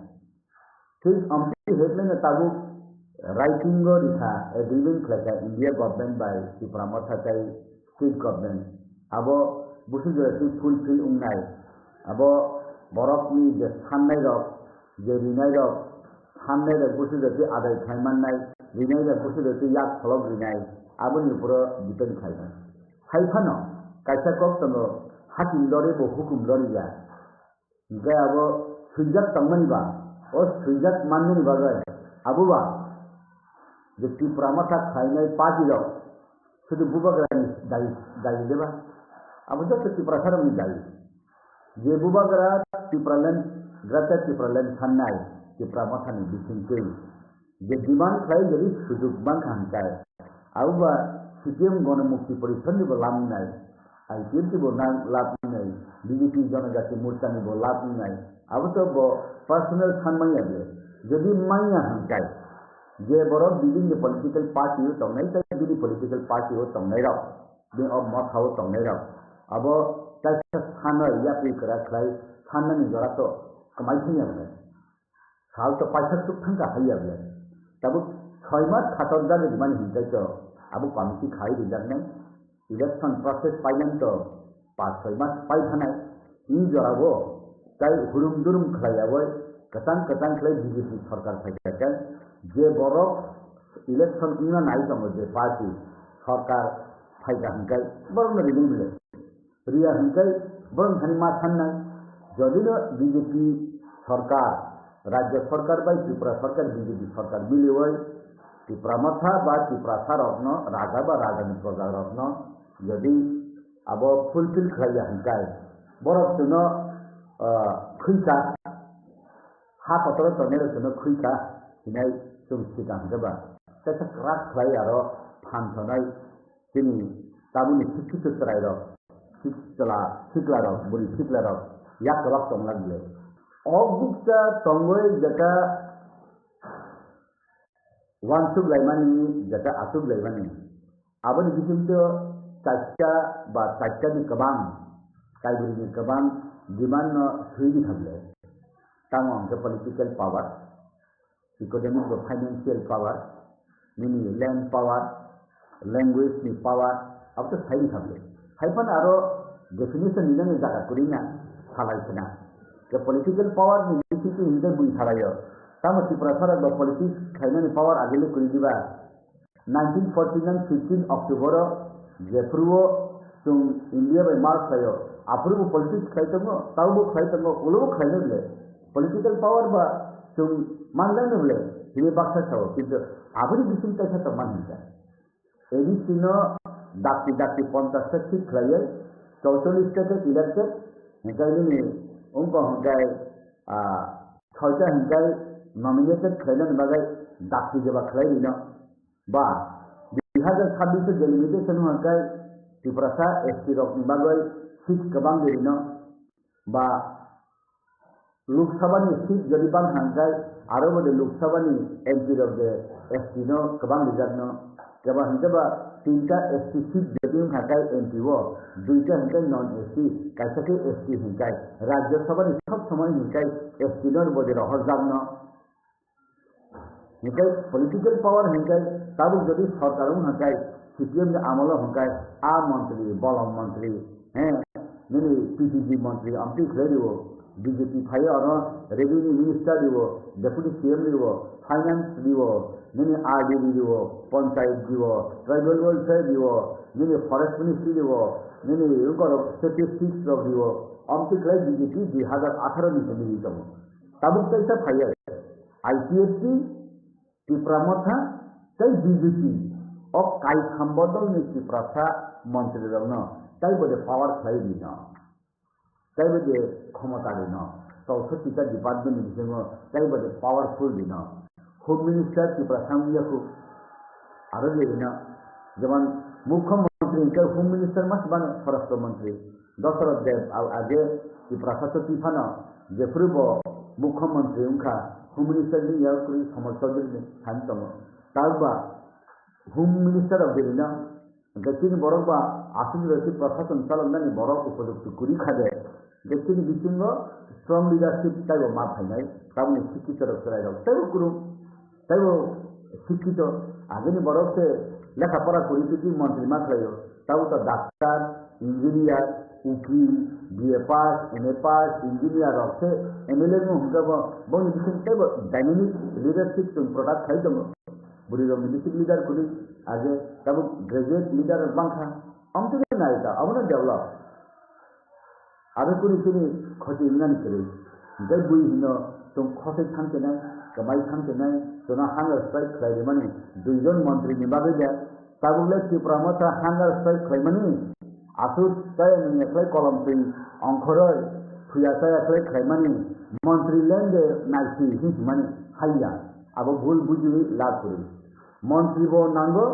ठीक ampi headline tabu writing go ditha agreement khlaka India government by Tripura Mathatai state government abo busi de fulfill ungnai abo borok ni je thanai rok je rinai rok thanai rok busi de adai thaimanai rinai rok busi de yak tholok rinai abo ni pura depend khaina haifano kaisa kok tano hakim lori bo hukum lori ja gaya bo sujat tangmani ba o sujat manni ba gaya abu ba je Tripura Matha khainai party lo sudu bubagara dai deba abu to Tripura saram ni dai je bubagara Tripuраland Greater Tripuраland thanai Tripura Matha ni bisingke je demand khai jadi sujug bang khangkai abu ba CPM Ganamukti Parishad ni bo lamnai IPP bo nang lap nai BJP Janajati Morcha ni bo lap nai abu to bo personal thanmai ade jadi maiya hangkai je borok bibin political party ho tongnai ta bibin political party ho tongnai rao be of mot ho tongnai rao abo ta thana ya pi kara khlai thana ni jara to kamai thini ade sal to paisa tuk thangka hai ade tabu 6 mas khator da ni mani hinkai to abu committee khai rijak nai election process pailan to 5-6 mas pai thanai in jarabo tai hurum durum khlaiabo katang khlai BJP sarkar thaikan je borok election ina nai tong je party sarkar thaikan kai borong ri bile riya hinkai borong thani ma thanai jodi no BJP sarkar rajya sarkar bai Tripura sarkar BJP sarkar bile oi Tripura Matha ba Tripura sarokno raja ba rajani projarokno jadi abo fulfill khlaya hangkai borok tuno khuika ha patro tonero tuno khuika hinai sumsika hangba tesa krak khlai aro phan thonai tini tabuni sikhitu trai ro siklarok buri siklarok yak kelak tonglang le obdikta tongoi jaka wansuk laimani jaka asuk laimani abani bikinto caca ba caca ni kebang kaiburi ni kebang dimana suri thamle tamam ke political power economic or financial power mini land power language ni power अब तो सही थमले hyphen आरो definition निने जागा कुरिना थालाइसना के political power नि निसिति हिदे बुइ थालायो ताम त्रिपुरा ब पॉलिटिक्स खाइनानि पावर आगेले कुरि दिबा 1949 15 अक्टोबर जेफ्रुओ तुम इंडिया बाय मार्क खायो अप्रूव पॉलिटिक्स खाइतंगो ताउबो खाइतंगो उलो खाइनले पॉलिटिकल पावर बा तुम मानलानले हिबे बाक्सा छाव किंतु आबरि बिसिन तैसा त मानहिका एडिसिनो डाक्टी 50 सीट खाइए 44 के इलेक्टेड हिंगाइनि उनको हिंगाइ छयटा हिंगाइ नॉमिनेटेड खाइलन बागै डाक्टी जेबा खाइलिनो बा 2026 डेलिमिटेशन हिंगाइ त्रिपुरा एसटी रकनि बागै सीट गोबां दिनो बा लोकसभानि सीट जदि बां हिंगाइ आरो बदे लोकसभानि एमपी रक दे एसटी नो गोबां लिजारनो जब हिंगाबा तीनटा एसटी सीट जदि हाकाय एमपी वो दुईटा हिंगाय नॉन एसटी कैसे एसटी हिंगाय राज्यसभा सब समय हिंगाय एसटी नर बदे रहर जानो हिंगाय पॉलिटिकल पावर हिंगाय तब जदि सरकार हिंगाय सीपीएम ने आमल हिंगाय आ मंत्री बलम मंत्री हैं मेरे पीटीजी मंत्री अम्पी खलेरिवो बीजेपी फाइ और रेवेन्यू मिनिस्टर दिवो डेप्यूटी सीएम दिवो फाइनेंस दिवो मैंने आरडीडी दिवो पंचायत दिवो ट्राइबल वेलफेयर दिवो मैंने फॉरेस्ट मिनिस्ट्री दिवो मैंने स्टेटिस्टिक्स दिवो अम्पी खले बीजेपी 2018 में मिली तब तब कैसा फाइल आईसीएसटी त्रिपुरा मथा कई बीजेपी और कई संबोधन में त्रिपुरा मंत्री रवनो कई बड़े पावर खलाई दीना कई बड़े क्षमता दीना 64 डिपार्टमेंट दिसेंगो कई बड़े पावरफुल दीना होम मिनिस्टर त्रिपुरा सांगियाखु आरो लेना जेमन मुख्यमंत्री के होम मिनिस्टर मस बन स्वराष्ट्र मंत्री दशरथ देव आगे त्रिपुरा सचिफाना जेफ्रुब मुख्यमंत्री उनका होम मिनिस्टर नि याकुरी समर्थक नि शांतम ताबा होम मिनिस्टर ऑफ दिना गतिनि बरबा आसिन रति प्रशासन चलनानि बरक उपयुक्त कुरि खादे गतिनि बिथिंगो स्ट्रंग लीडरशिप ताइबो मा फाइनाय ताबनि शिक्षित रक्षराय ताइबो कुरु ताइबो शिक्षित आगेनि बरक से लेखा पढ़ा कुरि मंत्री मा खायो ताबो तो डॉक्टर इंजीनियर उकिल बीए पास एमए पास इंजीनियर रखे एमएलए में हुनका बनि बिथिं ताइबो डायनामिक लीडरशिप तुम प्रोडक्ट खाइ दङ बुरी मिलिट्री लीडर कुरि आगे तब ग्रेजुएट लीडर बांखा अमते नायता अबना डेवलप आरो कुरि कुरि खति इनान करे जय बुई हिनो तुम खसे थांके नाय कमाई थांके नाय तना हांगर स्ट्राइक खाइले माने दुइजन मंत्री नि बागै दे ताबुले त्रिपुरा मथा हांगर स्ट्राइक खाइमानि आसुर ताय नि खाइ कलम तै अंखरै फुया ताय खाइ खाइमानि मंत्री लेंगे नाइसि हिमानि हाइया अब भूल बुझि लाभ करे मंत्री बो नांगो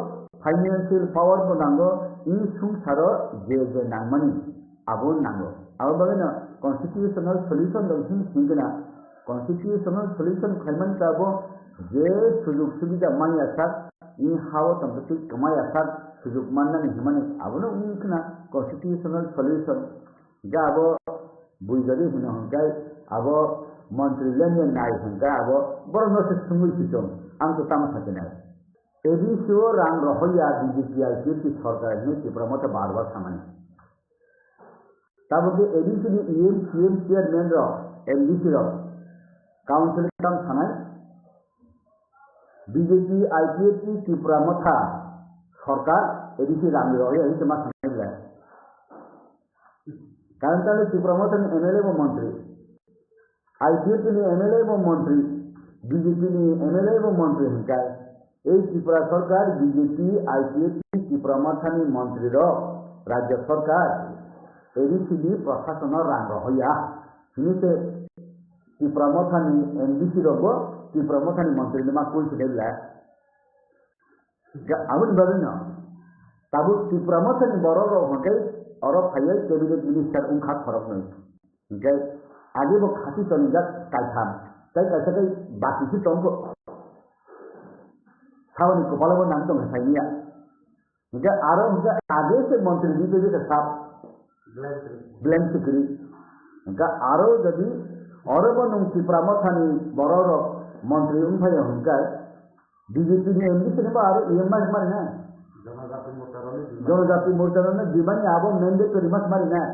फाइनेंशियल पावर बो नांगो इन संसारो जे नांगमानि आबो नांगो अब बगैना कॉन्स्टिट्यूशनल सॉल्यूशन दं हिंगना कॉन्स्टिट्यूशनल सॉल्यूशन खाइमान ताबो जे सुजुग सुबिदा मानि आसार इन हाव तंपति कमाय आसार सुजुग माननानि हिमानि आबोनो उनखना कॉन्स्टिट्यूशनल सॉल्यूशन जाबो बुइगरि हिनो हंगाय आबो मंत्री लेंगे नाय हंगा आबो बरनो से सुंगुइ सिसम आं तो ताम थाकेना एडिसिओ रां रहया बीजेपी आईपीएफटी सरकार ने त्रिपुरा मत बारबार खामानि तब के एडिसी नि ईएम सीएम चेयरमैन रो एमडीसी रो काउंसिल तम थानाय बीजेपी आईपीएफटी त्रिपुरा मथा सरकार एडिसी रां रहया हिते मा थानाय कारण ताले त्रिपुरा मथा नि एमएलए वो मंत्री आईपीएफटी नि एमएलए वो मंत्री बीजेपी नि एमएलए वो मंत्री हिंकाय এই त्रिपुरा सरकार बीजेपी आईपीएफटी त्रिपुरा मथानी मंत्री राज्य सरकार एडीसीबी प्रशासन रांग हया हिनिसे त्रिपुरा मथानी एमडीसी रगो त्रिपुरा मथानी मंत्री मा कुल सिदेला आबुन बरनो ताबु त्रिपुरा मथानी बरो रो हके Orang kaya cabinet minister ungkat korok nih. Okay, आगे वो खाती चलेगा कायथाम कई कैसे कई बाकी से तुमको खावन को पालो वो नाम तो है सही है उनका आरो उनका आगे से मंत्री जी के लिए साफ ब्लैंक सिक्री उनका आरो जब और वो नुंची प्रामथानी बरोरो मंत्री उनका ये उनका बीजेपी ने एमडी से नहीं आरो ईएमआई मारी ना जनजाति मोर्चा ने जीवन याबो मेंडे तो रिमत मारी ना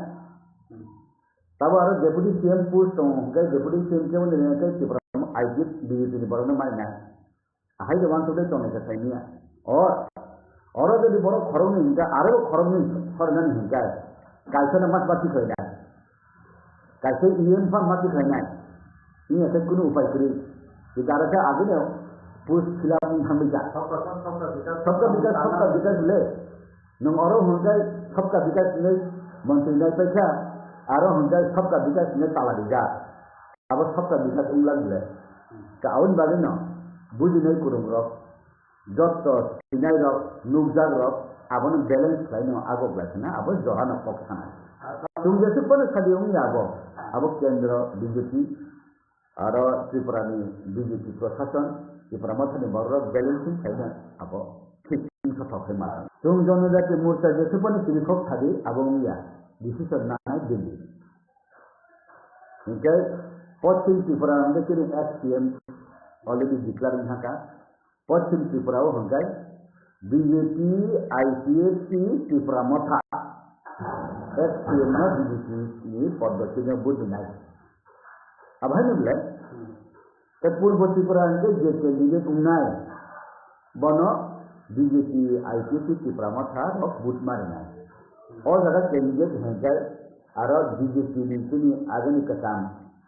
तब आरो डेप्यूटी सीएम पोस्ट होंगे डेप्यूटी सीएम के उन्हें लेने के चिपराम आईजी बीजेपी ने बरों में मारना है हाई जवान तो ले चलने का सही नहीं है और जब बड़ो खरों में इनका आरो खरों में खरना नहीं इनका कैसे न मत बाती करना है कैसे ईएम पर मत करना है ये ऐसे कुछ उपाय करें इधर से आगे ने पोस्ट खिलाफ हम भी जा सबका विकास ले नम औरों होंगे सबका विकास ले मंत्री ने पैसा आरो होंगे सबका विकास ने ताला दिया अब सबका विकास उंगला दिले काउन बाले न बुझ नहीं करूँ रख जब तो सिनाई रख नुकसान रख अब न बैलेंस लाइन आगो बैठे ना अब जोहा न पक्का ना तुम जैसे पर सदी होंगे आगो अब केंद्र बीजेपी आरो त्रिपुरा में बीजेपी प्रशासन त्रिपुरा मध्य में बड़ा बैलेंसिंग लाइन अब ठीक इनका पक्का मार तुम जनजाति मोर्चा जैसे पर सिलिखोक थादी अब होंगे डिसीजन ना है दिल्ली इनके पश्चिम त्रिपुरा में देखिए एक्सपीएम ऑलरेडी डिक्लेयर यहाँ का पश्चिम त्रिपुरा वो होंगे बीजेपी आईपीएस की त्रिपुरा मथा एक्सपीएम में बीजेपी की पद्धति में बुद्ध नहीं अब है नहीं बोले पूर्व त्रिपुरा में जो कैंडिडेट उन्नाए बनो बीजेपी आईपीएस की त्रिपुरा मथा और बुद्ध मारे नहीं और जगह कैंडिडेट हैं क्या आरो बीजेपी ने आगे निकलता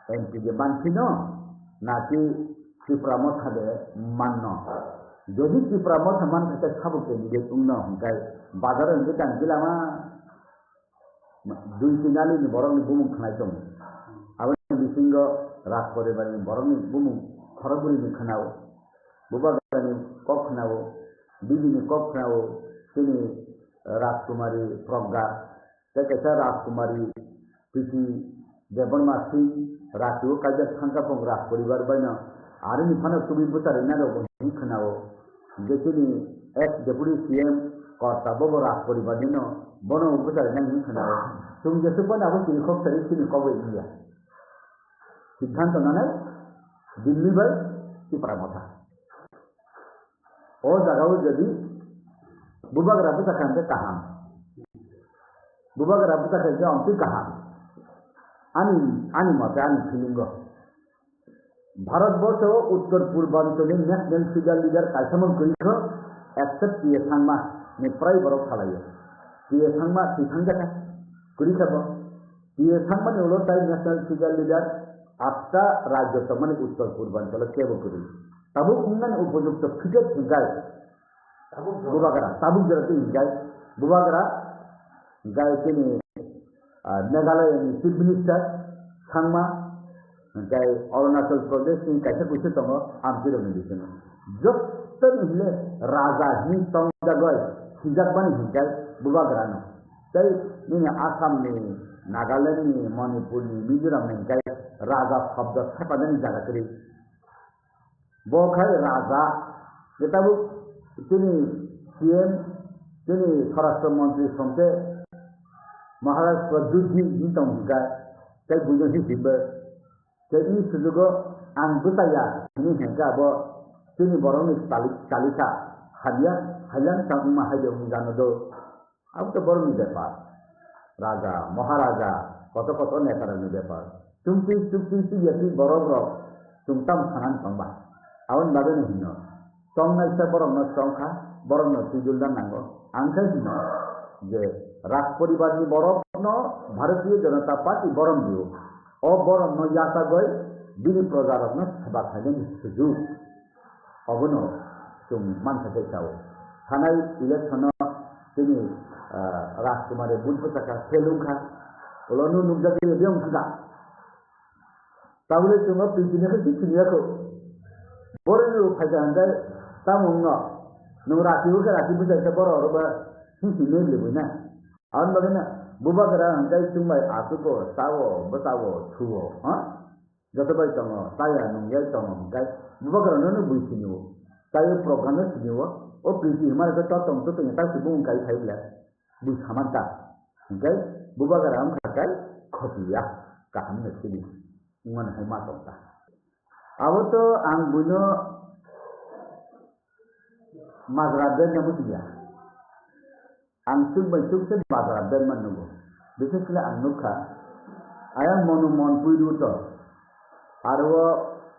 एमपी के बांधी नो ना कि त्रिपुरा मथा दे मानो जो भी त्रिपुरा मथा मान करके सब कैंडिडेट उन्ना होंगे बाजार में क्या जिला में दुई सिंगाली ने बरंग बुमुं खानाई तुम अब बिसिंग रात परे बारे बरंग बुमुं खरगुरी में खानाओ बुबा गाने कब खानाओ बीबी ने कब खानाओ सिनी राजकुमारी प्रज्ञा कैसे राजकुमारी प्रीति देवनमा सिंह राजू काजर थांका पंग राज परिवार बना आरे निफाना तुम्हें बुतारे ना लोग नहीं खनाओ जैसे नि एक्स डेप्यूटी सीएम करता बबो राज परिवार दिनो बनो बुतारे नहीं खनाओ तुम जैसे बना वो सिलिखोक सरी सिनी कब इंडिया सिद्धांत ना नहीं दिल्ली भाई त्रिपुरा मथा और जगह जदि बुबा गराबता खाने कहा बुबा गराबता खाने अंति कहा आनी मत आनी फीलिंग भारतवर्ष उत्तर पूर्वांचल नेशनल फिगर लीडर कायसामन करिखो एक्सेप्ट किए सांगमा ने प्राय बरफ खालायो किए सांगमा सिथांग जाता करिखा किए सांगमा ने उलो ताई नेशनल फिगर लीडर आपका राज्य तो माने उत्तर पूर्वांचल केवल करी तब उन्नन उपयुक्त फिगर हिंगाय बुबागरा ताबुक जरा तो हिंगाय बुबागरा गाय के ने मेघालय चीफ मिनिस्टर सांगमा गाय अरुणाचल प्रदेश में कैसे कुछ तो हम फिर हमने देखे जब तक हिले राजा ही तंग गए हिजक बने हिंगाय बुबागरा ने कई ने आसाम में नागालैंड में मणिपुर में मिजोरम में गाय राजा शब्द छपाने जागा करी वो खाए राजा ये तब सीएम स्वराष्ट्र मंत्री समझे महाराष्ट्र दुधी जीता उनका कई बुझे ही सिब्ब कई सुजुग आंग बुताया नहीं है क्या वो चुनी बरों में चालीसा हल्यान सांग महाजे जानो दो अब तो बरों में व्यापार राजा महाराजा कत नेता में व्यापार चुपती यति बरों तुम तम खानान Pamba awan baru ni hino, tong na isa borong na songka, borong na tujul dan nanggo, angka hino, je ras poribar ni borong no, Bharatiya Janata Party borong dio, o borong no yata goy, bini projarok na sabat hagen suju, obono, tum man sa kau, hanai election no, tini ras kumare buntu saka selungka, ulonu nukjaki diom thanga, taule tunga pinjine ke dikini ako. Borong itu fajar anda tamu enggak, nurati juga rati bisa sebor orang bah sisi lebih na, awan bagaimana Bubagara hangkai cumai asuko sawo betawo chuo jotobai tongo saya nunggai tongo hangkai bubagara nono buisini wo saya programnya sini wo o priti himar ke totong tu ternyata sibung kai kai bela bus hamanta hangkai bubagara hangkai khotiya kaham sini ngan hema tonta awoto ang buno mazraben namutiya ang sumbai sukse mazraben manugo bisekla ang nukha ayang monumon puidu to arwo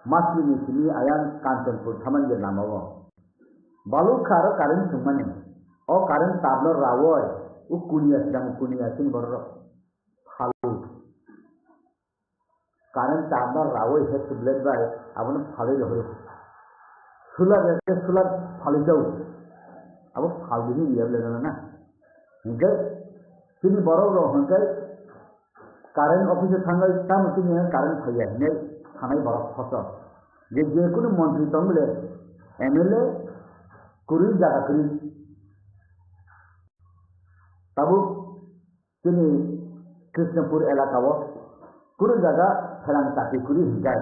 maslimi sini ayang kantonpur thaman je namawo balu kharo karin sumane o karin tablo rawoy u kunia sin borro phalu karin tablo rawoy he sublet bai abon phale jore sulat phale jau abo phalini yable na hingga sini borok roh hingga karen office tanggal tamu sini karen saya hingga tanai borok khosor je kuno mantri tongle MLA kuri jaga kuri tabu sini Krishnapur elakawo kuri jaga phelang taki kuri hingga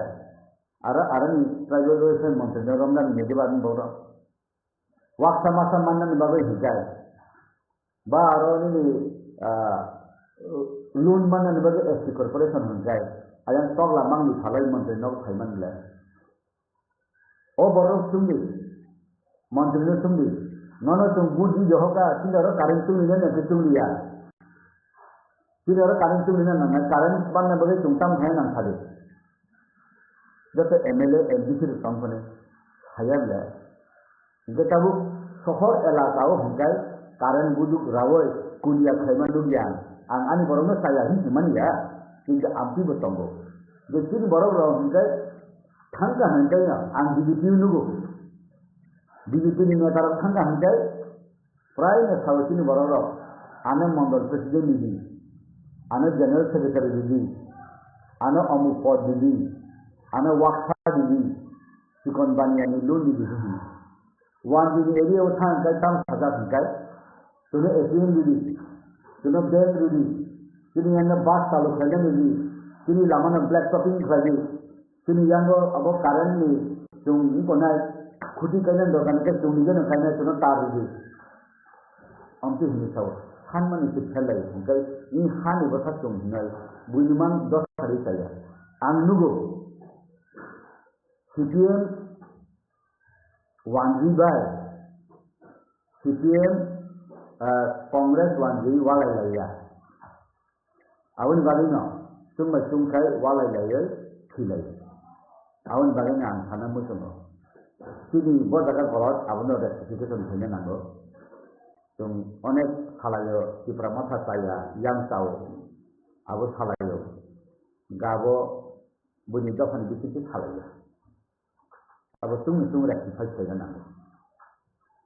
arani tribal welfare mantri romlan medeban borok waksa masa mannan bagai hingga baru ini loan mana ni bagi SC corporation hinggai ayam tok lamang ni halai menteri nok khaiman le o borok sumbi menteri ni sumbi nono tung budi johoka tindaro karin tung ni ne tung liya tindaro karin tung ni na karin ban na bagi tung tam hai nang thade jote MLA MDC company hayam le getabu sohor elakao hinggai karen buduk rawoy kuliah khaiman dugian ang ani borong saya hi mani ya hingga ampi betongo jadi borong raw hingga thangka hingga ang BJP nugo BJP ni netara thangka hingga pray na sawtini borong raw ane mandal president didi ane general secretary didi ane amu pod didi ane wakha didi sikon baniani loan didi wan didi area uthang kai tam saja hingga तुने ATM दी तुने bank दी तुने यहाँ बात चालू करने दी तुने लामन black shopping खाई तुने यहाँ अब कारण नहीं तुम इनको ना खुदी करने दो करने के तुम निजे ना करने तुने तार दी अंतिम हिंदी साव खान मन इसे फैलाई उनका ये खान इबता तुम नहीं बुनिमान 10 सारी चाहिए आंगनुगो CPM वांजी बाय CPM Kongres wanji walai laya. Awin bagino, summa sumkai walai laya kilai. Awin bagino ang sana musumo. Sini buat agak kolot, awin ada sedikit sumsenya nanggo. Tung onek halayo di pramata saya yang tahu. Awu halayo. Gabo bunyi dokan sedikit halayo. Awu sung rektifai saya nanggo.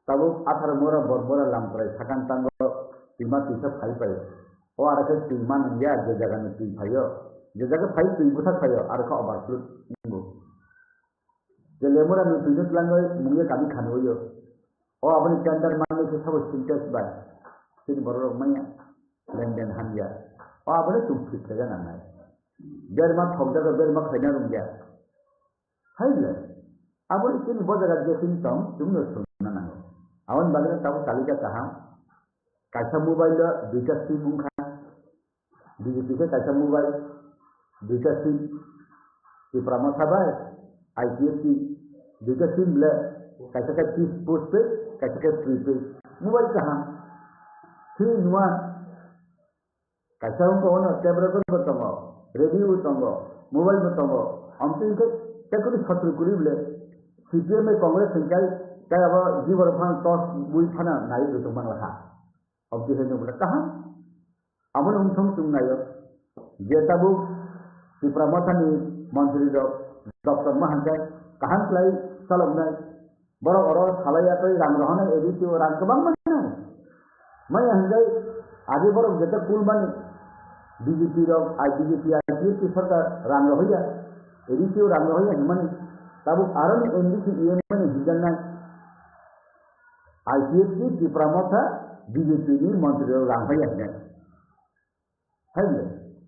Tabu athar mora borbora lamprai sakan tanggo lima tisap khai payo o arake timan ya je jaga ni ti payo je jaga phai ti buthak payo arka overflow ningo je lemora ni pinut langoi munge kami khanoyo o apni tender manne ke sab syntax ba sin borok maya lenden hanja o apne tum thik jaga na nai derma thokjaga derma khaina rumja haile apni sin bojaga je sin tom tumno sunna na awan bagana tahu talika kaha kaisa mobile duita sim mungkha BJP ke kaisa mobile duita sim di pramotha bai IPFC duita sim le kaisa ka postpaid kaisa ka prepaid mobile kaha thi nuwa kaisa ko ono camera ko tongo radio tongo mobile tongo amtin ke tekuri khatri kuri le CPM में कांग्रेस संचाई क्या अब जीवन फान toss बुई फाना नाई दो तुम मंगला अब जो है जो बोला कहाँ अमन उनसम तुम नायो जेताबु सिप्रामथानी मंत्री डॉक्टर महंते कहाँ लाई सलम नाई बड़ा बड़ा खालाया तो राम रहने एडी तो राम कबांग मना मैं हंजाई आगे बड़ा जेता कुल माने बीजेपी रो IPFC सरकार राम रहिया एडी तो राम रहिया मने तब आरन एनडीसी ईएमएन हिजलना IPFC की प्रमुख BJP ni मंत्री रामभैया ने Hele,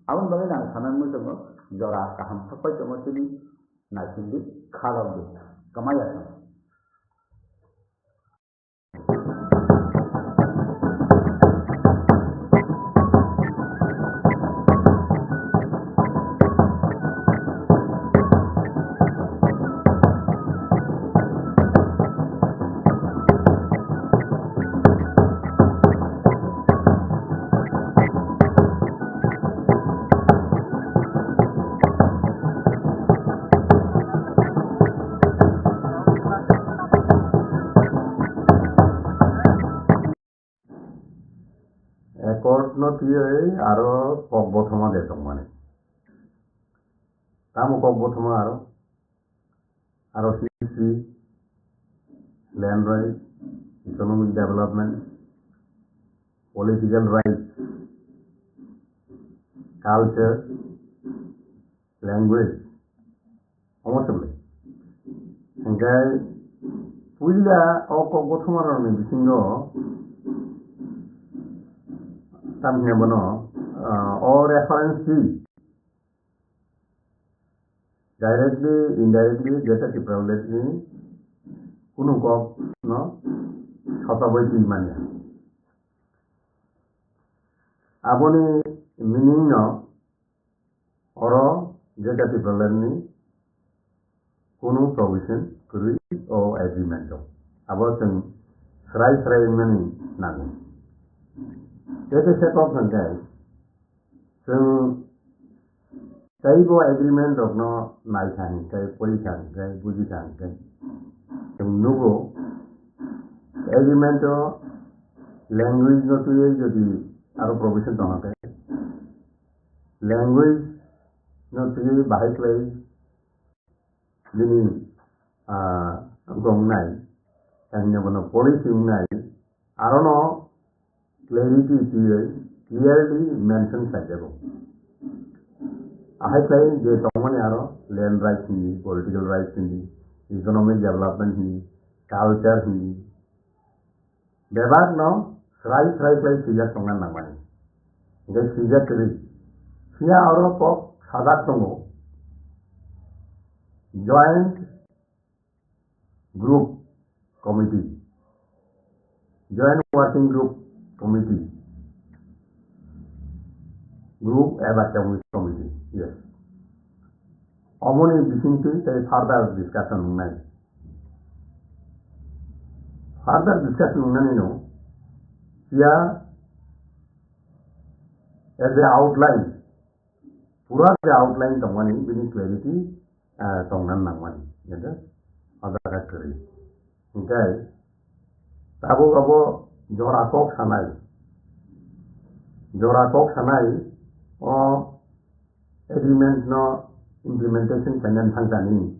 abang bagi nang sanan mu temo jora kaham sapai temo tidi na sindi khalam di kamaya. Ekor no tiye aro kogbothoma detong mane. Tamu kogbothoma aro history, land rights, economic development, political rights, culture, language, almost Engkai puila o kogbothoma ro ni bisingo tamnya bono or reference directly indirectly jeta ki problem ni kunu ko no khatabai ti mania aboni meaning no oro jeta ki problem ni kunu provision kuri o agreement abo teng serai mani nagu Ese set of guys. So, kay go agreement of no naisan, kay polisan, kay bujisan, kay yung nugo agreement o language no tuye jodi aro provision to kay language no tuye bahai play dini gong nai kanya bono policy nai aro no clarity clearly mentioned sajabo. I say the common arrow, land rights in political rights in economic development in culture in Bebak no, right like Sija Tongan Namani. Get Sija Kiri. Sia Oro Pop Sadatongo. Joint Group Committee. Joint Working Group Committee. Group Evacuation Committee. Yes. Omoni listening to it, further discussion night. Further discussion no. Here as the outline. Pura the outline tomani bini clarity tongan namani. Yes. Other category. Okay. Tabo Jorakok Sanai or agreement no implementation pengen Tanzani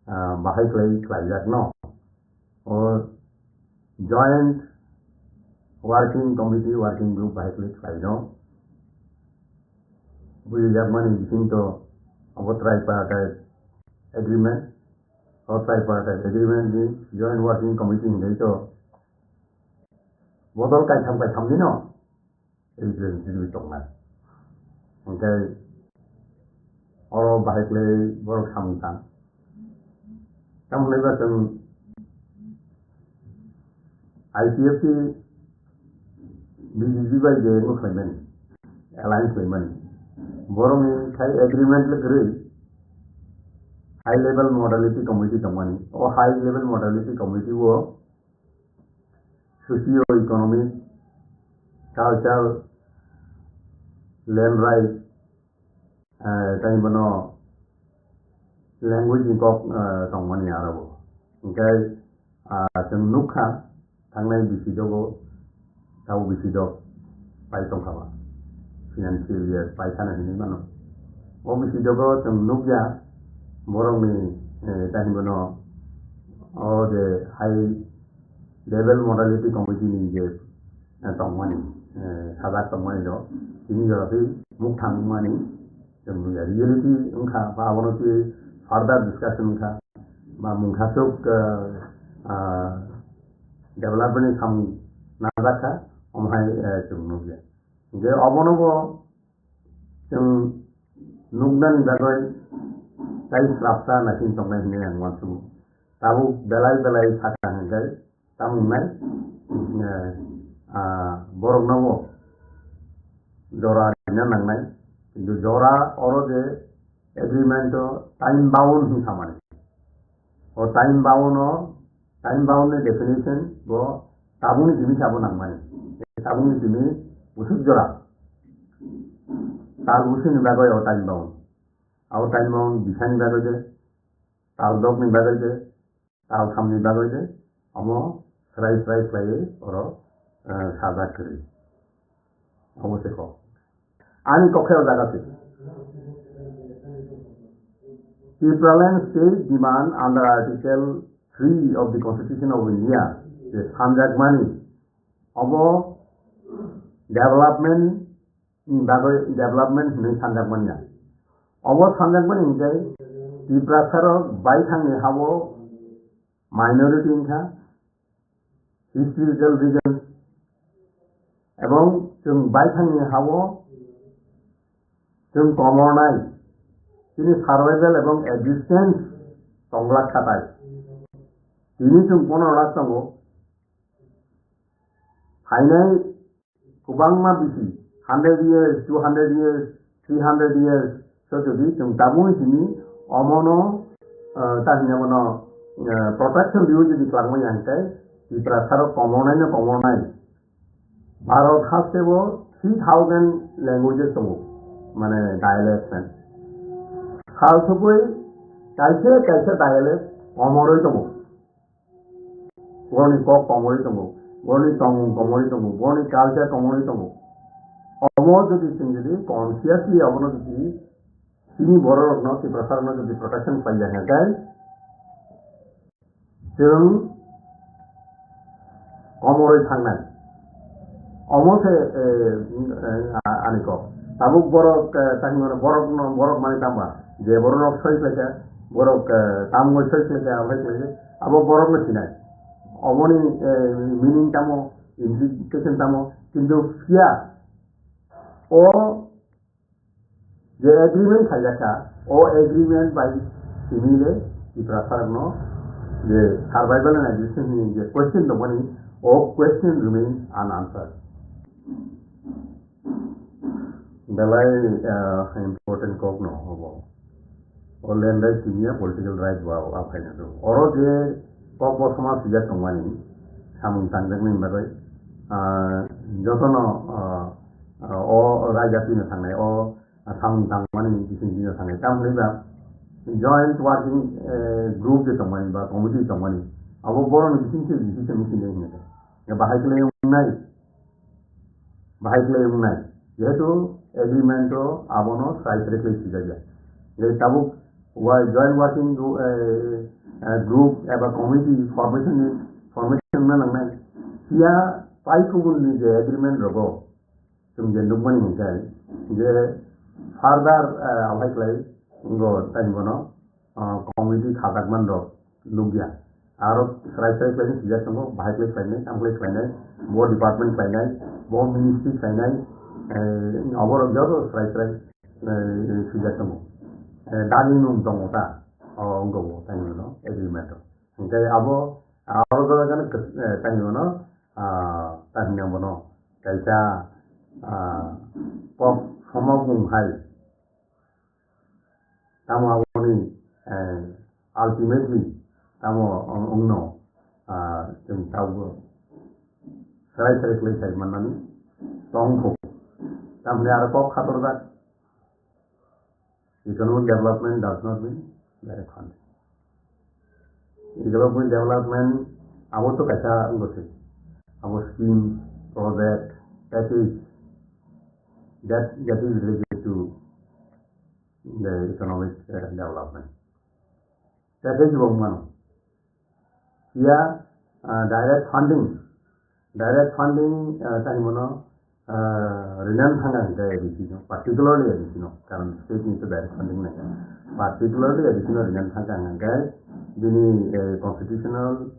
Bahai Klai no or joint working committee working group Bahai Klai no we have money into our tripartite agreement or tripartite agreement the joint working committee in the Bodol kai tham ni no representative tong na okay oro bahai play borok tham tan tam leba tang IPFC BGG by the no claimant alliance claimant borong kai agreement le gre high level modality committee tamani or high level modality committee wo socio-economic, cultural, land rights, language in tong mani arabo. Okay, teng nukha tang nai bisidogo tau bisidog pai tong kawa financial year pai sana hini mano. O bisidogo teng nukya borong mi tang bono o the high level modality committee ni je tongmani sabat tongmani do ini jadi mukhang mani jemu ya reality ungkha ba abono ti further discussion ungkha ba munghasuk development kam nazaka omhai jemu ya je abono go जों नुगनानि बागै जाय स्लाबसा नाखिन संनाय होननाय आं मानसुबो दाबो बेलाय बेलाय साखा होनजाय तामुंनाय बरगनावो जरा दिना नांनाय किन्तु जरा अरो जे एग्रीमेंट टाइम बाउंड hin खामानि और टाइम बाउंड नि डेफिनेशन वो ताबुनि जिमी साबो नांमानि ताबुनि जिमी उसुक जरा तार उसुनि बागै और टाइम बाउंड बिसानि बागै जे तार दगनि बागै जे तार खामनि बागै जे अमो स्राय फ्लायै और साजा करी अवश्य को आनी कक्षायाव जागासै Equivalent state demand under Article 3 of the Constitution of India is Sanjagmani of development in Sanjagmani. Of Sanjagmani in the pressure of Baitang Havo minority in historical regions. Among some Baitang Havo some common তিনি survival এবং existence সংলাপ খাতায় তিনি जों 15 लाख दङ final गोबांमा बिसि 100 years 200 years 300 years so যদি जों दाबो जिनि अमनो ताहिनाबनो प्रोटेक्शन दिउ যদি क्लामो यांते इप्रा सारो कमनाय भारत हासेबो 3000 लैंग्वेजेस दङ माने डायलेक्ट्स खालसुबै कायसे डायलेक्ट कमरै दङ गनि क कमरै दङ गनि तंग कमरै दङ गनि कालचार कमरै दङ अमो जदि जों जदि कन्सियासलि अबनो जदि सिनि बररनो कि प्रसारनो जदि प्रोटेक्शन पाइया है जों कमरै थांनाय अमोसे आनिको ताबुक बरक ताहिमनो बरक माने तामा जे बरक सयख्लायखा बरक तामगो सयख्लायखा आमफ्राय आबो बरक नसिनाय अमनि मिनिं तामो इम्प्लिकेशन तामो किन्तु फिया ओ जे एग्रीमेंट थायलाखा ओ एग्रीमेंट बाय सिमिले इप्रासारनो जे सर्वाइवल एंड एग्जिस्टेंस नि जे क्वेश्चन दमनि ओ question remain unanswered Belai important kok no hobo. Olen dai timia political right wa apa nya do. Oro je kok bo sama sejak tongwani samung tangjak ni bagai jotono o raja pina sangai o samung tangwani bisin pina sangai tam leba joint working group je tongwani ba committee tongwani abo boron bisin se bisin bisin ni ne. Ya bahai kele unai যেহেতু এগ্রিমেন্টও আবনো সাইটরে click যায় যে তাবুক joint working group এবা committee formation না নাंनाय সিয়া পাইকুবুলनि যে agreement রগো जों जे नुगमानि मोनखाय जे farther आवहायख्लाय गो टाइमगनो committee खादाकमान रो लुगिया आरो स्राय सिजा दङ बाहायख्लाय खायनाय आमख्लाय खायनाय बो डिपार्टमेंट खायनाय बो मिनिस्ट्रि खायनाय अबरक जरो स्राय सिजा दङ दानि नुम दङ ता अंगो टाइमगनो एग्रीमेंट ओंखाय आबो आरो गनो टाइमगनो ताहिनाबनो कायसा pop समगुं हाय तामो आबोनि ultimately तामो उंनो जों तावबो स्राय क्लाय माननानै तंखौ तामने आरो पप खातरजाक economic development does not mean direct funding. Economic development abo to kaisa ngote abo scheme project package that is related to the economic development. Package bongmano. Here direct funding taimono renan thanga gaya dikino particularly dikino karon state needs direct funding na particularly dikino renan thanga gaya dini constitutional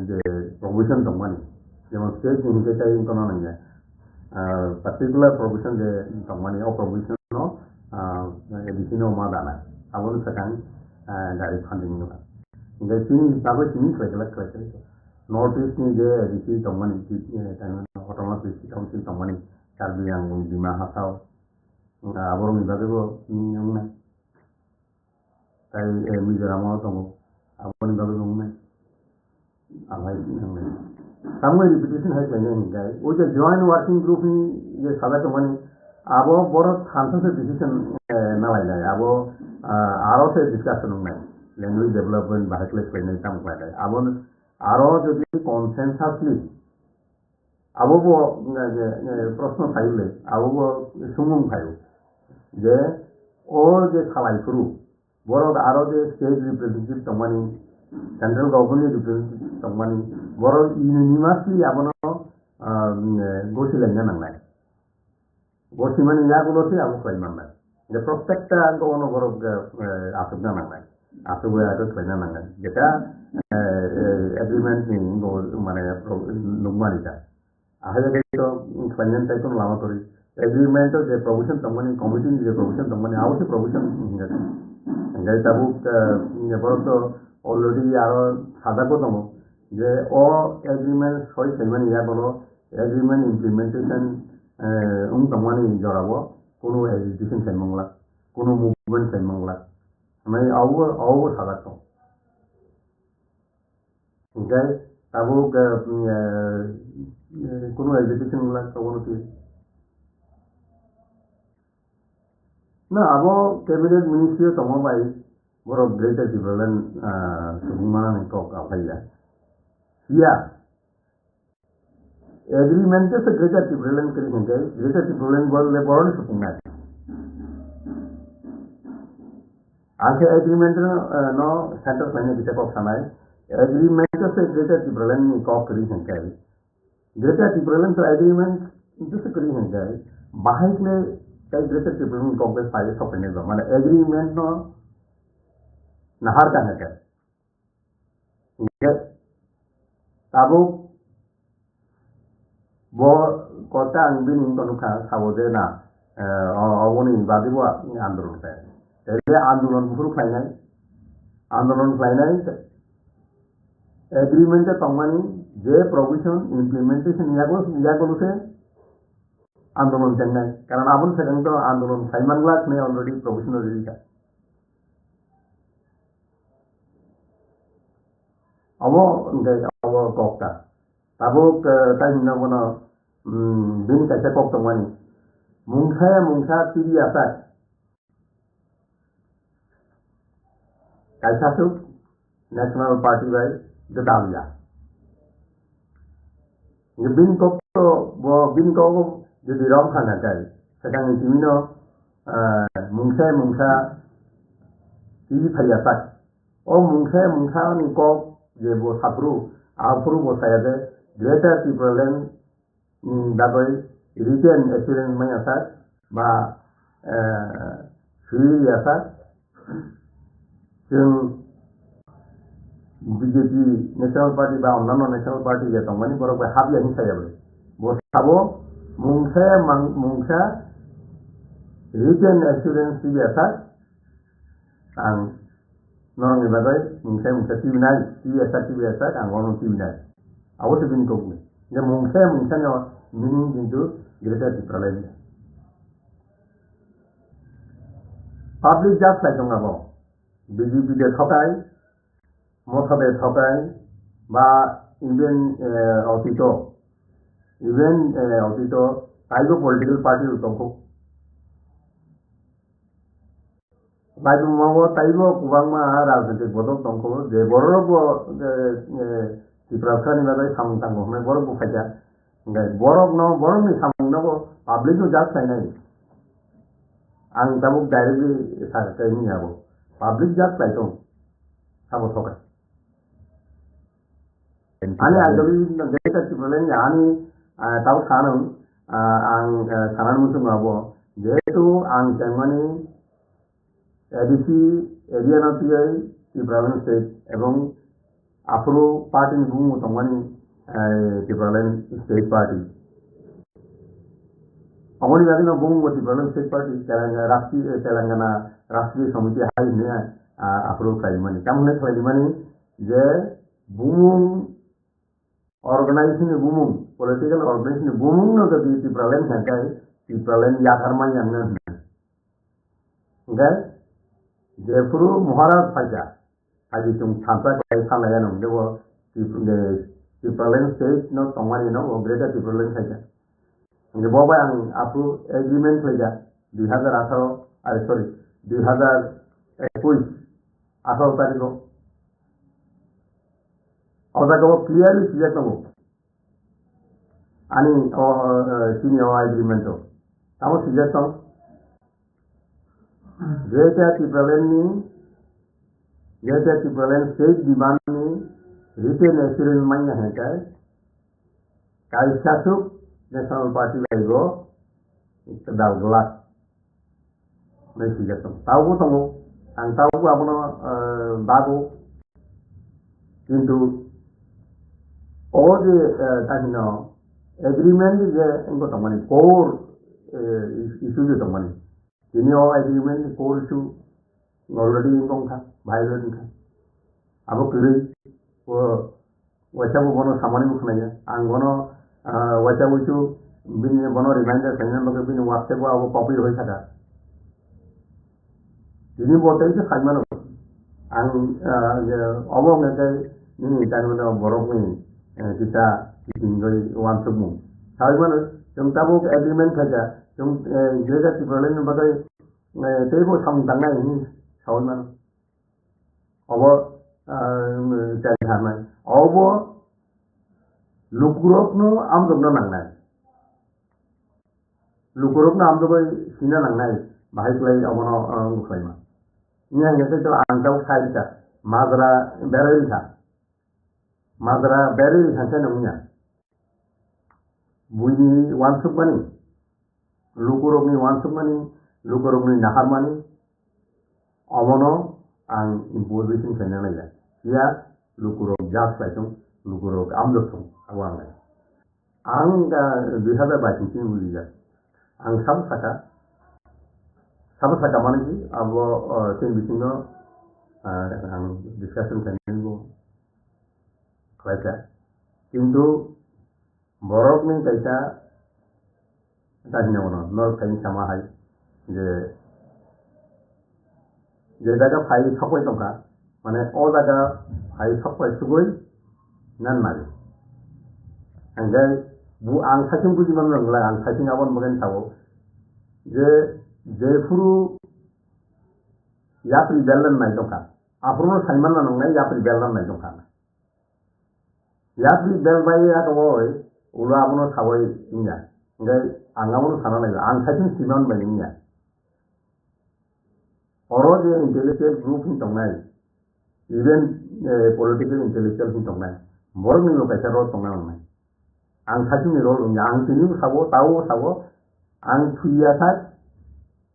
the provision dongmani jemon state ni ke tai kono na particular provision je dongmani o provision di sini oma dana abon sekarang dari funding nuna jadi sini tapi sini kelak North East ni je di sini teman di hotel di sini teman karbi yang di mahasau abon ni bagai bo ni তাই মিজোরামও তো আপনি ভাবে ঘুমে আমার সামনে repetition হয় কেন গাই ওই যে জয়েন্ট ওয়ার্কিং গ্রুপ নি যে সাদা তো মানে আবো বড় সাংসদ ডিসিশন না লাইলাই আবো আরো সে ডিসকাশন নাই ল্যাঙ্গুয়েজ ডেভেলপমেন্ট বাহাকলে ট্রেনিং কাম করে আবো আরো যদি কনসেনসাসলি আবো প্রশ্ন থাকলে আবো সুমুং থাকবে যে ও যে খালাই শুরু বড় আরো যে স্টেট রিপ্রেজেন্টেটিভ তমানি সেন্ট্রাল গভর্নমেন্ট রিপ্রেজেন্টেটিভ তমানি বড় ইউনিভার্সিটি আবনো গছিলেন না নাই গছি মানে ইয়াগুলোতে আবো খাইমান নাই যে প্রত্যেকটা কোনো বড় আসুক না নাই আসুক আগে খাইনা নাই যেটা এগ্রিমেন্ট নি মানে নুমানিটা আহলে তো খাইনান তাই তো লামা করি এগ্রিমেন্ট যে প্রভিশন তমানি কমিটি যে প্রভিশন তমানি আউসে provision Jadi tabuk berarti already aro sada ko tomo je o agreement soi semani ya bolo agreement implementation tomani jorabo kono execution semangla kono movement semangla mai awu sada to jadi tabuk kono execution la kono ti না আবো cabinet ministry তমো by বড় greater development Sumana cock আফাইয়া ইয়া agreement সে greater development করি হতে greater development বললে বড় সুপুনা আগে agreement no centre ফাইনে দিতে cock সানাই agreement সে greater development cock করি হতে গ্রেটার ডিভেলপমেন্ট তো এগ্রিমেন্ট সে করি হতে বাহাইলে कई ग्रेटर डिवलपमेंट कॉम्प्लेक्स फाइल सपने दो माने एग्रीमेंट नो नहार का है ताबो वो कोटा अंबिन इनको नुखा सावोदे ना अवनी बादिबो आंदोलन पे तेरे आंदोलन बुरु फाइनाल आंदोलन फाइनाल एग्रीमेंट के तमानी जे प्रोविजन इम्प्लीमेंटेशन यागो से आंदोलन चेन्नई कारण आपण सेकंड आंदोलन साइमनलाच ने ऑलरेडी प्रोफेशनल रिलीज अवो कोकता ताबुक टाइम नबोनो बिन कासे कोक तमानी मुंसा टीवी आसा काइसासु नेशनल पार्टी बाय गदालिया ये बिन कोक तो वो बिन कोक jadi rom sana kai sedang timino mungsa ti phaya sak o mungsa ni ko je bo sapru bo saya de greater people dabai written assurance mai asa ba suri asaซึ่งBJP national party ba onnano national party je tongani borok ba habya hinsa jabe bo sabo mungsa written assurance ti biasa ang norong ibagai mungsa ti biasa ang orang ti binai awo se bin ko ni je mungsa no meaning into greater deprivation public just like ngabo BJP de thokai mothabe thokai ba even otito even otito taigo political party utongko baidu mawo taigo kubangma rajnitik bodok tongko je boroko ti prasani badai samtang me borok khaja ngai borok ni samung no public no jak sai nai ang tabuk directly sarkai ni abo public jak sai tong sabo thokai ani agami data ti problem ani tahu sanam ang sanan musuh ngabo jetu ang temani edisi area nanti di province state ebong afro party gumu temani di province state party Amoni bagi na bung wati Problem State Party Telangana Raष्ट्रीय Samiti hai ne approve kai mani kamne kai mani je bumung organization bumung political organization bumung no the problem hai the problem ya karma yang na okay je puru Maharaj saja aji tum thampa kai sana ya no dewo the problem state no tomari no greater the problem saja যে বাবা আমি আপু agreement হয়ে যায় 2021 তারিখ ওটাকে clearly select হবো আমি চিনি এগ্রিমেন্ট আমার সিলেক্ট হব যেটা টিপ্রেলেন স্টেট ডিমান্ডনি রিটেন এসুরেন্স মাইনা হেঁটায় কাইসাসুক National Party lego dal gelak mesih jatuh tahu tunggu ang tahu apa no bago কিন্তু all the no agreement je engko tamani core issue je tamani ini all agreement core issue already engko kha violent kha abo kiri wacha bono samani mukhnaya ang bono wacha wuchu bin bono reminder sanyan loge bin whatsapp abo copy hoi thaka ini bote je saimano ang abo ngate ni tan bono borok ni kita tinggal wan semu saimano jom tabu agreement thaja jom jega problem bagai tebo sam tangai ni saimano abo cai harnai abo Lukurok no amdok no nangnai. Lukurok no amdok sina nangnai. Bahai kelai abono nguklai ma. Ini hanya itu angkau sai ka. Madra beril ka. Madra beril hanya namanya. Bunyi wansuk mani. Lukurok ni wansuk mani. Lukurok ni nahar mani. Abono ang imposition kanya nila. Ia lukurok jas laitung. Lukurok amdok tung. Awang ang 2022 buliga ang sabsaka mana ki abo tin bisingo ang discussion kanin go klaja kintu borok ni kaisa tanya ono no kain sama hai je daga phai thokoi tongka mane o daga phai thokoi sugoi nan mari anggai bu ang saking buji mamrang la ang saking abon magan tawo je furu yapri belan nai toka apuno saiman nang nai yapri belan nai toka yapri bel bai ya to oi ulo apuno sawai inya anggai angamono sana nai ang saking siman bai inya oro je intellectual group ni tongnai even political intellectual ni tongnai borong ni lo kaisa ro tongnai nai ang saking role ang tini sabo tahu sabo ang kuya sak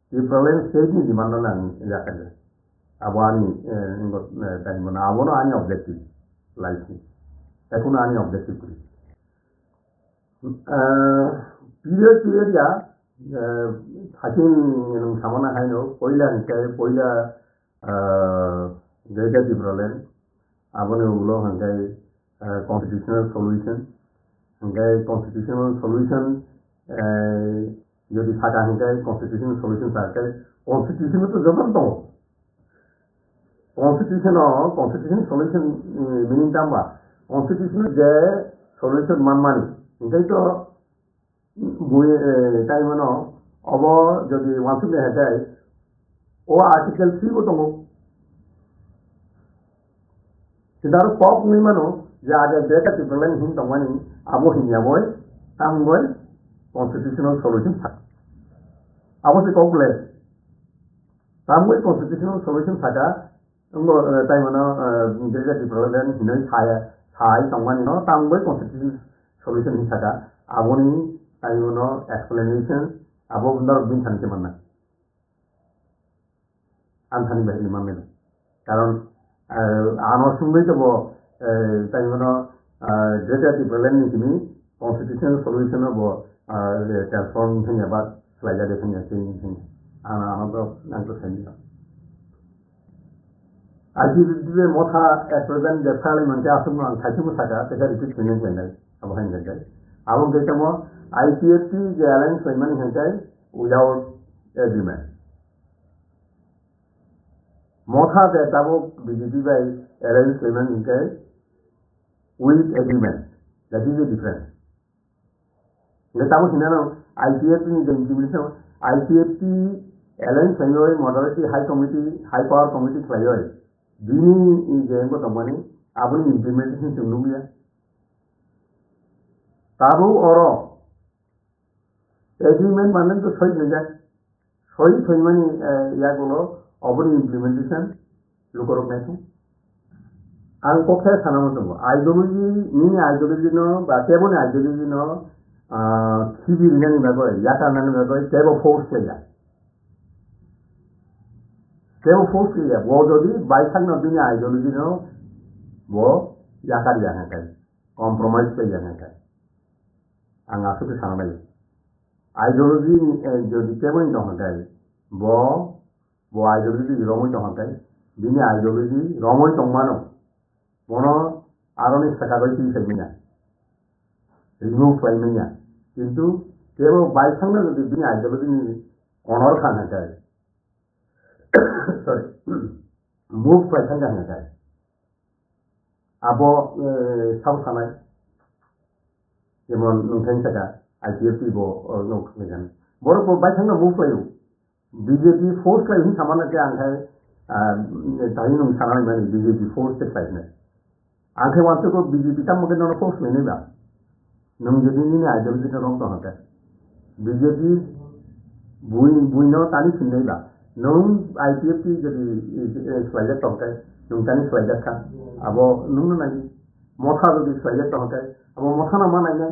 di problem stage ni dimana nang ya kan abani ingot tadi mana abono ani objective life ni ekun ani objective kuri period ya hakin yang samana hai no poila data di problem abono ulo hangai constitutional solution Hinggai constitutional solution jadi kata hinggai constitutional solution sahaja constitution itu zaman tu constitution solution meaning tambah constitution je solution man hinggai itu bui time mana abo jadi masuk ni hinggai o article 3 ko tunggu sedaru pop ni mana je ada data problem hin tongani abo hinya boy tamboy constitutional solution thak abo se kokle tamboy constitutional solution thaka ngo tai mana data problem hinai thai tongani no tamboy constitutional solution thaka abo ni tai mana explanation abo bundar bin thanke manna anthani bahini mamme karon ano sungbai to bo tai mana data problem ni kimi constitutional solution of transform thing about selajar dia punya sini anak-anak tu nangkut sini. Aji dia motha eklodan jasali mante asum nang thaki musaka teka repeat training lendai abahan lendai. Abang kita mo IPFT je alliance payment hentai without agreement. Motha te tabo BJP by alliance payment hentai with agreement. That is the difference. Tamo sinano IPFT ni the implementation IPFT alliance payment modality high power committee playoi. Dini is a company, Abuni implementation to Nubia. Tabu or agreement Manan to Soy Naja, Soy Soymani Yagulo, Abuni implementation, Lukorok Nation. Alcoca Sanamatomo. Ideology, mini ideology no, but Tabon ideology no, Kibi Nani Bagoy, Yata Nani Bagoy, Table Force Kaya. Table force ya, वो जो भी bison में दुनिया ideology no वो याकार जाना है, compromise पे जाना है, अंगासु के सामने आइडियोलॉजी जो टेबल नहीं होता है, वो आइडियोलॉजी रोमन तो होता है, दुनिया आइडियोलॉजी रोमन तो मानो, मोनो आरोनी सकाबल की सेमिना, रिमूव फाइमिना, किंतु टेबल बाइसन में जो दुनिया आइडियोलॉजी ऑनर खाना चाहिए. Sorry, move by Tanga Nagai. Abo South Hanai, Yamon Nuntansaka, IPFT or no Megan. Boropo by Tanga move for you. BJP force like Samanaka and Tainum Saran, BJP force the slightness. Uncle wants to go BJP come again on a force Meneva. Numjini, I don't get along to her. BJP Buino Tani Neva. Nung IPFT jadi selajar tohkai, nung tani selajar kan, abo nung nagi, motha jadi selajar tohkai, abo motha nama nanya.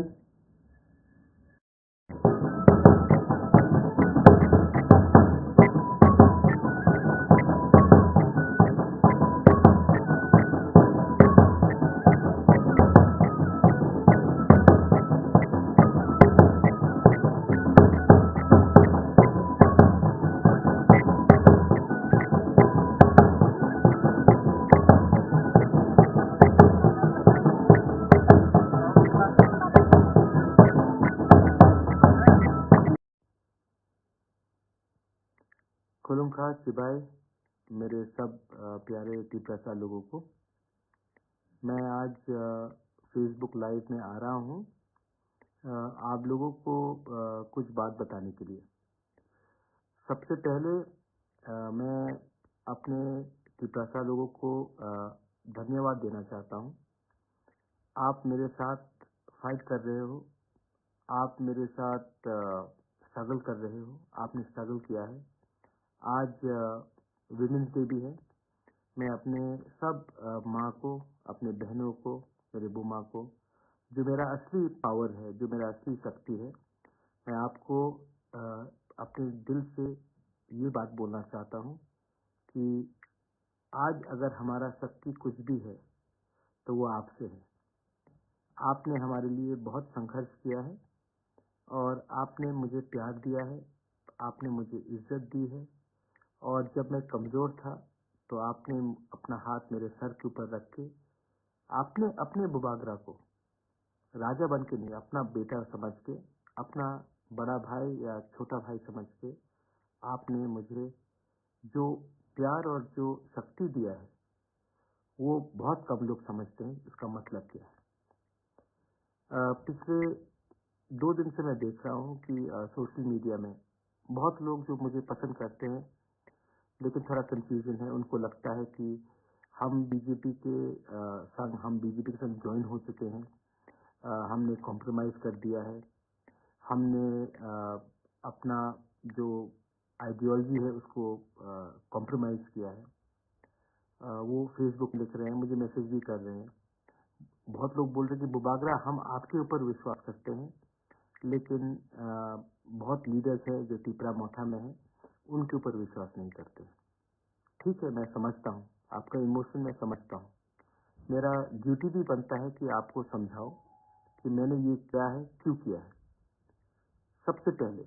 खुलुमखा सिवाय मेरे सब प्यारे टिप्रासा लोगों को मैं आज Facebook live में आ रहा हूँ आप लोगों को कुछ बात बताने के लिए. सबसे पहले मैं अपने टिप्रासा लोगों को धन्यवाद देना चाहता हूँ. आप मेरे साथ फाइट कर रहे हो, आप मेरे साथ स्ट्रगल कर रहे हो, आपने स्ट्रगल किया है. आज विमेंस डे भी है. मैं अपने सब माँ को, अपने बहनों को, मेरे बुआ को, जो मेरा असली पावर है, जो मेरा असली शक्ति है, मैं आपको अपने दिल से ये बात बोलना चाहता हूँ कि आज अगर हमारा शक्ति कुछ भी है तो वो आपसे है. आपने हमारे लिए बहुत संघर्ष किया है और आपने मुझे प्यार दिया है, आपने मुझे इज्जत दी है. और जब मैं कमज़ोर था तो आपने अपना हाथ मेरे सर के ऊपर रख के आपने अपने बुबागरा को राजा बन के नहीं, अपना बेटा समझ के, अपना बड़ा भाई या छोटा भाई समझ के आपने मुझे जो प्यार और जो शक्ति दिया है वो बहुत कम लोग समझते हैं इसका मतलब क्या है. पिछले 2 दिन से मैं देख रहा हूँ कि सोशल मीडिया में बहुत लोग जो मुझे पसंद करते हैं लेकिन थोड़ा कंफ्यूजन है. उनको लगता है कि हम बीजेपी के संग, हम बीजेपी के संग ज्वाइन हो चुके हैं, हमने कॉम्प्रोमाइज़ कर दिया है, हमने अपना जो आइडियोलॉजी है उसको कॉम्प्रोमाइज़ किया है. वो फेसबुक लिख रहे हैं, मुझे मैसेज भी कर रहे हैं. बहुत लोग बोल रहे हैं कि बुबागरा हम आपके ऊपर विश्वास करते हैं, लेकिन बहुत लीडर्स हैं जो टिपरा मोथा में हैं, उनके ऊपर विश्वास नहीं करते. ठीक है, मैं समझता हूँ आपका इमोशन, मैं समझता हूँ. मेरा ड्यूटी भी बनता है कि आपको समझाओ कि मैंने ये किया है, क्यों किया है. सबसे पहले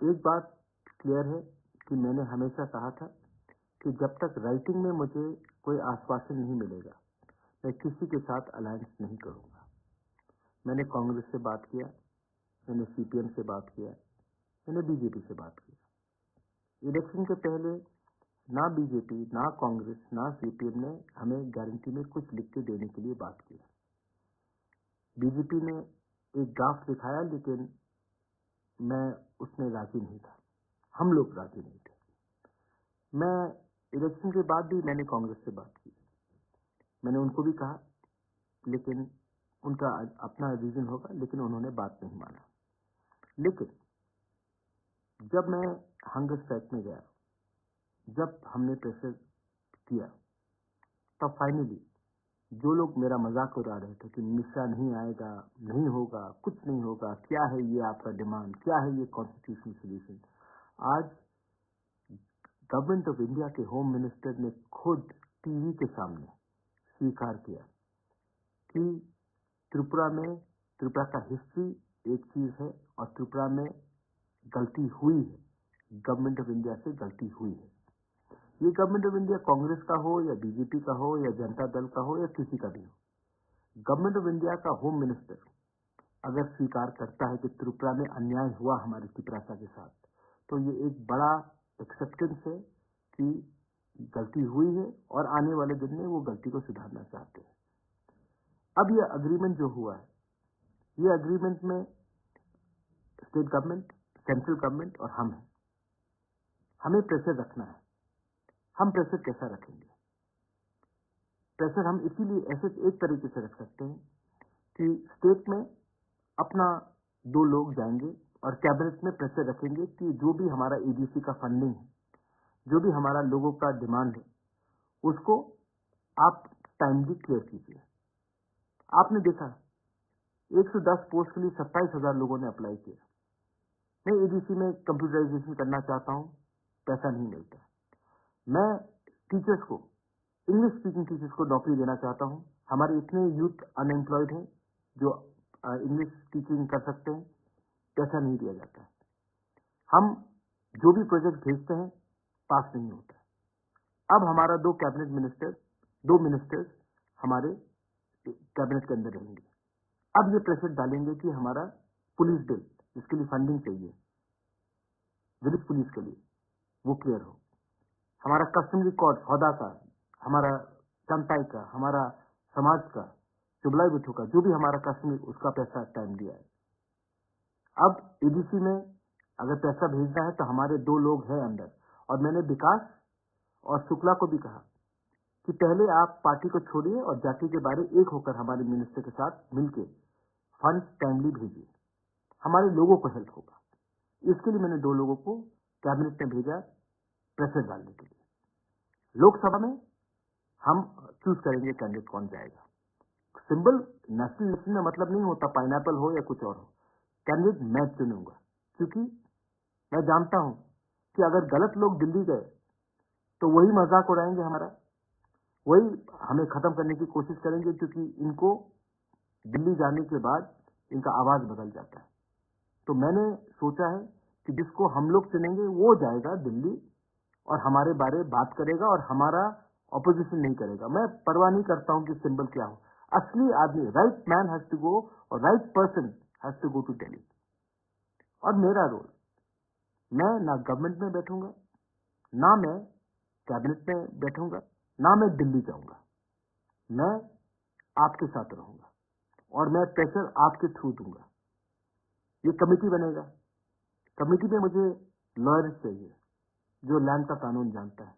एक बात क्लियर है कि मैंने हमेशा कहा था कि जब तक राइटिंग में मुझे कोई आश्वासन नहीं मिलेगा, मैं किसी के साथ अलायंस नहीं करूंगा। मैंने कांग्रेस से बात किया, मैंने सीपीएम से बात किया, मैंने बीजेपी से बात की। इलेक्शन के पहले ना बीजेपी, ना कांग्रेस, ना सीपीएम ने हमें गारंटी में कुछ लिख के देने के लिए बात की। बीजेपी ने एक ड्राफ्ट दिखाया, लेकिन मैं उसमें राजी नहीं था, हम लोग राजी नहीं थे। मैं इलेक्शन के बाद भी मैंने कांग्रेस से बात की, मैंने उनको भी कहा, लेकिन उनका अपना रीजन होगा, लेकिन उन्होंने बात नहीं माना। लेकिन जब मैं हंगर स्ट्राइक में गया, जब हमने प्रेशर किया, तब फाइनली जो लोग मेरा मजाक उड़ा रहे थे कि मिश्रा नहीं आएगा, नहीं होगा, कुछ नहीं होगा, क्या है ये आपका डिमांड, क्या है ये कॉन्स्टिट्यूशनल सोल्यूशन, आज गवर्नमेंट ऑफ इंडिया के होम मिनिस्टर ने खुद टीवी के सामने स्वीकार किया कि त्रिपुरा का हिस्ट्री एक चीज है और त्रिपुरा में गलती हुई है, गवर्नमेंट ऑफ इंडिया से गलती हुई है। ये गवर्नमेंट ऑफ इंडिया कांग्रेस का हो या बीजेपी का हो या जनता दल का हो या किसी का भी हो, गवर्नमेंट ऑफ इंडिया का होम मिनिस्टर अगर स्वीकार करता है कि त्रिपुरा में अन्याय हुआ हमारी त्रिपुरा के साथ, तो ये एक बड़ा एक्सेप्टेंस है कि गलती हुई है और आने वाले दिन में वो गलती को सुधारना चाहते हैं। अब ये अग्रीमेंट जो हुआ है, ये अग्रीमेंट में स्टेट गवर्नमेंट, सेंट्रल गवर्नमेंट और हम हैं। हमें प्रेशर रखना है। हम प्रेशर कैसा रखेंगे? प्रेशर हम इसीलिए ऐसे एक तरीके से रख सकते हैं कि स्टेट में अपना 2 लोग जाएंगे और कैबिनेट में प्रेशर रखेंगे कि जो भी हमारा एडीसी का फंडिंग है, जो भी हमारा लोगों का डिमांड है, उसको आप टाइमली क्लियर कीजिए। आपने देखा 110 पोस्ट के लिए 27,000 लोगों ने अप्लाई किया। मैं एडीसी में कंप्यूटराइजेशन करना चाहता हूं, पैसा नहीं मिलता। मैं टीचर्स को, इंग्लिश स्पीकिंग टीचर्स को नौकरी देना चाहता हूं। हमारे इतने यूथ अनएम्प्लॉयड हैं जो इंग्लिश टीचिंग कर सकते हैं, पैसा नहीं दिया जाता है। हम जो भी प्रोजेक्ट भेजते हैं पास नहीं होता। अब हमारा 2 मिनिस्टर्स हमारे कैबिनेट के अंदर रहेंगे। अब ये प्रेशर डालेंगे कि हमारा पुलिस बिल, जिसके लिए फंडिंग चाहिए विलेज पुलिस के लिए, वो क्लियर हो। हमारा कस्टमरी कोड हौदा का, हमारा चंपाई का, हमारा समाज का, चुबलाई बिठू का, जो भी हमारा कस्टमरी, उसका पैसा टाइम दिया है। अब एडीसी में अगर पैसा भेजना है तो हमारे 2 लोग हैं अंदर, और मैंने विकास और शुक्ला को भी कहा कि पहले आप पार्टी को छोड़िए और जाति के बारे एक होकर हमारे मिनिस्टर के साथ मिलके फंड टाइमली भेजिए, हमारे लोगों को हेल्प होगा। इसके लिए मैंने 2 लोगों को कैबिनेट में भेजा प्रेशर डालने के लिए। लोकसभा में हम चूज करेंगे कैंडिडेट कौन जाएगा। सिंबल नेशनल इलेक्शन में मतलब नहीं होता पाइनएप्पल हो या कुछ और हो, कैंडिडेट मैं चुनूंगा, क्योंकि मैं जानता हूं कि अगर गलत लोग दिल्ली गए तो वही मजाक उड़ाएंगे हमारा, वही हमें खत्म करने की कोशिश करेंगे, क्योंकि इनको दिल्ली जाने के बाद इनका आवाज बदल जाता है। तो मैंने सोचा है कि जिसको हम लोग चुनेंगे वो जाएगा दिल्ली और हमारे बारे बात करेगा और हमारा ऑपोजिशन नहीं करेगा। मैं परवाह नहीं करता हूं कि सिंबल क्या हो, असली आदमी, right man has to go और right person has to go to Delhi. और मेरा रोल, मैं ना गवर्नमेंट में बैठूंगा, ना मैं कैबिनेट में बैठूंगा, ना मैं दिल्ली जाऊंगा। मैं आपके साथ रहूंगा और मैं प्रेशर आपके थ्रू दूंगा। ये कमेटी बनेगा, कमेटी में मुझे लॉयर्स चाहिए जो लैंड का कानून जानता है।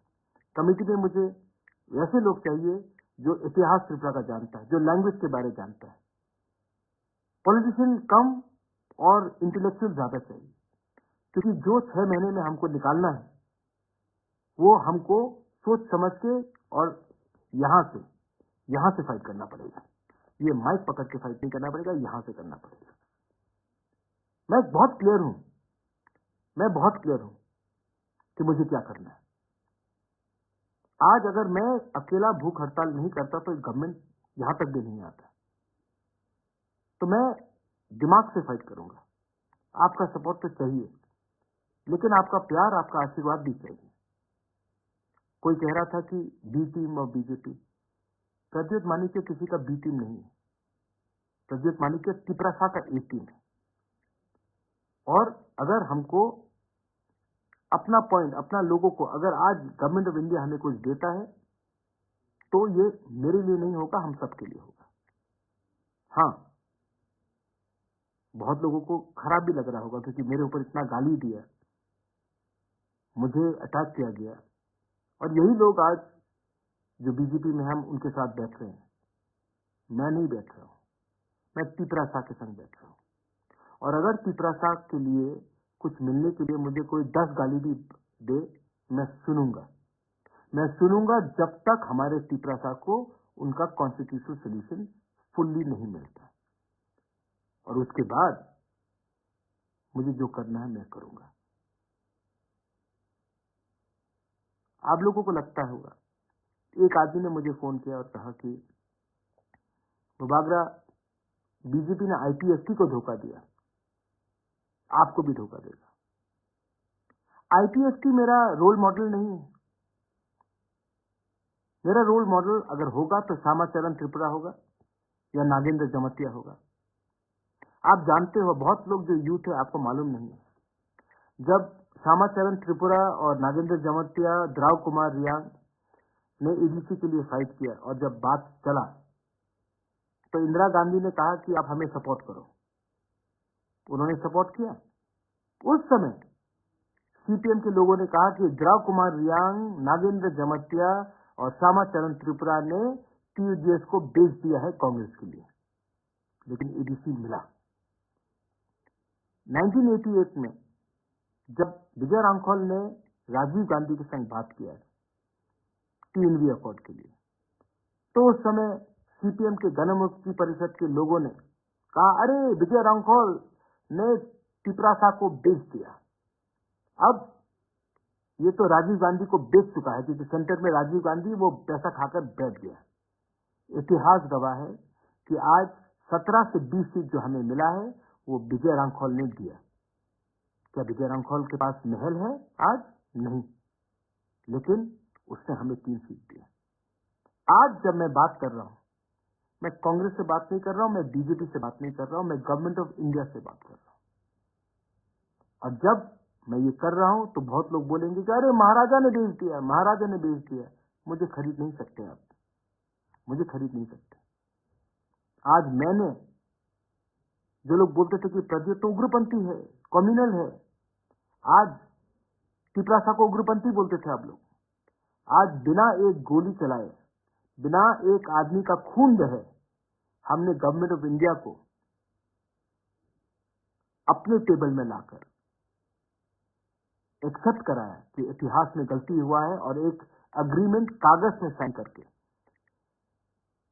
कमेटी में मुझे वैसे लोग चाहिए जो इतिहास त्रिपुरा का जानता है, जो लैंग्वेज के बारे जानता है। पॉलिटिशियन कम और इंटेलेक्चुअल ज्यादा चाहिए, क्योंकि जो 6 महीने में हमको निकालना है वो हमको सोच समझ के और यहां से फाइट करना पड़ेगा। ये माइक पकड़ के फाइट नहीं करना पड़ेगा, यहां से करना पड़ेगा। मैं बहुत क्लियर हूं कि मुझे क्या करना है। आज अगर मैं अकेला भूख हड़ताल नहीं करता तो गवर्नमेंट यहां तक भी नहीं आता। तो मैं दिमाग से फाइट करूंगा। आपका सपोर्ट तो चाहिए, लेकिन आपका प्यार, आपका आशीर्वाद भी चाहिए। कोई कह रहा था कि बी टीम और बीजेपी। प्रज्योत मानिक्य किसी का बी टीम नहीं है। प्रज्योत मानिक्य तिपरासा का ए टीम है। और अगर हमको अपना पॉइंट, अपना लोगों को, अगर आज गवर्नमेंट ऑफ इंडिया हमें कुछ देता है तो ये मेरे लिए नहीं होगा, हम सबके लिए होगा। हाँ, बहुत लोगों को खराब भी लग रहा होगा क्योंकि मेरे ऊपर इतना गाली दिया, मुझे अटैक किया गया, और यही लोग आज जो बीजेपी में हम उनके साथ बैठ रहे हैं। मैं नहीं बैठ रहा हूं, मैं तिपरासा के संग बैठ रहा हूं। और अगर तिपरासा के लिए कुछ मिलने के लिए मुझे कोई 10 गाली भी दे, मैं सुनूंगा। मैं सुनूंगा जब तक हमारे तिपरासा को उनका कॉन्स्टिट्यूशनल सोल्यूशन फुल्ली नहीं मिलता। और उसके बाद मुझे जो करना है मैं करूंगा। आप लोगों को लगता होगा, एक आदमी ने मुझे फोन किया और कहा कि मुबागरा, बीजेपी ने आईपीएसटी को धोखा दिया, आपको भी धोखा देगा। आईपीएसटी मेरा रोल मॉडल नहीं है। मेरा रोल मॉडल अगर होगा तो श्यामाचरण त्रिपुरा होगा या नागेंद्र जमतिया होगा। आप जानते हो, बहुत लोग जो यूथ है आपको मालूम नहीं है, जब श्यामाचरण त्रिपुरा और नागेंद्र जमतिया, द्राव कुमार रियांग ने एडीसी के लिए फाइट किया और जब बात चला तो इंदिरा गांधी ने कहा कि आप हमें सपोर्ट करो। उन्होंने सपोर्ट किया। उस समय सीपीएम के लोगों ने कहा कि द्राव कुमार रियांग, नागेंद्र जमतिया और श्यामाचरण त्रिपुरा ने टीयूडीएस को बेच दिया है कांग्रेस के लिए, लेकिन एडीसी मिला। 1988 में जब विजय रामखोल ने राजीव गांधी के संग बात किया टीएनवी अकॉर्ड के लिए, तो उस समय सीपीएम के गणमुक्ति परिषद के लोगों ने कहा, अरे विजय रामखोल ने तिपरासा को बेच दिया। अब ये तो राजीव गांधी को बेच चुका है क्योंकि सेंटर में राजीव गांधी वो पैसा खाकर बैठ गया। इतिहास गवाह है कि आज 17 से 20 सीट जो हमें मिला है वो विजय रामखोल ने दिया। क्या विजय रामखोल के पास महल है आज? नहीं, लेकिन उसने हमें 3 सीट दी। आज जब मैं बात कर रहा हूं, मैं कांग्रेस से बात नहीं कर रहा हूं, मैं बीजेपी से बात नहीं कर रहा हूं, मैं गवर्नमेंट ऑफ इंडिया से बात कर रहा हूं। और जब मैं ये कर रहा हूं तो बहुत लोग बोलेंगे कि अरे महाराजा ने बेच दिया, महाराजा ने बेच दिया। मुझे खरीद नहीं सकते आप, मुझे खरीद नहीं सकते। आज मैंने, जो लोग बोलते थे कि प्रज्योत तो उग्रपंथी है, कम्युनल है, आज तिपरासा को उग्रपंथी बोलते थे आप लोग। आज बिना एक गोली चलाए, बिना एक आदमी का खून बहे, हमने गवर्नमेंट ऑफ इंडिया को अपने टेबल में लाकर एक्सेप्ट कराया कि इतिहास में गलती हुआ है और एक अग्रीमेंट कागज में साइन करके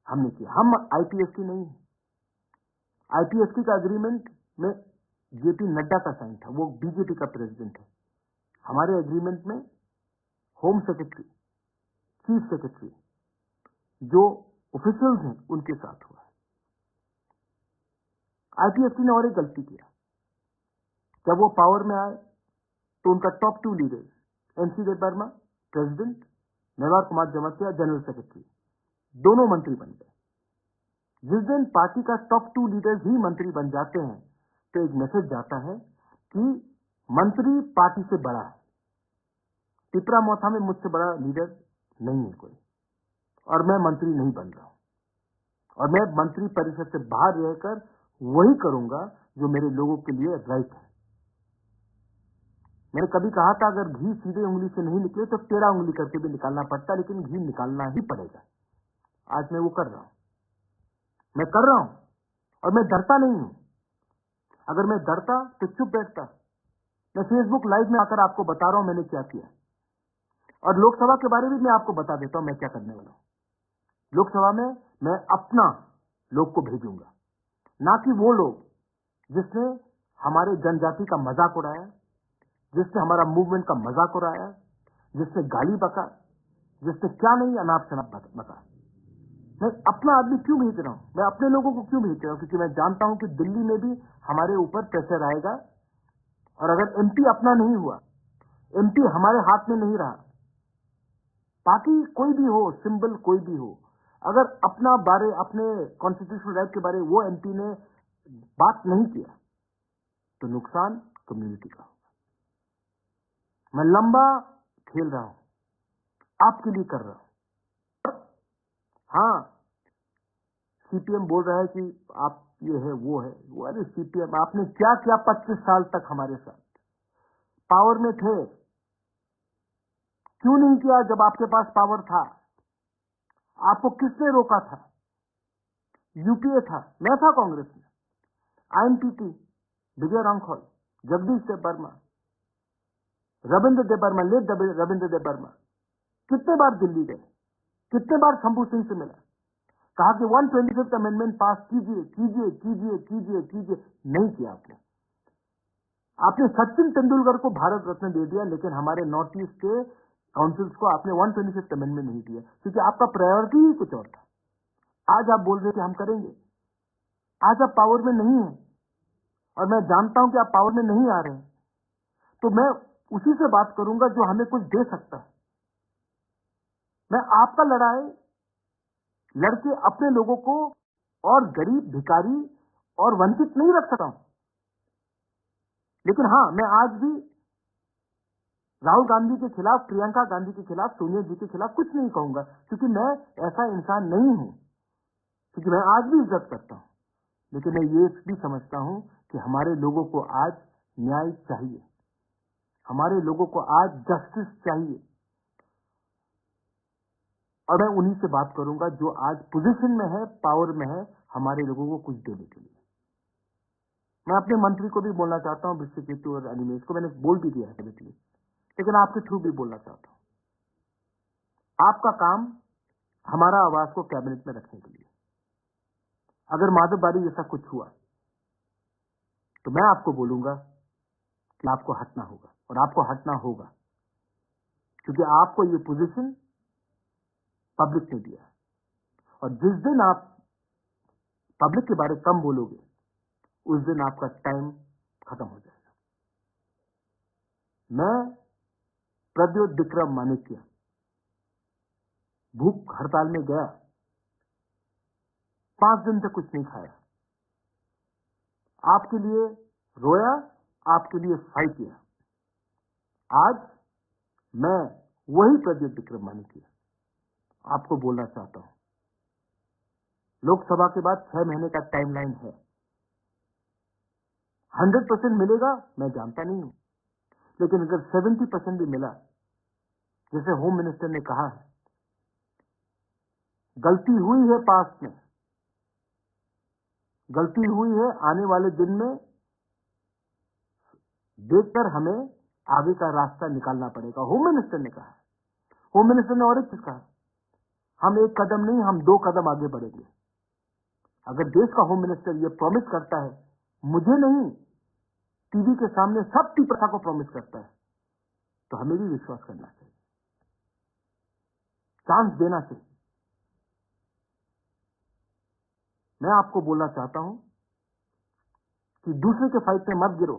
हमने किया। हम आईपीएसटी नहीं है। आईपीएसटी का अग्रीमेंट में जेपी नड्डा का साइन था, वो बीजेपी का प्रेसिडेंट है। हमारे एग्रीमेंट में होम सेक्रेटरी, चीफ सेक्रेटरी, जो ऑफिशियल्स हैं उनके साथ हुआ है। आईपीएसटी ने और एक गलती किया, जब वो पावर में आए तो उनका top 2 leader NC Debbarma president, Mewar Kumar Jamatia general secretary, दोनों मंत्री बन गए। जिस दिन पार्टी का टॉप 2 लीडर्स ही मंत्री बन जाते हैं तो एक मैसेज जाता है कि मंत्री पार्टी से बड़ा है। तिपरा मोथा में मुझसे बड़ा लीडर नहीं है कोई, और मैं मंत्री नहीं बन रहा हूं, और मैं मंत्री परिषद से बाहर रहकर वही करूंगा जो मेरे लोगों के लिए राइट है। मैंने कभी कहा था अगर घी सीधे उंगली से नहीं निकले तो टेढ़ा उंगली करके भी निकालना पड़ता, लेकिन घी निकालना ही पड़ेगा। आज मैं वो कर रहा हूं, मैं कर रहा हूं, और मैं डरता नहीं हूं। अगर मैं डरता तो चुप बैठता। मैं फेसबुक लाइव में आकर आपको बता रहा हूं मैंने क्या किया, और लोकसभा के बारे में मैं आपको बता देता हूं मैं क्या करने वाला हूं। लोकसभा में मैं अपना लोग को भेजूंगा, ना कि वो लोग जिसने हमारे जनजाति का मजाक उड़ाया, जिसने हमारा मूवमेंट का मजाक उड़ाया, जिसने गाली बका, जिसने क्या नहीं अनाप शनाप बका। मैं अपना आदमी क्यों भेज रहा हूं? मैं अपने लोगों को क्यों भेज रहा हूं? क्योंकि मैं जानता हूं कि दिल्ली में भी हमारे ऊपर प्रेशर आएगा, और अगर एमपी अपना नहीं हुआ एमपी हमारे हाथ में नहीं रहा। पार्टी कोई भी हो, सिंबल कोई भी हो, अगर अपने कॉन्स्टिट्यूशनल राइट के बारे वो एमपी ने बात नहीं किया तो नुकसान कम्युनिटी का होगा। मैं लंबा खेल रहा हूं, आपके लिए कर रहा हूं। हाँ, सीपीएम बोल रहा है कि आप ये है वो है, वो अरे सीपीएम आपने क्या किया 25 साल तक हमारे साथ? पावर में थे, क्यों नहीं किया जब आपके पास पावर था? आपको किसने रोका था? यूपीए था, मैं था कांग्रेस में, आईएनपीटी, विजय रांखल, जगदीश देव वर्मा, रविंद्र देव वर्मा, लेट रविंद्र देव वर्मा कितने बार दिल्ली गए, कितने बार शंभू सिंह से मिला, कहा कि 125th अमेंडमेंट पास कीजिए कीजिए कीजिए कीजिए कीजिए, नहीं किया आपने सचिन तेंदुलकर को भारत रत्न दे दिया, लेकिन हमारे नॉर्थ ईस्ट के काउंसिल्स को आपने 125th अमेंडमेंट नहीं दिया, क्योंकि आपका प्रायोरिटी ही कुछ और था। आज आप बोल रहे कि हम करेंगे, आज आप पावर में नहीं है और मैं जानता हूं कि आप पावर में नहीं आ रहे हैं, तो मैं उसी से बात करूंगा जो हमें कुछ दे सकता है। मैं आपका लड़ाई लड़के अपने लोगों को और गरीब, भिखारी और वंचित नहीं रख सकता हूं, लेकिन हां, मैं आज भी राहुल गांधी के खिलाफ, प्रियंका गांधी के खिलाफ, सोनिया जी के खिलाफ कुछ नहीं कहूंगा, क्योंकि मैं ऐसा इंसान नहीं हूं, क्योंकि मैं आज भी इज्जत करता हूं, लेकिन मैं ये भी समझता हूं कि हमारे लोगों को आज न्याय चाहिए, हमारे लोगों को आज जस्टिस चाहिए, और मैं उन्हीं से बात करूंगा जो आज पोजीशन में है, पावर में है, हमारे लोगों को कुछ देने के लिए। मैं अपने मंत्री को भी बोलना चाहता हूं, विश्व केतु और अनिमेश को मैंने बोल भी दिया है डायरेक्टली, लेकिन आपके थ्रू भी बोलना चाहता हूं। आपका काम हमारा आवाज को कैबिनेट में रखने के लिए, अगर माधवबाड़ी जैसा कुछ हुआ तो मैं आपको बोलूंगा कि आपको हटना होगा, और आपको हटना होगा, क्योंकि आपको ये पोजीशन पब्लिक ने दिया, और जिस दिन आप पब्लिक के बारे में कम बोलोगे उस दिन आपका टाइम खत्म हो जाएगा। मैं प्रद्योत विक्रम मानिक्य भूख हड़ताल में गया, 5 दिन से कुछ नहीं खाया, आपके लिए रोया, आपके लिए फाइट किया। आज मैं वही प्रद्योत विक्रम मानिक्य आपको बोलना चाहता हूं, लोकसभा के बाद 6 महीने का टाइमलाइन है, 100% मिलेगा मैं जानता नहीं हूं, लेकिन अगर 70% भी मिला, जैसे होम मिनिस्टर ने कहा है, गलती हुई है पास्ट में, गलती हुई है, आने वाले दिन में देखकर हमें आगे का रास्ता निकालना पड़ेगा, होम मिनिस्टर ने कहा। होम मिनिस्टर ने और एक चीज कहा, हम 1 कदम नहीं, हम 2 कदम आगे बढ़ेंगे। अगर देश का होम मिनिस्टर ये प्रॉमिस करता है, मुझे नहीं, टीवी के सामने सबकी प्रथा को प्रॉमिस करता है, तो हमें भी विश्वास करना चाहिए, चांस देना चाहिए। मैं आपको बोलना चाहता हूं कि दूसरे के फाइट में मत गिरो।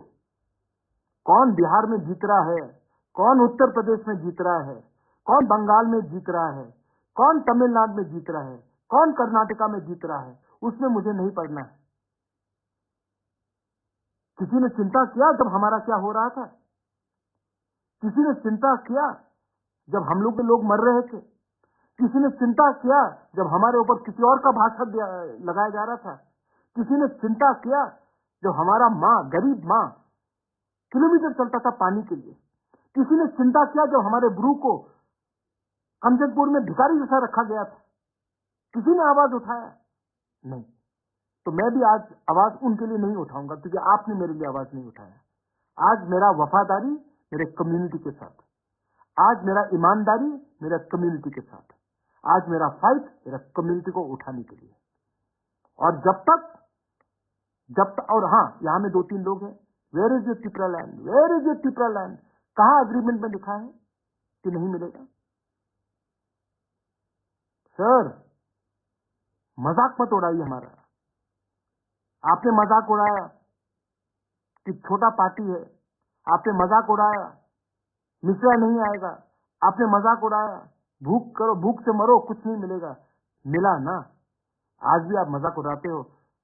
कौन बिहार में जीत रहा है, कौन उत्तर प्रदेश में जीत रहा है, कौन बंगाल में जीत रहा है, कौन तमिलनाडु में जीत रहा है, कौन कर्नाटका में जीत रहा है, उसमें मुझे नहीं पड़ना है। किसी ने चिंता किया जब हमारा क्या हो रहा था? किसी ने चिंता किया जब हम लोग के लोग मर रहे थे? किसी ने चिंता किया जब हमारे ऊपर किसी और का भाषण लगाया जा रहा था? किसी ने चिंता किया जब हमारा माँ, गरीब माँ किलोमीटर चलता था पानी के लिए? किसी ने चिंता किया जब हमारे गुरु को कमजनपुर में भिखारी जैसा रखा गया था? किसी ने आवाज उठाया? नहीं। तो मैं भी आज आवाज उनके लिए नहीं उठाऊंगा, क्योंकि आपने मेरे लिए आवाज नहीं उठाया। आज मेरा वफादारी मेरे कम्युनिटी के साथ, आज मेरा ईमानदारी मेरा कम्युनिटी के साथ, आज मेरा फाइट मेरा कम्युनिटी को उठाने के लिए। और जब तक और हाँ, यहां में 2-3 लोग हैं, where is your Tripura land, where is your Tripura land? कहां एग्रीमेंट में लिखा है कि नहीं मिलेगा? सर, मजाक मत उड़ाइए हमारा। आपने मजाक उड़ाया कि छोटा पार्टी है, आपने मजाक उड़ाया मिश्रा नहीं आएगा, आपने मजाक उड़ाया, भूख करो, भूख से मरो, कुछ नहीं मिलेगा, मिला ना। आज भी आप मजाक उड़ाते हो,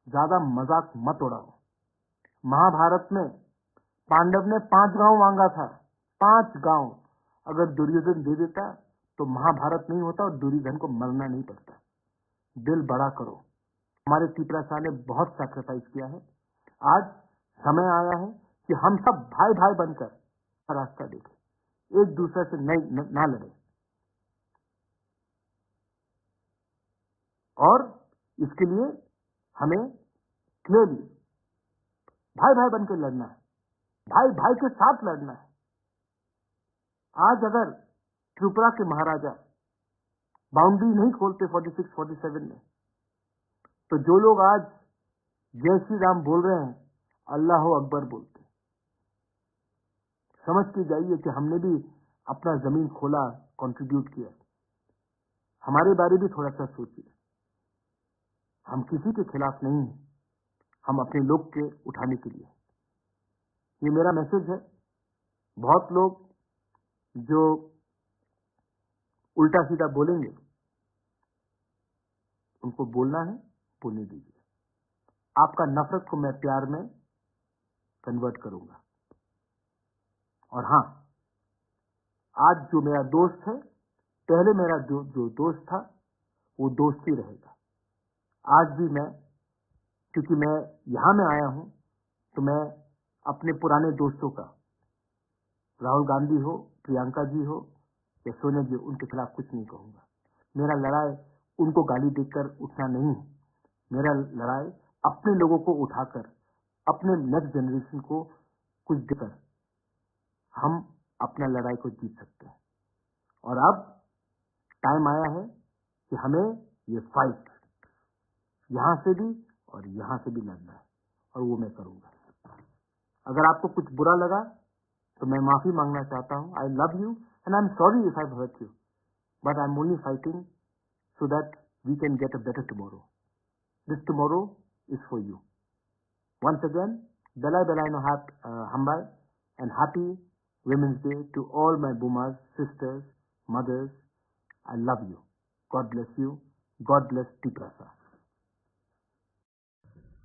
ज्यादा मजाक मत उड़ाओ। महाभारत में पांडव ने 5 गांव मांगा था, 5 गांव। अगर दुर्योधन दे देता तो महाभारत नहीं होता और दुर्योधन को मरना नहीं पड़ता। दिल बड़ा करो। हमारे टीपरा शाह ने बहुत सैक्रिफाइस किया है। आज समय आया है कि हम सब भाई भाई बनकर रास्ता देखें, एक दूसरे से ना लड़े। और इसके लिए हमें क्लियरली भाई भाई बनकर लड़ना है, भाई भाई के साथ लड़ना है। आज अगर त्रिपुरा के महाराजा बाउंड्री नहीं खोलते 46-47 में, तो जो लोग आज जय श्री राम बोल रहे हैं, अल्लाह अकबर बोलते। समझ के जाइए कि हमने भी अपना जमीन खोला, कंट्रीब्यूट किया। हमारे बारे भी थोड़ा सा सोचिए। हम किसी के खिलाफ नहीं हैं, हम अपने लोग के उठाने के लिए। ये मेरा मैसेज है। बहुत लोग जो उल्टा सीधा बोलेंगे, उनको बोलना है, बोलने दीजिए। आपका नफरत को मैं प्यार में कन्वर्ट करूंगा। और हां, आज जो मेरा दोस्त है, पहले मेरा जो दोस्त था, वो दोस्त ही रहेगा। आज भी मैं, क्योंकि मैं यहां में आया हूं, तो मैं अपने पुराने दोस्तों का, राहुल गांधी हो, प्रियंका जी हो या सोनिया जी, उनके खिलाफ कुछ नहीं कहूंगा। मेरा लड़ाई उनको गाली देकर उठना नहीं है। मेरा लड़ाई अपने लोगों को उठाकर, अपने नेक्स्ट जनरेशन को कुछ देकर हम अपना लड़ाई को जीत सकते हैं। और अब टाइम आया है कि हमें ये फाइट यहां से भी और यहां से भी लड़ना है, और वो मैं करूंगा। अगर आपको कुछ बुरा लगा तो मैं माफी मांगना चाहता हूं। I love you and I am sorry if I hurt you, but I am only fighting so that we can get a better tomorrow. This tomorrow is for you. Once again, Belai Belai no Hambai, and happy Women's Day to all my Bumas, sisters, mothers. I love you. God bless you. God bless Tiprasa.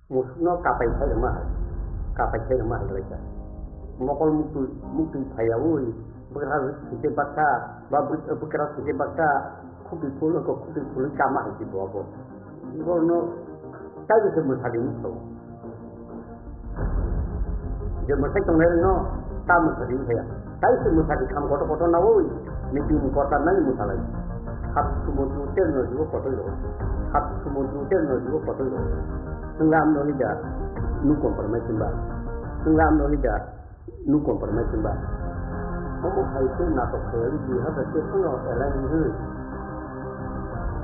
Musno kapai saya mah mereka. Mokol mutu saya ui berharap kita baca, berkeras kita baca. Kubi puluh kamar di bawah. Ibu saya semua tadi itu. Jemaah saya kemarin tamu tadi saya. Saya semua tadi kamu kota nawui. Meeting kota nani musalai. Hat semua hotel no juga kota itu. Hat semua hotel no juga kota itu. Sengam no tidak nu kompromi mbak. Sengam no tidak nu kompromi mbak. Kamu itu nak sekali dia ada semua orang itu.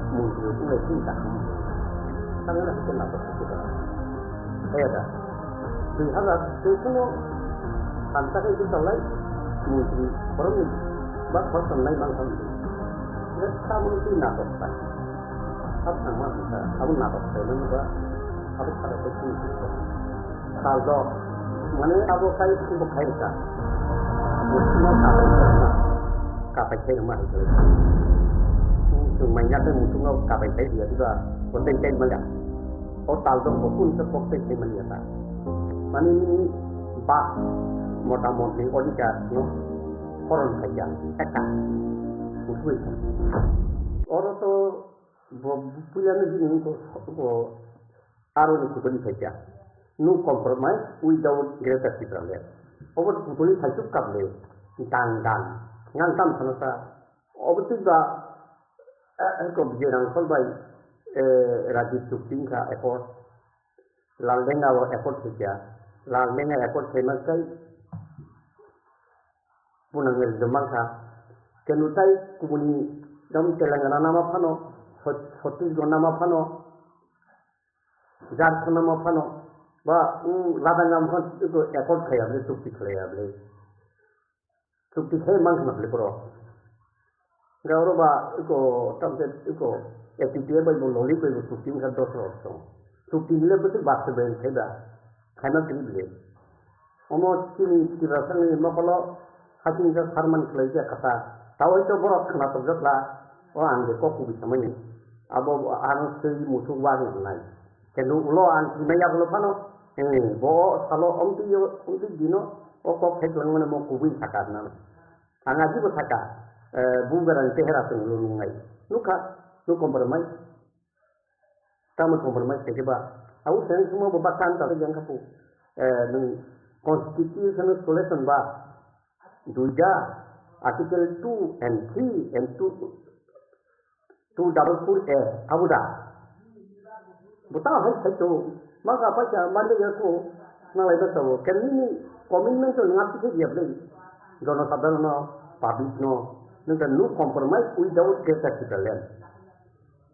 Mungkin itu tidak. Karena kita nak berfikir. Ada. Lihat itu semua antara itu terlalu mungkin orang ini bahkan lain bangsa itu. Jadi kamu itu nak berfikir. Apa sama kita? Kamu nak berfikir juga. Apa cara berfikir? Kalau mana aku kaya itu kaya tak. Mungkin kapai rumah itu. Mainnya tu mungkin kapai dia juga potensi melihat. Otak tu pun potensi melihat. Mana ini bah moda-modi orangnya, orang saja, ekak, bukan. Orang tu punya ni ko arun kutuli saja. No compromise without greater difference. Over kutuli saja kable, dan ngangkam sanasa. Over tiga ko bijarang kolbai Rajiv Chukting ka effort, laldenga wo effort saja, laldenga effort sama kai punang zaman ka, kenutai kumuni dam Telangana nama pano, Chhattisgarh nama pano, Jharkhand nama pano, ba ladang nama pano itu effort kaya beli Chukti kaya beli, Chukti kaya mang beli pro. Gauru ba itu tamset itu etitia ba ibu loli ko ibu Chukti kan dosa. Chukti beli betul bahasa ben kaya, kaya beli. Omo sini dirasa ni makalo hasilnya Harman kelajah kata tahu itu borok kena terjadi lah orang dia kok bisa main abo anu segi musuh wajib naik kenu ulo anti maya ulo pano bo kalau omti dino kok headlang mana mau kubin sakar nama angaji bo sakar bubaran tehera tu ulo ngai nuka nu kompromis kamu kompromis kejaba aku sen semua bebakan tapi jangan kapu constitutional solution ba duja article 2 and 3 and 244A abu dah betul hai itu maka apa saja mana yang tu nalai betul kan ini komitmen tu ngati ke dia beli dono sabar no public no nunca no compromise without capital land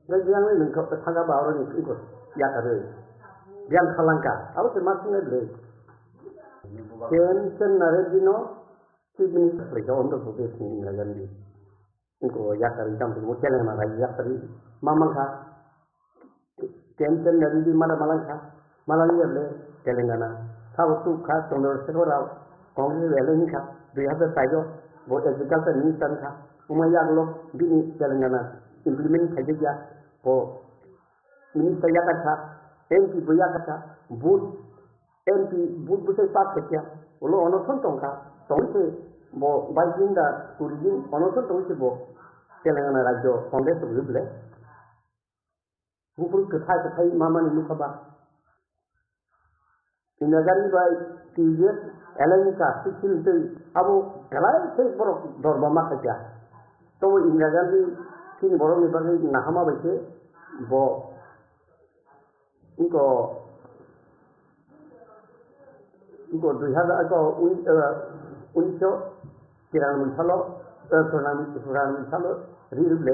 jadi yang ini kau tangga baru ni ikut ya kare yang kalangka aku termasuk beli ken naredino sini mereka untuk buat sini lagi इनको या करी जम वो चले हमारा या करी मामल खा टेंशन नदी भी मारा माला ये ले तेलंगाना था वो तू खा तोंदर से हो रहा कांग्रेस वाले नहीं खा 2005 वो एग्रीकल्चर मिनिस्टर खा उमैया लोग भी तेलंगाना इंप्लीमेंट कर दिया वो मिनिस्टर या का था एमपी बुया का था बूथ एमपी बूथ से पास किया वो लोग अनशन तो का तो से वो बाइकिंग टूरिज्म अनशन तो से वो तेलंगाना राज्य कांग्रेस ग्रुप ले गुपुर कथा मामा नु खबा इनगारी बाय टीजेस एलएन का सिकिल ते अब गलाय से बरो दरबमा खजा तो इनगारी किन बरो में बगे नाहमा बैसे वो इनको 2000 को 1993 सालों चौरानवे सालों रिजुले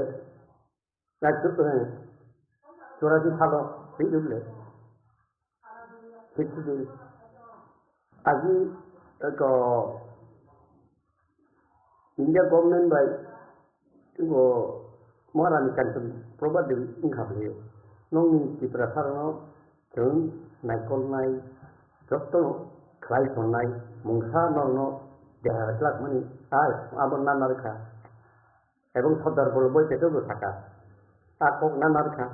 चौरासी सालों रिजुले आज को इंडिया गवर्नमेंट बाय वो महारानी कंट्री प्रबाद इंखाबले नोंनि प्रसारणो जों नायखलनाय जत्तो खालायसननाय मुंसा नरनो देहा क्लास माने आय आबन नानारखा एवं सदर बलबय पेटो थाका आकक नानारखा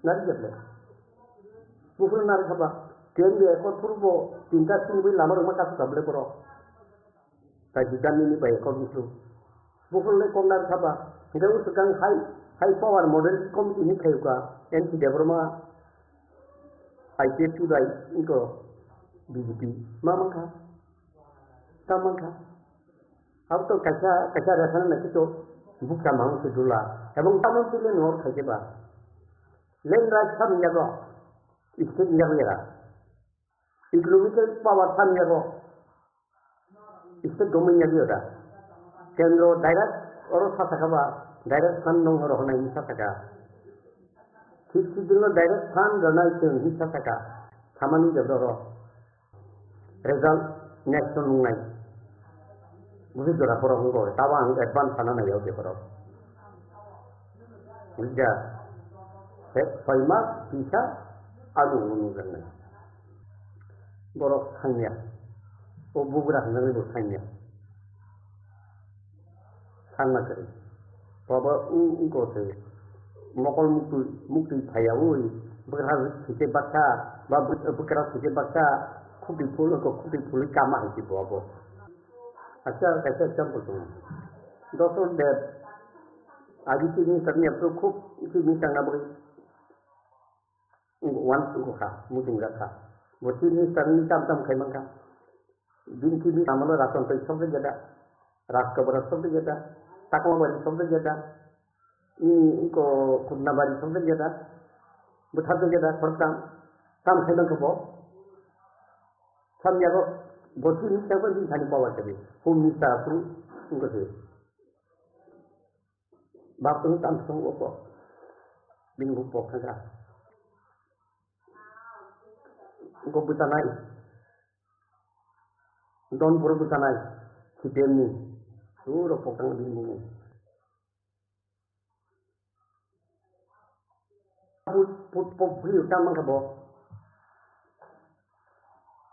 नारिजेबले बुफुर नारखाबा केन बे को पूर्व चिंता सुबि लामर मा कास तबले परो ता जिदानि बाय को बुफुर बुफुर ले कोन नारखाबा हिदाउ सुकां हाई पावर मॉडल कमिटी नि खायुका एनसी देबरमा आईपीएफटी बाय इनको बीजेपी मामंखा सामंखा अब तो कच्चा रखना नहीं तो बुका मांग से दूला एवं तमाम के लिए नोर खाके बा लेन राज सब जगह इसके जगह इकोनॉमिकल पावर सब जगह इसके डोमेन जगह केंद्र डायरेक्ट और साथाबा डायरेक्ट फंड नंग रहना ही साथाका ठीक दिन डायरेक्ट फंड रहना ही साथाका खामानी जगह रिजल्ट नेक्स्ट नंगाई मुझे जरा पर होगा तब हम एडवांस खाना नहीं होते पर मुझे फैमा पीछा आलू करना बरफ खानिया वो बुबरा खाने वो खानिया खाना करे बाबा उनको से मकल मुक्ति थाया हुई बकरा खींचे बच्चा बकरा खींचे बच्चा खुदी फूल काम है बाबो अच्छा कैसे चंपल तुम दोस्तों डेट आज की नहीं करनी अब तो खूब इसी नहीं करना बोले वन को खा मुझे रखा वो चीज नहीं करनी तम खाई मंगा दिन की भी सामने राशन तो सब जगह रात का बरस सब जगह ताकमा बारी सब जगह इनको खुदना बारी सब जगह बुथा जगह फरकाम काम खाई मंगा बो सब जगह बोती नहीं सब दिन खाली पावर करे होम मिस्टर अपरू उनको से बाप तुम काम संग को बिन बुक पखा उनको बुतानाई don pura butanai sidemi suro pokang bingung put puli utama kabo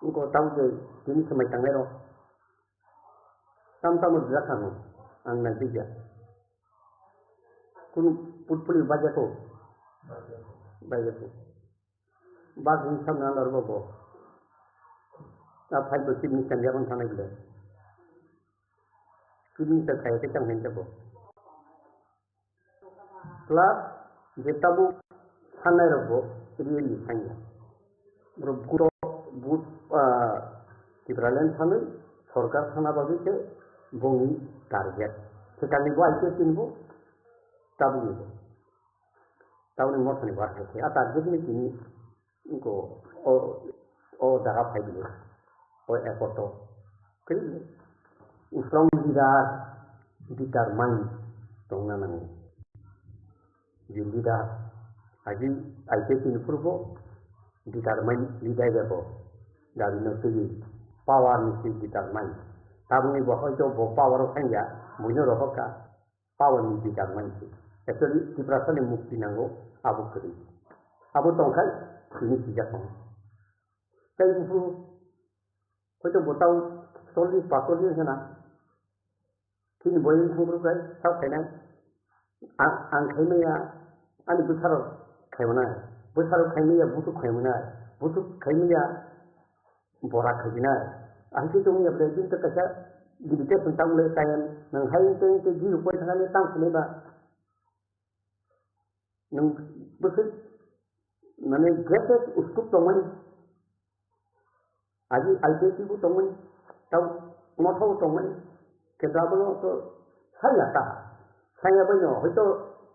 uko tahu je ini semai tangero tam zakan ang nagbiya kun putpuli baja ko bag insam na larbo ko na phai ko sini kan yaron thana gile sini ta khai te chang hen jabo plus jetabu thanai robo really thanya bro guro but tibralen thana sorkar thana babite bongi target sekali bo aike tinbo tabu mo thani ba ke ata jini kini ko o daga phai bile o ekoto kri usong didar determine tongna nang jindida aji aike tin purbo determine lidai jabo dari nasi power ni determine tabu ni bo hojo bo power khanja munyo rohoka power ni determine actually tibrasane mukti nango abu kri abu tongkai ini sejak tong kai bu hojo bo tau solli pakoli sana kini boyin thangru kai sau kaina ang khaimaya ani busaro khaimana busaro khaimaya butu khaimana butu khaimaya bora khaimana anti tung ya prejin ta kasa dibite tentang le tayan nang hai te ji ru poi thangale tang sene ba nang buset nane greatest uskup tongani aji alpeti bu tongani tau mothau tongani kedablo to saya banyo hoito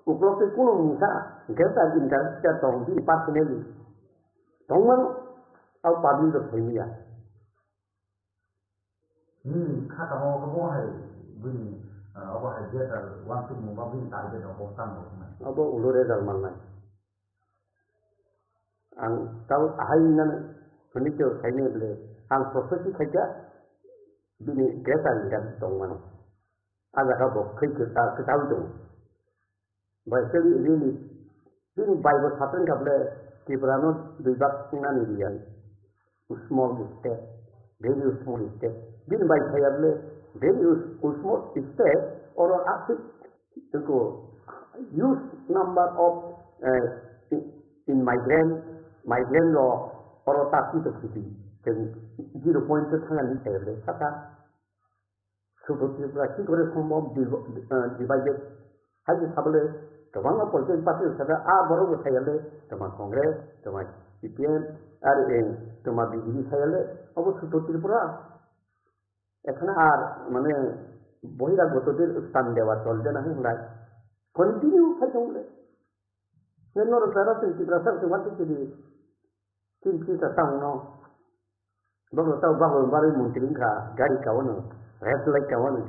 uklok kuno musa geta jinda ta tong di pasneli tongman au pabi do phenia kata mau kamu hai bini apa aja ter waktu mau bini target apa kamu abo ulure dal manai ang tau ahainan sunito khaine ble ang profesi khaja bini geta jinda tongman ada ka bo khai ka tau do bai seli really bini bible happen ka ble tibrano dibak nan rian small step very small step bin by khayable very small step or active to use number of in migraine law or taki to kiti 0.2 thangani khayable saka suboti prati kore সম্ভব divided haji sabale tobanga political party sada a boro khayale toma congress toma CPM আর তোমার BJP খাইলে অবশ্য ত্রিপুরা এখানে আর মানে বহিরাগতদের স্থান দেওয়া চলবে না হলে কন্টিনিউ খাইতে নর সারা ত্রিপুরা সব তোমাকে চিন্তিত তাউন বলো তাও বারে মন্ত্রী খা গাড়ি কাওনো রেড লাইট কাওনো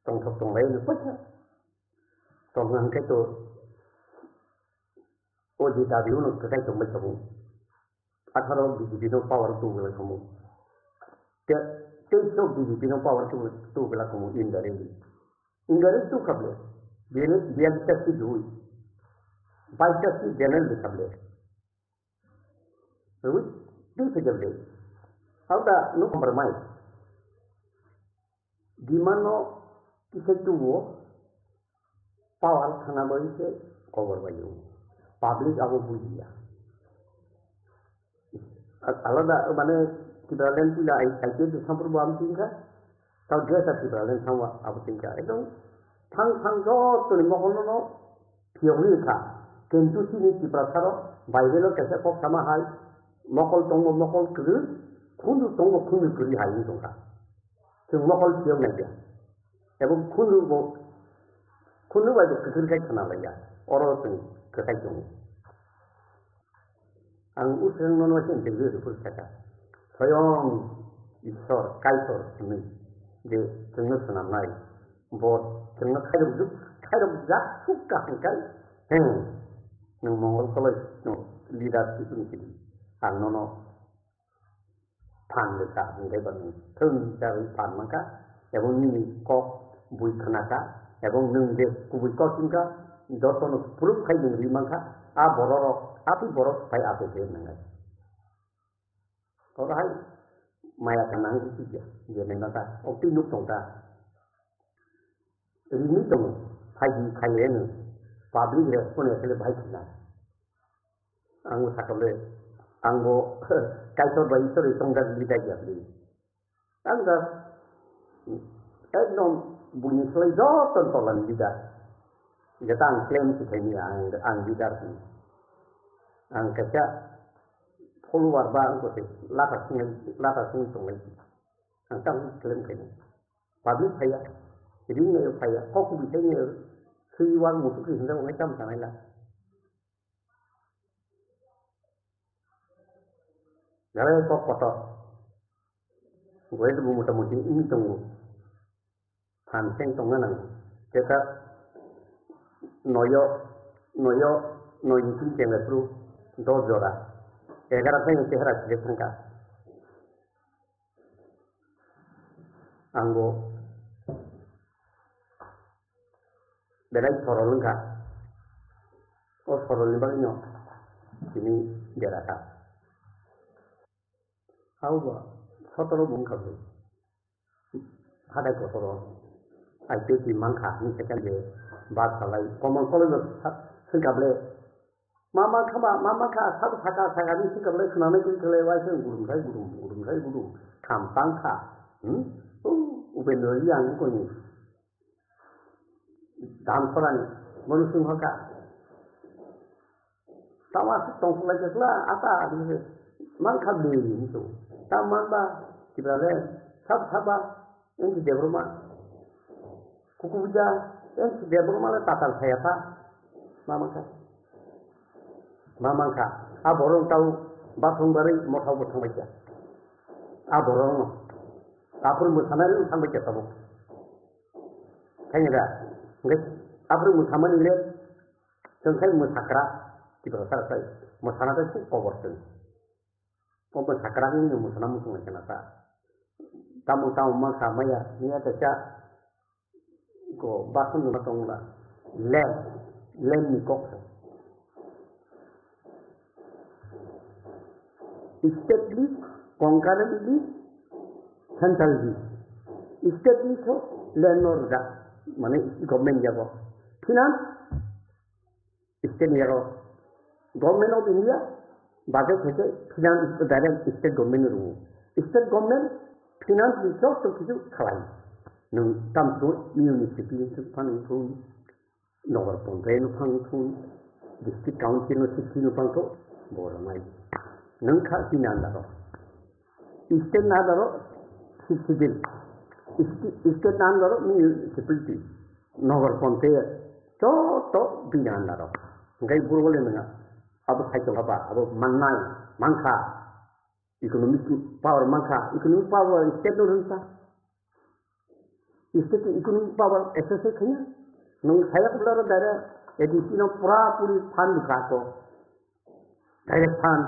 তং লাইন পয়সা তংকে তো ও যে দাবি উনো কোথায় তুমি সবু 18 BJP no power tu bela kamu ke so BJP no power tu bela kamu indare tu kable dia testi dui by testi general de kable so di kable how da no compromise di mano kise tu power khana boi se cover bayu public ago bujiya alada mane tibralen pula aike de sampur bam tingka tau dia ta tibralen sama abu tingka itu thang jo to ni mohon no theory ka kentu sini tibrasaro baibelo kese ko sama hai mokol kru khundu tongo khundu kuri hai ni tonga chung mokol thiom na dia ebong khundu bai do kithir kai khana laya oro tu kai tongo ang usang nono sin de guru pustaka soyong isor kaisor ni de chungno sanamai bot chungno khairu jak sukka kai nung mongol koloj no leadership ni ang nono pan de ka de ban thung dari pan maka ebong ni ko bui khanaka ebong nung de kubui ko tingka dotono proof khai ni maka a bororo api boros pai ape de nangai ora hai maya kanang itu dia dia nengata opti nuk tongta ini tong haji kayen public response le baik na anggo sakale anggo kaisor bai sore tongda lida ya beli angga eknom bunyi selai doton tolan lida jatang claim si kini ang lida ang kaca follower ba angko se lata sung tong lagi ang tang claim kini public phaya jadi nge phaya kok bisa nge siwang musuh kita orang macam sana lah Kalau kok foto, gue itu muter-muter ini tunggu, hanceng tunggu nang, kita noyo itu jangan perlu dojora, egaran saya yang sehat jadi tengkar, anggo, belai sorol enggak, oh sorol ni bagainya, ini jarak. Hauwa, sotoro bungkabe. Hadai kotoro. Aite di mangka ni sekali bat salai. Komon kolo singkable. Mama ka satu saka saka ni singkable kename kele wai sen gurung kai. Kampang ka. Uben doi yang ko ni. Dam soran monusung haka. Sama tong sulai kesla ata ni. Mangka beli itu. Taman ba, kita lihat, sab yang di rumah, kuku buja, yang di rumah le tatal saya pak, mama ka, aborong tahu batung bari mau tahu batang baca, aborong, apur musamari utang baca tahu, kayaknya dah, nggak, apur musamari le, jangan musakra, kita selesai, musana itu overton. Open sakrang ini musnah musuh macam apa? Tamu masa maya ni ada cak ko basun nuna tongla lem ni kok. Establish concurrently centrally. Establish ho lenor da mana government jago. Finance state jago. Government of India budget है finance direct state government रू state government finance resource तो किसी खलाई नंग तम तो municipality तो fund तो नगर पंचायत नो फंड तो district council नो city नो फंड तो बोरा माई नंग खा finance दारो state ना दारो civil state ना दारो municipality नगर पंचायत तो finance दारो गई बुर बोले नंगा अब खाई तो apa? अब मंगनाई मंगखा economic power मंगखा economic power state नो रंसा state economic power SSA खिया नंग खाया कुछ लगा दारे एडिसी नो पूरी फंड खातो direct fund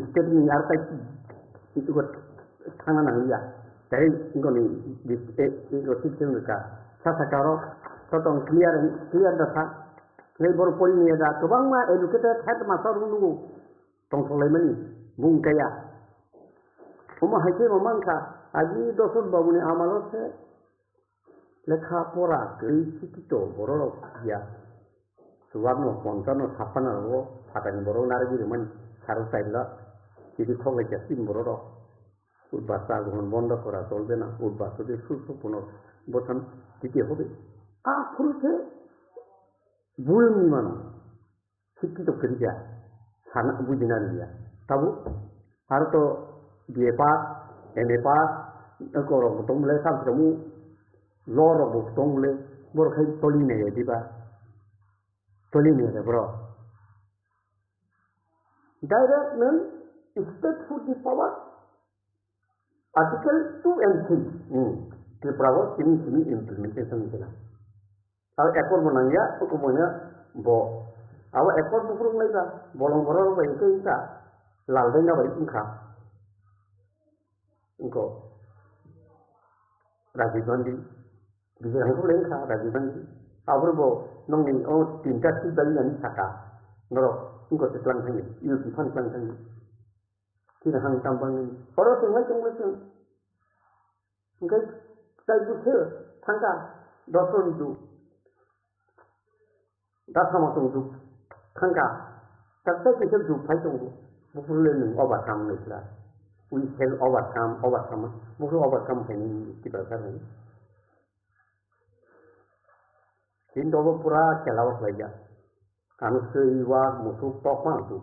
state में यार का itu got थाना नहीं या dari इनको नहीं इनको system का सासा करो तो clear दसा Ngai baru poli ni ada, kebang mah educated head masa dulu, tong Sulaiman bung kaya. Umah haji memangka, aji dosun bangun amalan se, lekha pora kiri sikito borok ya. Suwarno kontano sapana lo, patani borok narigi rumah harus saya jadi kau lejasin borok. Urbasa gunung bondo kora solbena, urbasa de susu puno bosan titik hobi. Kurus Bulun mana? Sikit tu kerja, sana bujinan dia. Tahu? Harus tu dia pas, pas, aku orang betul mulai sampai kamu, lorong betul mulai, baru kaya toli ni dia ba, toli ni dia bro. Direct men, state food power, article 2 and 3, Kepulauan ini implementation kita. Kalau ekor menangya, aku punya bo. Awak ekor bukan lagi lah, bolong-bolong baik itu kita, lalu nggak baik ingkar. Engkau, Rajiv Gandhi, bisa engkau lengkap Rajiv Gandhi. Awak bo, nongin tingkat si bayi yang saka, ngoro, engkau setelan sini, you sifan setelan sini. kira hang tambang ni poro sungai chung ngai sai bu the thangka doson du dasama tung du thangka tak tak ke du phai tung du bu le ning overcome ni la we can overcome bu overcome ni ki prasar ni tin do pura chelawat laja kanu seiwa musuh tokma tu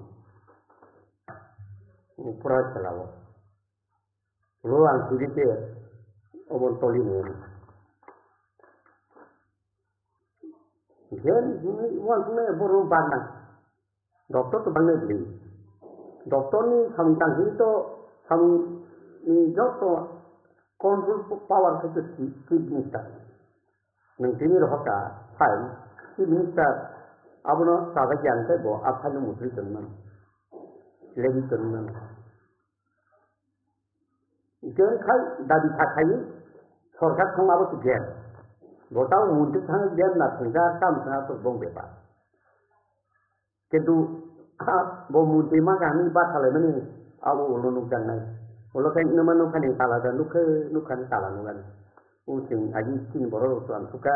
pura chelawat lo ang sudi ke obon toli ni jen wan me boru bana doktor tu bangai beli doktor ni kami tanggi to kami ni doktor control power ke kidney ta nang tini rohka hai kidney ta abono saga jantai bo aphalu mutri tanman legi tanman jen khai dadi thakai sorkar khama bo jen gotau mutri thang jen na thanga tam sa to bong bepa kedu bo mutri ma kami ba thale mani abu ulunu janai ulo kai namanu khani tala da nukhan tala nugan using aji tin boro tuan suka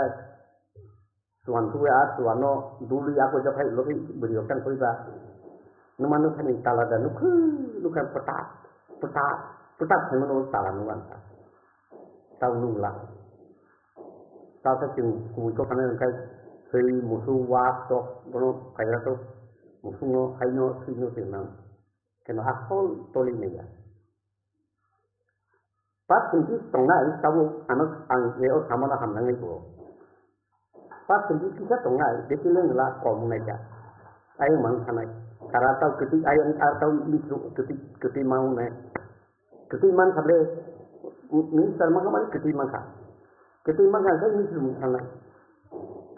tuan tuya tuano dulu aku japai loki berikan koiba namanu khani tala da nukhan peta semanu tala nugan tau nula tau sa chung kui ko kana kai sei musu wa to bono kai ra to musu no kai no sino tenang kena asol toli meja pas kunci tongai tahu anak angkeo sama lah hamnang itu pas kunci kita tongai dekileng lah komunaja ayam mang sanai karata ketik ayam atau misru ketik mau ne ketik man sable minister makamari ketik man saya misru sanai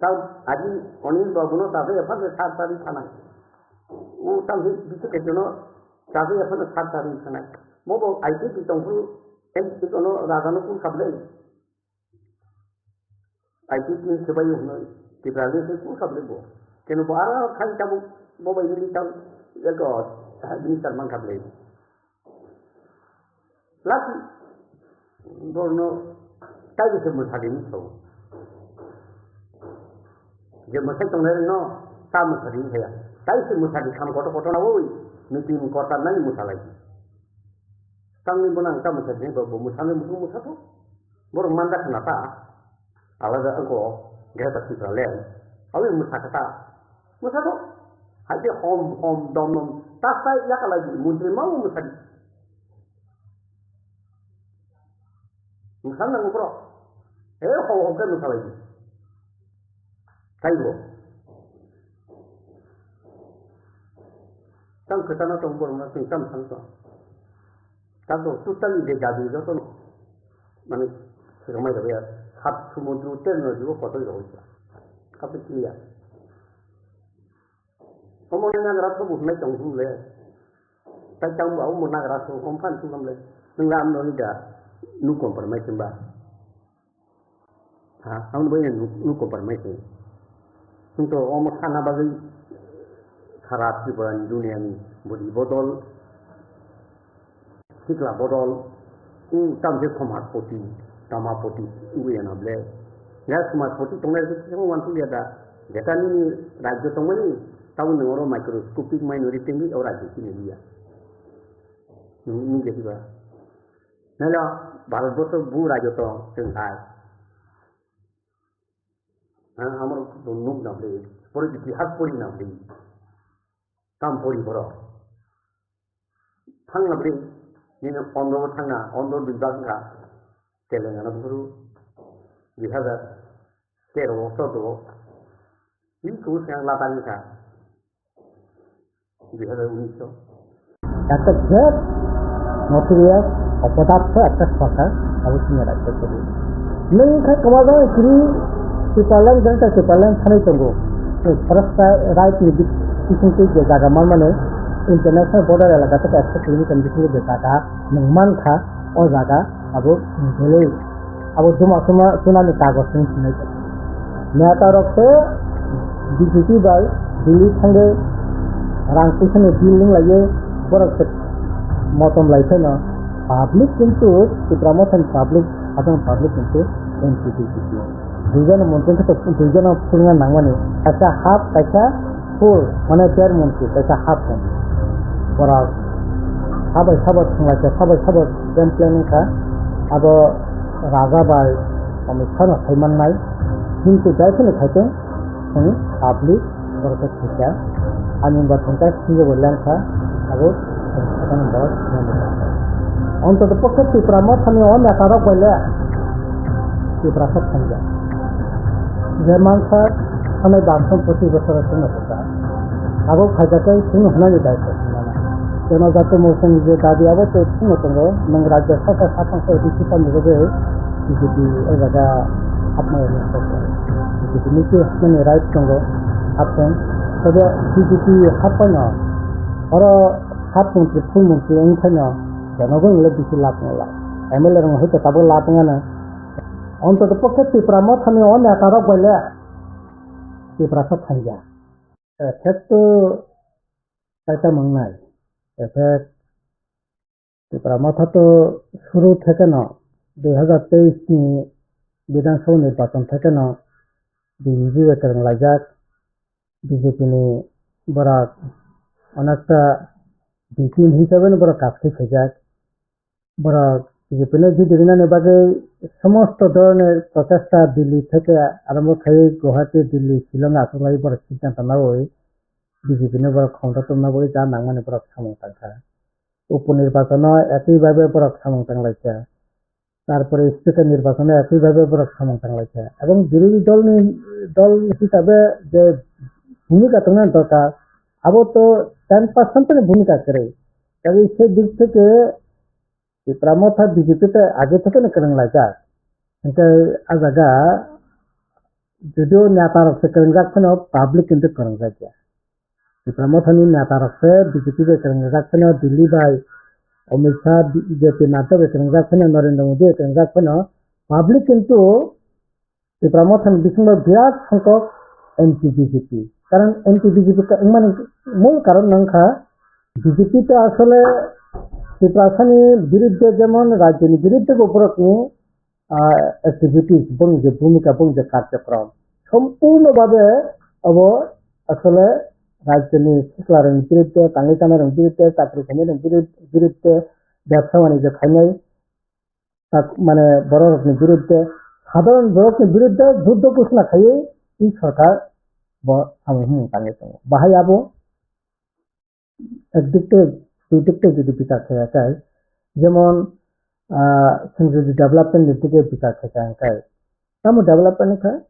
kau aji onin babuno tabe apa ke tadi sanai tahu bisa kejono tabe apa ke tadi sanai mau IT ditunggu itu kono raganu pun sable IT ni sebayu di Brazil pun sable bo keno bara kan tabu boba ini tahu ya ko ini sarman sable lagi dorno tahu semua tadi ni so je masai tong no tamu tadi ya tahu semua tadi kam koto na woi meeting kota nai musalai kami menang kamu sedih bahwa musuh tu, baru mandat kenapa? Alaga aku, dia tak bisa lihat. Awak musuh kata, musuh tu, hati hom dom, tak saya ya kalau lagi muncul mau musuh. Musuh nak ngupro, hom kan musuh lagi. Kayu, kan kita nak tunggu masih sam. Kalau total dia jadi itu tu, mana seramai dah ya, hab semudra terus juga foto itu hoja. Apa dia? Kamu nak rasa bukan macam tu le. Tak tahu awak mau nak rasa, umpan tu kamu le. Nengam nol ida, nu kompromi cemba. Awak boleh nu kompromi. Untuk orang kana bagi kharap di bulan dunia ni, budi botol. Sikla bodol tamje khomat poti tama poti uye na ble ya khomat poti tongai semua wantu ya da jeta ni rajyo tongani tahu nengoro microscopic minority ni orang rajyo sini dia ni jadi ba nala bharotbosho bu rajyo to senghai amar nuk na ble pori itihas pori na ble tam pori boro thang na ble ini ondo thanga ondo bidanga telangana guru bihaga kero sodo itu yang lapan ka bihaga uniso একটা gas material অপদার্থ একটা সরকার অবশ্যই রাখতে হবে নংখাই কমাজং ক্রি সিপালান জনতা সিপালান থানাই তঙ্গো forest right নি কিসিংকে যে জায়গা মানে international border এলাকা থেকে 100 কিলোমিটার দূরে যে জায়গা নংমান খা ও জায়গা আবো গেলে আবো জমা সুনামি কাগজ শুনাই নেতা রক্তে ডিজিটি বাই দিল্লি থাঙ্গে রাং পিছনে বিল্ডিং লাগে বড় মতম লাইফেন পাবলিক কিন্তু ত্রিপুরামথান পাবলিক সাধারণ পাবলিক কিন্তু এনপিপিসি দুইজন মন্ত্রী থেকে দুইজন পুরো নাংমানি একটা হাফ একটা ফুল মানে 1.5 মন্ত্রী একটা হাফ মন্ত্রী ওরা সাবাই সাবাই থাंलायसे साबाय साबाय गेम प्लेनिंखा आबो राजा बाय अमित शाह थाइमाननाय কিন্তু जायफोरनो खायदों जों पाब्लिक बरखौ थिका आंनि बाथ्राखौ सिंगे बललांखा आबो साधारन बरख অন্তত পক্ষে ত্রিপুরামথানি নেতারা বলে ত্রিপুরাকে থামবে যে মানসা थानाय 25 बोसोरसो नखा आबो खायदाखौ सिं होनाय दायित्व जेन' जाहाथे मोसंनि जे दाबियाबो थिनो दङ नों राज्य सरकार साथामखौ डिसिसन निबो बिजेपि एबादा हाबनायनि बिजेपिनि हाबनायनि राइट दङ हाबदों तबे बिजेपि हाबबानो आरो हाफ मन्त्रि फुल मन्त्रि ओंखायनो जनगण बिसि लाभ नंला एमएलए रङ हयতো ताबो लाभ नङानो অন্তত পক্ষে ত্রিপুরামথানি নেতারা বলে ত্রিপুরাকে থামবে এফেক্ট এটা মংনাই এফেক্ট ত্রিপুরামথা তো শুরু থেকে না 2023 नि বিধানসভা নির্বাচন থেকে না বিজেপি বেতন লাজাক বিজেপিনি বড় অনেকটা বিপিন হিসাবে বড় কাছে ফেজাক বড় বিজেপিনে যে দিনানে বাগে সমস্ত ধরনের প্রচেষ্টা দিল্লি থেকে আরম্ভ করে গুয়াহাটি দিল্লি শিলং আসলাই বড় সিদ্ধান্ত নেওয়া বিজেপিনে বড় ক্ষমতা না বলে যা নাংমানে বড় সামংতাঙ্কা উপনির্বাচনে একইভাবে বড় সামংতাংলাইছে তারপরে স্পিকার নির্বাচনে একইভাবে বড় সামংতাংলাইছে এবং বিরোধী দল হিসাবে যে ভূমিকা তোমার দরকার আবো তো 10% ভূমিকা করে তবে সেই দিক থেকে ত্রিপুরামথা বিজেপিতে আগে থেকে না লাগা কিন্তু আজাগা যদিও নেতারক্ষে করেন যাচ্ছেন পাবলিক কিন্তু করেন যাচ্ছে ত্রিপুরামথানি নেতারক্ষে বিজেপি করেন যাচ্ছেন দিল্লি বাই অমিত শাহ বিজেপি নাড্ডা করেন যাচ্ছেন নরেন্দ্র মোদী করেন যাচ্ছেন পাবলিক কিন্তু ত্রিপুরামথানি বিসঙ্গে বিরাট সংখ্যক এমপি বিজেপি কারণ এমপি বিজেপি মানে মূল কারণ নংখা বিজেপিতে আসলে ত্রিপুরাখানি বিরুদ্ধে যেমন রাজনীতির বিরুদ্ধে উপরকম অ্যাক্টিভিটিস এবং যে ভূমিকা এবং যে কার্যক্রম সম্পূর্ণভাবে আসলে রাজনীতি শিক্ষার বিরুদ্ধে তাঙ্গিকানের বিরুদ্ধে চাকরি খানের বিরুদ্ধে ব্যবসা বাণিজ্য খাইনাই মানে বড় রকমের বিরুদ্ধে সাধারণ বড়কের বিরুদ্ধে যুদ্ধ ঘোষণা খাইয়ে এই সরকার বাহাই আবো একদিকে দুদিকটা যদি বিচার খেয়া চায় যেমন যদি ডেভেলপমেন্টের দিকে বিচার খেয়া চায় তেমন ডেভেলপমেন্ট খায়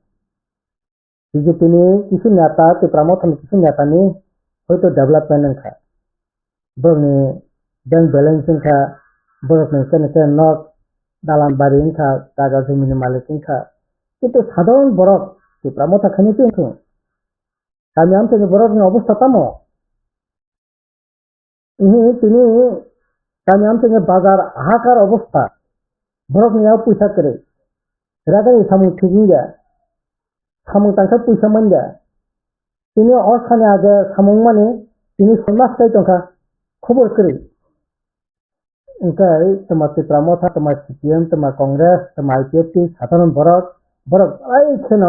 বিজেপি নিয়ে কিছু নেতা ত্রিপুরামথানি কিছু নেতা নিয়ে হয়তো ডেভেলপমেন্ট খায় বরং ব্যাংক ব্যালেন্সিং খা বরং কেনেকে নক দালান বাড়ি খা জায়গা জমির মালিক খা কিন্তু সাধারণ বরফ ত্রিপুরামথা খানি কিন্তু আমি আমি বরফ অবস্থা তামো তিনি kami amtenge bazar hakar অবস্থা বরক নিয়া পয়সা করে রাগাই সামু ঠিকিয়া সামু টাকা পয়সা মানজা তিনি অখানে আগে সামুং মানে তিনি সমাজ চাই টাকা খবর করে ওটাই তোমার ত্রিপুরামথা তোমার সিপিএম তোমার কংগ্রেস তোমার আইপিএফটি সাধারণ বরক এই ছিল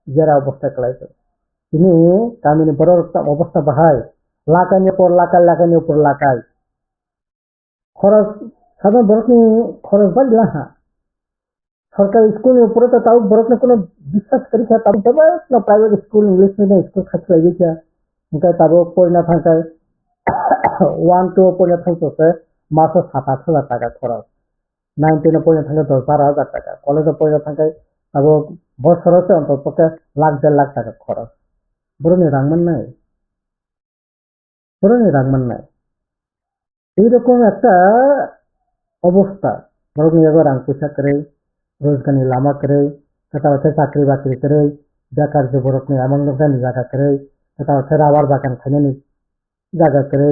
যারা অবস্থা করাইতো তিনি কামিনী বরক অবস্থা বাহাই লাকানি পর লাকানি উপর লাকাই খরচ সাধারণ বরক খরচ বাড়ি লাহা সরকারি স্কুলের উপরে তো তাও বরক কোনো বিশ্বাস করি তার দেবে না private school English medium school খাচ্ছি লাগিয়েছে ওটাই তারও পরিণত থাকায় 1-2 পরিণত থাকতে মাসে 7-8 টাকা খরচ 9-10 পরিণত থাকে 10-12 টাকা কলেজে পরিণত থাকায় তারও বছর হচ্ছে অন্তত 1-1.5 লাখ টাকা খরচ বরং রাংমান নাই এইরকম একটা অবস্থা বরং এবার রাং পয়সা করে रोजगारी लामा करे तथा उसे चाकरी बाकरी करे बेकार जो बरक ने एमन लोग जागा करे तथा उसे रावर बागान खाने जगह करे